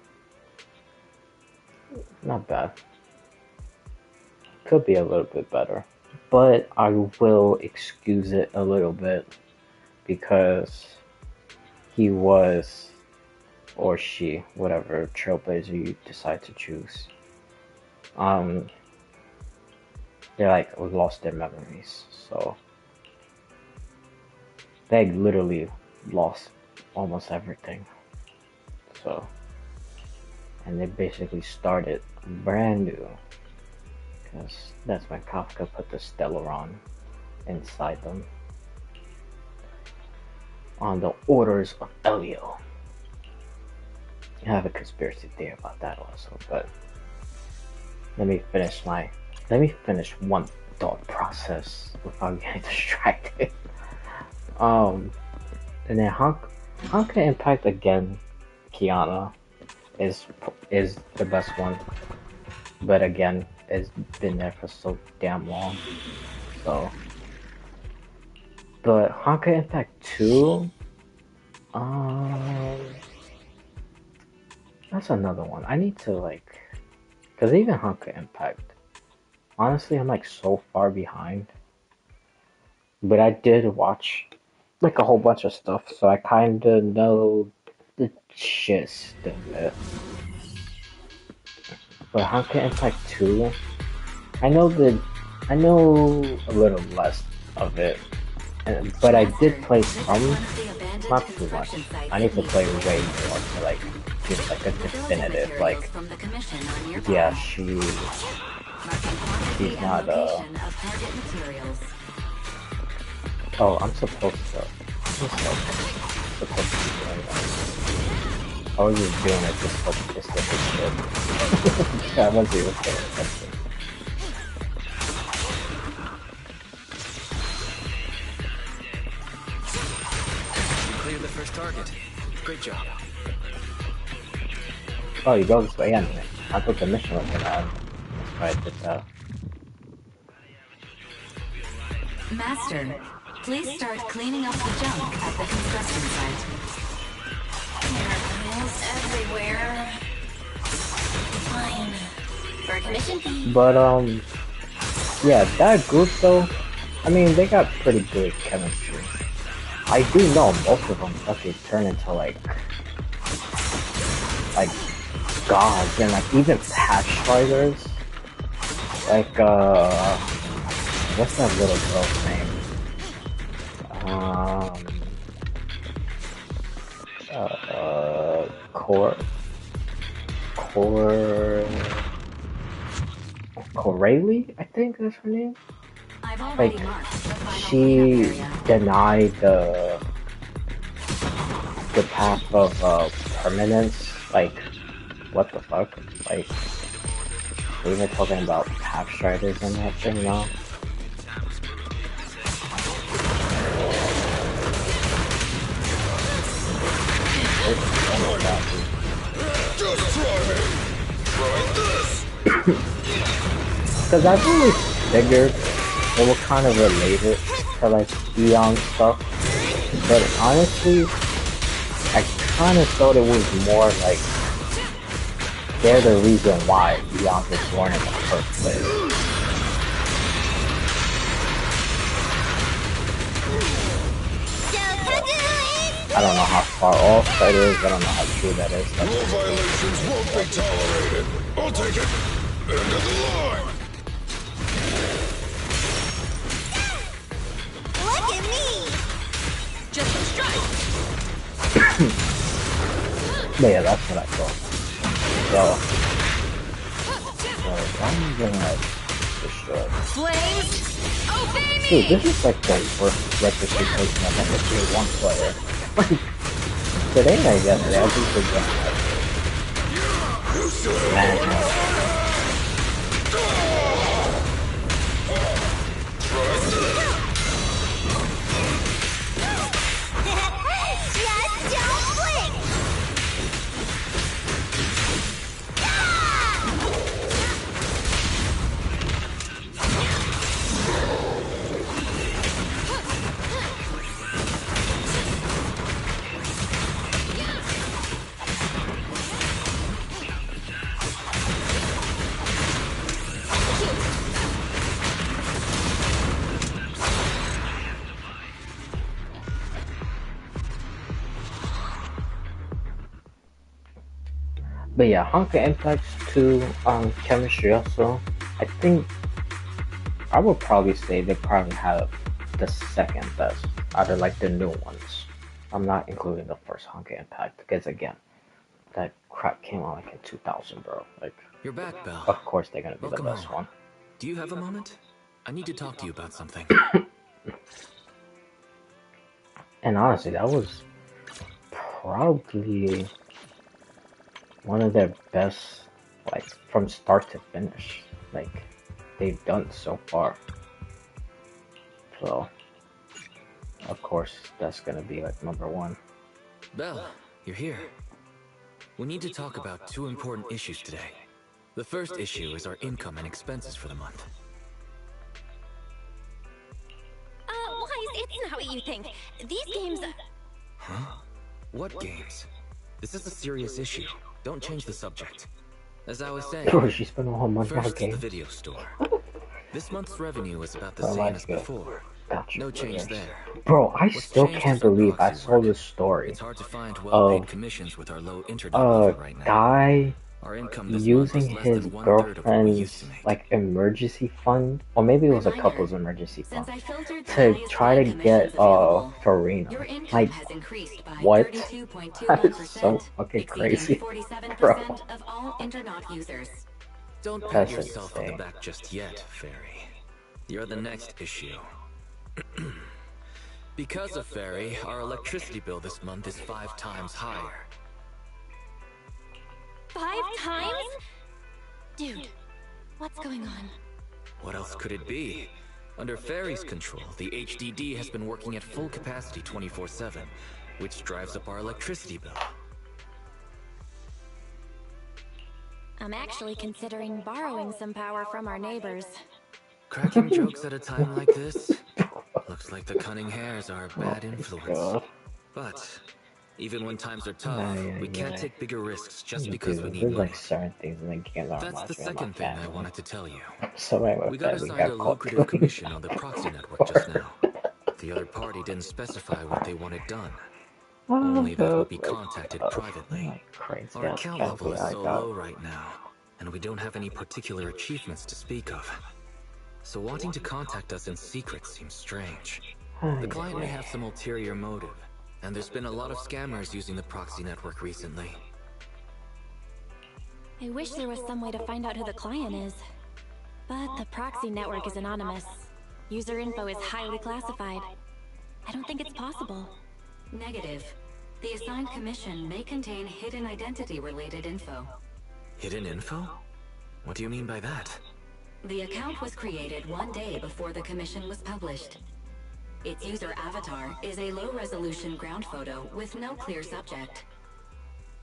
Not bad. Could be a little bit better, but I will excuse it a little bit because he was, or she, whatever Trailblazer you decide to choose, they like lost their memories, so they literally lost almost everything. So, and they basically started brand new, because that's when Kafka put the Stellaron inside them on the orders of Elio. I have a conspiracy theory about that also, but let me finish one thought process without getting distracted. And then Honka Impact again, Kiana is the best one, but again, it's been there for so damn long. So, but Honka Impact 2, that's another one. I need to like, cause even Honka Impact, honestly, I'm like so far behind. But I did watch like a whole bunch of stuff, so I kind of know the gist of it. But Honka Impact 2, I know a little less of it, but I did play some, not too much. I need to play way more to like give like a definitive like, yeah, she's not oh, I'm supposed to be doing that. I was just doing it just for specific shit. I wasn't even paying attention. You cleared the first target. Great job. Oh, you go this way anyway. I thought the mission was gonna end. That's why I did that. Master, please start cleaning up the junk at the construction site. There are piles everywhere. Fine. For a commission fee. But yeah, that group though, I mean, they got pretty good chemistry. I do know most of them fucking turn into like gods, and like even patch fighters. Like what's that little girl's name? Corelli, I think that's her name. Like, she denied the path of permanence. Like, what the fuck? Like, we were talking about path striders and that thing now. Just try me. Try this. Because I've always figured it will kind of related to like Eon stuff, but honestly, I kind of thought it was more like they're the reason why Eon was born in the first place. I don't know how far off that is, I don't know how true that is. Rule violations won't be tolerated. I'll take it. End of the line. Look at me! Just a strike! But yeah, that's what I thought. So I'm gonna destroy this. Flames, obey me! Dude, this is like the worst representation of a tier 1 player. Like, today I guess I think we're Just don't blink! But yeah, Honka Impact's 2 chemistry also. I think I would probably say they probably have the second best out of like the new ones. I'm not including the first Honka Impact because again, that crap came out like in 2000, bro. Like, you're back, Belle. Of course they're gonna be Welcome the best home. one. Do you have a moment? I need to talk to you about something. And honestly, that was probably one of their best, like, from start to finish, like, they've done so far. So, of course, that's gonna be, like, #1. Belle, you're here. We need to talk about 2 important issues today. The first issue is our income and expenses for the month. Wise, it's not what you think. These games... Huh? What games? This is a serious issue. Don't change the subject. As I was saying, Bro, she spent a whole month on first, the game. video store. This month's revenue is about the I same like as it. before. Gotcha. No change there. Bro, I What's still changed can't is our believe I proxy saw work. this story It's hard to find well-paid commissions with our low internet level right now. Guy Our income this month using is less his than 1/3 of what we used girlfriend's to make. like emergency fund, or maybe it was a Reminder, couple's emergency fund, Since I filtered the to highest try to paid get commissions available, Farina. your income Like, has increased by what? 32.21%, That is so fucking exceeding crazy, 47% bro. of all internet users. Don't pat That's yourself on the insane. back just yet, Fairy. You're the next issue. Because of Fairy, our electricity bill this month is 5 times higher. 5 times? Dude, what's going on? What else could it be? Under Fairy's control, the HDD has been working at full capacity 24/7, which drives up our electricity bill. I'm actually considering borrowing some power from our neighbors. Cracking jokes at a time like this? Looks like the cunning hares are a bad influence. God. But even when times are tough, Ay, we ay, can't ay. take bigger risks just because we Dude, need there's money. like certain things in the game that That's reminds the me of my second thing I family. wanted to tell you. So my We got family assigned a got caught lucrative doing commission on the proxy network just now. The other party didn't specify what they wanted done. Only that we'll be contacted privately. Crazy Our ass account level is family I so got. low right now, and we don't have any particular achievements to speak of. So wanting to contact us in secret seems strange. The client may have some ulterior motive, and there's been a lot of scammers using the proxy network recently. I wish there was some way to find out who the client is. But the proxy network is anonymous. User info is highly classified. I don't think it's possible. Negative. The assigned commission may contain hidden identity-related info. Hidden info? What do you mean by that? The account was created 1 day before the commission was published. Its user avatar is a low-resolution ground photo with no clear subject.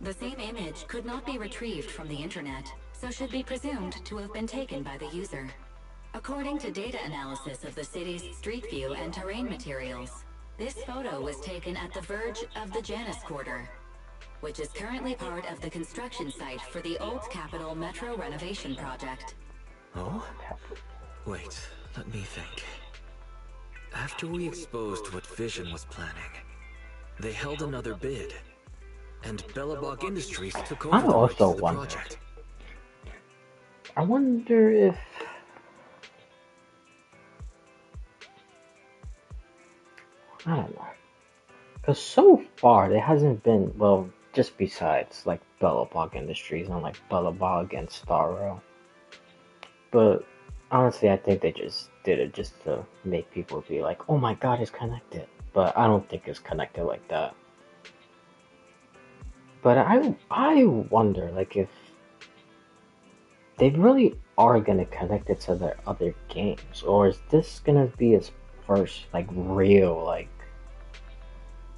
The same image could not be retrieved from the internet, so should be presumed to have been taken by the user. According to data analysis of the city's street view and terrain materials, this photo was taken at the verge of the Janus Quarter, which is currently part of the construction site for the Old Capitol Metro renovation project. Oh? Wait, let me think. After we exposed what Vision was planning, they held another bid, and Belobog Industries took over I the rights also to the wonder. project. I wonder if I don't know, because so far there hasn't been, well, just besides like Belobog Industries and like Belobog and Starro. But honestly, I think they just did it just to make people be like, "Oh my God, it's connected." But I don't think it's connected like that. But I wonder, like, if they really are gonna connect it to their other games, or is this gonna be his first like real, like,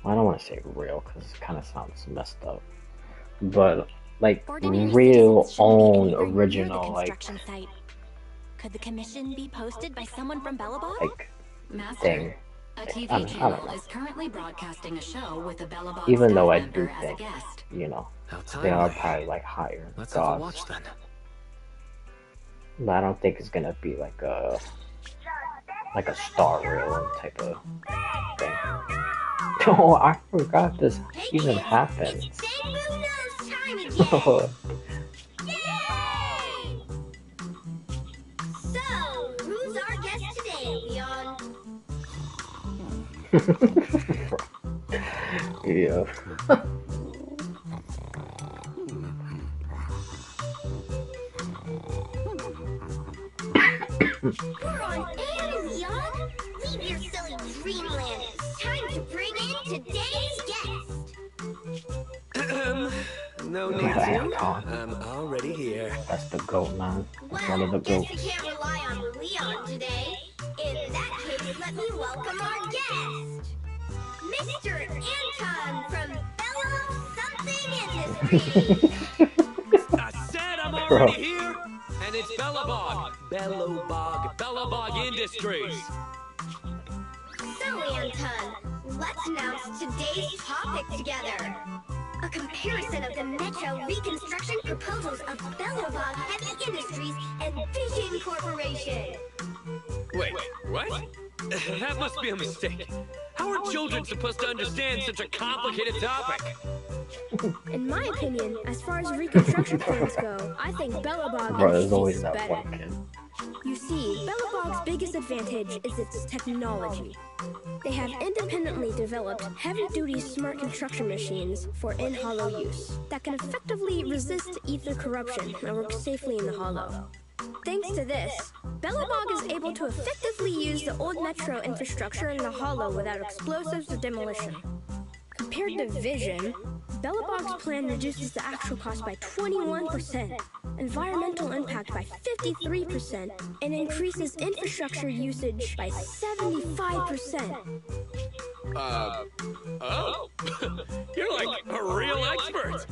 I don't want to say real because it kind of sounds messed up, but like Ordinary real citizens shouldn't be own anywhere near the original like construction site. Could the commission be posted by someone from Belobog? Master, thing. a I TV don't channel know. is currently broadcasting a show with a Belobog Even staff though I member do as a think, guest. you know, How they are timely. probably like higher Let's have a gods, watch then. but I don't think it's gonna be like a Star Rail type of thing. Oh, I forgot this even happened. So, who's our guest today, Leon? Yeah. We're on air, Leon! Leave your silly dreamland. It's time to bring in today's guest! No need to. I'm already here. That's the goat, man. That's one of Well, the guess goats. we can't rely on Leon today. In that case, let me welcome our guest! Mr. Anton from Bellow Something Industries! I said I'm already here, and it's Bellabog. Bellabog Industries. So, Anton, let's announce today's topic together. A comparison of the Metro reconstruction proposals of Bellabog Heavy Industries and Vision Corporation. Wait, what? That must be a mistake. How are children supposed to understand such a complicated topic? In my opinion, as far as reconstruction plans go, I think Bellabog Bro, there's always is that better. one kid. You see, Bellabog's biggest advantage is its technology. They have independently developed heavy-duty smart construction machines for in-hollow use that can effectively resist ether corruption and work safely in the hollow. Thanks to this, Bellabog is able to effectively use the old metro infrastructure in the hollow without explosives or demolition. Compared to Vision, Bellabog's plan reduces the actual cost by 21%, environmental impact by 53%, and increases infrastructure usage by 75%. Oh. You're like a real expert.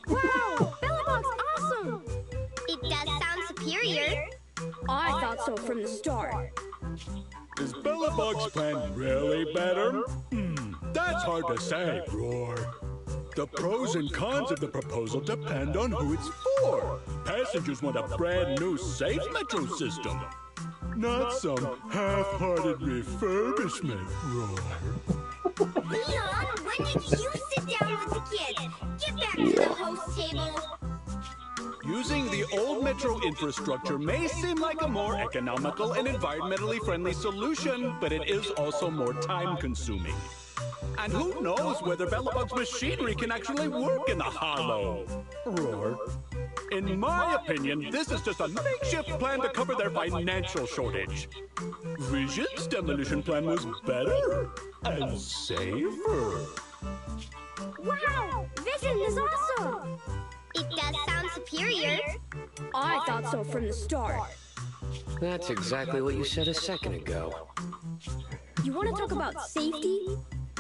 Wow, Bellabog's awesome! It does sound superior. I thought so from the start. Is Bellabog's plan really better? That's hard to say, Roar. The pros and cons of the proposal depend on who it's for. Passengers want a brand new safe metro system, not some half-hearted refurbishment, Roar. Leon, when did you sit down with the kids? Get back to the host table. Using the old metro infrastructure may seem like a more economical and environmentally friendly solution, but it is also more time-consuming. And who knows whether Bellabog's machinery can actually work in the hollow? Roar. In my opinion, this is just a makeshift plan to cover their financial shortage. Vision's demolition plan was better and safer. Wow, Vision is awesome! It does sound superior. I thought so from the start. That's exactly what you said a second ago. You want to talk about safety?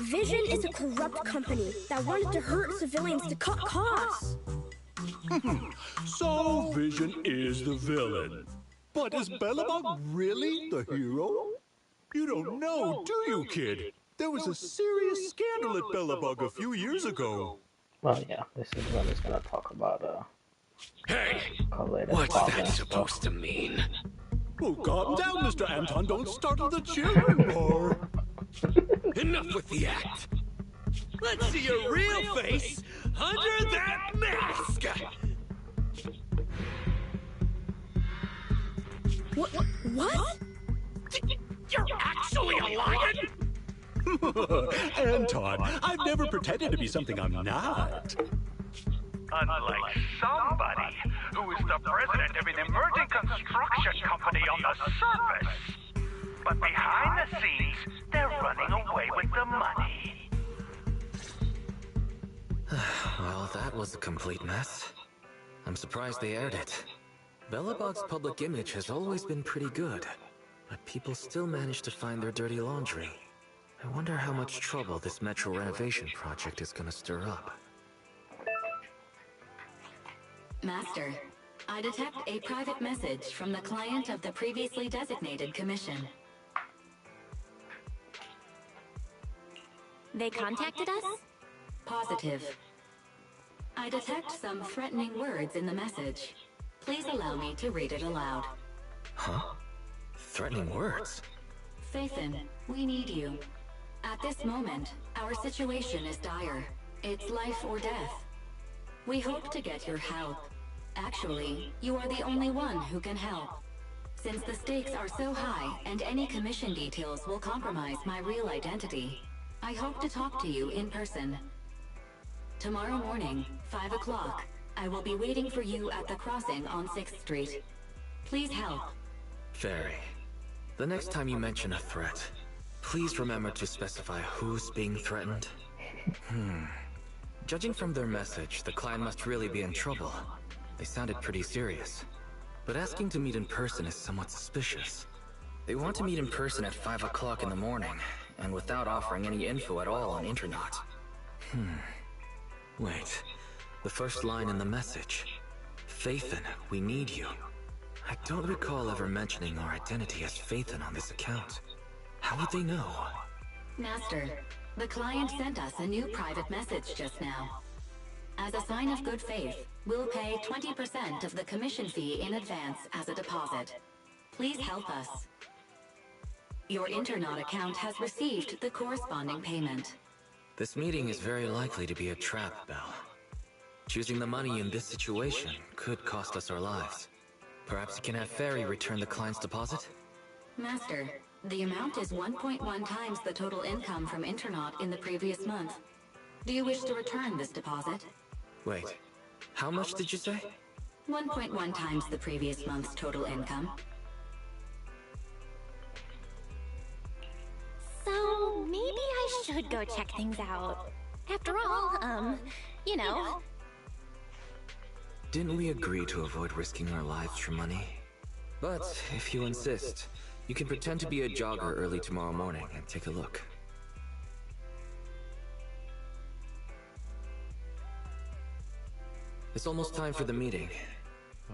Vision is a corrupt company that wanted to hurt civilians to cut costs. So Vision is the villain. But is Bellabog really the hero? You don't know, do you, kid? There was a serious scandal at Bellabog a few years ago. Well, yeah, this is when he's gonna talk about, Hey, Kaleda what's Pop that and supposed stuff. to mean? Oh, calm down, Mr. Anton. Don't startle the children, Roar. Enough with the act. Let's see your real face under that mask. What? You're actually a lion? Anton, I've never pretended to be something I'm not. Unlike somebody who is the president of an emerging construction company on the surface. But behind the scenes, they're running away with the money. Well, that was a complete mess. I'm surprised they aired it. Bellabog's public image has always been pretty good, but people still manage to find their dirty laundry. I wonder how much trouble this metro renovation project is gonna stir up. Master, I detect a private message from the client of the previously designated commission. They contacted us? Positive. I detect some threatening words in the message. Please allow me to read it aloud. Huh? Threatening words? Phaethon, we need you. At this moment, our situation is dire. It's life or death. We hope to get your help. Actually, you are the only one who can help. Since the stakes are so high and any commission details will compromise my real identity, I hope to talk to you in person. Tomorrow morning, 5 o'clock, I will be waiting for you at the crossing on 6th Street. Please help. Fairy, the next time you mention a threat, please remember to specify who's being threatened. Judging from their message, the client must really be in trouble. They sounded pretty serious. But asking to meet in person is somewhat suspicious. They want to meet in person at 5 o'clock in the morning, and without offering any info at all on Internet. Wait, the first line in the message. Phaethon, we need you. I don't recall ever mentioning our identity as Phaethon on this account. How would they know? Master, the client sent us a new private message just now. As a sign of good faith, we'll pay 20% of the commission fee in advance as a deposit. Please help us. Your Internet account has received the corresponding payment. This meeting is very likely to be a trap, Belle. Choosing the money in this situation could cost us our lives. Perhaps you can have Fairy return the client's deposit? Master, the amount is 1.1 times the total income from Internet in the previous month. Do you wish to return this deposit? Wait, how much did you say? 1.1 times the previous month's total income. So, maybe I should go check things out. After all, you know. Didn't we agree to avoid risking our lives for money? But if you insist, you can pretend to be a jogger early tomorrow morning and take a look. It's almost time for the meeting.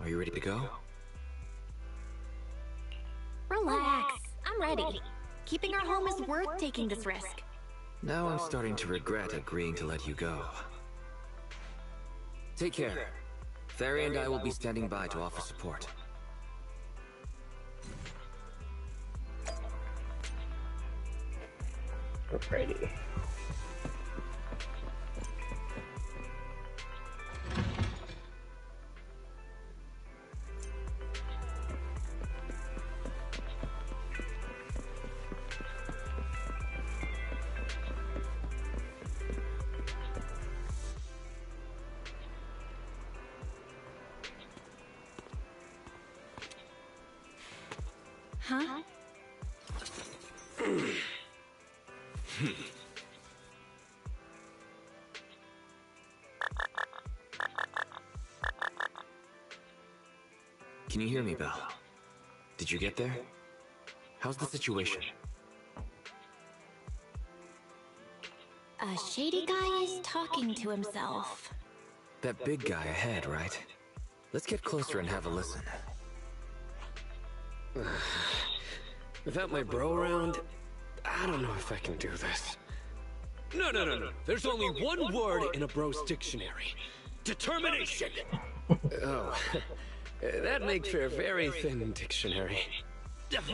Are you ready to go? Relax. I'm ready. Keeping our home is worth taking this risk. Now I'm starting to regret agreeing to let you go. Take care. Fairy and I will be standing by to offer support. We're ready. Huh? Can you hear me, Belle? Did you get there? How's the situation? A shady guy is talking to himself. That big guy ahead, right? Let's get closer and have a listen. Without my bro around, I don't know if I can do this. No. There's only one word in a bro's dictionary. Determination! Oh, that makes for a very thin dictionary.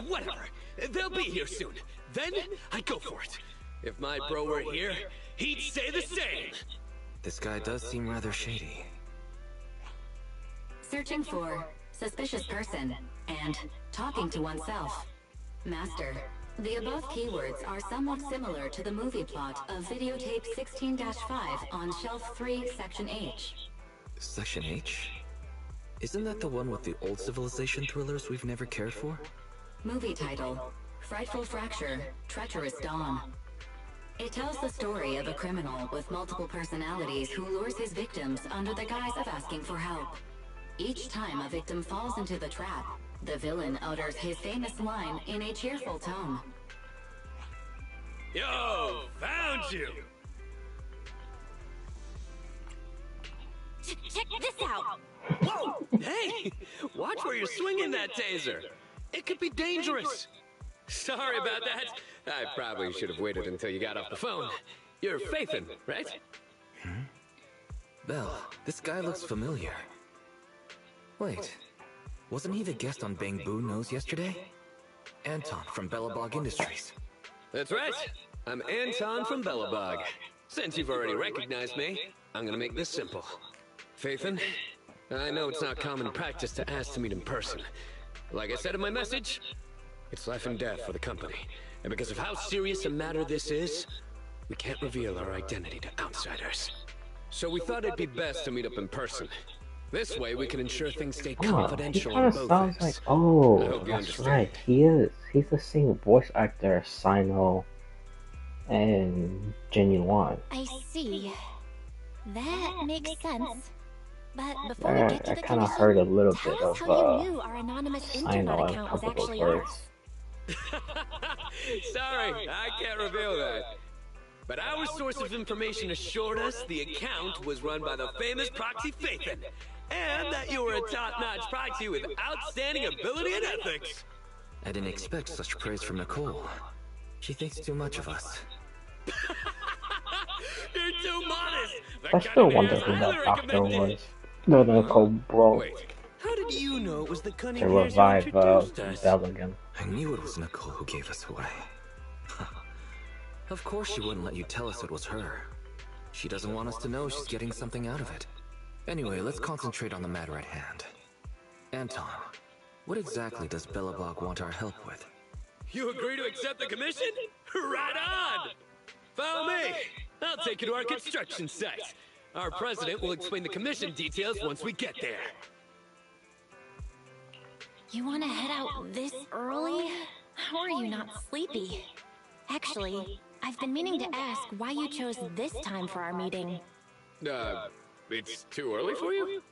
Whatever. They'll be here soon. Then, I'd go for it. If my bro were here, he'd say the same! This guy does seem rather shady. Searching for suspicious person and talking to oneself. Master, the above keywords are somewhat similar to the movie plot of videotape 16-5 on Shelf 3, Section H. Section H? Isn't that the one with the old civilization thrillers we've never cared for? Movie title, Frightful Fracture, Treacherous Dawn. It tells the story of a criminal with multiple personalities who lures his victims under the guise of asking for help. Each time a victim falls into the trap, the villain utters his famous line in a cheerful tone. Yo, found you! Check this out! Whoa! Hey! Watch where you're swinging that taser! It could be dangerous! Sorry about that. I probably should have waited until you got off the phone. You're Phaethon, right? Belle, this guy looks familiar. Wait, wasn't he the guest on Bang Boo Nose yesterday? Anton from Belobog Industries. That's right. I'm Anton from Belobog. Since you've already recognized me, I'm gonna make this simple. Phaethon, I know it's not common practice to ask to meet in person. Like I said in my message, it's life and death for the company. And because of how serious a matter this is, we can't reveal our identity to outsiders. So we thought it'd be best to meet up in person. This way we can ensure things stay Oh, he confidential kind on of both sounds ends. like, I oh, hope you that's understand. right, he is. He's the same voice actor as Sino and Genuine. I see. That makes sense. But before we get to I the kind of commission, heard a little tell bit us of how you knew our anonymous Sino internet and a account was couple of actually those ours. words. Sorry, I can't reveal that. But our source of information assured us the account was run by the famous Proxy Phaethon, and that you were a top-notch proxy with outstanding ability and ethics. I didn't expect such praise from Nicole. She thinks too much of us. You're too modest. I still wonder who that doctor was. No, Nicole broke Wait, how did you know it was the cunning to hairs who revive introduced us? Belle again. I knew it was Nicole who gave us away. Of course she wouldn't let you tell us it was her. She doesn't want us to know she's getting something out of it. Anyway, let's concentrate on the matter at hand. Anton, what exactly does Belobog want our help with? You agree to accept the commission? Right on! Follow me! I'll take you to our construction site. Our president will explain the commission details once we get there. You want to head out this early? How are you not sleepy? Actually, I've been meaning to ask why you chose this time for our meeting. It's too early for you?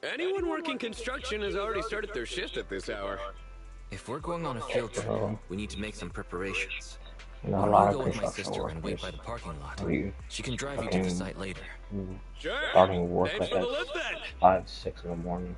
Anyone working construction has already started their shift at this hour. If we're going on a field trip, we need to make some preparations. You know, a Why lot don't of I go with my construction sister and wait workers. by the parking lot? We She can drive you to the site later. starting work Thanks like for the at lift then. 5, 6 in the morning.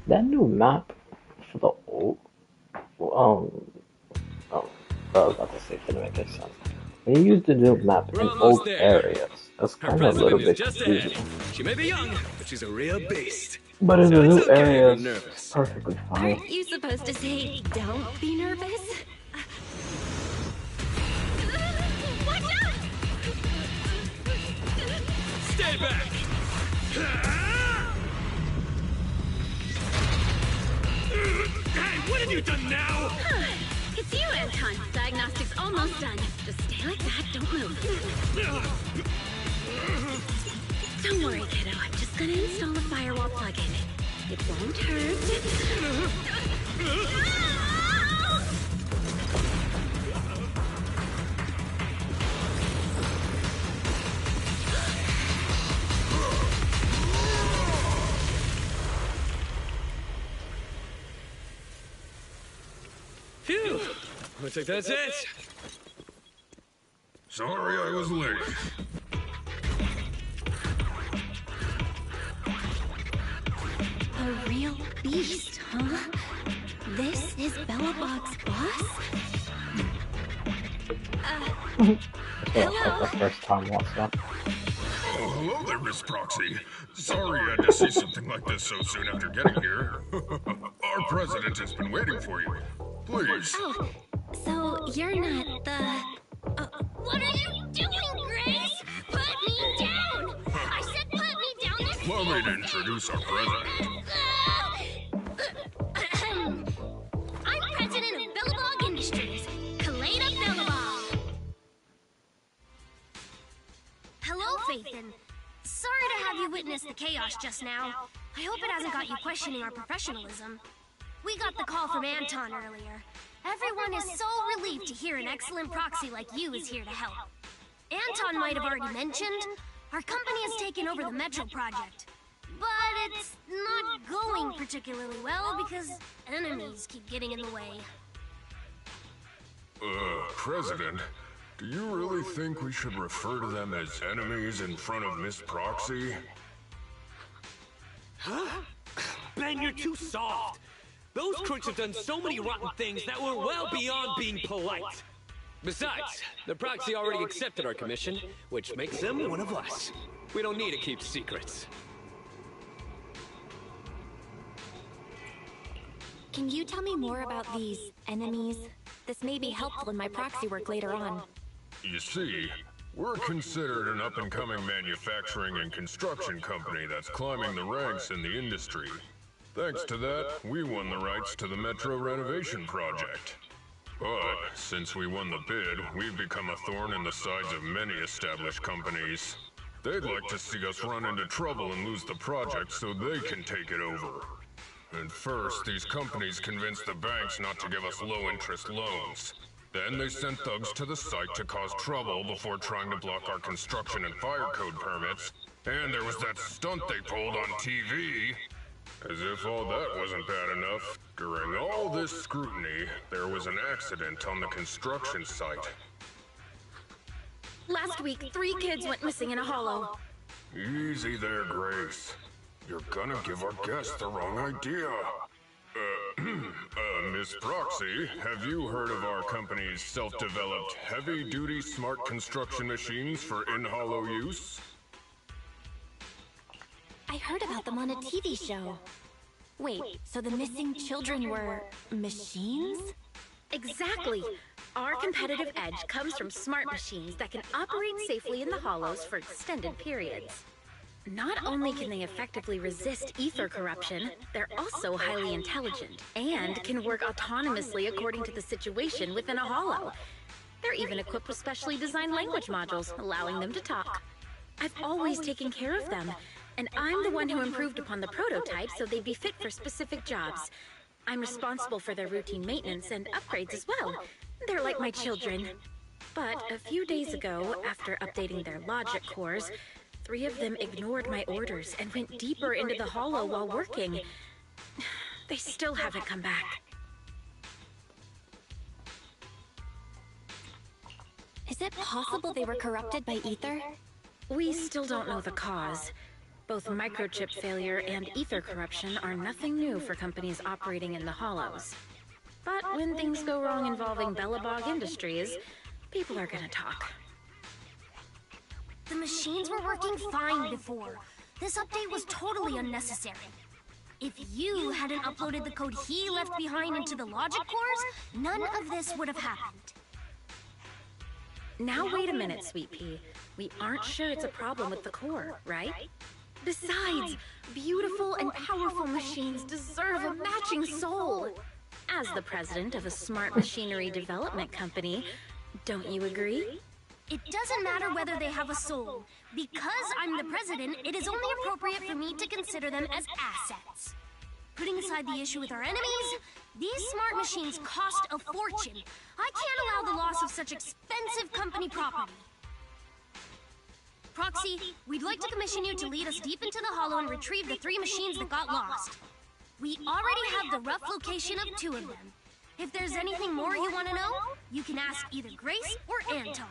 That new map for the old, I was about to say, it didn't make any sense. When you use the new map in old areas, that's Our kind of a little president bit is just ahead. confusing. She may be young, but she's a real beast. But in So the it's new okay if you're areas, nervous. perfectly fine. Aren't you supposed to say, don't be nervous? Watch out! Stay back! Hey, what have you done now? It's you, Anton. Diagnostics almost done. Just stay like that, don't move. Don't worry, kiddo. I'm just gonna install a firewall plugin. It won't hurt. Phew! Looks like that's it. Sorry I was late. A real beast, huh? This is Belobog's boss? That's the first time what's up. Oh, hello there, Miss Proxy. Sorry I had to see something like this so soon after getting here. Our president has been waiting for you. Please. Oh, so you're not the... what are you doing, Grace? Put me down! I said put me down this... Allow me to introduce our president. I'm president of Belobog Industries, Kaleda Belobog. Sorry to have you witness the chaos just now. I hope it hasn't got you questioning our professionalism. We got the call from Anton earlier. Everyone is so relieved to hear an excellent proxy like you is here to help. Anton might have already mentioned, our company has taken over the Metro project. But it's not going particularly well because enemies keep getting in the way. President, do you really think we should refer to them as enemies in front of Miss Proxy? Huh? Ben, you're too soft. Those crooks have done so many rotten things that were well beyond being polite. Besides, the Proxy already accepted our commission, which makes them one of us. We don't need to keep secrets. Can you tell me more about these enemies? This may be helpful in my proxy work later on. You see, we're considered an up-and-coming manufacturing and construction company that's climbing the ranks in the industry. Thanks to that, we won the rights to the Metro renovation project. But since we won the bid, we've become a thorn in the sides of many established companies. They'd like to see us run into trouble and lose the project so they can take it over. And first, these companies convinced the banks not to give us low-interest loans. Then they sent thugs to the site to cause trouble before trying to block our construction and fire code permits. And there was that stunt they pulled on TV. As if all that wasn't bad enough, during all this scrutiny, there was an accident on the construction site. Last week, 3 kids went missing in a hollow. Easy there, Grace. You're gonna give our guests the wrong idea. Miss Proxy, have you heard of our company's self-developed heavy-duty smart construction machines for in-hollow use? I heard about them on a TV show. Wait, so the missing children were machines? Exactly. Our competitive edge comes from smart machines that can operate safely in the hollows for extended periods. Not only can they effectively resist ether corruption, they're also highly intelligent and can work autonomously according to the situation within a hollow. They're even equipped with specially designed language modules, allowing them to talk. I've always taken care of them, and I'm the one who improved upon the prototype so they'd be fit for specific jobs. I'm responsible for their routine maintenance and upgrades as well. They're like my children. But a few days ago, after updating their logic cores, 3 of them ignored my orders and went deeper into the hollow while working. They still haven't come back. Is it possible they were corrupted by ether? We still don't know the cause. Both microchip failure and ether corruption are nothing new for companies operating in the hollows. But when things go wrong involving Belobog Industries, people are gonna talk. The machines were working fine before. This update was totally unnecessary. If you hadn't uploaded the code he left behind into the logic cores, none of this would have happened. Now wait a minute, Sweet Pea. We aren't sure it's a problem with the core, right? Besides, beautiful and powerful machines deserve a matching soul. As the president of a smart machinery development company, don't you agree? It doesn't matter whether they have a soul. Because I'm the president, it is only appropriate for me to consider them as assets. Putting aside the issue with our enemies, these smart machines cost a fortune. I can't allow the loss of such expensive company property. Proxy, we'd like to commission you to lead us deep into the hollow and retrieve the 3 machines that got lost. We already have the rough location of 2 of them. If there's anything more you want to know, you can ask either Grace or Anton.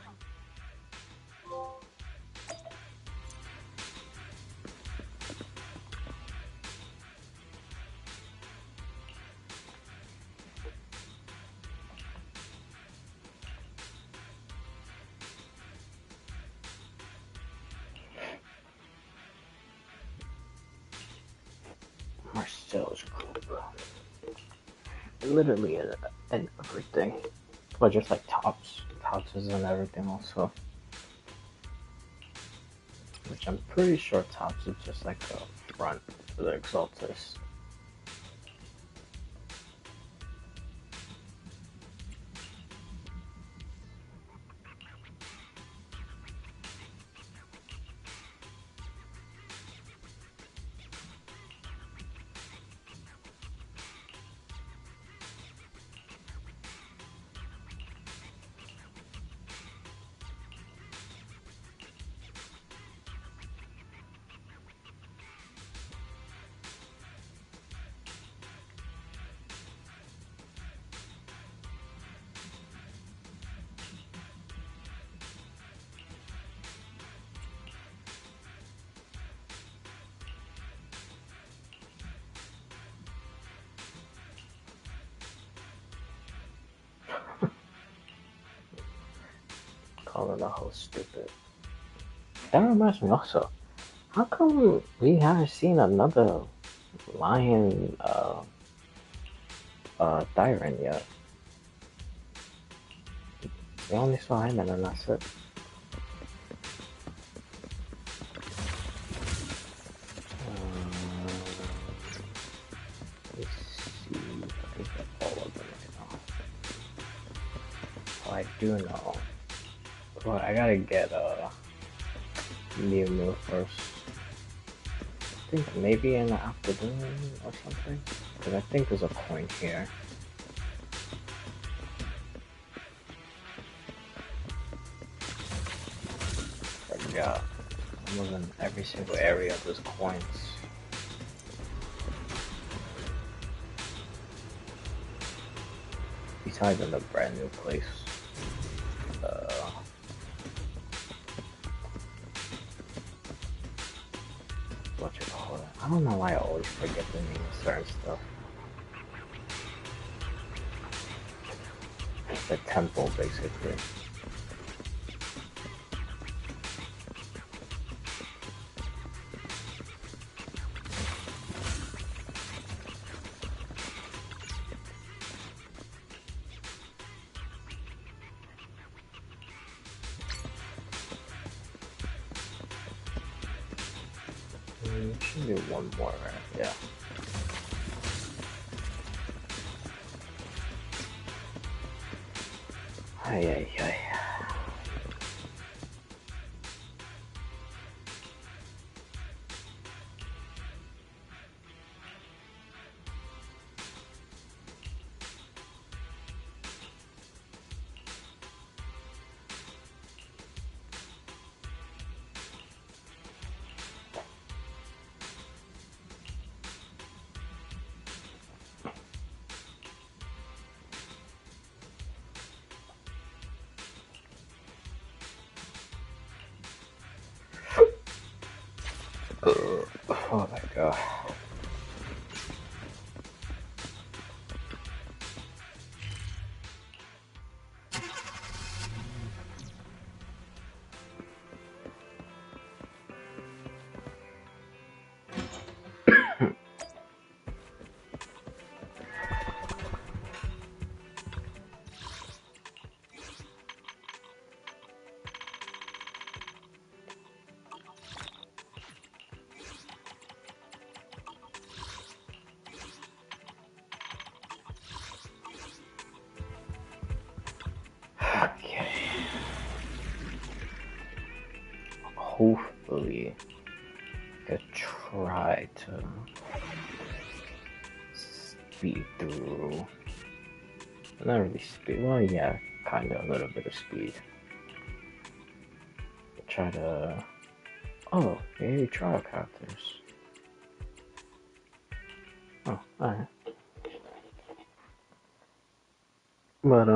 Marcel's group. Literally and everything. But just like tops is and everything also. Which I'm pretty sure Tops is just like a front for the Exaltus. don't know how stupid. That reminds me also. How come we haven't seen another lion tyrant yet? We only saw him and then that's it. Let's see. I think that's all of them right now. Oh, I do know. Well, I gotta get Mew Mew first. I think maybe in the afternoon or something. Because I think there's a coin here. But yeah, almost in every single area there's coins. Besides in the brand new place. What you call it? I don't know why I always forget the name of certain stuff. The temple, basically. Should be one more, right? Yeah. Ay, ay, ay. Oh my god. Hopefully, I could try to speed through. Not really speed. Well, yeah, kind of a little bit of speed. Try to. Oh, maybe trial characters. Oh, alright. But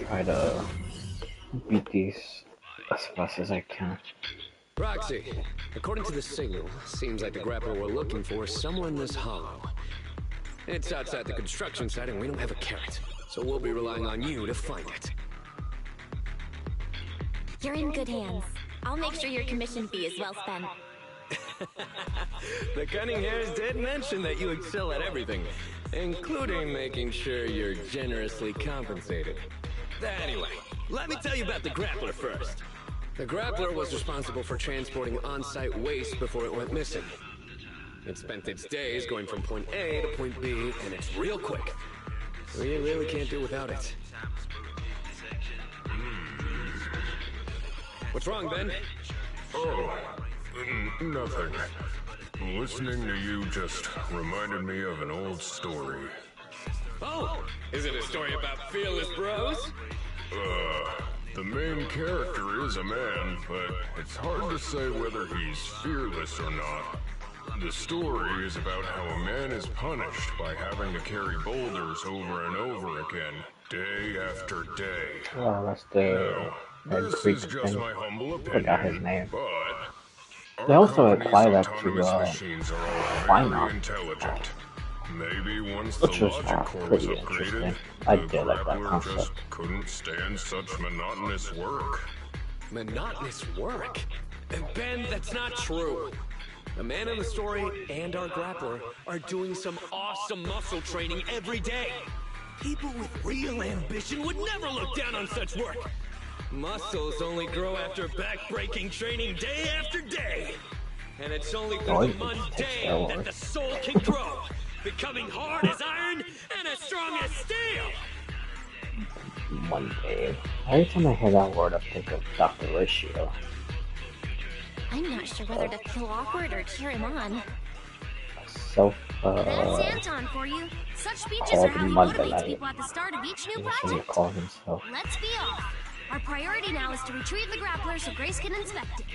try to beat these as fast as I can. Roxy, according to the signal, seems like the grappler we're looking for is somewhere in this hollow. It's outside the construction site and we don't have a carrot, so we'll be relying on you to find it. You're in good hands. I'll make sure your commission fee is well spent. The Cunning Hares did mention that you excel at everything, including making sure you're generously compensated. Anyway, let me tell you about the grappler first. The grappler was responsible for transporting on-site waste before it went missing. It spent its days going from point A to point B, and it's real quick. We really can't do without it. What's wrong, Ben? Oh, nothing. Listening to you just reminded me of an old story. Oh, is it a story about fearless bros? The main character is a man, but it's hard to say whether he's fearless or not. The story is about how a man is punished by having to carry boulders over and over again, day after day. Oh, that's the This Greek is just thing. my humble opinion, Forgot his name. but They also company's apply that to autonomous machines are all why very not? intelligent. Maybe once the Which was logic core was pretty upgraded, interesting. I the did like that grappler concept. just couldn't stand such monotonous work. Monotonous work? Ben, that's not true. The man in the story and our grappler are doing some awesome muscle training every day. People with real ambition would never look down on such work. Muscles only grow after back-breaking training day after day. And it's only through the mundane that the soul can grow, becoming hard as iron and as strong as steel. Mundane. Every time I hear that word, I think of Dr. Ratio. I'm not sure whether to feel awkward or cheer him on. That's Anton for you. Such speeches are how he motivates people at the start of each new project. Call himself. Let's be off. Our priority now is to retrieve the grappler so Grace can inspect it.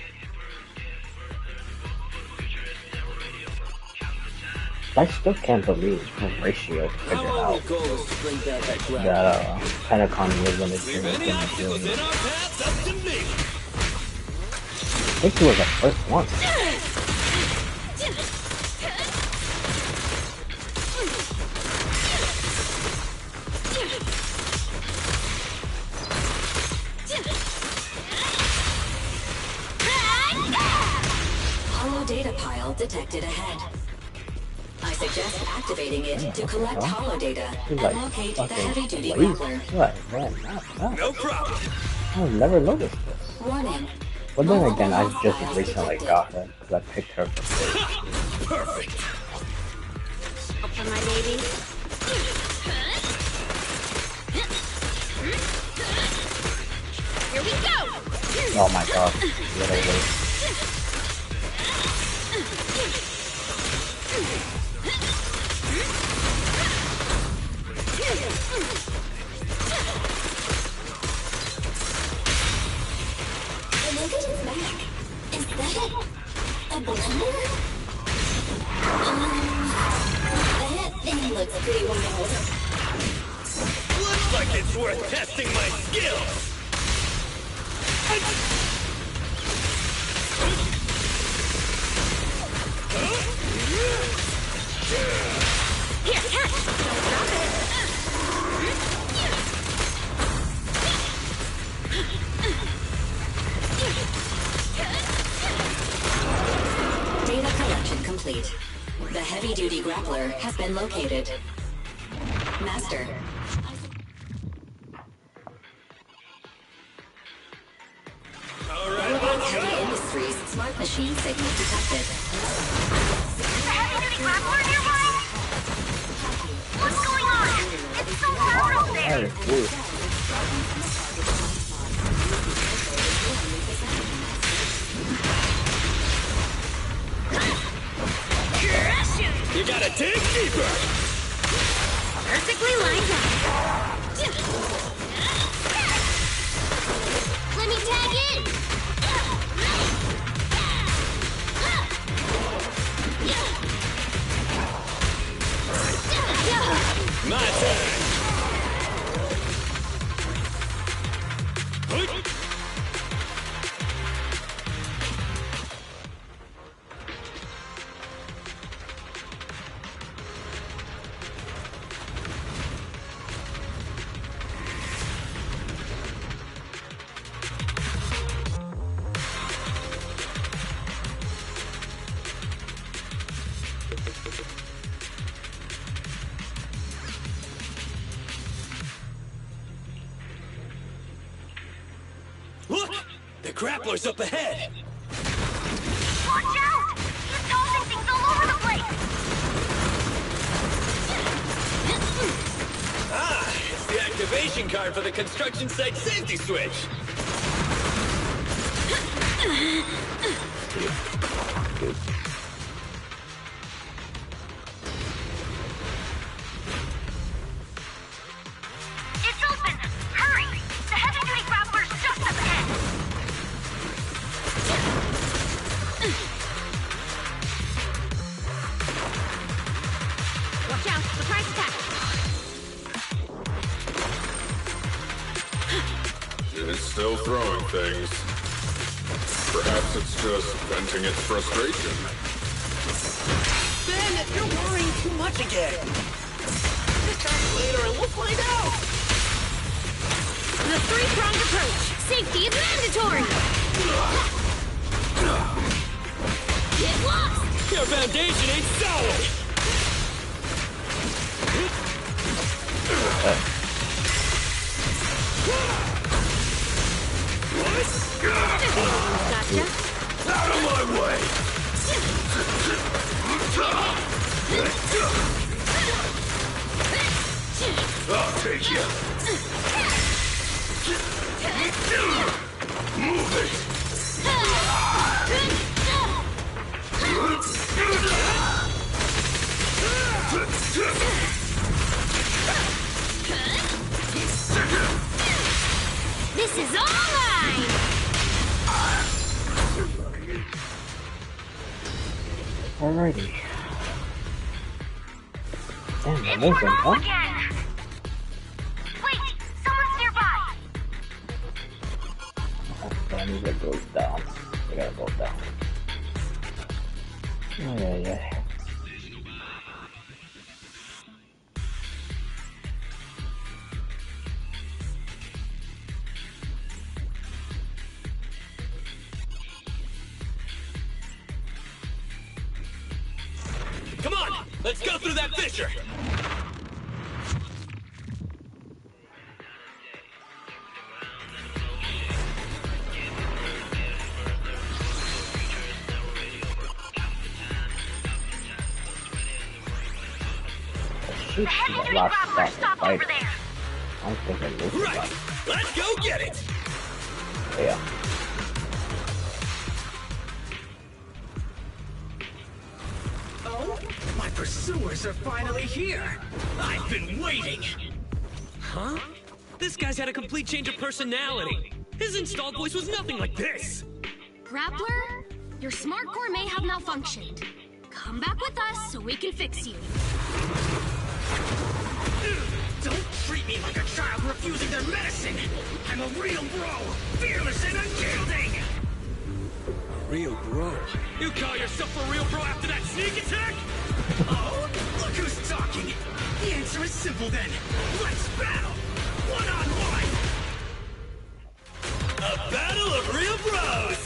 I still can't believe Ratio figured out that Pentagon was going to do it. I think he was the first one. Hollow data pile detected ahead. I suggest activating it to collect hollow data and locate the heavy-duty grappler. No problem. I've never noticed this. Warning. But then again, I just recently got it because I picked her for free. Perfect. Up for my baby. Here we go. Oh my god. Little wait. Look at his back. Is that a blender? That thing looks pretty wild. Looks like it's worth testing my skills. Here, catch. Don't drop it. Data collection complete. The heavy-duty grappler has been located. Master. Heavy Industries smart machine signal detected. Is the heavy-duty grappler nearby? What's going on? It's so loud out there. You gotta dig deeper. Perfectly lined up. Let me tag in. My turn. Look! The grappler's up ahead! Watch out! He's tossing things all over the place! Ah! It's the activation card for the construction site safety switch! It's open! Hurry! The heavy-duty grappler's just up ahead! Watch out! Surprise attack! It's still throwing things. Perhaps it's just venting its frustration. Ben, you're worrying too much again. Sit back later and we'll find out. The three-pronged approach. Safety is mandatory. Get lost. Your foundation ain't solid. Gotcha. Out of my way! I'll take you. Move it. This is all mine. Alrighty. Damn, It's amazing, Cornwall huh? again. Wait, someone's nearby. I need to go down. I gotta go down. Yeah. Come on, let's go through that fissure. Shoot, Heavy lots of grappler stuff stop to fight. over there. I'm thinking this is Right, let's go get it. yeah. Oh, my pursuers are finally here. I've been waiting. Huh? This guy's had a complete change of personality. His installed voice was nothing like this. Grappler, your smart core may have malfunctioned. Come back with us so we can fix you. Don't treat me like a child refusing their medicine. I'm a real bro, fearless and unyielding. A real bro? You call yourself a real bro after that sneak attack? Oh, look who's talking. The answer is simple then. Let's battle, one-on-one. A battle of real bros!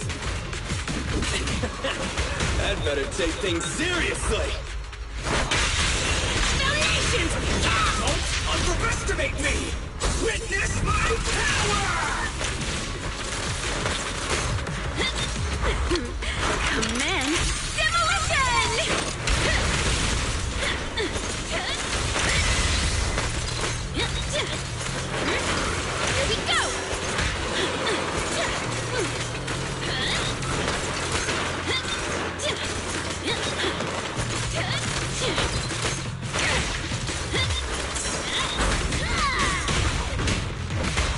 I'd better take things seriously. Don't underestimate me! Witness my power! Commence demolition! Here we go!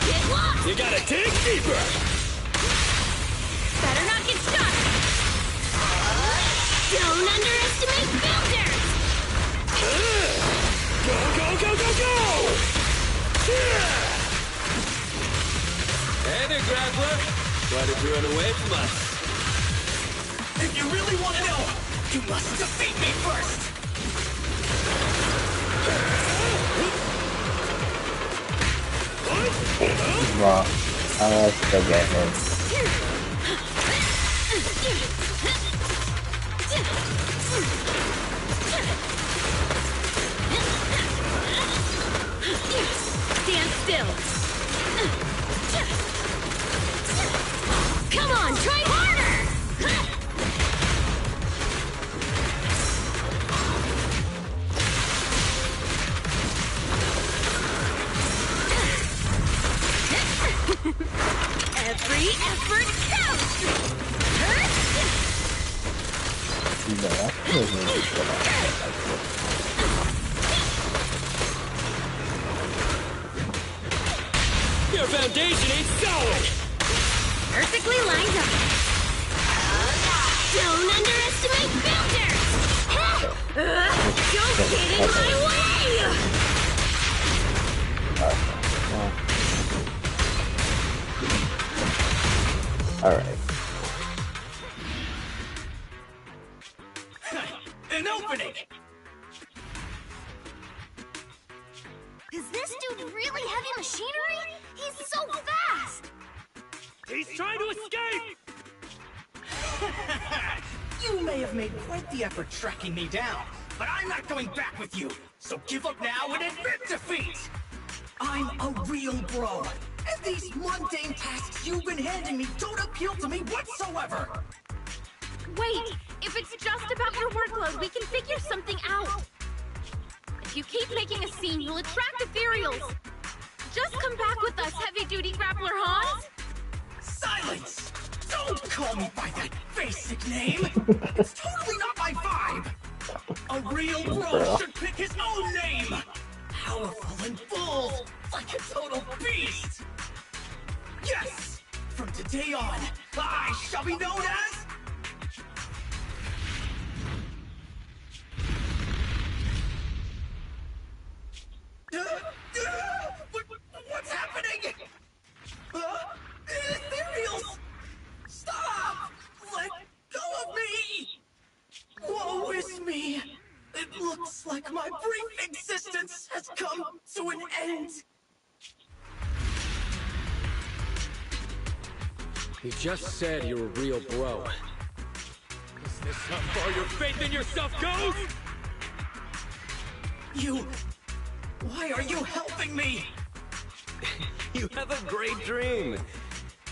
Get lost! You gotta dig deeper! Better not get stuck! Don't underestimate builders! Go, go, go, go, go! Hey there, Grappler. Why did you run away from us? If you really want to know, you must defeat me first! Raw. I'll still get him. Stand still! Come on, try harder! Every effort counts! No, that's really good. Your foundation ain't solid! Perfectly lined up. Don't underestimate builders! Don't get in my way! Alright. An opening! may have made quite the effort tracking me down, but I'm not going back with you. So give up now and admit defeat! I'm a real bro, and these mundane tasks you've been handing me don't appeal to me whatsoever! Wait! If it's just about your workload, we can figure something out! If you keep making a scene, you'll attract ethereals! Just come back with us, heavy-duty grappler Hans! Silence! Don't call me by that basic name! It's totally not my vibe! A real bro should pick his own name! Powerful and bold, like a total beast! Yes! From today on, I shall be known as... What's happening? Ethereals! Stop! Let go of me! Woe is me! It looks like my brief existence has come to an end. You just said you're a real bro. Is this how far your faith in yourself goes? Why are you helping me? You have a great dream.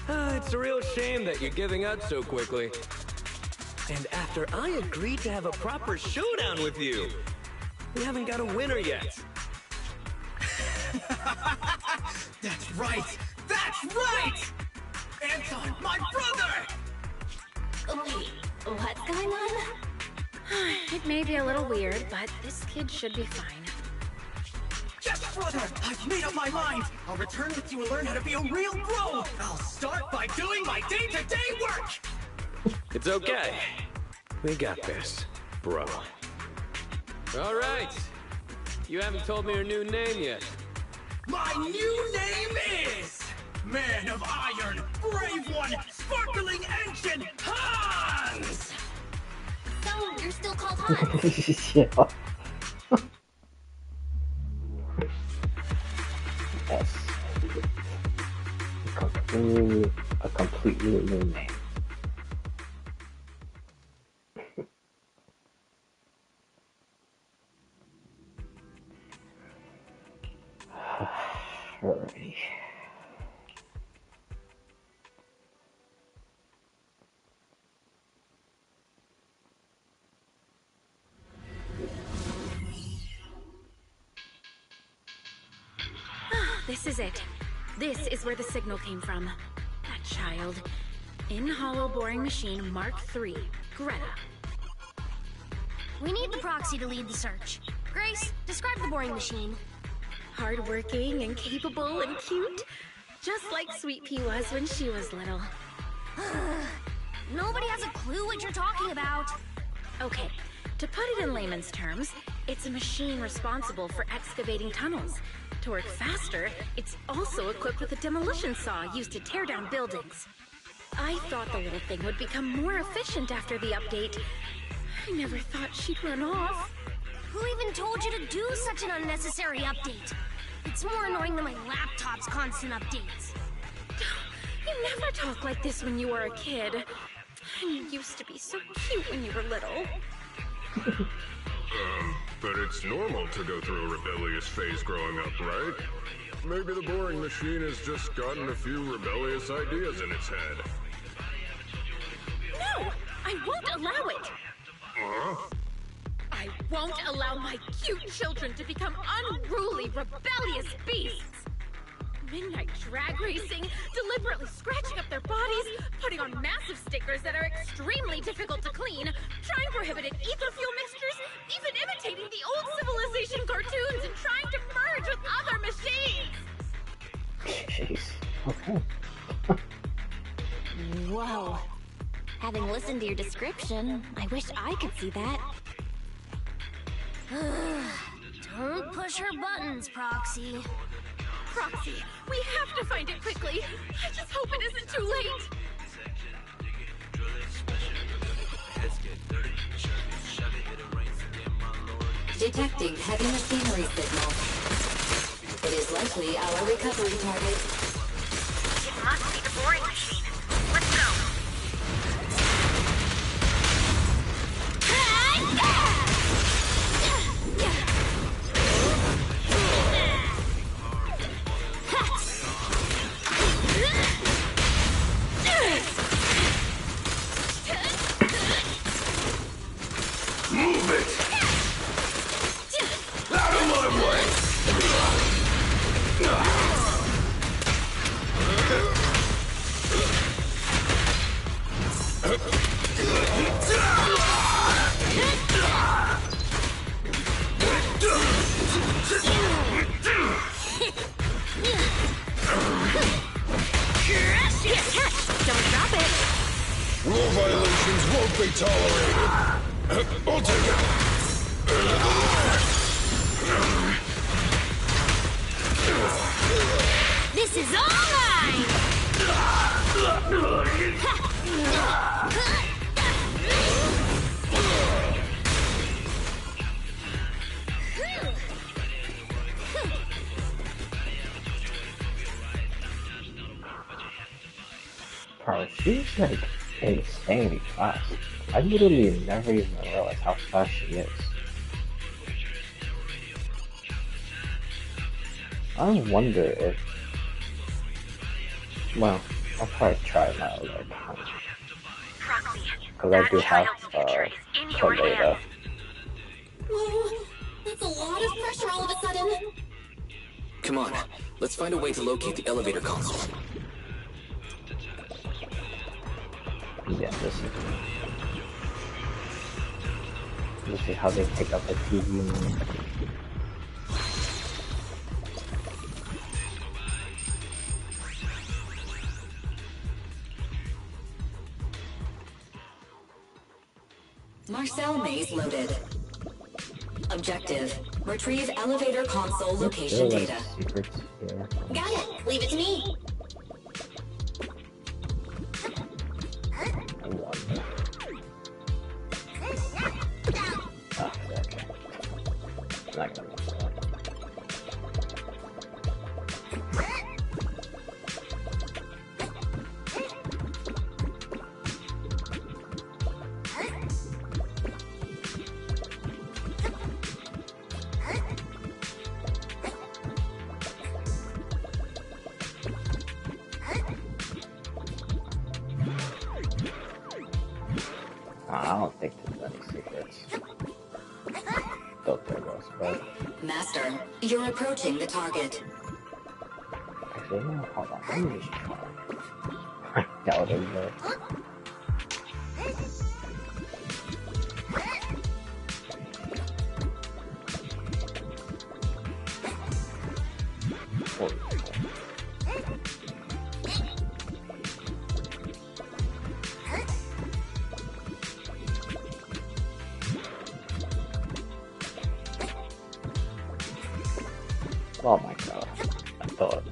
It's a real shame that you're giving up so quickly. And after I agreed to have a proper showdown with you, we haven't got a winner yet. That's right! That's right! Anton, my brother! Wait, what's going on? It may be a little weird, but this kid should be fine. Yes, brother! I've made up my mind! I'll return with you and learn how to be a real bro! I'll start by doing my day-to-day work! It's okay. We got this, bro. All right. You haven't told me your new name yet. My new name is... Man of Iron, Brave One, Sparkling Engine, Hans! So, you're still called Hans? Yeah. Yes. A completely new name. Alrighty. This is it. This is where the signal came from. That child. In-hollow boring machine Mark III. Greta. We need the proxy to lead the search. Grace, describe the boring machine. Hardworking and capable and cute. Just like Sweet Pea was when she was little. Nobody has a clue what you're talking about. Okay, to put it in layman's terms, it's a machine responsible for excavating tunnels. To work faster, it's also equipped with a demolition saw used to tear down buildings. I thought the little thing would become more efficient after the update. I never thought she'd run off. Who even told you to do such an unnecessary update? It's more annoying than my laptop's constant updates. You never talk like this when you were a kid. And you used to be so cute when you were little. But it's normal to go through a rebellious phase growing up, right? Maybe the boring machine has just gotten a few rebellious ideas in its head. No! I won't allow it! Huh? I won't allow my cute children to become unruly, rebellious beasts! Midnight drag racing, deliberately scratching up their bodies, putting on massive stickers that are extremely difficult to clean, trying prohibited ether fuel mixtures, even imitating the old Civilization cartoons and trying to merge with other machines! Jeez. Okay. Whoa. Having listened to your description, I wish I could see that. Don't push her buttons, Proxy. Proxy, we have to find it quickly. I just hope it isn't too late. Detecting heavy machinery signal. It is likely our recovery target. It must be the boring machine. Let's go. it! Out of my way! Don't drop it. Rule violations won't be tolerated. I'll take it. This is all mine! Bro, she's like insanely fast. I literally never even realized how fast she is. I wonder if... Well, I'll probably try my other account. Because I do have Kaleda. Whoa, that's a lot of pressure all of a sudden. Come on, let's find a way to locate the elevator console. Yeah, this is how they pick up the TV move. Marcel maze loaded. Objective: retrieve elevator console location data. Secrets here. Got it. Leave it to me. Not gonna mess up. I don't think there's any secrets. Thought there was, but... Master, you're approaching the target. Actually, no, hold on. Let me just try. I doubt it, but... Oh my god, I thought.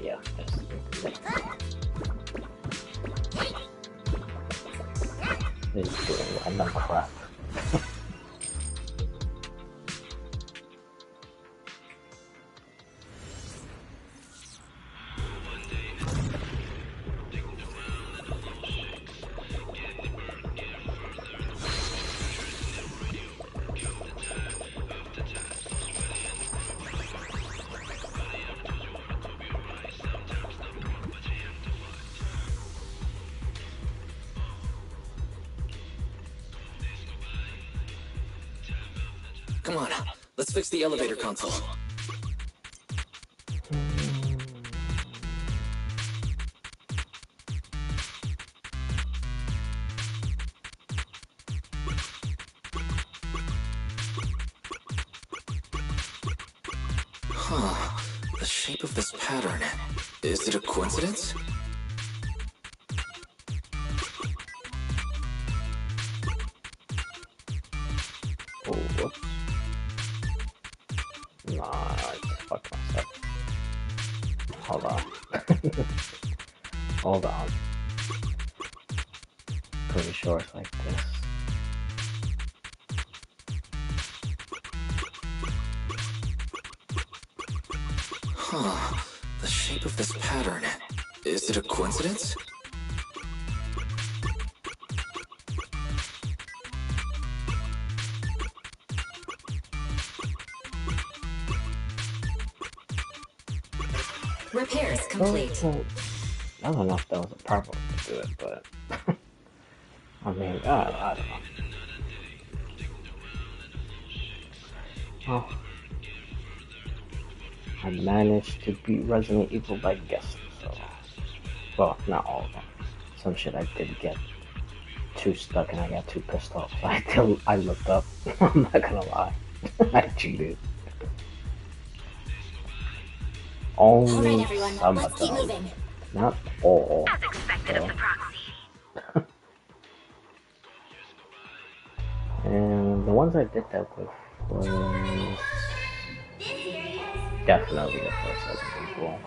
Yeah, this is doing random crap. Come on, let's fix the elevator console. Huh, the shape of this pattern. Is it a coincidence? Oh, whoops. Nah, I just fucked myself. Hold on. Hold on. Pretty sure it's like this. Huh, the shape of this pattern. Is it a coincidence? Repairs complete. I don't know if that was a proper way to do it, but I mean, I don't know. Oh, I managed to beat Resident Evil by guessing, so well, not all of them. Some shit I did get too stuck and I got too pissed off. So I looked up. I'm not gonna lie, I cheated. Only some of them, not all. As expected of the proxy. And the ones I did that with was definitely the first Resident Evil.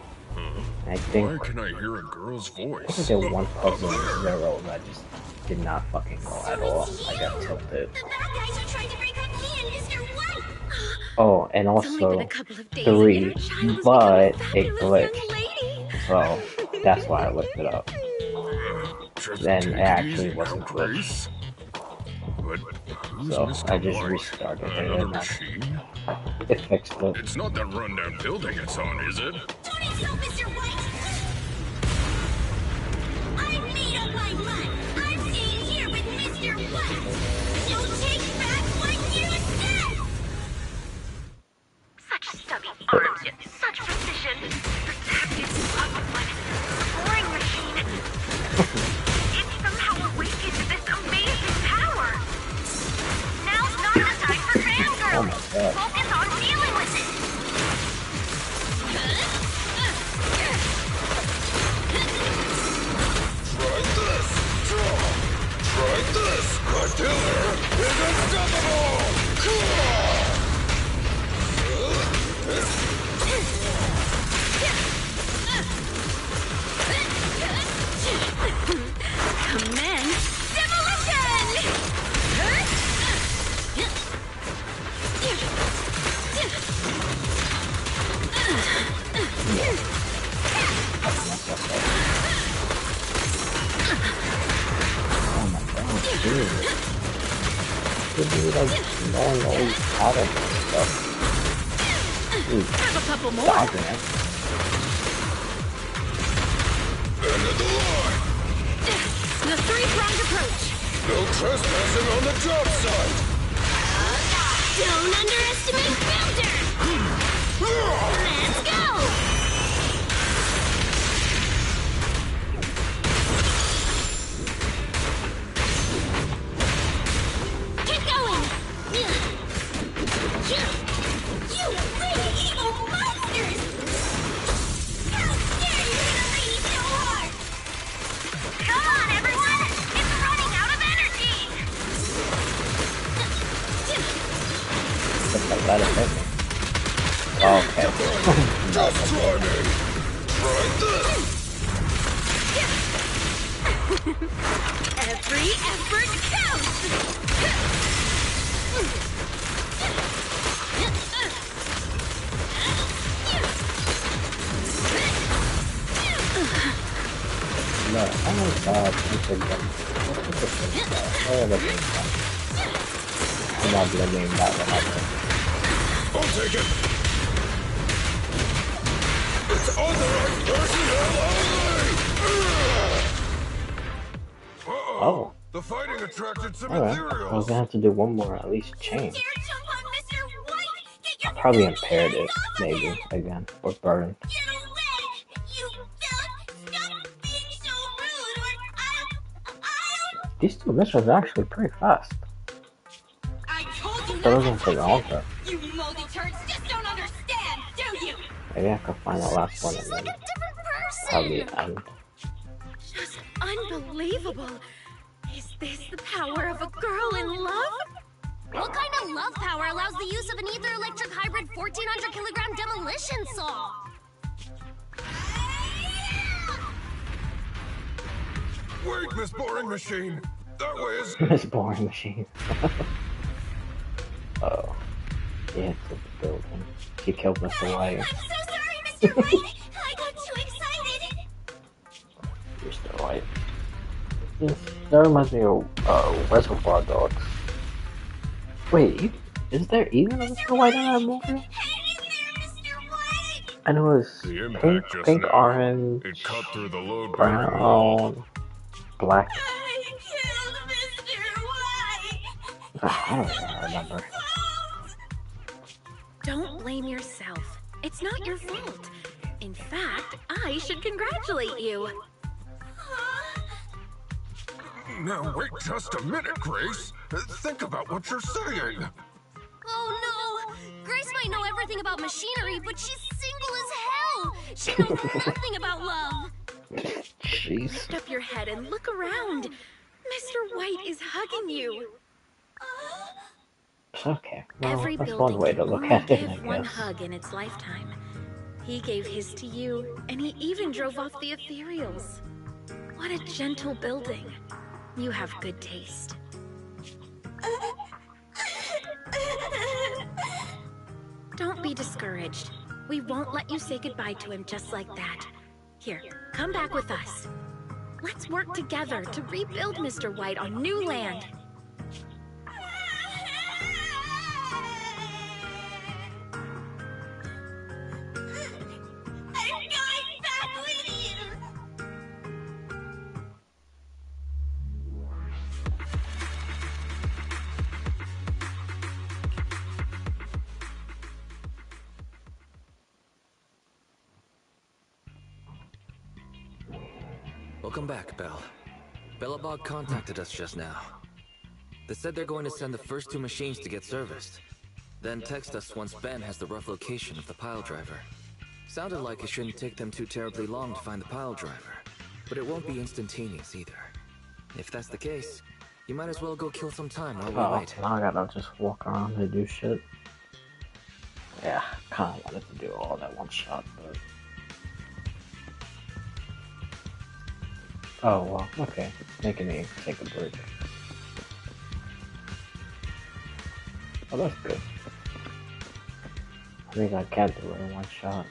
I think Why can I hear a girl's voice? I did one puzzle in Zero that I just did not fucking go at all. I got tilted. Oh, and also 3, but it glitched. So that's why I looked it up. Then it actually wasn't glitched. So I just restarted it and it fixed it. It's not that rundown building it's on, is it? Don't insult Mr. White! I made up my mind! I'm staying here with Mr. White! So take back what you said! Such stubby arms, yet such precision! Protected like a boring machine! It somehow awakened to this amazing power! Now's not the time for fangirling! Focus on dealing with it! Try this! My killer is unstoppable! Commence demolition! Dude, like, no one knows how to do stuff. Dude, have a couple more. dodging it. End of the line! The three-pronged approach. No trespassing on the job site! Don't underestimate Builder! Let's go! Keep going! You really evil monsters! How dare you hit a lady so hard! Come on, everyone! It's running out of energy! Just like that, it hit me. Okay. Just try me! Try this! Every effort counts! No, oh my god, you said that. What's the difference? Oh, the thing. I'm not blaming that one. I'll take it! It's on the right personnel only! Oh. The fighting attracted some Alright, I ethereals. was gonna have to do one more, at least change. Probably impaired it, maybe, again, or burn. These two missions are actually pretty fast. That doesn't take longer. You moldy turds just don't understand, do you? Maybe I can find the last one and then probably end. Just unbelievable. Is this the power of a girl in love? What kind of love power allows the use of an ether electric hybrid 1400 kilogram demolition saw? Wait, Miss Boring Machine! That way is... Miss Boring Machine. Oh. Yeah, it's a building. She killed Mr. White. I'm so sorry, Mr. White! I got too excited! Mr. White. That reminds me of Reservoir Dogs. Wait, is there even a Mr. White in that movie? Hang in there, Mr. White! And it was The pink, impact just pink, now, orange, it cut through the load-bearing wall. brown, black. I killed Mr. White! I don't even remember. Don't blame yourself. It's not your fault. In fact, I should congratulate you. Now wait just a minute, Grace. Think about what you're saying. Oh no! Grace might know everything about machinery, but she's single as hell! She knows nothing about love! Jeez. Lift up your head and look around. Mr. White is hugging you. Okay, well, Every that's building one way to can look only at it, I give one guess. hug in its lifetime. He gave his to you, and he even drove off the ethereals. What a gentle building. You have good taste. Don't be discouraged. We won't let you say goodbye to him just like that. Here, come back with us. Let's work together to rebuild Mr. White on new land. I'm going back with you! Welcome back, Belle. Belobog contacted us just now. They said they're going to send the first 2 machines to get serviced. Then text us once Ben has the rough location of the pile driver. Sounded like it shouldn't take them too terribly long to find the pile driver. But it won't be instantaneous either. If that's the case, you might as well go kill some time while we wait. Now I gotta just walk around and do shit. Yeah, kinda wanted to do all that one shot, but... Oh, well, okay. Making me take a break. Oh, that's good. I think I can do it in one shot.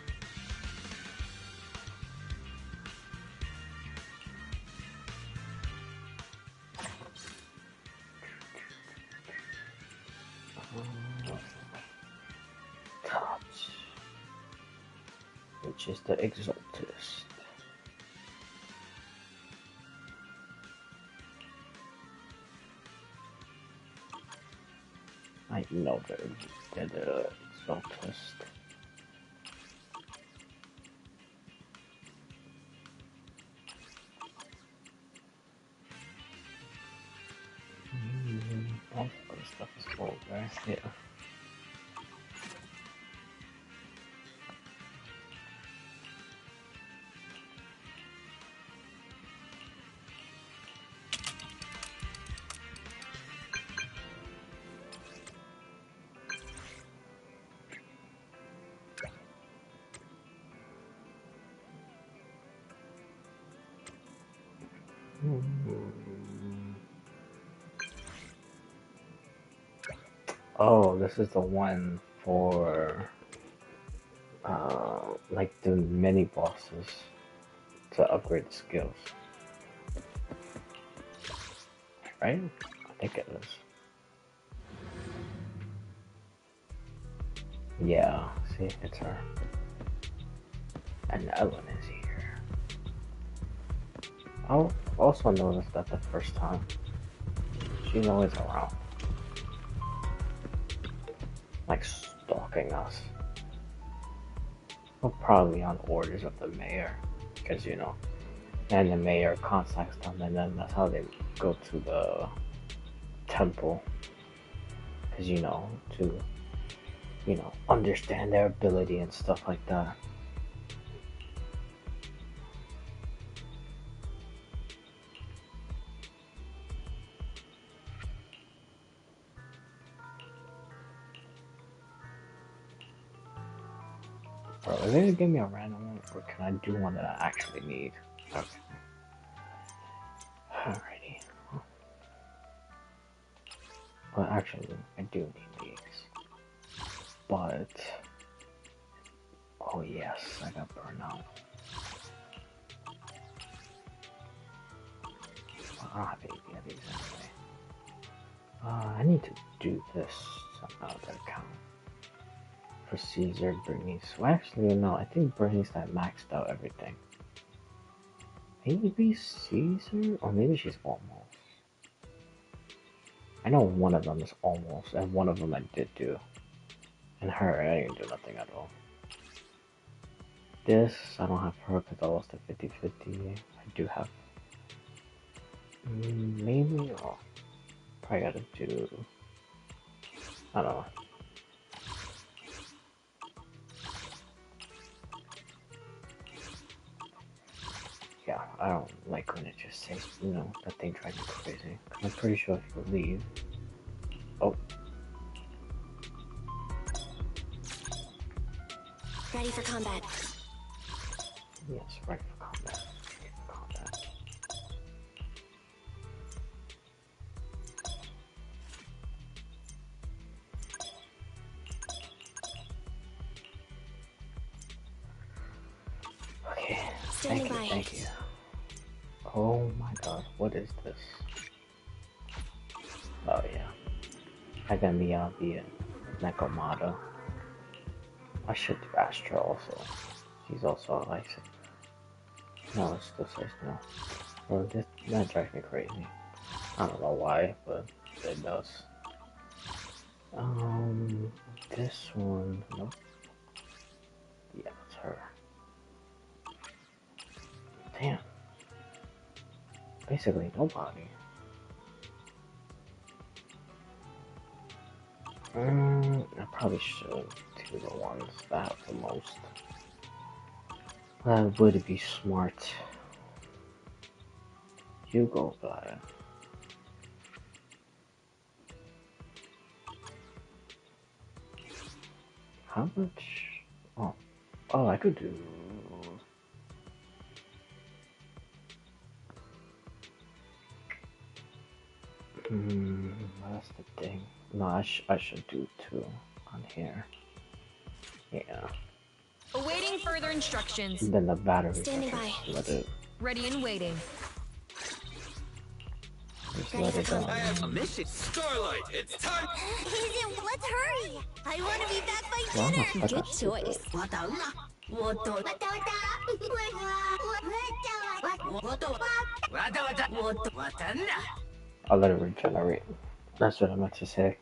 Touch. Which is the Exaltist. I know they're the Exaltist. All the other stuff is cool, right? Yeah. Oh, this is the one for like the mini bosses to upgrade the skills. Right? I think it is. Yeah, see, it's her. And Ellen is here. I also noticed that the first time. She's always around. Like stalking us. Well, probably on orders of the mayor. Because, you know, and the mayor contacts them, and then that's how they go to the temple. Because, you know, to, you know, understand their ability and stuff like that. Bro, are they gonna give me a random one, or can I do one that I actually need? Okay. Alrighty. Well, actually, I do need these. But... oh yes, I got burnout. Ah, baby, yeah, these anyway. I need to do this somehow to count. for Caesar, Bernice. Well, actually, no, I think Bernice had maxed out everything. Maybe Caesar? Or maybe she's almost. I know one of them is almost, and one of them I did do. And her, I didn't do nothing at all. This, I don't have her because I lost a 50-50. I do have... maybe, oh, probably gotta do... I don't know. Yeah, I don't like when it just says, you know, that thing drives me crazy. I'm pretty sure if you leave... Oh. Ready for combat. Yes, ready for combat. Okay, thank you. Oh my god, what is this? Oh yeah. I got Miyabi and Nekomata. I should do Astra also. She's also a lifesaver. No, it still says no. Bro, that drives me crazy. I don't know why, but it does. This one, nope. Yeah, it's her. Damn. Basically nobody. I probably should do the ones that have the most. That would be smart. You go, Vlad. How much? Oh, I could do. That's the thing. No, I should do 2 on here. Yeah. Awaiting further instructions. And then the battery. Standing by. Let it. Ready and waiting. Just let it go. I have a mission. Starlight, it's time. Hazen, let's hurry. I want to be back by Well, dinner. I Good got choice. I'll let it regenerate. That's what I meant to say.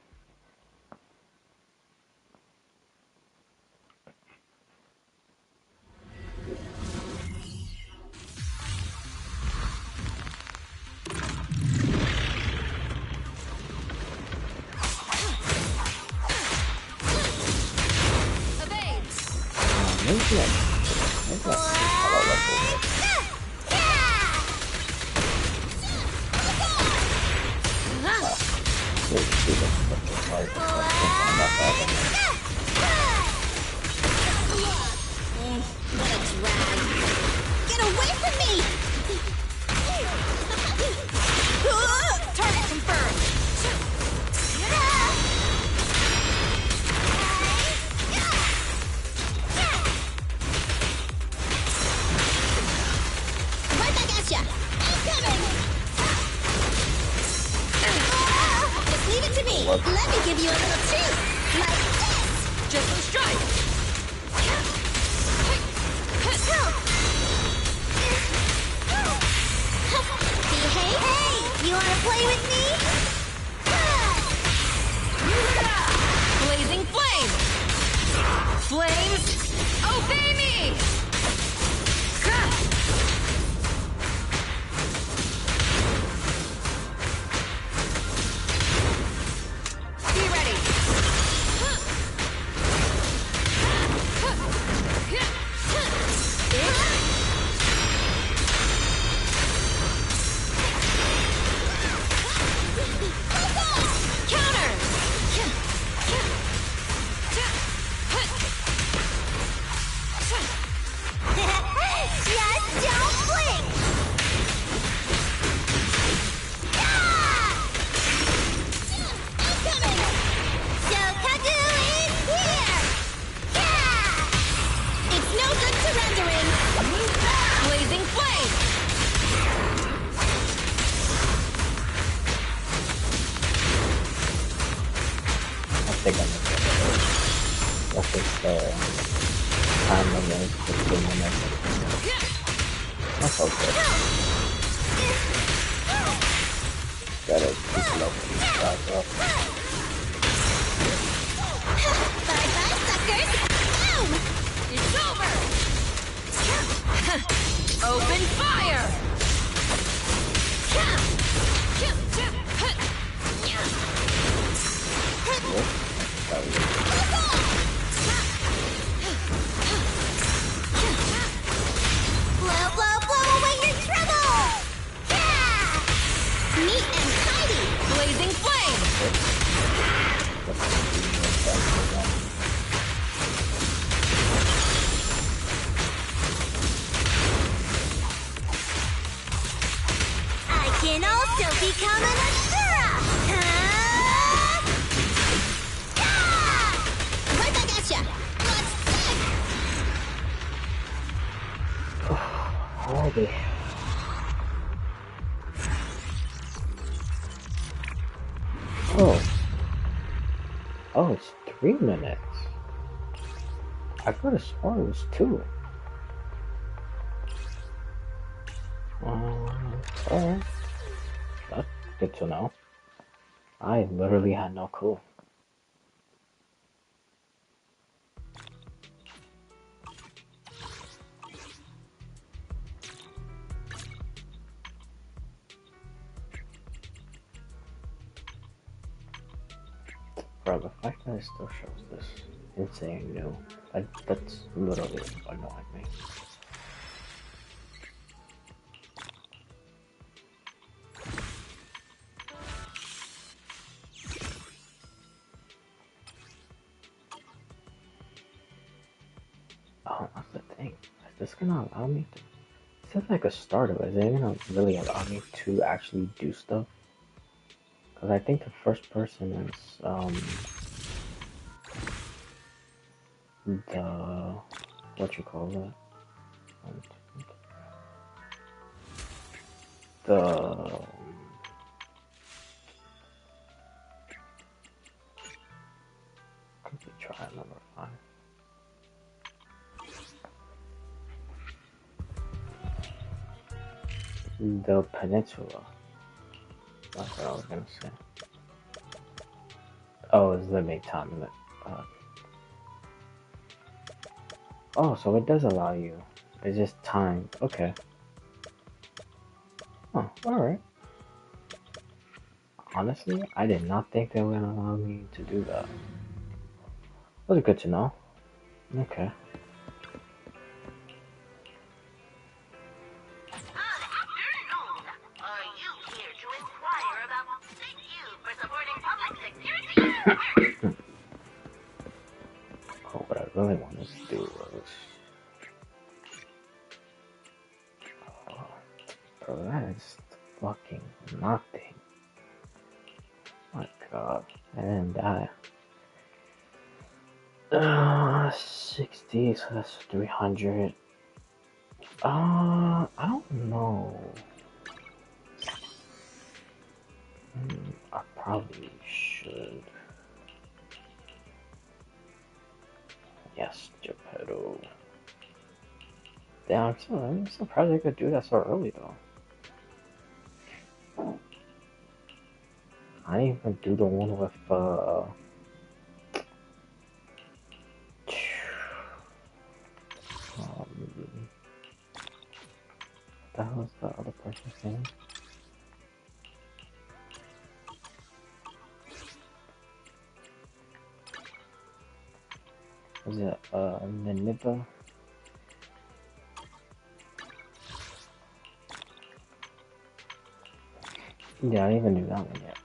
Okay. Gotta keep it up. Bye-bye, suckers! Boom! It's over! Open fire! Blow, blow, blow away your trouble! Yeah! Neat and tidy! Blazing flame! I can also become an Asura! Huh? Yeah! Right back at ya! Let's Alrighty. Oh. Oh, it's 3 minutes. I could have sworn it was 2. Alright. That's good to know. I literally had no clue. Bro, the fact that it still shows this insane new, that's literally annoying me. Oh, that's the thing. Is this gonna allow me to... This is like a starter, but is it gonna really allow me to actually do stuff? Because I think the first person is, the... what you call that? The... Could we try number 5? The Peninsula. That's what I was gonna say. Oh, it's limited time limit. Oh, so it does allow you. It's just time. Okay. Oh, alright. Honestly, I did not think they were gonna allow me to do that. That was good to know. Okay. Oh, what I really wanted to do was... Oh, bro, that is fucking nothing. My god. I didn't die. 60, so that's 300. I don't know. I probably should. Yes, Geppetto. Damn, I'm surprised I could do that so early though. I didn't even do the one with what the hell is the other person's name? Was it Naniba? Yeah, I didn't even do that one yet.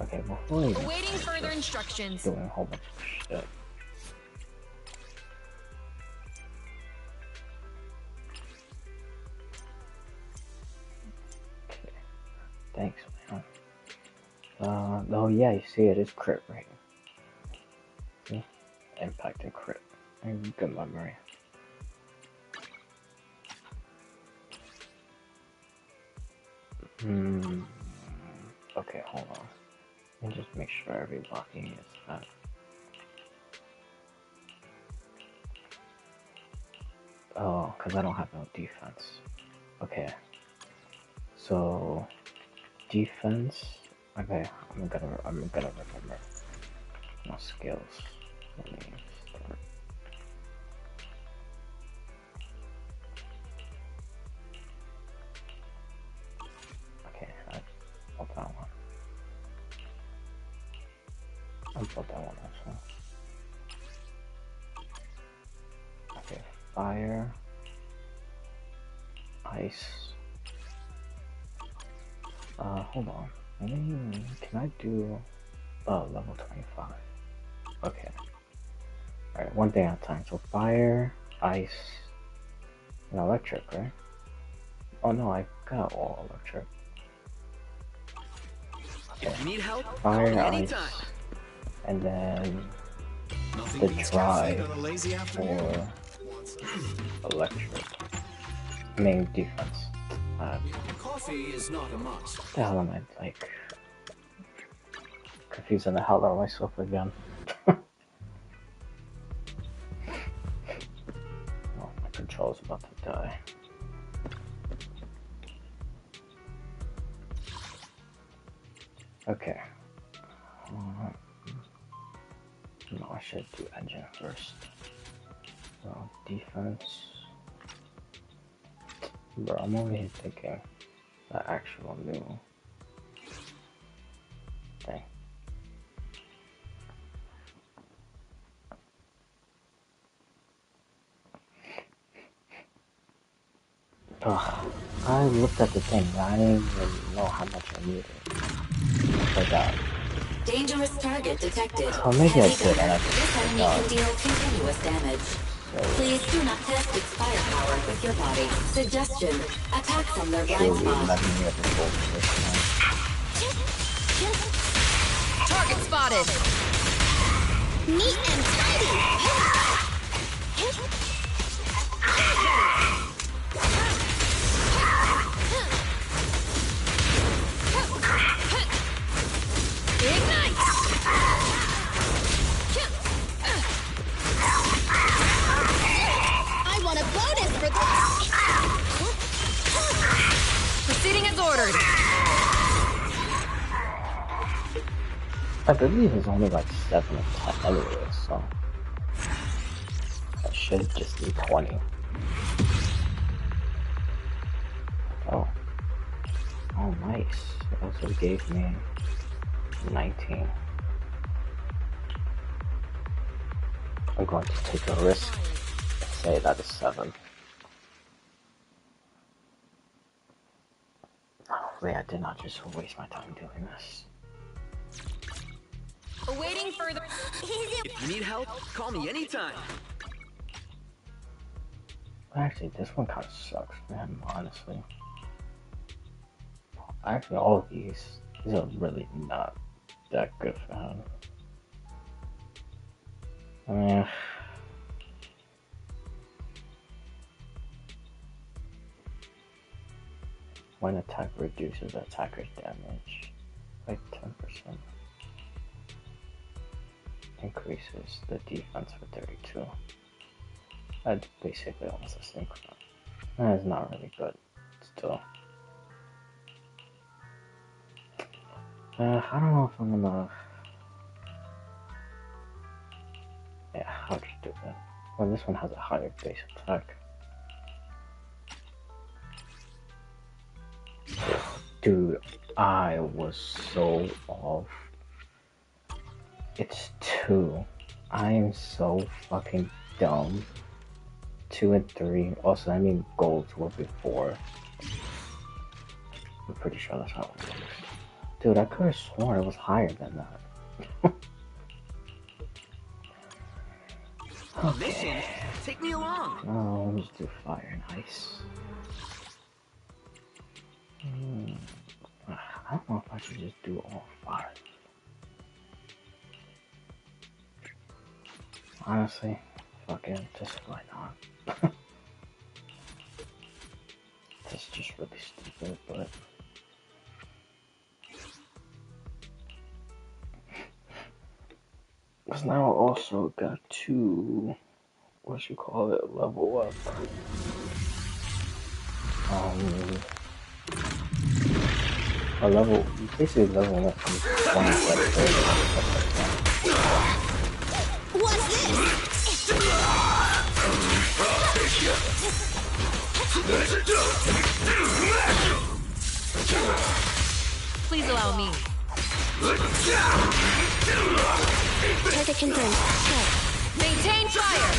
Okay, before I awaiting further instructions. doing a whole bunch of shit. Okay. Thanks, man. Oh yeah, you see it is crit right here. See? Impact and crit. Good memory. Okay, hold on. And just make sure every blocking is fat. Oh, because I don't have no defense. Okay. So defense. Okay, I'm gonna remember my skills. Let me start. Okay, I built that one. I built that one also. Okay, fire, ice. Hold on. Can I do level 25? Okay. Alright, one thing at a time. So fire, ice, and electric, right? Oh no, I got all electric. Okay. If you need help, Fire, call me ice, anytime. and then Nothing the beats drive caffeine on a lazy afternoon. for electric. Main defense. Coffee is not a must. What the hell am I like? Confusing the hell out of myself again. Oh, my controller's about to die. Okay. No, I should do engine first. So, defense. Bro, I'm over here thinking the actual new thing. Ugh, I looked at the thing, I didn't even know how much I needed. Forgot. Dangerous target detected. Oh, maybe I Heavy did, gunner. and I This enemy forgot. can deal continuous damage. Please do not test its firepower with your body. Suggestion: attack from their blind Surely spot. let me have the full Target spotted. Neat and tidy. Ignite! I want a bonus for this. Proceeding as ordered. I believe it's only like 7 or 10 anyway, so I should just need 20. Oh. Oh, nice. It also gave me 19. I'm going to take a risk and say that is 7. Hopefully I did not just waste my time doing this. Awaiting further. If you need help, call me anytime. Actually, this one kind of sucks, man, honestly. Actually, all of these are really not that good for him. I mean, when attack reduces attacker's damage by 10%. Increases the defense for 32. That's basically almost the same crap. That is not really good, still. I don't know if I'm gonna... Yeah, I'll just do that. Well, this one has a higher base attack. Dude, I was so off. It's 2. I am so fucking dumb. 2 and 3. Also, I mean golds were before. I'm pretty sure that's how it works. Dude, I could have sworn it was higher than that. Mission, take me along. Oh, let me just do fire and ice. I don't know if I should just do all 5. Honestly, fucking, just why not? That's just really stupid, but... Because now I also got to, what you call it, level up. A level, basically leveling up from 20 to like 30 and stuff like that. What's this? Please allow me. Target confirmed. Go. Maintain fire!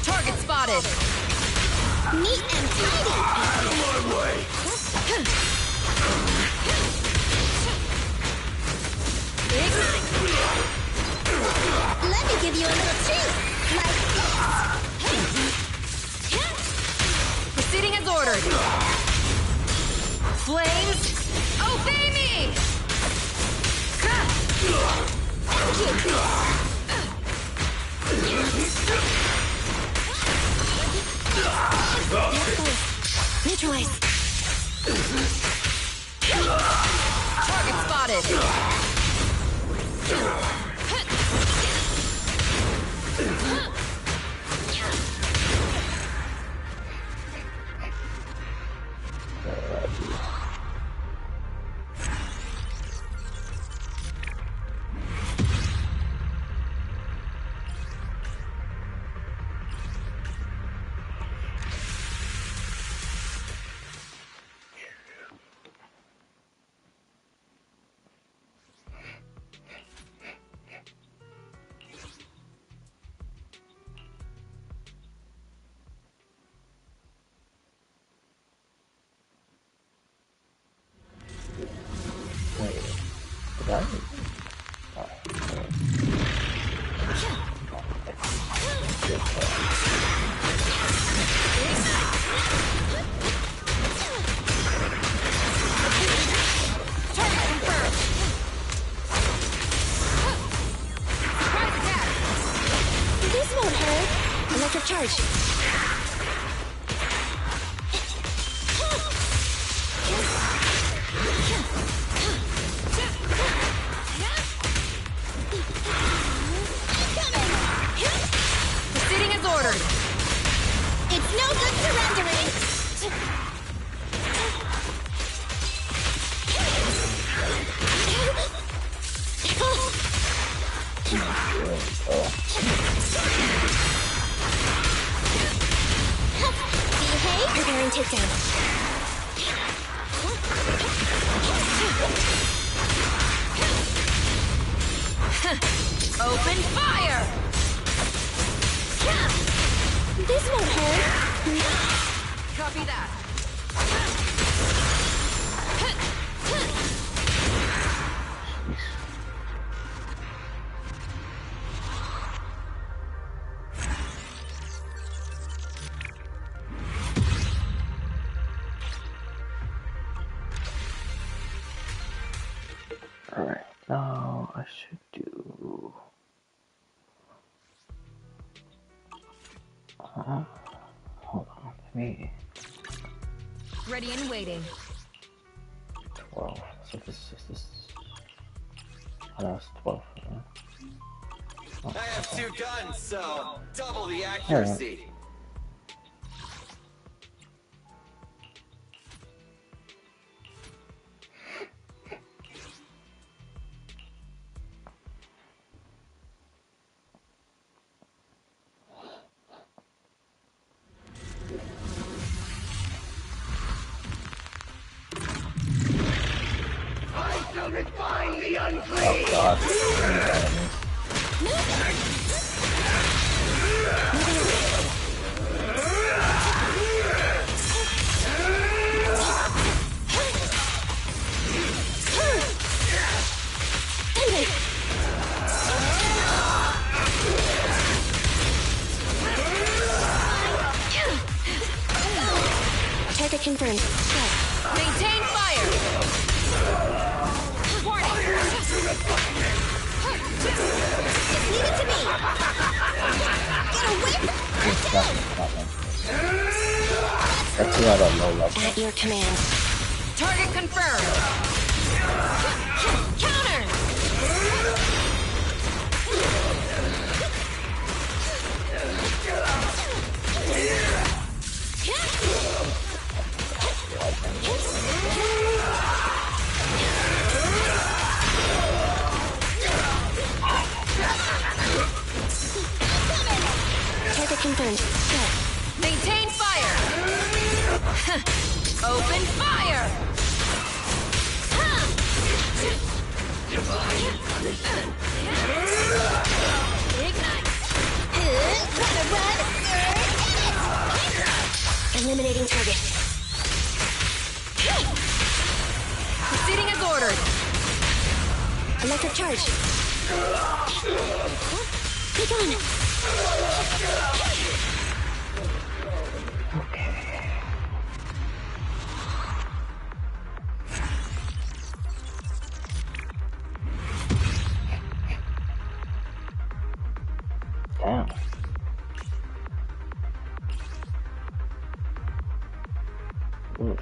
Target spotted! Neat and tidy! My way! Let me give you a little treat! Like Proceeding as ordered! Flames, obey me! Neutralize! Target spotted! This won't hurt! Electric charge! Proceeding as ordered! It's no good surrendering! Behave! Preparing takedown. Open fire! This won't hurt. Copy that. Alright, now I should do... hold on, let me... Ready and waiting. 12, so this is this... Oh, no, it's 12. Oh, I have two guns, so double the accuracy. Find the unclean! Oh god. Target confirmed. Go. Maintain fire! Warning! Leave it to me! Get away from... That's not a low level. At your command. Target confirmed. Counter. Target confirmed. Go. Maintain fire. Open fire. Ignite. Eliminating target. Proceeding as ordered. Electric charge. Take on. Damn. Oof.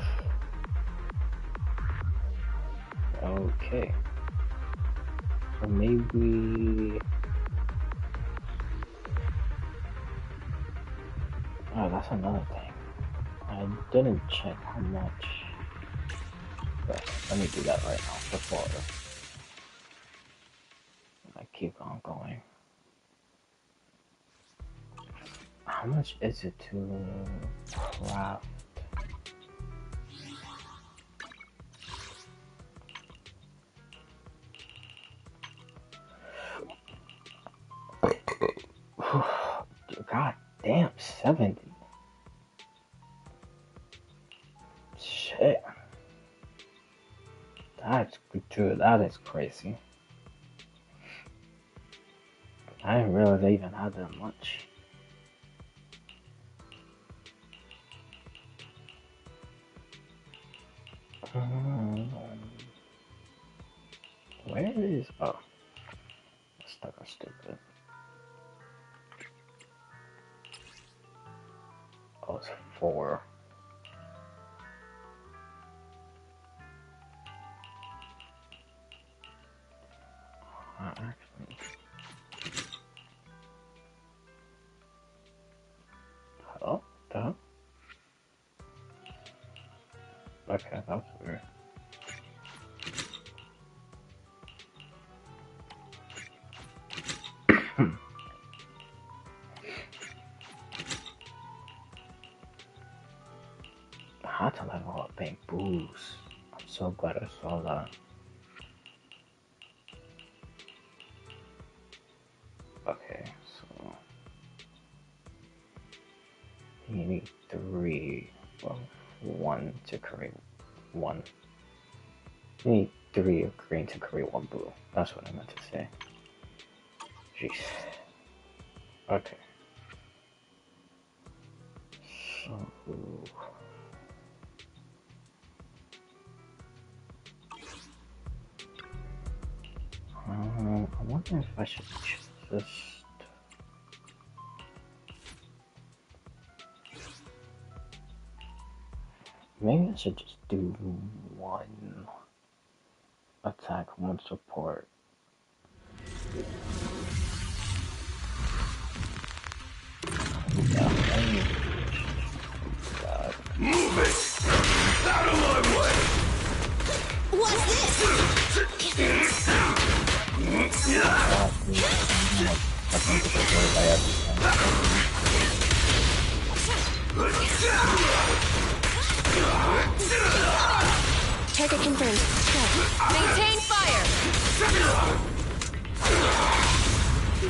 Okay. So maybe... Oh, that's another thing. I didn't check how much. But let me do that right now before I keep on going. How much is it to craft? God damn, 70. Shit. That's true, that is crazy. I didn't realize I even had that much. Where is... Oh. Stuck on stupid. Oh, it's 4. Actually... Oh, the hell? Okay, that's weird. I had to level up big boost. I'm so glad I saw that. Okay, so you need 3 of 1 to create 1. You need 3 of green to create 1 blue. That's what I meant to say. Jeez. Okay. So I wonder if I should just... Maybe I should just do 1 attack, 1 support. Move it! Out of my way! What's this? Target confirmed. Go. Maintain fire.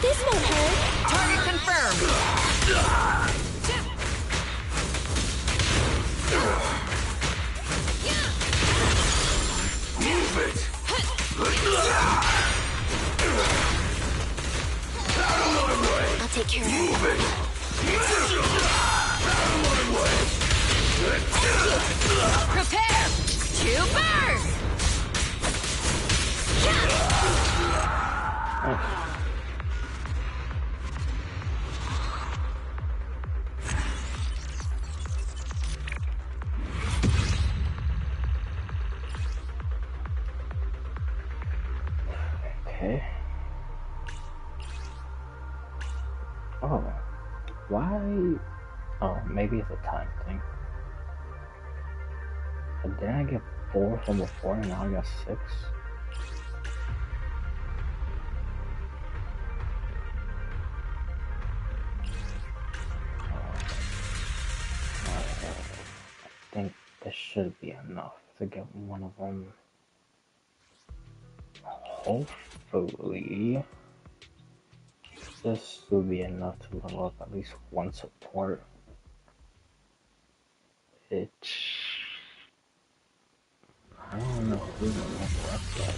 This won't hurt. Target confirmed. Move it! Out of my way! I'll take care of it. Move it! Out of my way! Prepare to burn! Why? Oh, maybe it's a time thing. But didn't I get 4 from before and now I got 6? I think this should be enough to get one of them. Hopefully, this will be enough to level up at least one support. I don't know who the level up yet.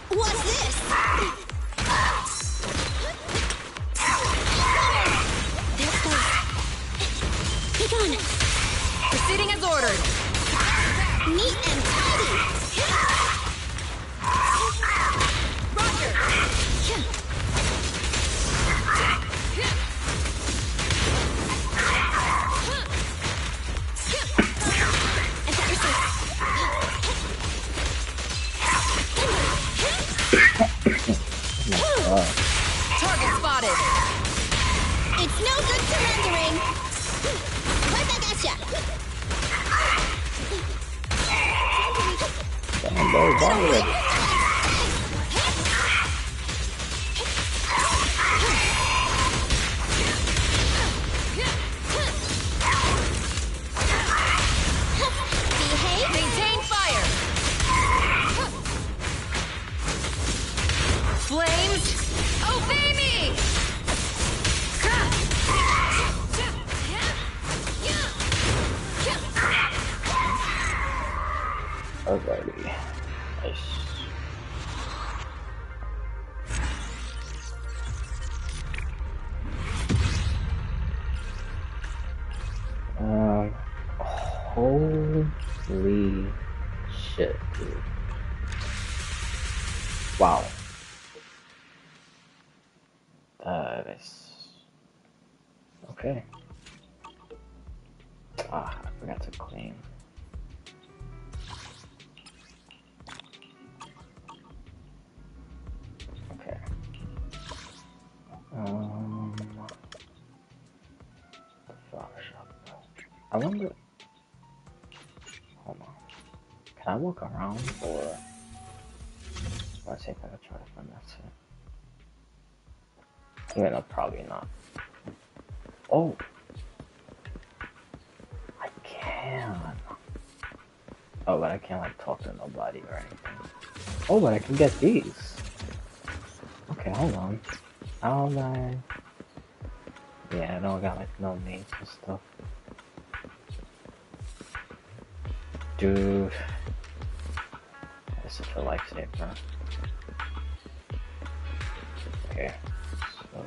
What's this? Take on. Proceeding as ordered. Neat and tidy. Roger. Target spotted. It's no good surrendering. Right back at ya. Maintain fire. Flames, obey me. Alrighty. Nice. Holy shit, dude. Wow. That is... Okay. Ah, I forgot to clean. Okay. Flower shop. I wonder... Hold on. Can I walk around, or... I think I gotta try to find that set. Yeah, no, probably not. Oh! I can! Oh, but I can't, like, talk to nobody or anything. Oh, but I can get these! Okay, hold on. How am I... Yeah, I don't got, like, no names and stuff. Dude... That's such a lifesaver. Okay, so...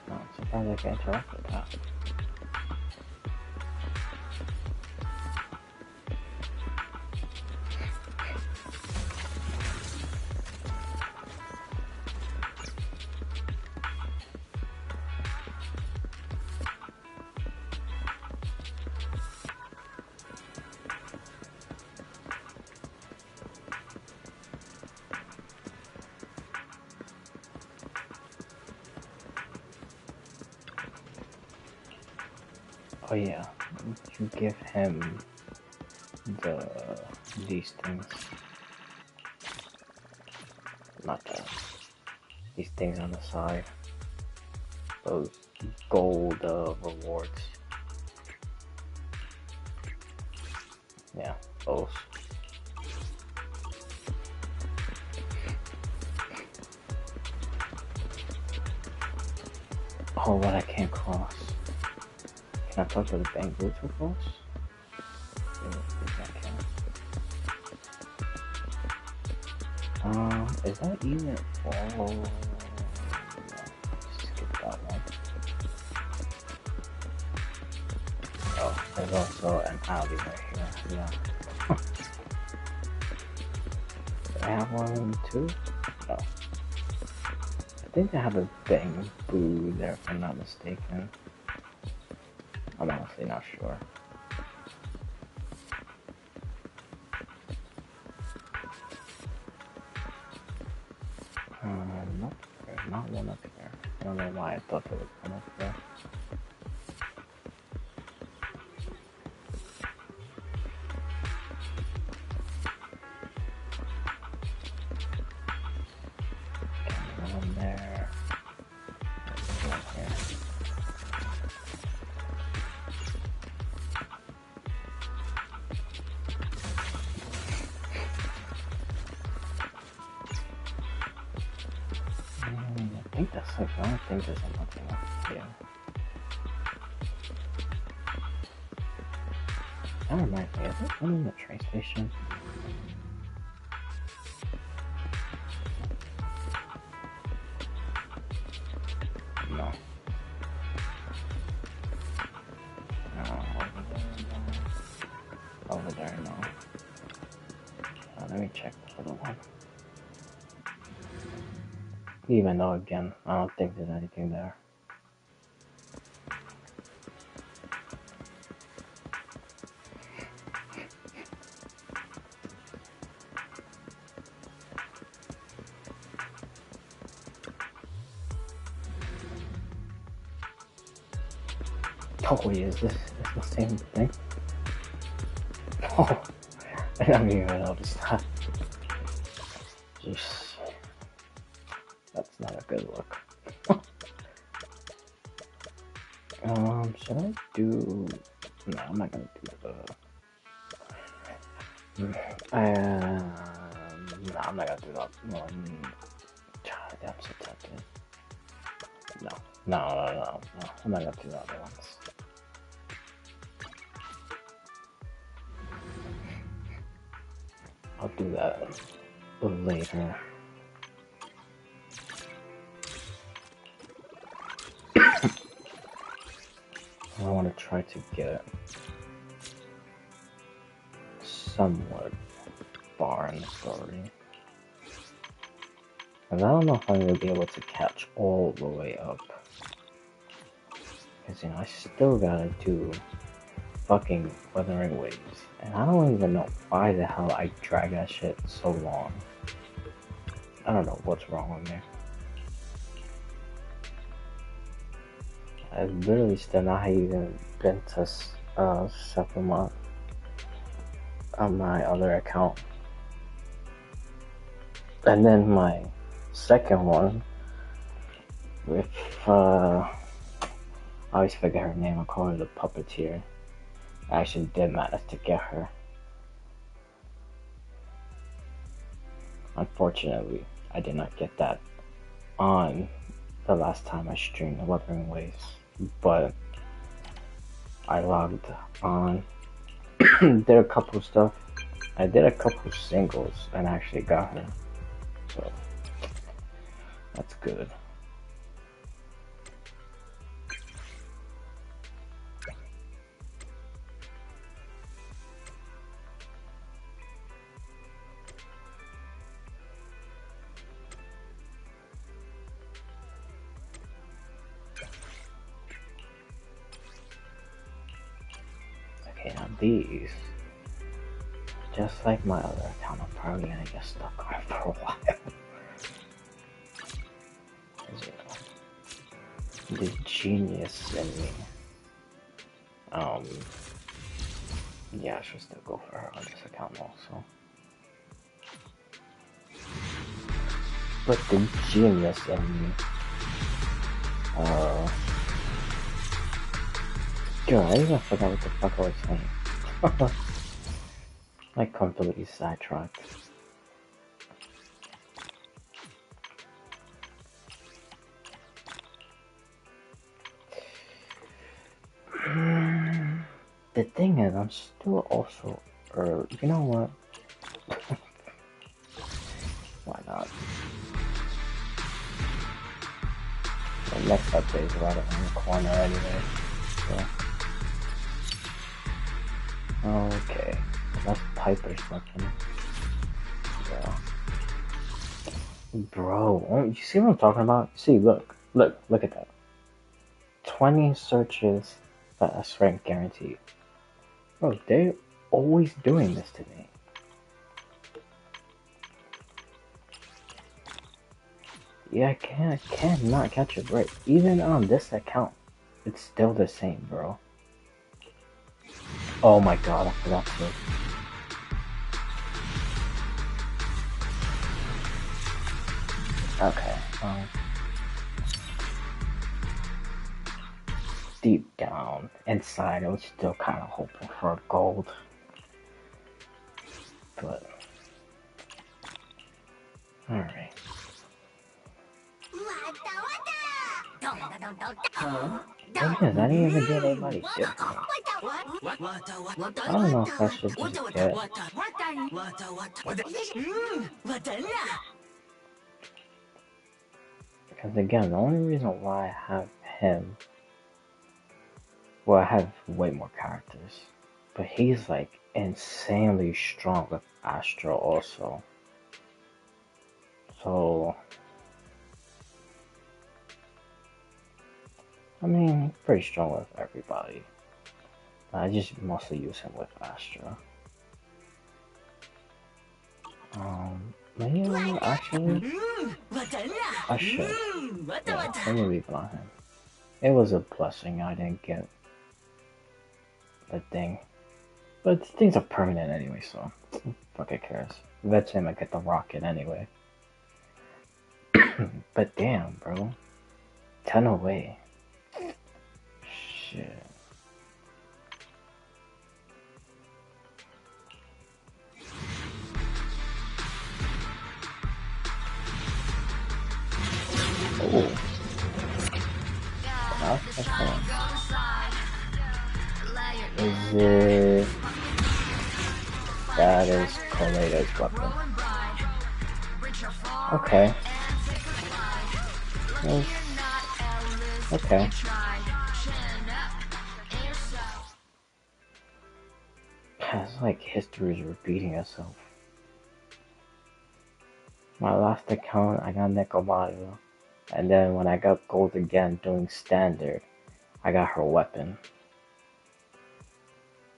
No, sometimes I can't interact with that. Oh yeah, you give him these things. Not that. These things on the side. Those gold rewards. Yeah, those. Oh, but I can't cross. Can I talk to the bank virtual cross? Yeah, I can. Is that even? Oh, no. Skip that one. Oh, there's also an alley right here. Yeah. have one too? No. I think they have a Bamboo there if I'm not mistaken. I'm honestly not sure. Nope, there's not one up here. I don't know why I thought there would come up there. Okay, one there. One here. I think that's like, I don't think there's nothing up here. That reminds me, is there one in the train station? No. Over there, no. Let me check the other one. Even though, again, I don't think there's anything there. Oh wait, is this the same thing? Oh, I didn't even notice that. Jeez. That's not a good look. Should I do... No, I'm not gonna do the... No, I'm not gonna do that one. God, I'm so tempted. No, I'm not gonna do the other ones. I'll do that later. I want to try to get somewhat far in the story. And I don't know if I'm going to be able to catch all the way up. Because, you know, I still gotta do fucking Wuthering Waves. And I don't even know why the hell I drag that shit so long. I don't know what's wrong with me. I've literally still not even been to Supplement on my other account. And then my second one with I always forget her name, I call her the Puppeteer. I actually did manage to get her. Unfortunately, I did not get that on the last time I streamed Wuthering Waves, but I logged on, did a couple stuff. I did a couple singles and actually got her, so that's good. Okay, now these, just like my other account, I'm probably gonna get stuck on for a while. The genius in me. Yeah, I should still go for her on this account also. But the genius in me. God, I even forgot what the fuck I was saying. I completely sidetracked. The thing is, I'm still also you know what? Why not? The next update is right around the corner anyway. So. Okay, that's Piper's weapon. Yeah. Bro, you see what I'm talking about? See, look at that. 20 searches for S rank guaranteed. Bro, they're always doing this to me. Yeah, I cannot catch a break. Even on this account, it's still the same, bro. Oh my god, I forgot to. Okay, deep down inside, I was still kind of hoping for a gold, but all right. Huh? Oh yes, I didn't even get anybody gift. I don't know if I should just get. Because again, the only reason why I have him, well, I have way more characters, but he's like insanely strong with Astro also. So, I mean, pretty strong with everybody. I just mostly use him with Astro. Maybe actually, I should. Yeah, let me leave it on him. It was a blessing I didn't get the thing. But things are permanent anyway, so fuck it cares. That's him, I get the rocket anyway. But damn, bro. 10 away. Shit. Oh. That's fun. Is it... That is Koleda's weapon. Okay. Okay. It's like history is repeating itself. My last account, I got Nekomaru. And then when I got gold again doing standard, I got her weapon.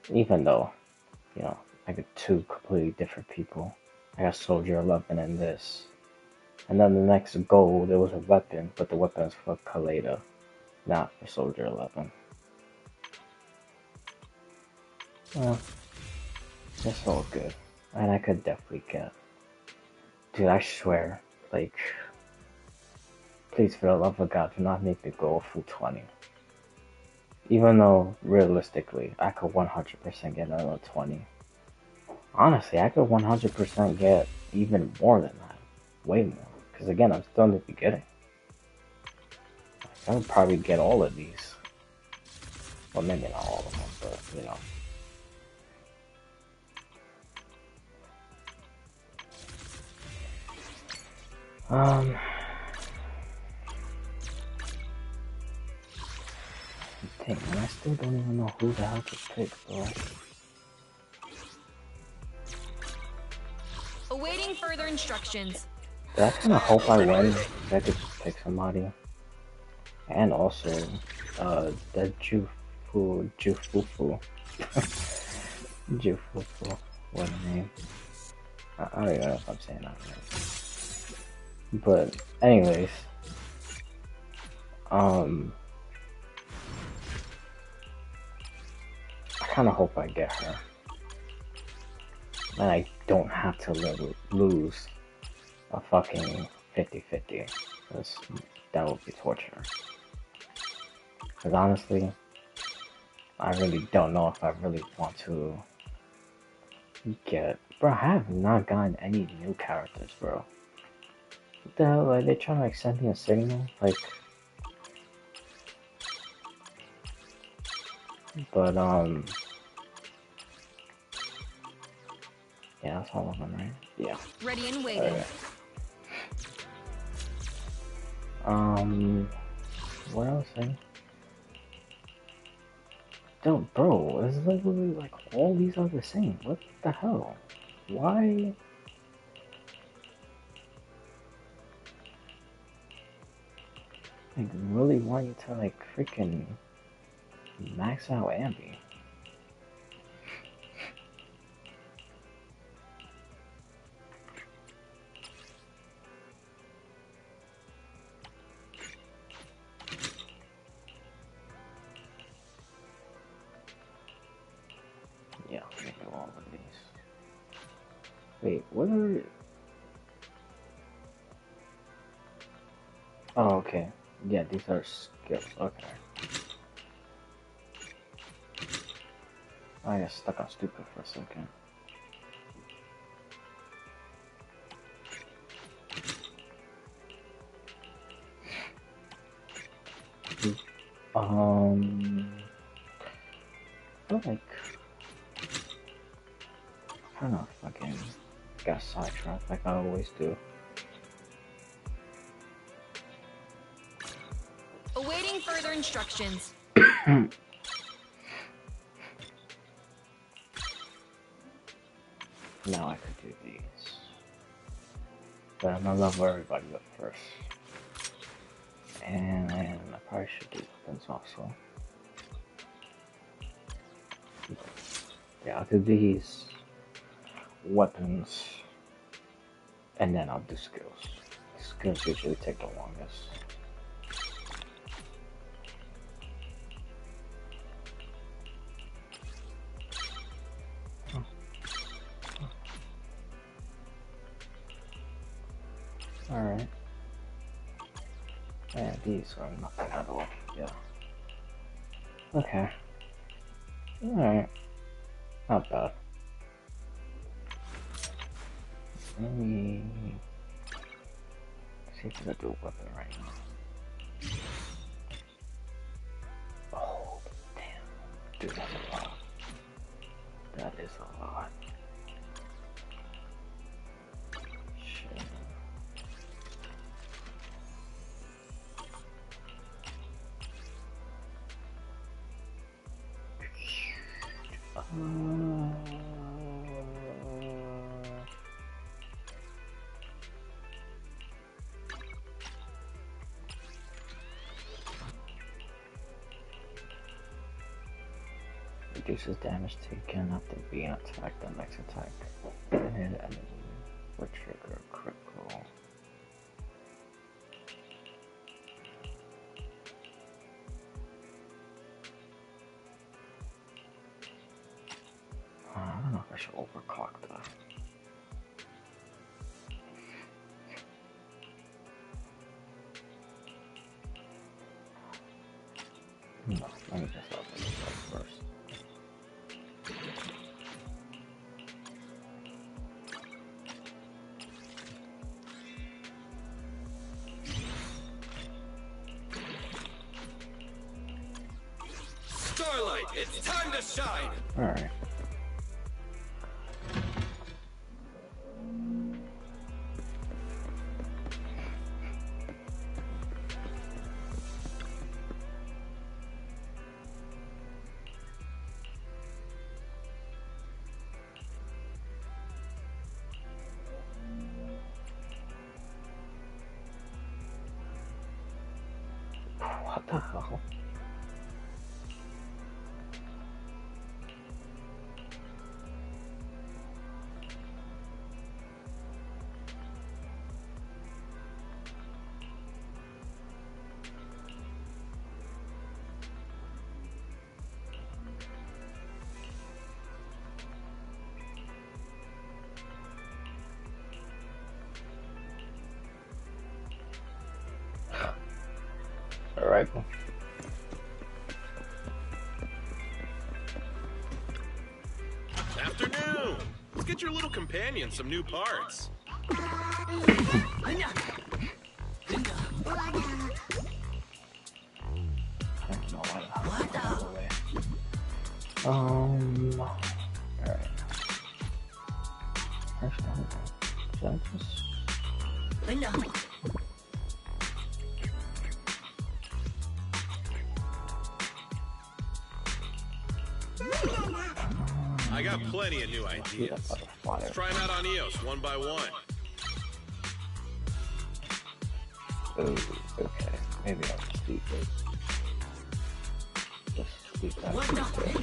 Even though, you know, I got two completely different people. I got Soldier 11 in this. And then the next gold, it was a weapon, but the weapon is for Kaleda, not for Soldier 11. Well, it's all good. And I could definitely get. Dude, I swear, like, please, for the love of God, do not make me go a full 20. Even though, realistically, I could 100% get another 20. Honestly, I could 100% get even more than that. Way more. Because again, I'm still in the beginning. I would probably get all of these. Well, maybe not all of them, but, you know. Dang, and I still don't even know who the hell to pick, bro. Awaiting further instructions. But I kind of hope I win, because I could just pick somebody. And also, the Jufufu. Jufufu, what a name. I don't even know if I'm saying that right. But, anyways. I kind of hope I get her. And I don't have to lose a fucking 50-50. Because that would be torture. Because honestly, I really don't know if I really want to get... Bro, I have not gotten any new characters, bro. What the hell? Like, they trying to like send me a signal? Like... But, yeah, that's all of them, right? Yeah. Ready and waiting. What else, eh? Dude, bro, it's literally like all these are the same. What the hell? Why? I really want you to like freaking max out Ambi. Yeah, make all of these. Wait, what are... Oh, okay. Yeah, these are skills. Okay. I got stuck on stupid for a second. I feel like I don't know, fucking got sidetracked like I always do. Awaiting further instructions. Now I could do these. But I'm gonna level everybody up first. And I probably should do weapons also. Yeah, I'll do these weapons and then I'll do skills. Skills usually take the longest. Alright. Yeah, these are nothing at all. Yeah. Okay. Alright. Not bad. Let me see if I do a weapon right now. Oh, damn. Dude, that's a lot. That is a lot. Shit. Reduces damage taken after being attacked. The next attack and enemy will trigger critical. I don't know if I should overclock that. No, let me just open this up first. Starlight, it's time to shine! Alright. What the hell? Alright. Afternoon! Let's get your little companion some new parts. Alright. Actually, should I just... I got plenty of new ideas. Let's try them out on EOS one by one. Oh, okay. Maybe I'll just leave it. Just leave that there.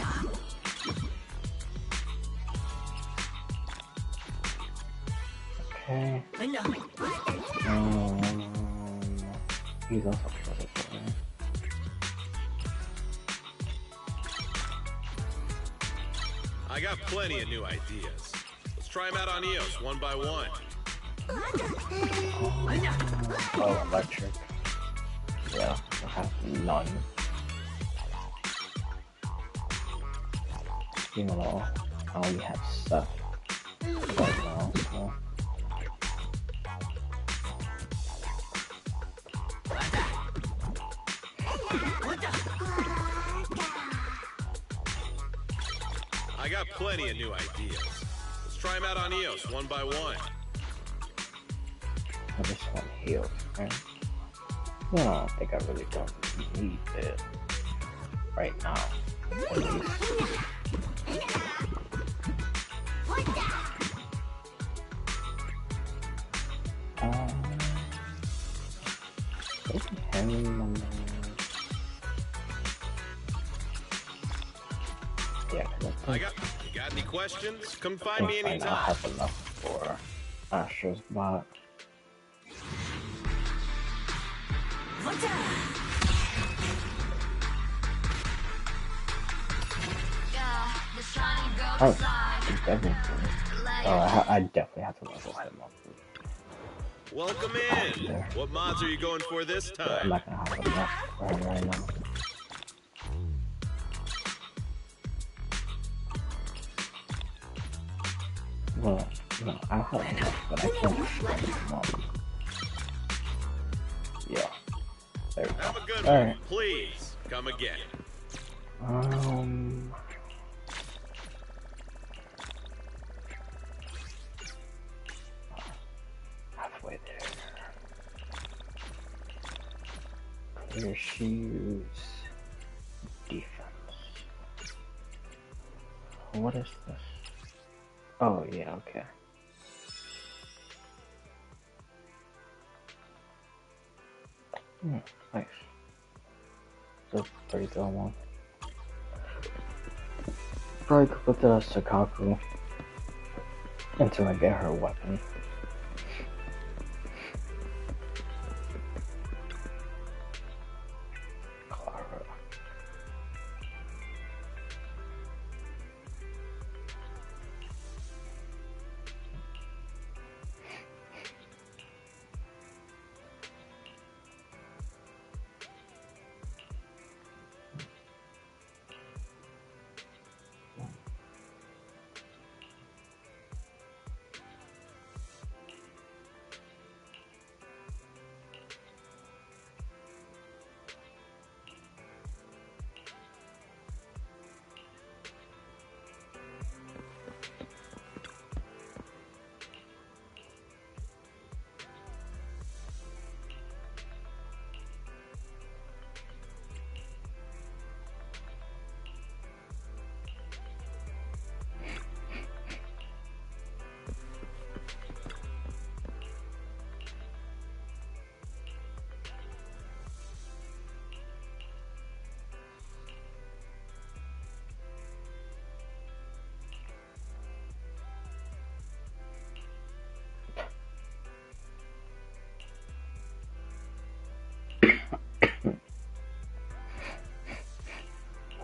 Okay. He's also present for me. I got plenty of new ideas. Let's try them out on Eos one by one. Oh, electric. Yeah, I have none. You know, I only have 7 right now, so. I got plenty of new ideas. Let's try them out on Eos one by one. I just want heals, right? No, I don't think I really don't need it right now, at least. Yeah, You got any questions? Come find me I anytime. have enough for Astro's bot. Oh, everything. Oh, I definitely have to level him up. Welcome in. What mods are you going for this Yeah, I'm time? not gonna have enough for him right now. Well, no, I have enough, but I can't spend them up. Yeah. There we go. Have a good All one. right. Please come again. Halfway there. Clear shoes. Defense. What is this? Oh, yeah, okay. Nice. So, pretty good one. Probably could put the Sakaku until I get her weapon. Clara.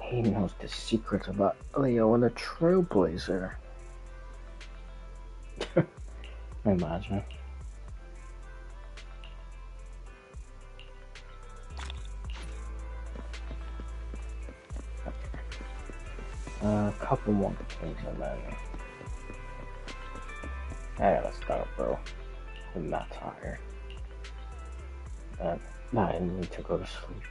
He knows the secrets about Leo and the Trailblazer. Imagine. A couple more things and then I gotta start, bro. I'm not tired. I need to go to sleep.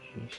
Jeez.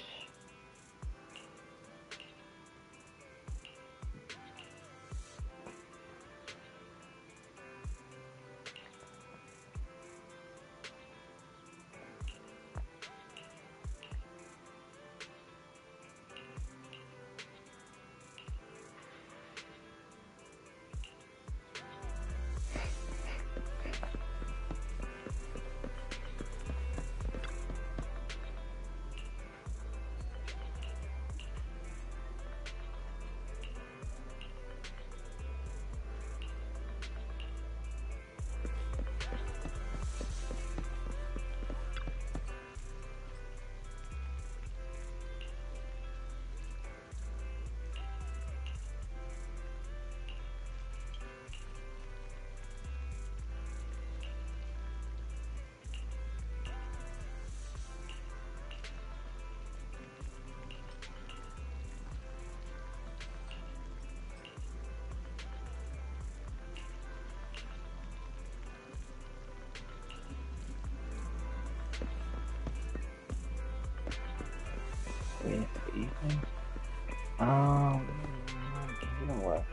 You know what?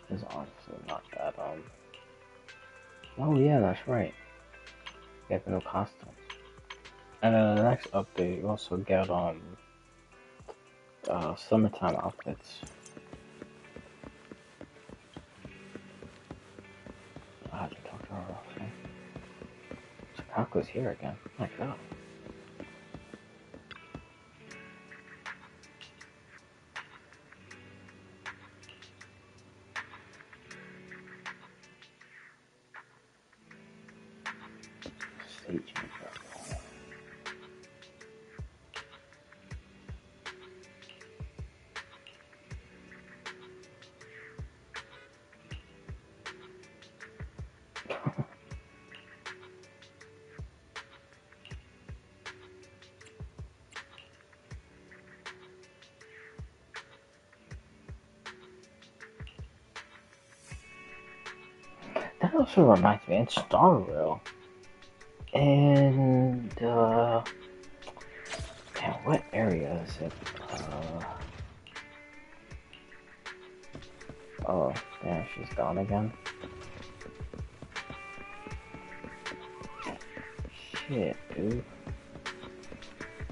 It's honestly not that, oh yeah, that's right. Get the new costumes. And the next update, you also get, summertime outfits. I have to talk to her, okay? Sakaku's here again. Oh my god. Stage makeup. That also reminds me, in Star Rail, and damn, what area is it? Oh, damn, she's gone again. Shit, dude.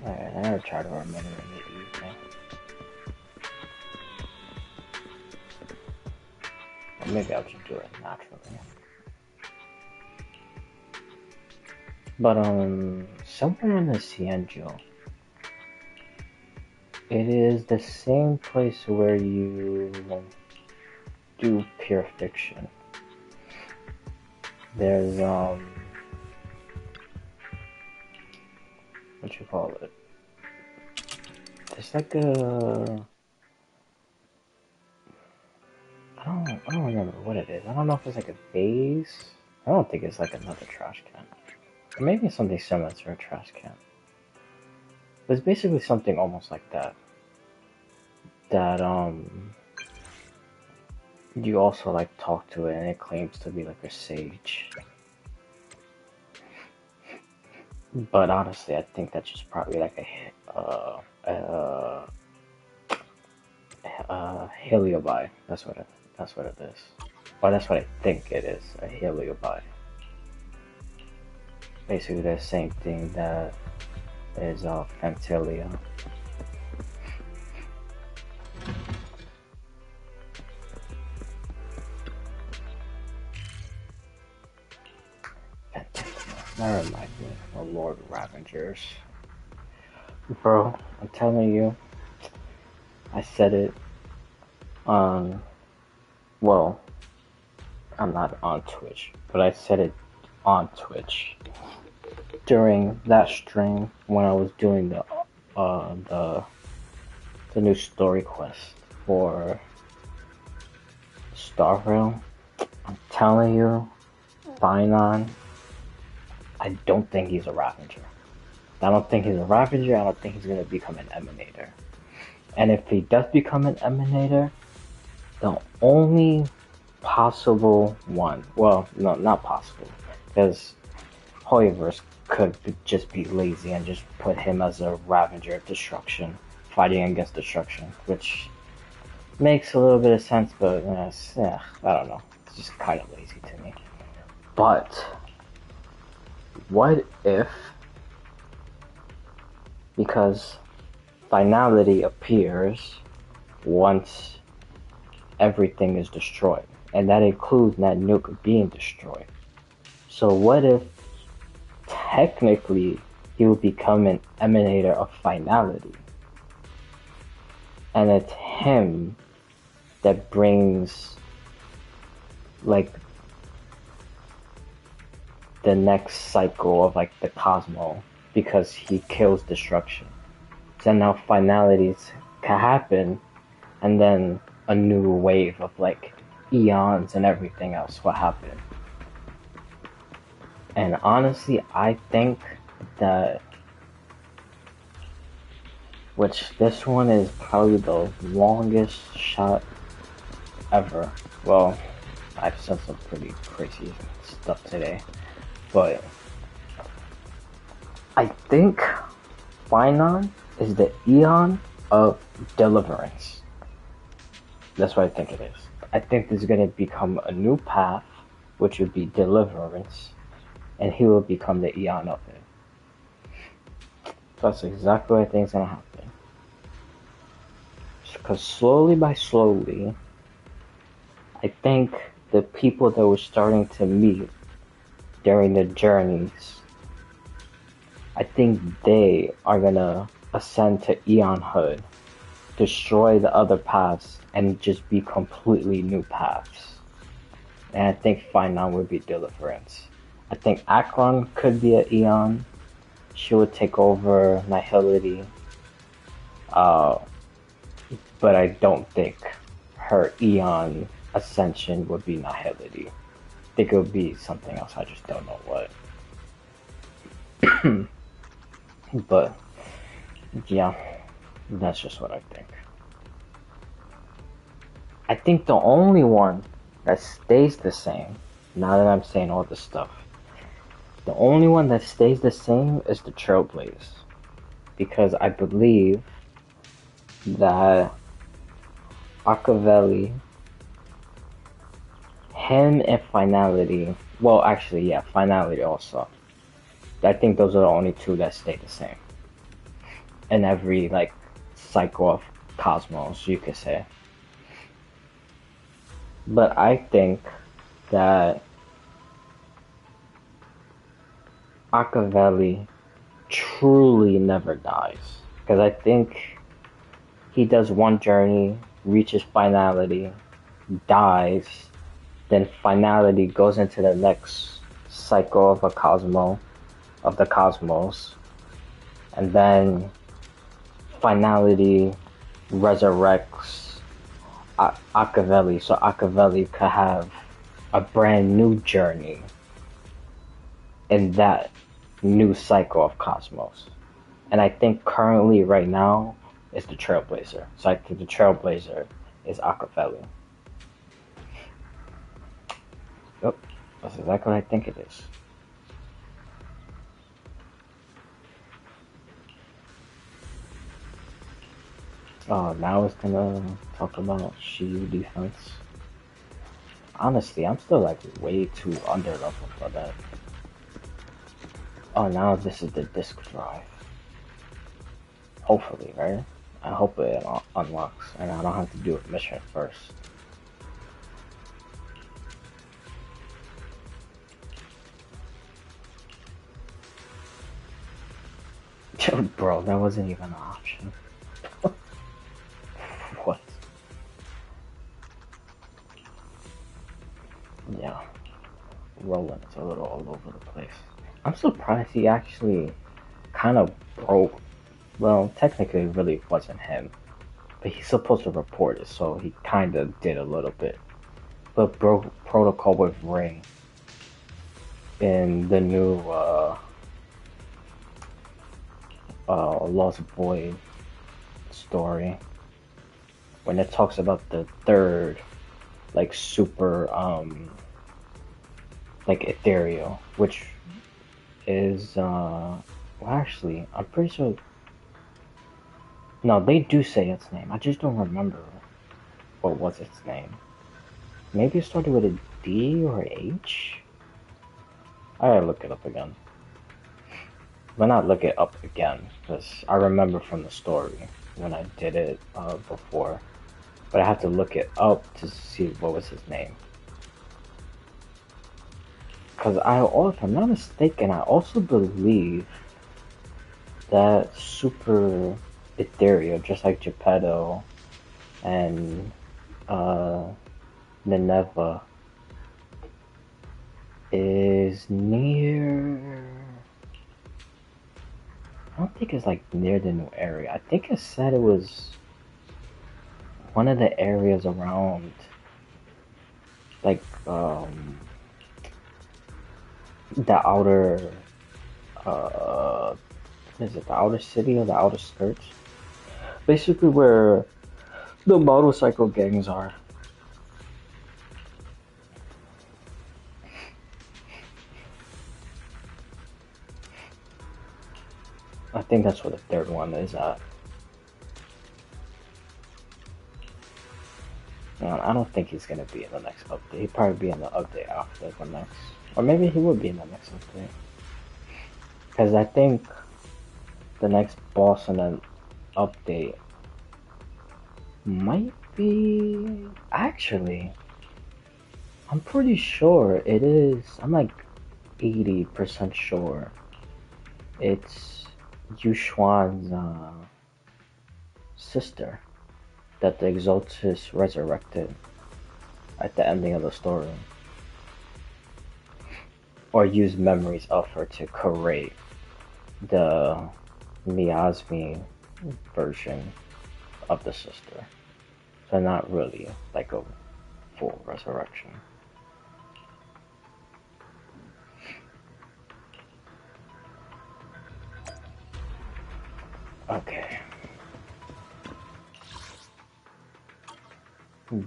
Alright, I gotta try to remember the evening. Or maybe I'll just do it naturally. But, somewhere in the Cienjo, it is the same place where you do pure fiction. There's, what you call it? It's like a, I don't remember what it is. I don't know if it's like a vase. I don't think it's like another trash can. Or maybe it's something similar to a trash can. But it's basically something almost like that. That, you also like talk to it and it claims to be like a sage. But honestly, I think that's just probably like a heliobi. That's what it is. Or that's what I think it is, a heliobi. Basically the same thing that is Phantylia. That reminds me of Lord Ravengers. Bro, I'm telling you, I said it on, well, I'm not on Twitch, but I said it on Twitch during that stream when I was doing the new story quest for Star Rail. I'm telling you, Finon, I don't think he's a Ravager. I don't think he's a Ravager. I don't think he's gonna become an Emanator. And if he does become an Emanator, the only possible one, well, no, not possible, because Hoyoverse could just be lazy and just put him as a Ravager of Destruction, fighting against Destruction, which makes a little bit of sense, but I don't know, it's just kind of lazy to me. But what if, because finality appears once everything is destroyed, and that includes Nanook being destroyed. So what if technically he will become an Emanator of finality, and it's him that brings like the next cycle of like the Cosmo, because he kills destruction. So now finalities can happen, and then a new wave of like eons and everything else will happen. And honestly, I think that, which this one is probably the longest shot ever. Well, I've said some pretty crazy stuff today, but I think Finon is the Eon of Deliverance. That's what I think it is. I think there's going to become a new path, which would be Deliverance, and he will become the Eon of it. That's exactly what I think is going to happen. Because slowly by slowly, I think the people that we're starting to meet during the journeys, I think they are going to ascend to Eonhood, destroy the other paths, and just be completely new paths. And I think Finon would be Deliverance. I think Akron could be an Eon. She would take over Nihility. But I don't think her Eon ascension would be Nihility. I think it would be something else. I just don't know what. But yeah, that's just what I think. I think the only one that stays the same, now that I'm saying all this stuff, the only one that stays the same is the Trailblaze. Because I believe that Acavelli, him and Finality, well actually yeah, Finality also. I think those are the only two that stay the same. In every like cycle of Cosmos, you could say. But I think that Acavelli truly never dies. Because I think he does one journey, reaches Finality, dies, then Finality goes into the next cycle of the Cosmos, and then Finality resurrects Acavelli, so Acavelli could have a brand new journey in that new cycle of Cosmos. And I think currently, right now, is the Trailblazer. So I think the Trailblazer is Acavelli. Yep, that's exactly what I think it is. Oh, now it's gonna talk about Shiyu defense. Honestly, I'm still like way too under level for that. Oh, now this is the disk drive. Hopefully, right? I hope it unlocks and I don't have to do a mission first. Bro, that wasn't even an option. What? Yeah. Roland is a little all over the place. I'm surprised he actually kind of broke. Well, technically it really wasn't him. But he's supposed to report it, so he kind of did a little bit. But broke protocol with Ring in the new Lost Boy story. When it talks about the third, like, super, like, ethereal, which is, well, actually, I'm pretty sure, no, they do say its name, I just don't remember what was its name. Maybe it started with a D or H? I gotta look it up again. Well, not look it up again, because I remember from the story when I did it before. But I have to look it up to see what was his name. Because if I'm not mistaken, I also believe that Super Ethereal, just like Geppetto and Nineveh, is near... I don't think it's like near the new area. I think it said it was one of the areas around, like, the outer, is it the outer city or the outer skirts? Basically where the motorcycle gangs are. I think that's what the third one is at. I don't think he's gonna be in the next update. He'll probably be in the update after the next, or maybe he would be in the next update. Because I think the next boss in an update might be, actually, I'm pretty sure it is. I'm like 80% sure it's Yuxuan's sister that the Exaltus resurrected at the ending of the story, or used memories of her to create the Miasmi version of the sister. So not really like a full resurrection. Okay.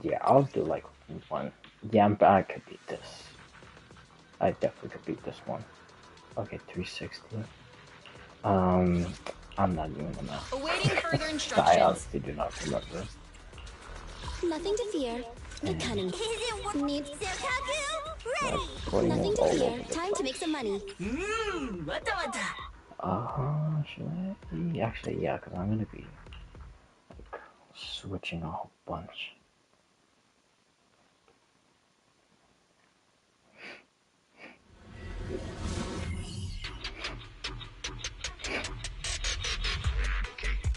Yeah, I'll do like one. Yeah, I could beat this. I definitely could beat this one. Okay, 360. I'm not doing the math. Awaiting further I instructions. honestly do not remember. Nothing to fear. The cunning needs ready. Nothing Nothing to fear. Time to make some money. Should I? Actually, yeah, because I'm gonna be like switching a whole bunch.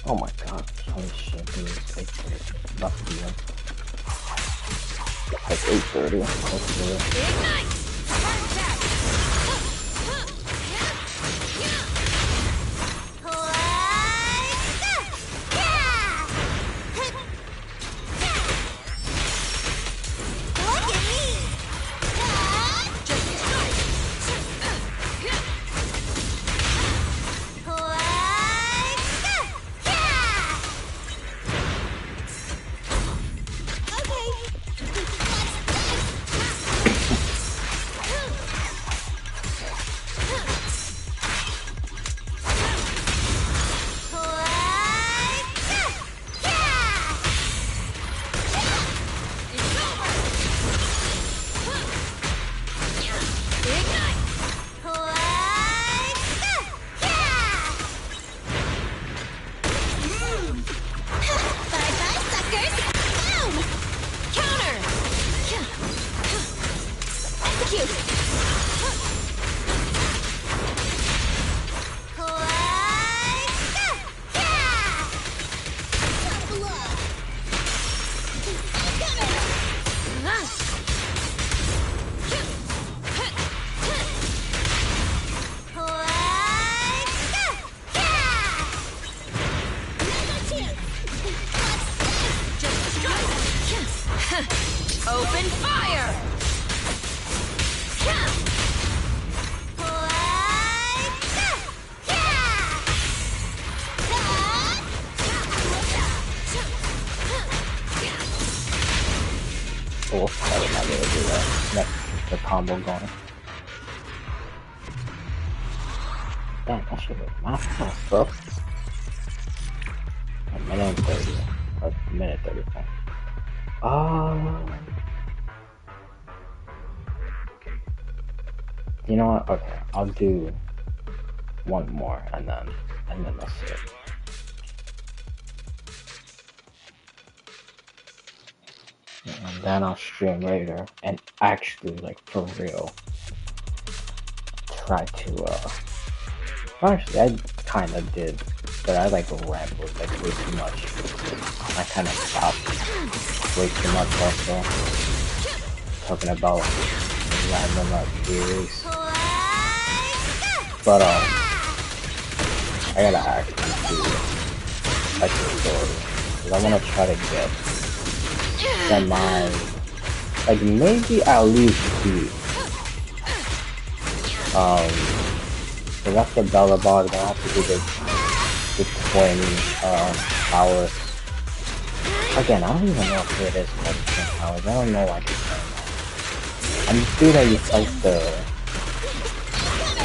Oh my god, holy shit, dude, it's 8:30. About to be up. Like 8:30. Let's do it. Open fire! Oh, I would not be able to do that. That's the combo going. Damn, that should be my fast, bro. A minute and 30. A minute 35. You know what? Okay, I'll do one more and then that's it. And then I'll stream later and actually, like, for real, try to, actually, I kinda did, but I, like, rambled, like, way too much. I kinda stopped way too much also, talking about random theories. But, I gotta actually do, like, the story, because I wanna try to get like, maybe at least beat so that's the Belobog. Then I have to do the twin powers. Again, I don't even know if it is called twin powers. I don't know why I keep saying that. I'm just doing that you fight the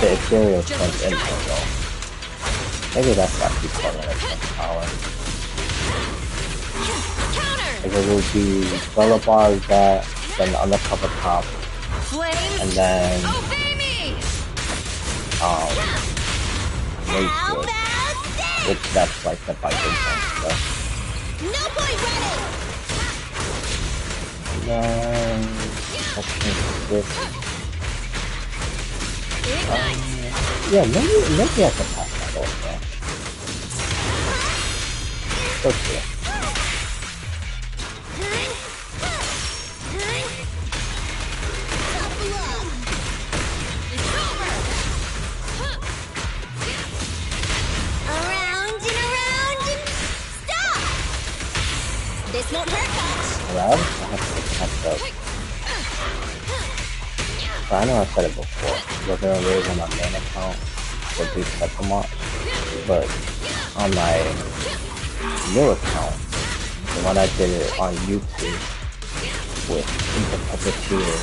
ethereal twins in there though. Maybe that's why I keep calling it Defense Power. Like it will be Belobog, that, then the undercover cop, and then Racewood, which that's like the biker gang stuff. No point running! And then Section 6. Yeah, maybe I can pass that also. Okay. This won't hurt much. Well, I have to catch up. So I know I said it before. We're gonna raise on my main account for do second watch, but on my new account, the one I did it on YouTube with the puppeteer.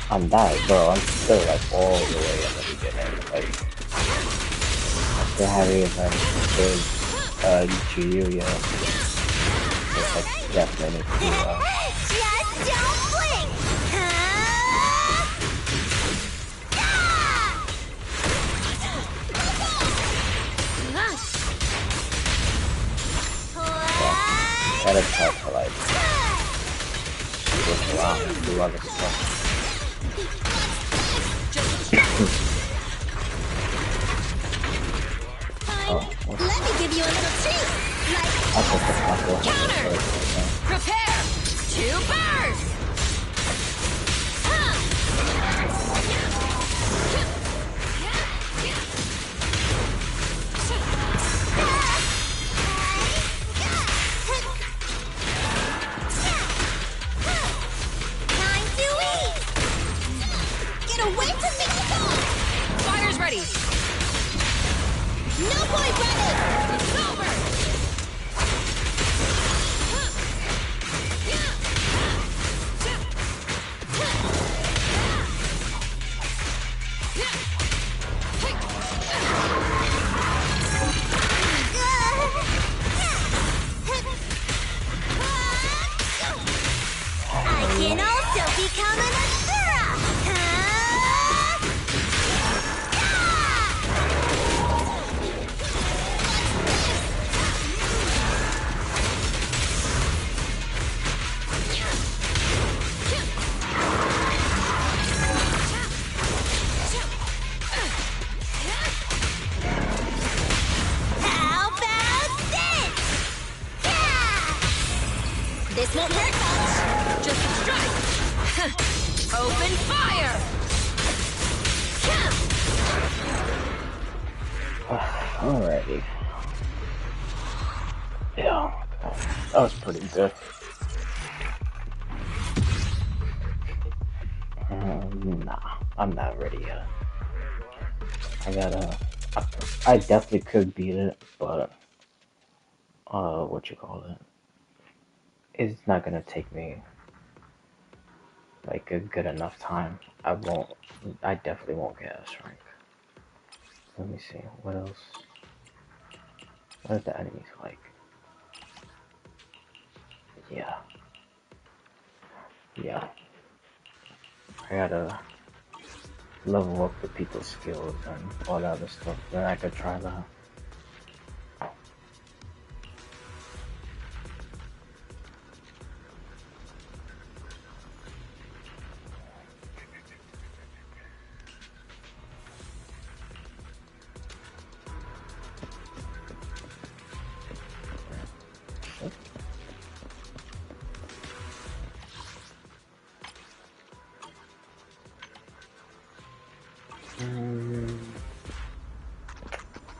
On that, bro, I'm still like all the way at the beginning. Like, I still haven't even played GU yet. It's like definitely cool. Just don't blink! Gotta try to like look around and do other stuff. Let me give you a little treat! Like Counter! Prepare to burst! time to eat! Get away from me! Fire's ready! No point running! It's over! I can also become an Asura! How about this? This won't hurt much. Just a strike! Open fire! Alrighty. Yeah, that was pretty good. Nah, I'm not ready yet. I definitely could beat it, but, what you call it? It's not gonna take me, like, a good enough time. I definitely won't get S rank. Let me see, what else? What are the enemies like? Yeah. I gotta level up the people's skills and all that other stuff, then I could try that.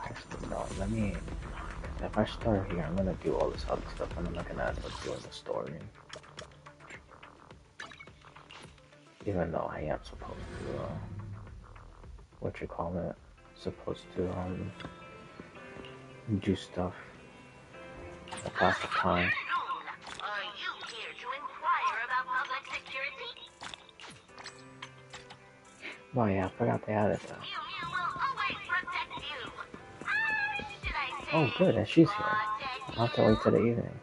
Actually, no, let me, if I start here, I'm gonna do all this other stuff and I'm not gonna end up doing the story. Even though I am supposed to, what you call it, supposed to, do stuff to pass the time. Are you here to inquire about public security? Oh yeah, I forgot they added that. Oh, good, and she's here. I'll have to wait till the evening.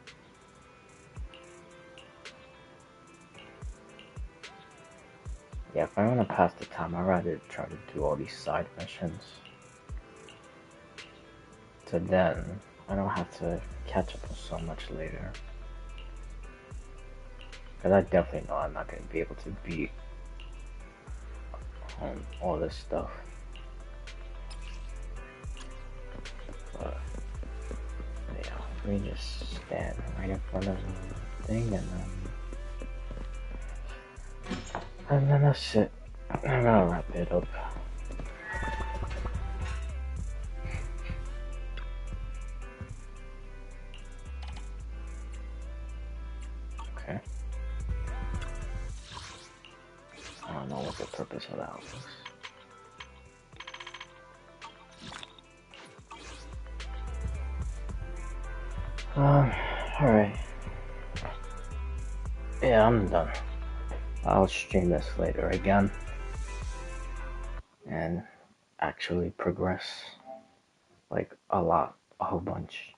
Yeah, if I want to pass the time, I'd rather try to do all these side missions. So then, I don't have to catch up with so much later. Because I definitely know I'm not going to be able to beat all this stuff. But, yeah, let me just stand right in front of the thing and then that's it. I'm gonna wrap it up. Okay. I don't know what the purpose of that was. Alright. Yeah, I'm done. I'll stream this later again. And actually progress. Like, a whole bunch.